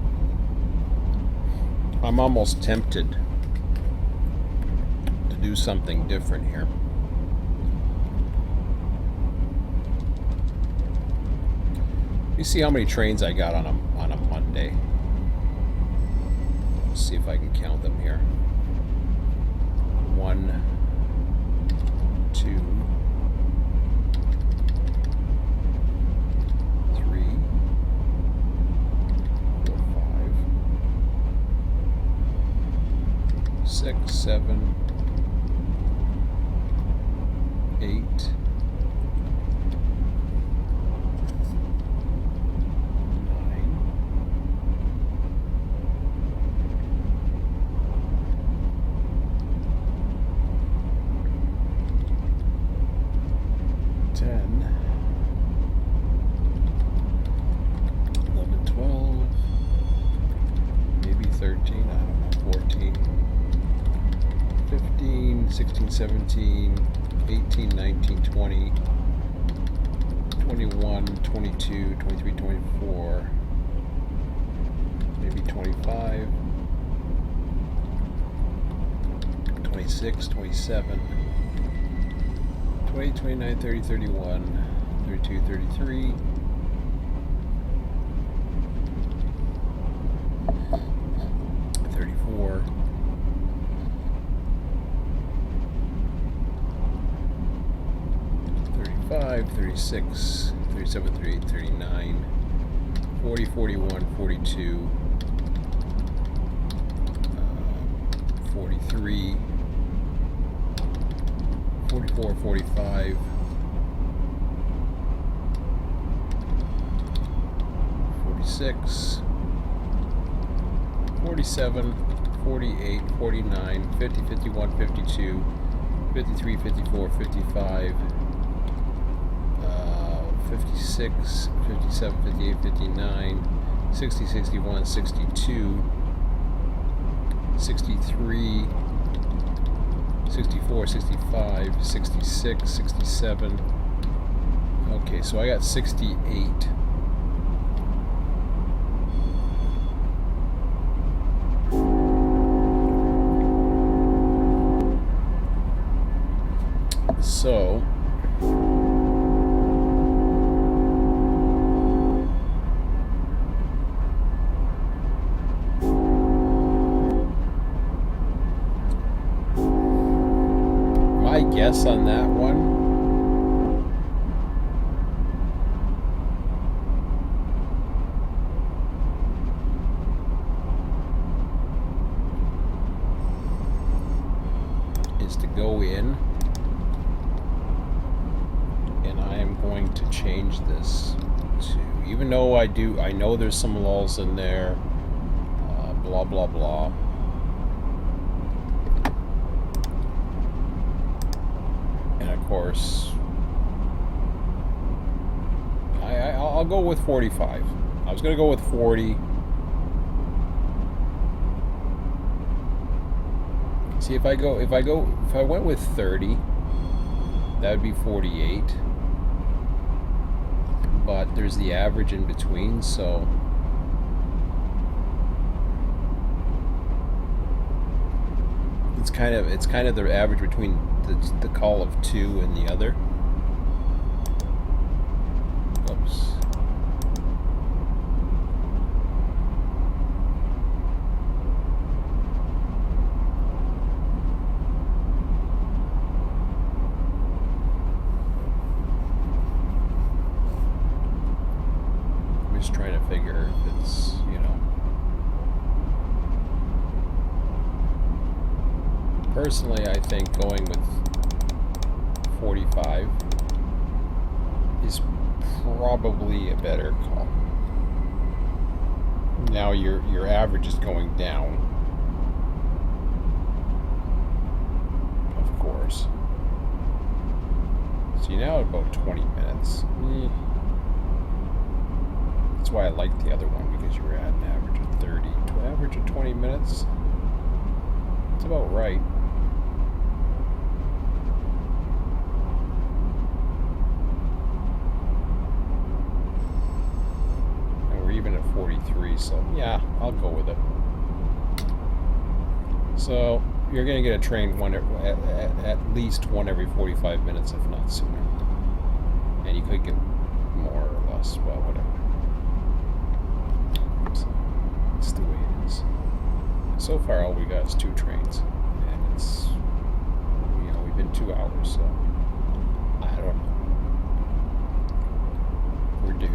[SPEAKER 1] I'm almost tempted to do something different here. Let me see how many trains I got on a Monday. Let's see if I can count them here. 1, 2, 6, 7, 8, 10, 11, 12, maybe 13, I don't know, 14, 15, 16, 17, 18, 19, 20, 21, 22, 23, 24, maybe 25, 26, 27, 28, 29, 30, 31, 32, 33, 34, 35, 35, 36, 37, 38, 39, 40, 41, 42, 43, 44, 45, 46, 47, 48, 49, 50, 51, 52, 53, 54, 55, 56, 57, 58, 59, 60, 61, 62, 63, 64, 65, 66, 67. Okay, so I got 68. So my guess on that one is to go in, and I am going to change this to, even though I know there's some lulls in there, blah blah blah. And of course, I'll go with 45. I was gonna go with 40. See, if I went with 30, that would be 48. But there's the average in between, so it's kind of the average between the call of 2 and the other. Oops. I'm just trying to figure if it's, personally, I think going with 45 is probably a better call. Now your average is going down, of course. See, now about 20 minutes. That's why I liked the other one, because you were at an average of 30. To an average of 20 minutes, that's about right. Even at 43, so yeah, I'll go with it. So you're going to get a train at least one every 45 minutes, if not sooner. And you could get more or less, well, whatever. So it's the way it is. So far, all we got is 2 trains, and it's, we've been 2 hours, so I don't know. We're due.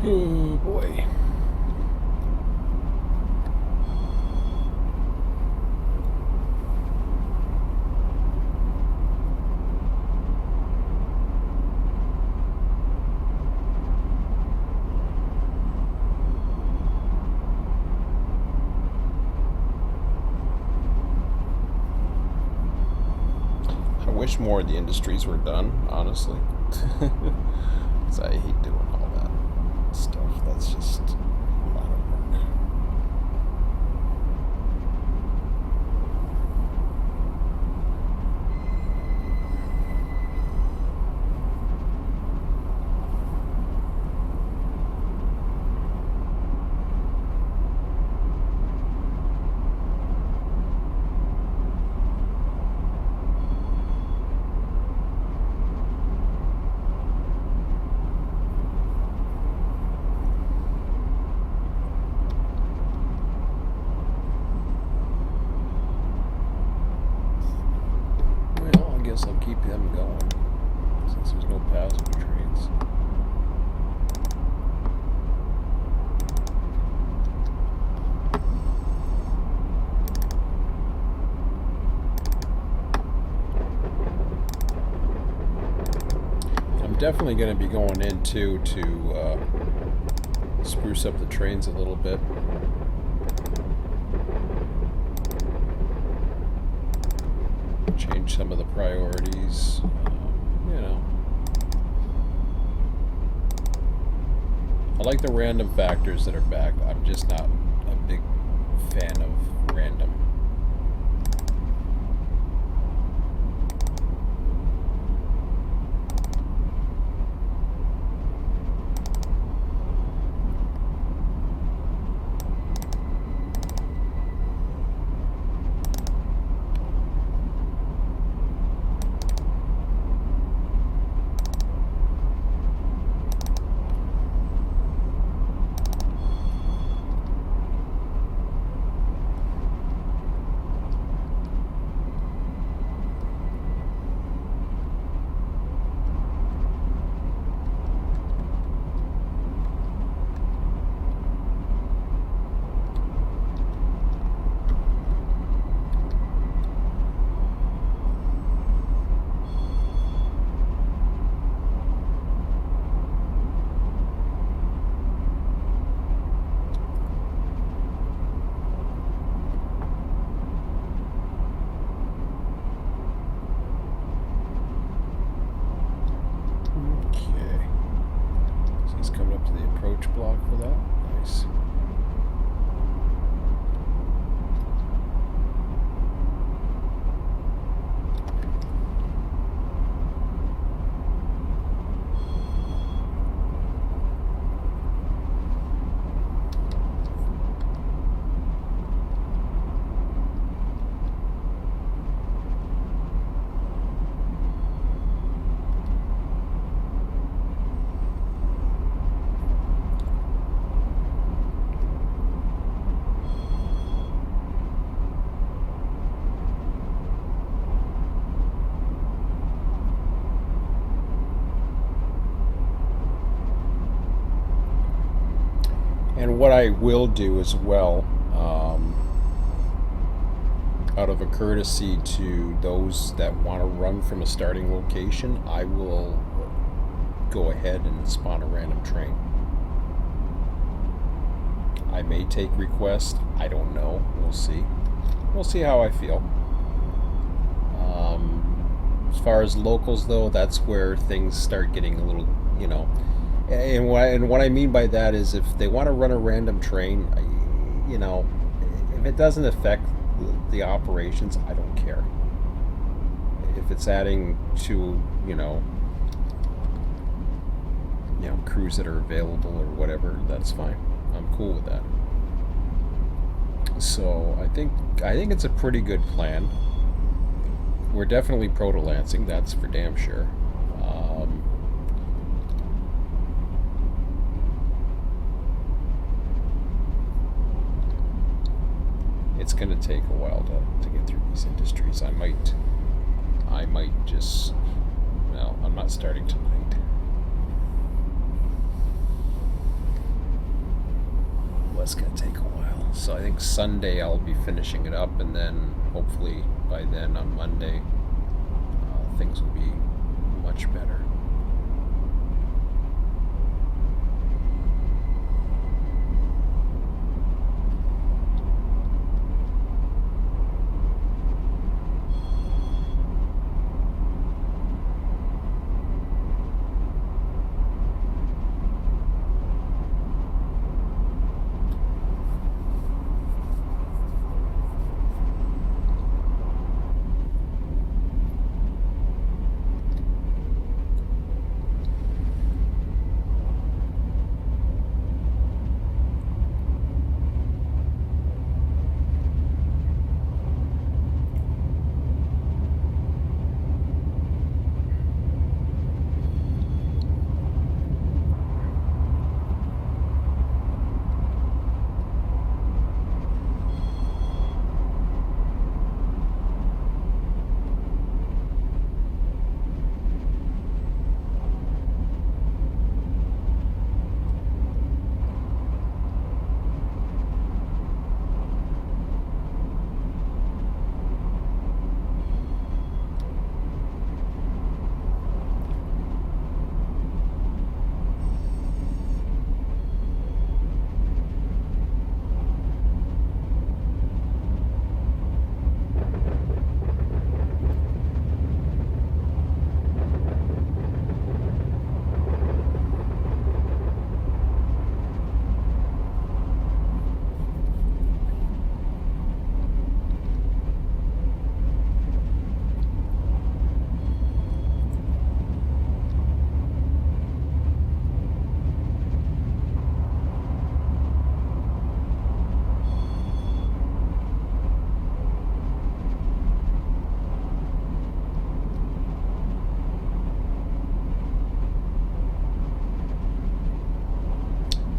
[SPEAKER 1] Oh boy. I wish more of the industries were done, honestly. Because I hate doing all that stuff. That's just a lot of work. keep them going since there's no passenger trains. I'm definitely going to be going in too to spruce up the trains a little bit. Change some of the priorities, you know. I like the random factors that are back. I'm just not a big fan of random. Coming up to the approach block for that. Nice. And what I will do as well, out of a courtesy to those that want to run from a starting location, I will go ahead and spawn a random train. I may take requests. I don't know. We'll see. We'll see how I feel. As far as locals, though, that's where things start getting a little, you know. And what I mean by that is if they want to run a random train, you know, if it doesn't affect the operations, I don't care. If it's adding to, you know, crews that are available or whatever, that's fine. I'm cool with that. So I think it's a pretty good plan. We're definitely proto-lancing, that's for damn sure. It's going to take a while to get through these industries. I might just, well, I'm not starting tonight. Well, that's going to take a while. So I think Sunday I'll be finishing it up, and then hopefully by then on Monday things will be much better.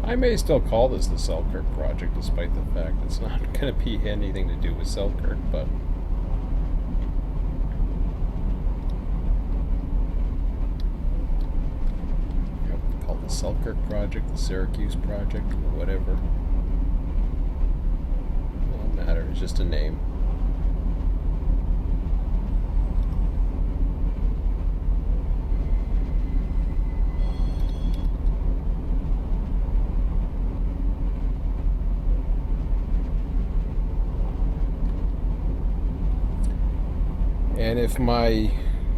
[SPEAKER 1] I may still call this the Selkirk Project, despite the fact it's not going to be anything to do with Selkirk, but... Call it the Selkirk Project, the Syracuse Project, or whatever. It doesn't matter, it's just a name. And if my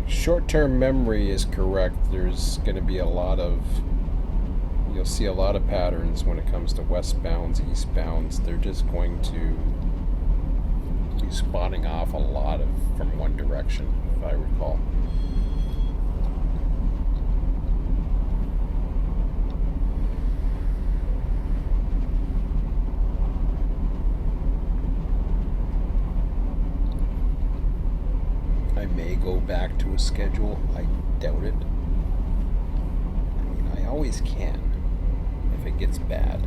[SPEAKER 1] short-term memory is correct, there's going to be you'll see a lot of patterns when it comes to westbounds, eastbounds. They're just going to be spawning off a lot from one direction, if I recall. I may go back to a schedule. I doubt it. I mean, I always can if it gets bad.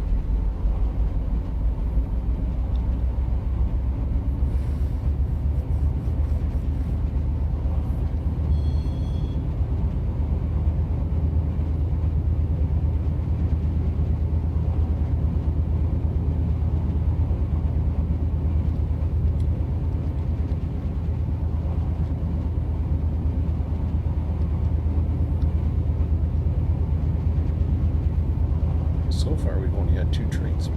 [SPEAKER 1] So far, we've only had 2 trains.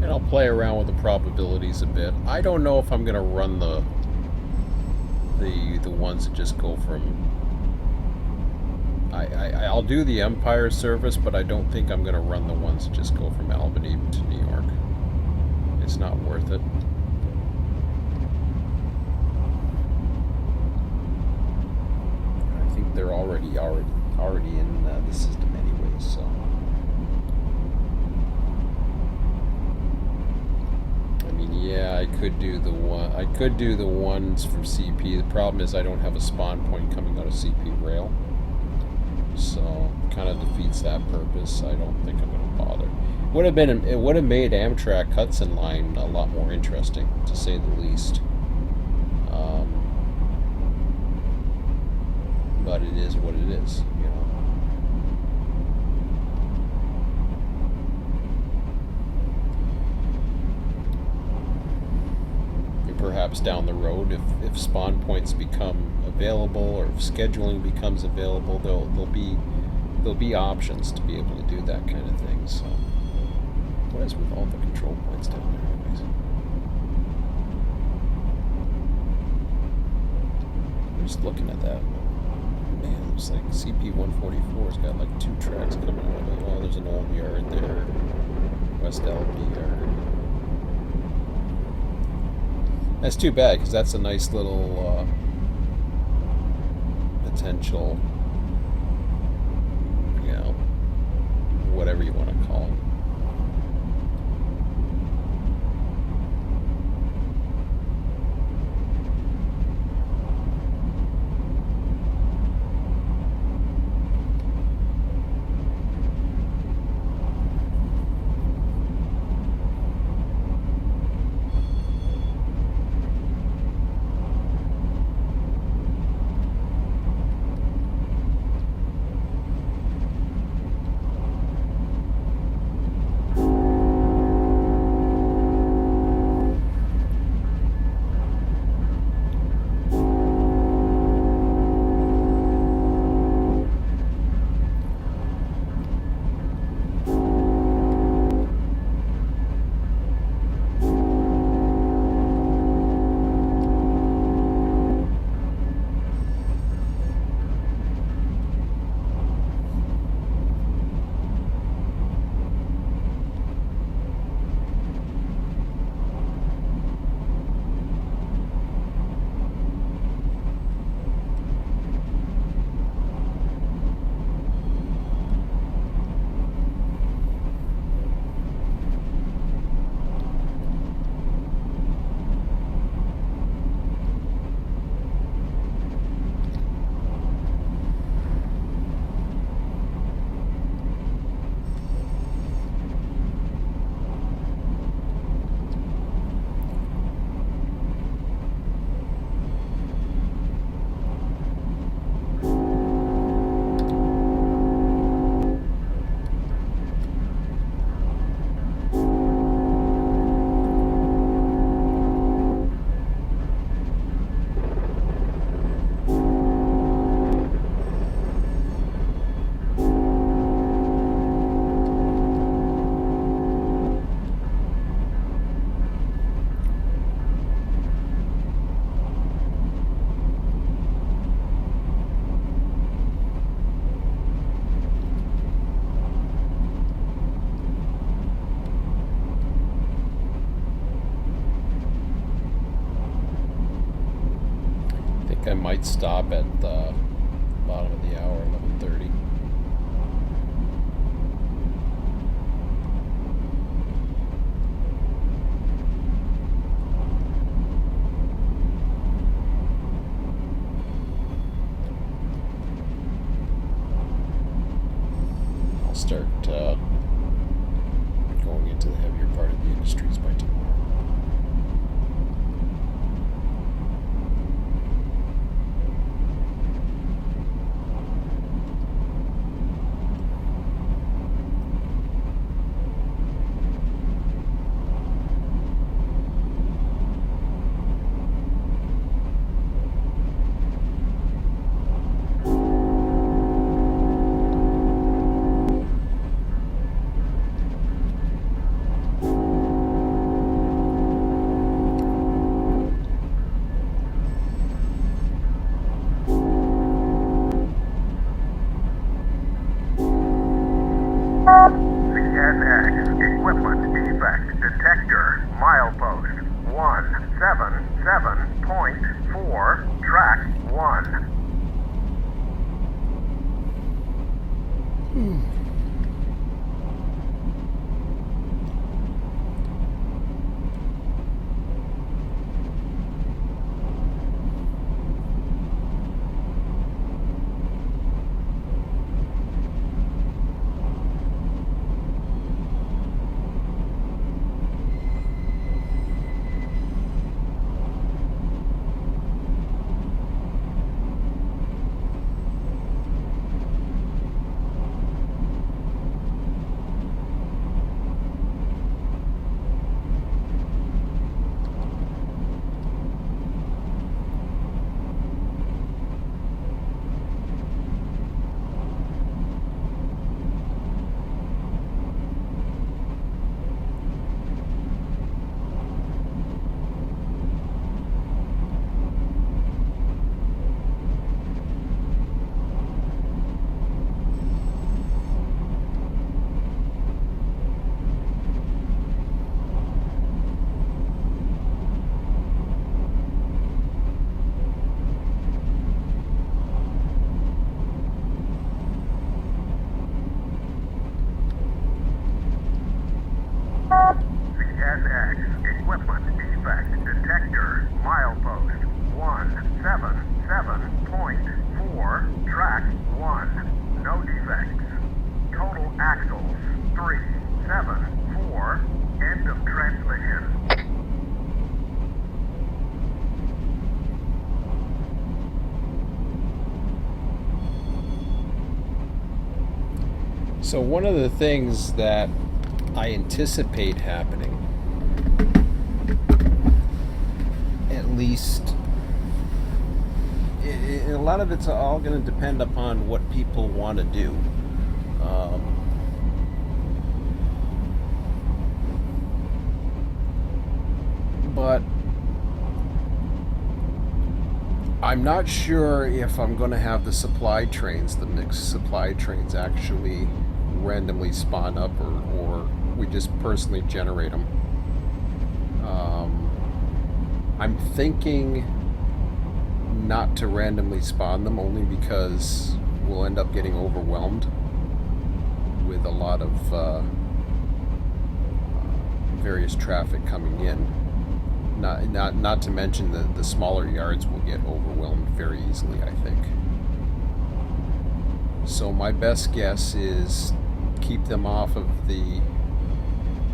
[SPEAKER 1] And I'll play around with the probabilities a bit. I don't know if I'm going to run the ones that just go from... I'll do the Empire service, but I don't think I'm going to run the ones that just go from Albany to New York. It's not worth it. I think they're already in the system anyways, so... Yeah, I could do the ones from CP. The problem is I don't have a spawn point coming out of CP rail, so kind of defeats that purpose. I don't think I'm going to bother. It would have made Amtrak Hudson line a lot more interesting, to say the least. But it is what it is, you know. Perhaps down the road, if spawn points become available or if scheduling becomes available, there'll be options to be able to do that kind of thing. So, what is with all the control points down there, anyways? I'm just looking at that. Man, it's like CP-144's got like 2 tracks coming out of it. Oh, there's an old yard there, West Albany yard. That's too bad, because that's a nice little potential, you know, whatever you want to call it. might stop at the bottom of the hour, 11:30. I'll start going into the heavier part of the industries by tomorrow.
[SPEAKER 2] CSX equipment defect detector milepost 177.4 track 1. CSX equipment defect detector milepost 177.4 track 1. No defects. Total axles 374. End of transmission.
[SPEAKER 1] So one of the things that I anticipate happening, at least, a lot of it's all going to depend upon what people want to do. But I'm not sure if I'm going to have the supply trains, the mixed supply trains, actually randomly spawn up, or we just personally generate them. I'm thinking not to randomly spawn them, only because we'll end up getting overwhelmed with a lot of various traffic coming in. Not to mention the smaller yards will get overwhelmed very easily, I think. So my best guess is keep them off of the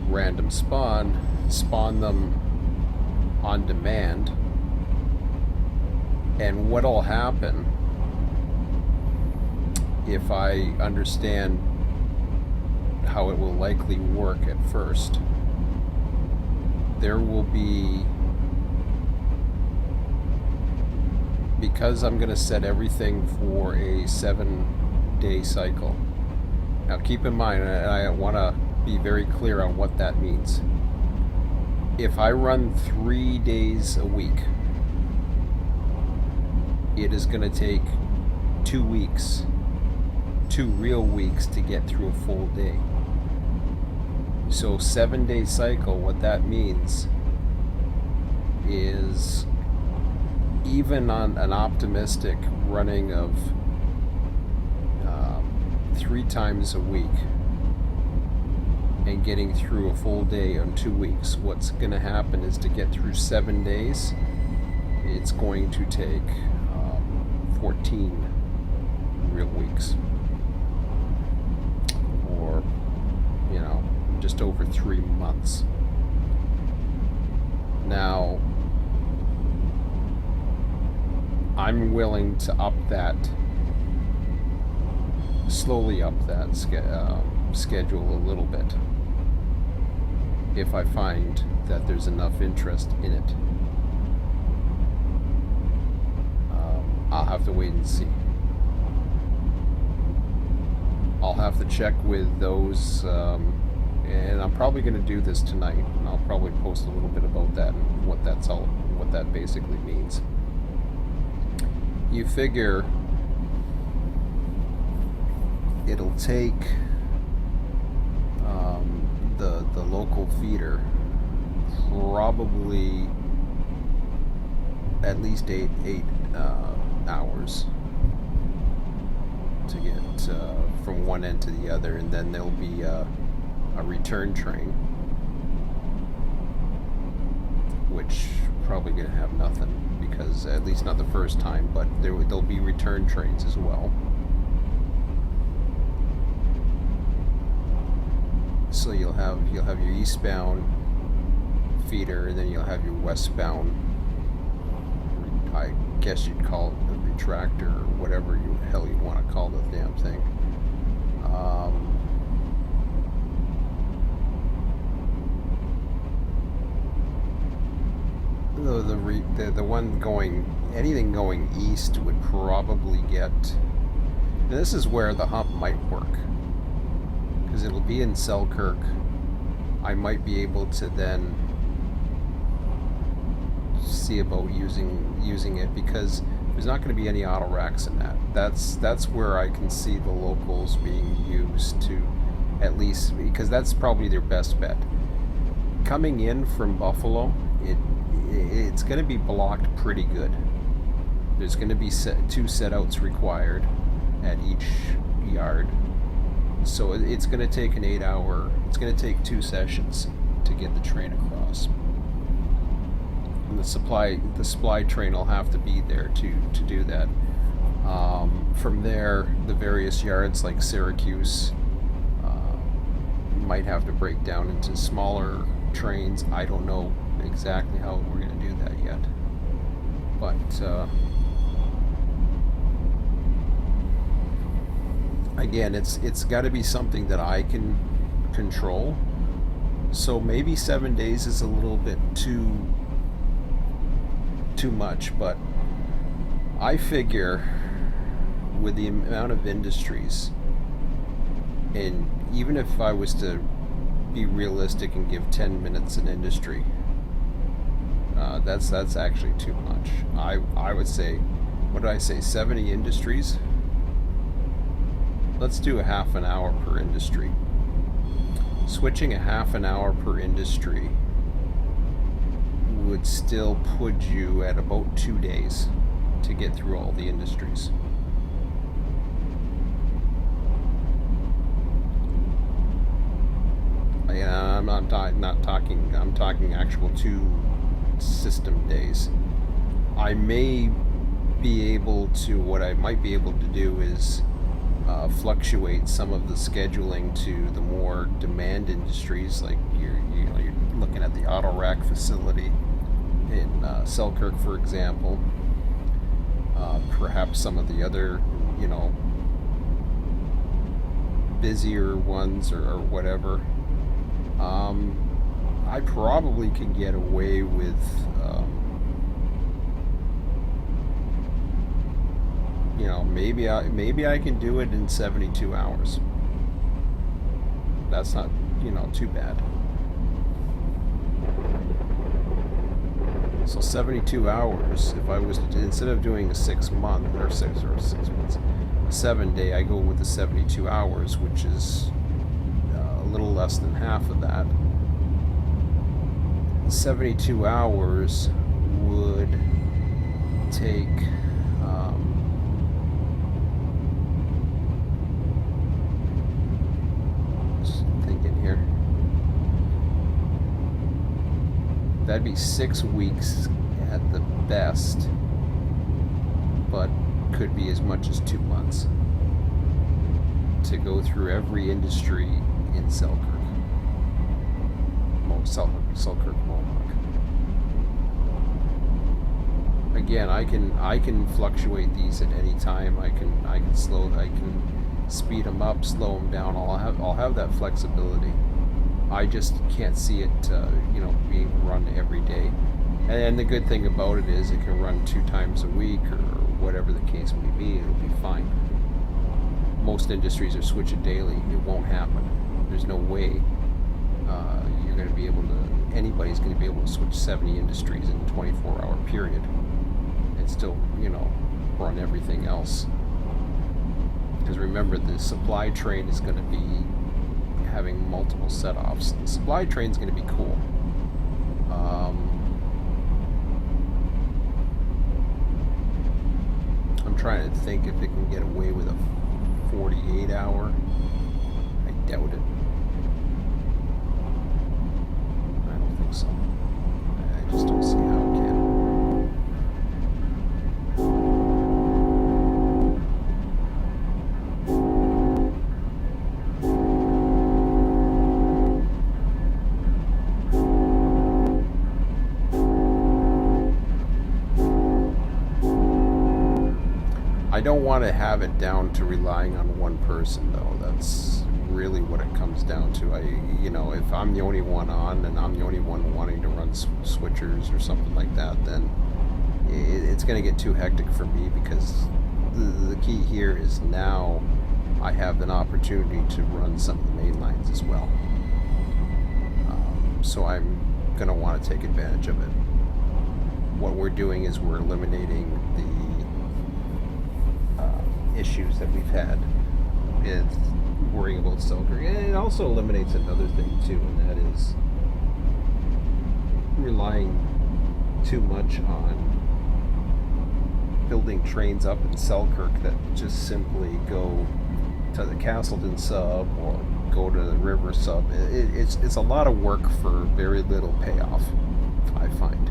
[SPEAKER 1] random spawn them on demand, and what'll happen if I understand how it will likely work at first, there will be, because I'm going to set everything for a 7-day cycle. Now keep in mind, and I want to be very clear on what that means. If I run 3 days a week, it is going to take 2 weeks, 2 real weeks, to get through a full day. So 7-day cycle, what that means is even on an optimistic running of 3 times a week and getting through a full day on 2 weeks, what's going to happen is to get through 7 days, it's going to take 14 real weeks, or just over 3 months. Now, I'm willing to slowly up that schedule a little bit if I find that there's enough interest in it. I'll have to wait and see. I'll have to check with those, and I'm probably going to do this tonight, and I'll probably post a little bit about that and what that basically means. You figure it'll take the local feeder probably at least eight hours to get from one end to the other, and then there'll be a return train, which probably gonna have nothing, because at least not the first time, but there'll be return trains as well. So you'll have your eastbound feeder, and then you'll have your westbound, I guess you'd call it the retractor, or whatever hell you want to call the damn thing. The one anything going east would probably get, and this is where the hump might work, because it'll be in Selkirk. I might be able to then see about using it, because there's not going to be any auto racks in that. That's where I can see the locals being used to, at least, because that's probably their best bet. Coming in from Buffalo, it's going to be blocked pretty good. There's going to be 2 setouts required at each yard, so it's going to take it's going to take 2 sessions to get the train across. And the supply train will have to be there to do that. From there, the various yards like Syracuse might have to break down into smaller trains. I don't know exactly how we're going to do that yet, but again, it's got to be something that I can control. So maybe 7 days is a little bit too much, but I figure with the amount of industries, and even if I was to be realistic and give 10 minutes an industry, that's actually too much. I would say, what did I say, 70 industries? Let's do a half an hour per industry. Switching a half an hour per industry would still put you at about 2 days to get through all the industries. Yeah, I'm talking actual 2 system days. I may be able to, what I might be able to do is fluctuate some of the scheduling to the more demand industries, like you're looking at the auto rack facility in Selkirk, for example. Perhaps some of the other, busier ones or whatever. I probably can get away with maybe I can do it in 72 hours. That's not too bad. So 72 hours, if I was to, instead of doing a 6 month or 6 months, a 7 day, I go with the 72 hours, which is a little less than half of that. 72 hours would take just thinking here. That'd be 6 weeks at the best, but could be as much as 2 months to go through every industry in Selkirk. Selkirk Mohawk. Again, I can fluctuate these at any time. I can speed them up, slow them down. I'll have that flexibility. I just can't see it, being run every day. And the good thing about it is it can run 2 times a week or whatever the case may be. It'll be fine. Most industries are switching daily. It won't happen. There's no way you're going to be able to. Anybody's going to be able to switch 70 industries in a 24-hour period and still, run everything else. Because remember, the supply train is going to be having multiple set-offs. The supply train is going to be cool. I'm trying to think if it can get away with a 48-hour. I doubt it. I don't think so. I just don't see how it can. I don't want to have it down to relying on one person, though. That's really what it comes down to. If I'm the only one on and I'm the only one wanting to run switchers or something like that, then it's going to get too hectic for me, because the key here is now I have an opportunity to run some of the main lines as well. So I'm going to want to take advantage of it. What we're doing is we're eliminating the issues that we've had with worrying about Selkirk. And it also eliminates another thing too, and that is relying too much on building trains up in Selkirk that just simply go to the Castleton sub or go to the River sub. It's a lot of work for very little payoff, I find.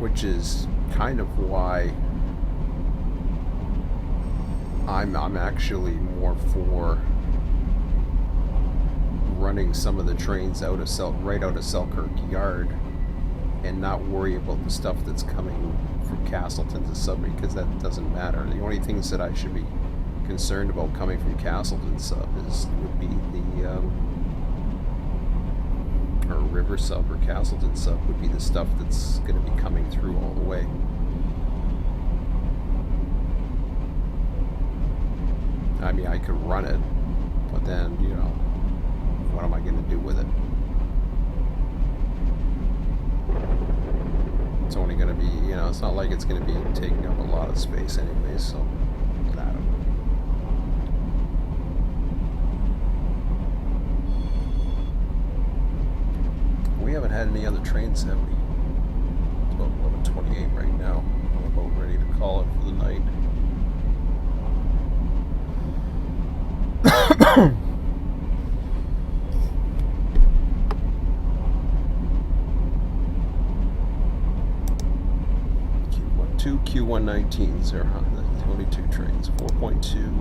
[SPEAKER 1] Which is kind of why I'm actually more for running some of the trains right out of Selkirk Yard and not would about the stuff that's coming from Castleton to sub, because that doesn't matter. The only things that I should be concerned about coming from Castleton sub would be the or River sub or Castleton sub would be the stuff that's going to be coming through all the way. I mean, I could run it, but then, what am I going to do with it? It's only going to be, it's not like it's going to be taking up a lot of space anyway, so I don't know. We haven't had any other trains, have we? It's about 11:28 right now. I'm about ready to call it for the night. Two Q119s are the only 2 trains. 4.2.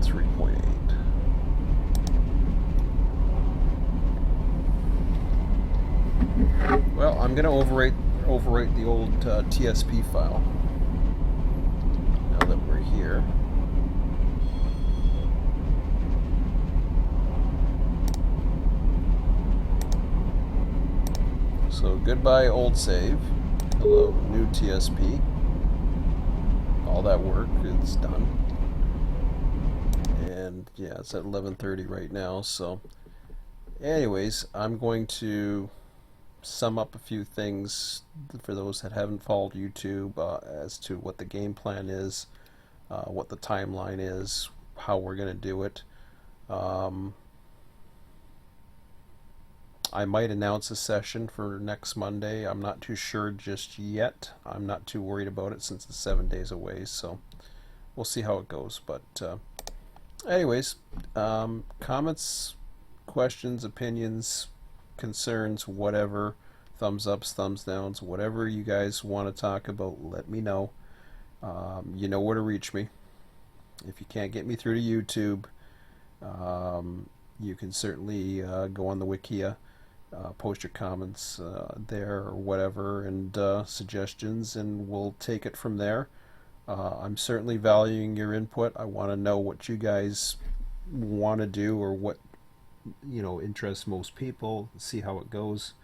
[SPEAKER 1] 3.8. Well, I'm going to overwrite the old TSP file now that we're here. So goodbye old save. Hello new TSP. All that work is done. And yeah, it's at 11:30 right now. So anyways, I'm going to sum up a few things for those that haven't followed YouTube as to what the game plan is, what the timeline is, how we're going to do it. Um, I might announce a session for next Monday. I'm not too sure just yet. I'm not too worried about it since it's 7 days away, so we'll see how it goes. But anyways, comments, questions, opinions, concerns, whatever, thumbs ups, thumbs downs, whatever you guys want to talk about, let me know. You know where to reach me. If you can't get me through to YouTube, you can certainly go on the Wikia, post your comments there or whatever, and suggestions, and we'll take it from there. I'm certainly valuing your input. I want to know what you guys want to do, or what interests most people. See how it goes.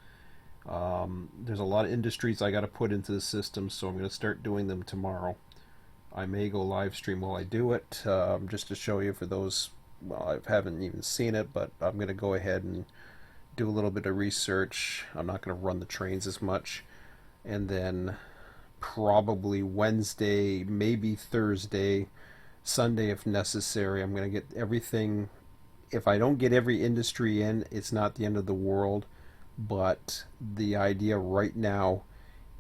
[SPEAKER 1] There's a lot of industries I got to put into the system, so I'm going to start doing them tomorrow. I may go live stream while I do it, just to show you for those. Well, I haven't even seen it, but I'm going to go ahead and do a little bit of research. I'm not going to run the trains as much, and then probably Wednesday, maybe Thursday, Sunday if necessary. I'm going to get everything. If I don't get every industry in, it's not the end of the world, but the idea right now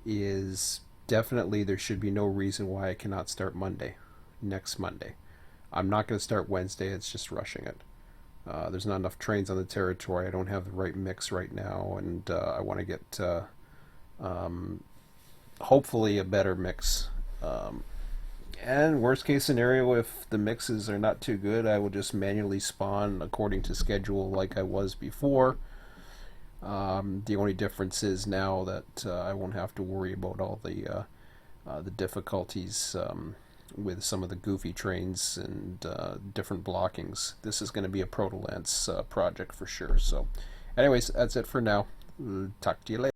[SPEAKER 1] is definitely there should be no reason why I cannot start next Monday. I'm not going to start Wednesday, it's just rushing it. There's not enough trains on the territory. I don't have the right mix right now, and I want to get hopefully a better mix. And worst case scenario, if the mixes are not too good, I will just manually spawn according to schedule like I was before. The only difference is now that I won't have to worry about all the difficulties with some of the goofy trains and different blockings. This is going to be a Proto Lance project for sure. So anyways, that's it for now. Talk to you later.